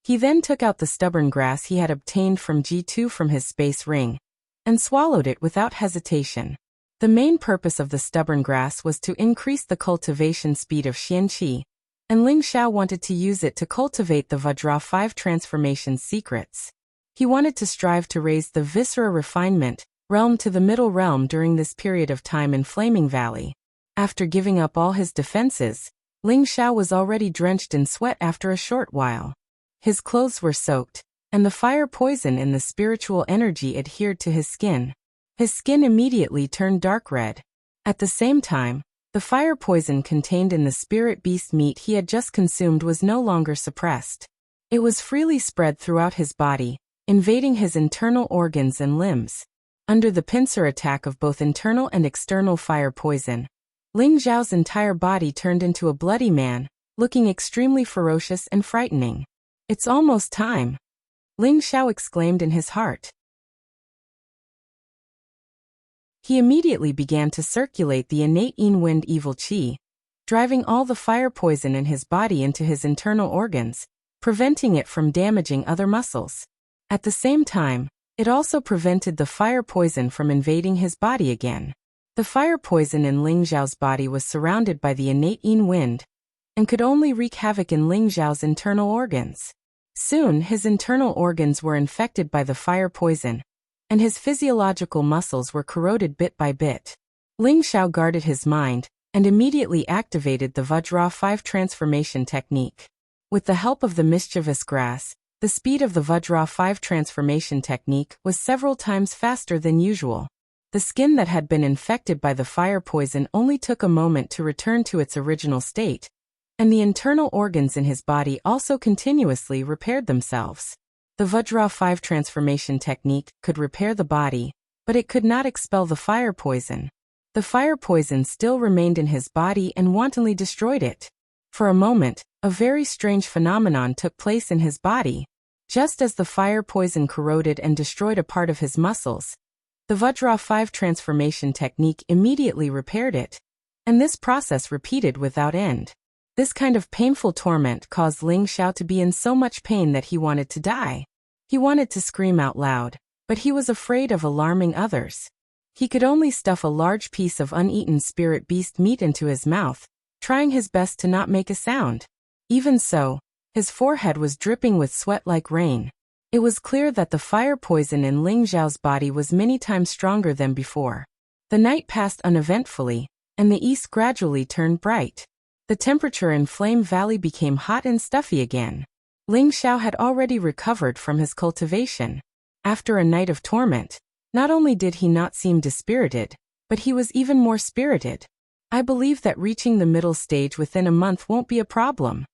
He then took out the stubborn grass he had obtained from G2 from his space ring, and swallowed it without hesitation. The main purpose of the stubborn grass was to increase the cultivation speed of Xian Qi, and Ling Xiao wanted to use it to cultivate the Vajra 5 transformation secrets. He wanted to strive to raise the Viscera refinement realm to the middle realm during this period of time in Flaming Valley. After giving up all his defenses, Ling Xiao was already drenched in sweat after a short while. His clothes were soaked, and the fire poison in the spiritual energy adhered to his skin. His skin immediately turned dark red. At the same time, the fire poison contained in the spirit beast meat he had just consumed was no longer suppressed. It was freely spread throughout his body, invading his internal organs and limbs. Under the pincer attack of both internal and external fire poison, Ling Xiao's entire body turned into a bloody man, looking extremely ferocious and frightening. "It's almost time," Ling Xiao exclaimed in his heart. He immediately began to circulate the innate Yin Wind evil qi, driving all the fire poison in his body into his internal organs, preventing it from damaging other muscles. At the same time, it also prevented the fire poison from invading his body again. The fire poison in Ling Xiao's body was surrounded by the innate Yin Wind, and could only wreak havoc in Ling Xiao's internal organs. Soon his internal organs were infected by the fire poison, and his physiological muscles were corroded bit by bit. Ling Xiao guarded his mind, and immediately activated the Vajra 5 transformation technique. With the help of the mischievous grass, the speed of the Vajra 5 transformation technique was several times faster than usual. The skin that had been infected by the fire poison only took a moment to return to its original state, and the internal organs in his body also continuously repaired themselves. The Vajra 5 transformation technique could repair the body, but it could not expel the fire poison. The fire poison still remained in his body and wantonly destroyed it. For a moment, a very strange phenomenon took place in his body. Just as the fire poison corroded and destroyed a part of his muscles, the Vajra 5 transformation technique immediately repaired it, and this process repeated without end. This kind of painful torment caused Ling Xiao to be in so much pain that he wanted to die. He wanted to scream out loud, but he was afraid of alarming others. He could only stuff a large piece of uneaten spirit beast meat into his mouth, trying his best to not make a sound. Even so, his forehead was dripping with sweat like rain. It was clear that the fire poison in Ling Xiao's body was many times stronger than before. The night passed uneventfully, and the east gradually turned bright. The temperature in Flame Valley became hot and stuffy again. Ling Xiao had already recovered from his cultivation. After a night of torment, not only did he not seem dispirited, but he was even more spirited. "I believe that reaching the middle stage within a month won't be a problem."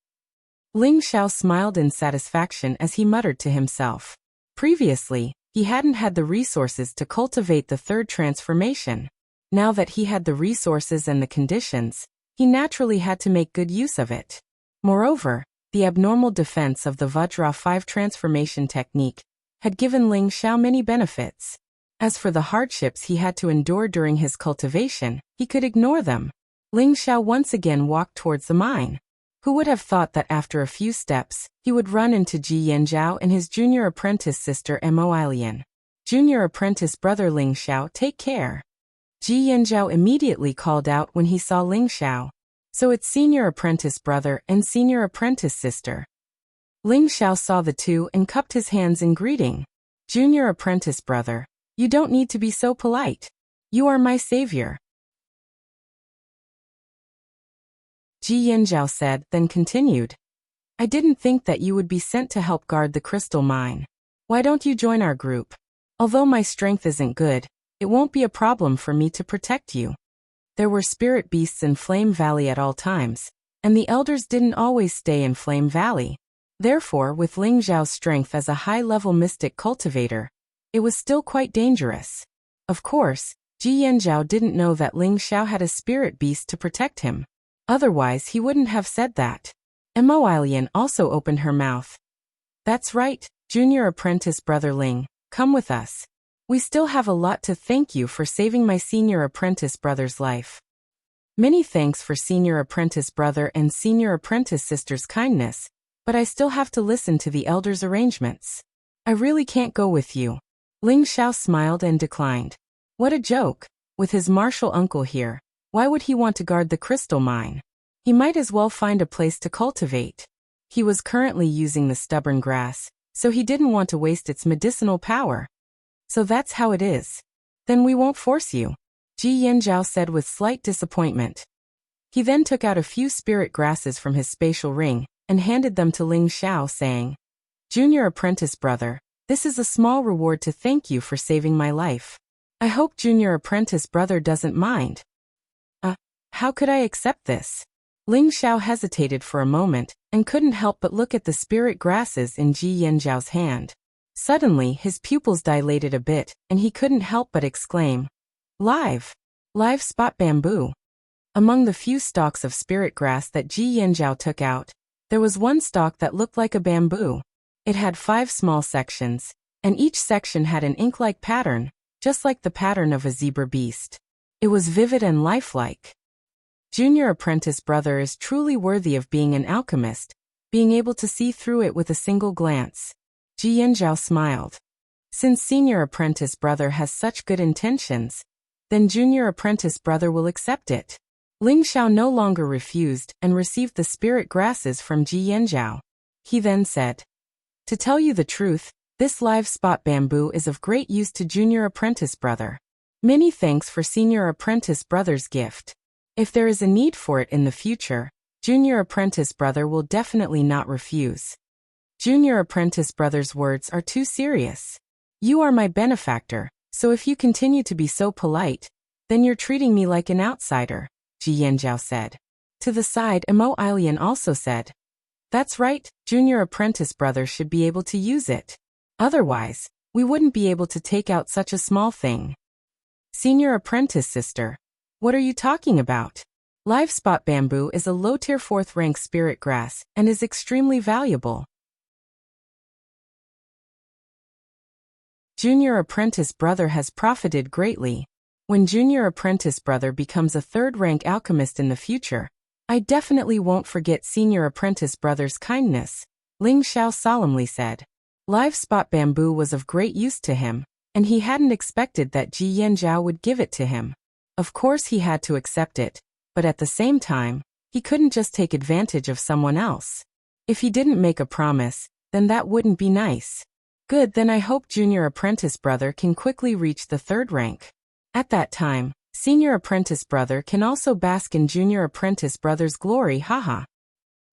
Ling Xiao smiled in satisfaction as he muttered to himself. Previously, he hadn't had the resources to cultivate the 3rd transformation. Now that he had the resources and the conditions, he naturally had to make good use of it. Moreover, the abnormal defense of the Vajra 5 transformation technique had given Ling Xiao many benefits. As for the hardships he had to endure during his cultivation, he could ignore them. Ling Xiao once again walked towards the mine. Who would have thought that after a few steps, he would run into Ji Yanzhao and his junior apprentice sister Mo Ilian. "Junior apprentice brother Ling Xiao, take care." Ji Yanzhao immediately called out when he saw Ling Xiao. "So it's senior apprentice brother and senior apprentice sister." Ling Xiao saw the two and cupped his hands in greeting. "Junior apprentice brother, you don't need to be so polite. You are my savior." Ji Yanzhao said, then continued. I didn't think that you would be sent to help guard the crystal mine. Why don't you join our group? Although my strength isn't good, it won't be a problem for me to protect you. There were spirit beasts in Flame Valley at all times, and the elders didn't always stay in Flame Valley. Therefore, with Ling Zhao's strength as a high-level mystic cultivator, it was still quite dangerous. Of course, Ji Yanzhao didn't know that Ling Xiao had a spirit beast to protect him. Otherwise, he wouldn't have said that. Mo Ilian also opened her mouth. That's right, junior apprentice brother Ling, come with us. We still have a lot to thank you for saving my senior apprentice brother's life. Many thanks for senior apprentice brother and senior apprentice sister's kindness, but I still have to listen to the elders' arrangements. I really can't go with you. Ling Xiao smiled and declined. What a joke. With his martial uncle here, why would he want to guard the crystal mine? He might as well find a place to cultivate. He was currently using the stubborn grass, so he didn't want to waste its medicinal power. So that's how it is. Then we won't force you, Ji Yanzhao said with slight disappointment. He then took out a few spirit grasses from his spatial ring and handed them to Ling Xiao, saying, Junior apprentice brother, this is a small reward to thank you for saving my life. I hope junior apprentice brother doesn't mind. How could I accept this? Ling Xiao hesitated for a moment and couldn't help but look at the spirit grasses in Ji Yanzhao's hand. Suddenly, his pupils dilated a bit, and he couldn't help but exclaim, Live! Live spot bamboo! Among the few stalks of spirit grass that Ji Yanzhao took out, there was one stalk that looked like a bamboo. It had 5 small sections, and each section had an ink-like pattern, just like the pattern of a zebra beast. It was vivid and lifelike. Junior apprentice brother is truly worthy of being an alchemist, being able to see through it with a single glance. Ji Yanzhao smiled. Since senior apprentice brother has such good intentions, then junior apprentice brother will accept it. Ling Xiao no longer refused and received the spirit grasses from Ji Yanzhao. He then said, To tell you the truth, this live spot bamboo is of great use to junior apprentice brother. Many thanks for senior apprentice brother's gift. If there is a need for it in the future, junior apprentice brother will definitely not refuse. Junior apprentice brother's words are too serious. You are my benefactor, so if you continue to be so polite, then you're treating me like an outsider, Ji Yanzhao said. To the side, Mo Ilian also said, That's right, junior apprentice brother should be able to use it. Otherwise, we wouldn't be able to take out such a small thing. Senior apprentice sister, what are you talking about? Live spot bamboo is a low-tier 4th-rank spirit grass and is extremely valuable. Junior apprentice brother has profited greatly. When junior apprentice brother becomes a 3rd-rank alchemist in the future, I definitely won't forget senior apprentice brother's kindness, Ling Xiao solemnly said. Live spot bamboo was of great use to him, and he hadn't expected that Ji Yanzhao would give it to him. Of course he had to accept it, but at the same time, he couldn't just take advantage of someone else. If he didn't make a promise, then that wouldn't be nice. Good, then I hope junior apprentice brother can quickly reach the 3rd rank. At that time, senior apprentice brother can also bask in junior apprentice brother's glory, haha.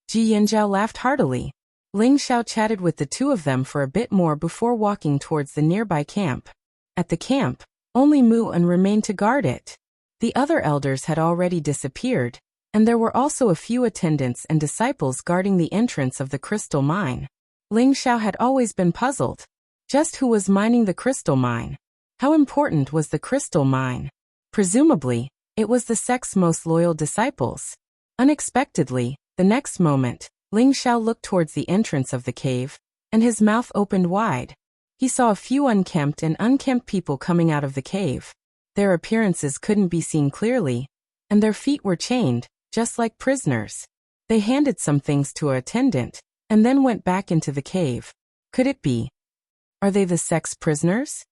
Ji Yanzhao laughed heartily. Ling Xiao chatted with the two of them for a bit more before walking towards the nearby camp. At the camp, only Mu An remained to guard it. The other elders had already disappeared, and there were also a few attendants and disciples guarding the entrance of the crystal mine. Ling Xiao had always been puzzled. Just who was mining the crystal mine? How important was the crystal mine? Presumably, it was the sect's most loyal disciples. Unexpectedly, the next moment, Ling Xiao looked towards the entrance of the cave, and his mouth opened wide. He saw a few unkempt people coming out of the cave. Their appearances couldn't be seen clearly, and their feet were chained, just like prisoners. They handed some things to an attendant, and then went back into the cave. Could it be? Are they the sect's prisoners?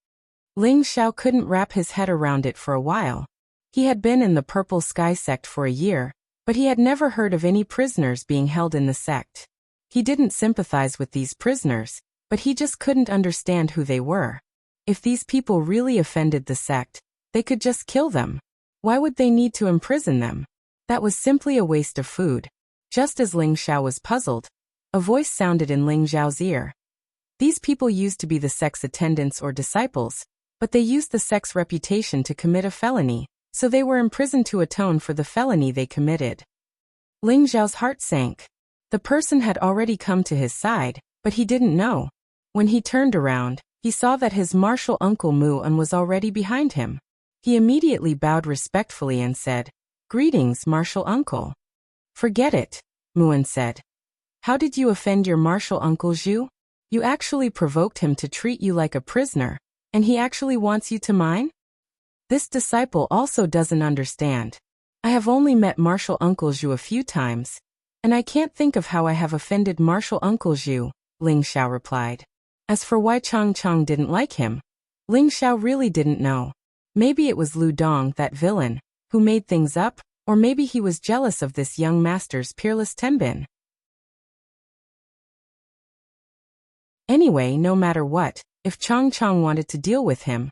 Ling Xiao couldn't wrap his head around it for a while. He had been in the Purple Sky sect for a year, but he had never heard of any prisoners being held in the sect. He didn't sympathize with these prisoners, but he just couldn't understand who they were. If these people really offended the sect, they could just kill them. Why would they need to imprison them? That was simply a waste of food, Just as Ling Xiao was puzzled, a voice sounded in Ling Xiao's ear. These people used to be the sect's attendants or disciples, but they used the sect's reputation to commit a felony, so they were imprisoned to atone for the felony they committed. Ling Xiao's heart sank. The person had already come to his side, but he didn't know. When he turned around, he saw that his martial uncle Mu-en was already behind him. He immediately bowed respectfully and said, "Greetings, martial uncle." "Forget it," Mu-en said. "How did you offend your martial uncle Zhu? You actually provoked him to treat you like a prisoner, and he actually wants you to mine?" This disciple also doesn't understand. I have only met martial uncle Zhu a few times, and I can't think of how I have offended martial uncle Zhu, Ling Xiao replied. As for why Chang Chang didn't like him, Ling Xiao really didn't know. Maybe it was Lu Dong, that villain, who made things up, or maybe he was jealous of this young master's peerless Tenbin. Anyway, no matter what, if Chang Chang wanted to deal with him,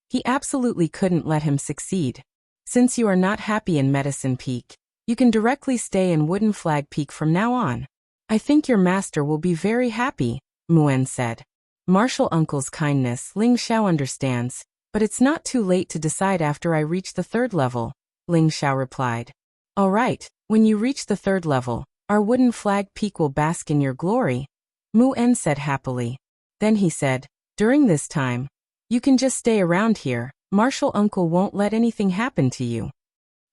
he absolutely couldn't let him succeed. Since you are not happy in Medicine Peak, you can directly stay in Wooden Flag Peak from now on. I think your master will be very happy, Mu-en said. Martial uncle's kindness Ling Xiao understands, but it's not too late to decide after I reach the 3rd level, Ling Xiao replied. All right, when you reach the 3rd level, our Wooden Flag Peak will bask in your glory, Mu-en said happily. Then he said, during this time, you can just stay around here, martial uncle won't let anything happen to you.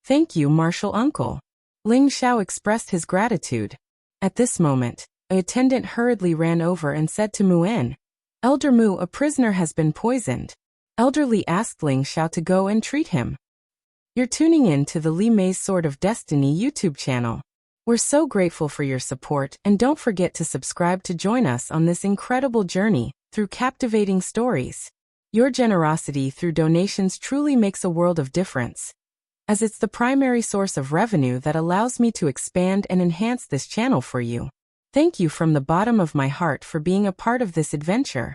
Thank you, martial uncle. Ling Xiao expressed his gratitude. At this moment, an attendant hurriedly ran over and said to Mu-en, Elder Mu, a prisoner has been poisoned. Elderly asked Ling Xiao to go and treat him. You're tuning in to the Li Mei's Sword of Destiny YouTube channel. We're so grateful for your support, and don't forget to subscribe to join us on this incredible journey through captivating stories. Your generosity through donations truly makes a world of difference, as it's the primary source of revenue that allows me to expand and enhance this channel for you. Thank you from the bottom of my heart for being a part of this adventure.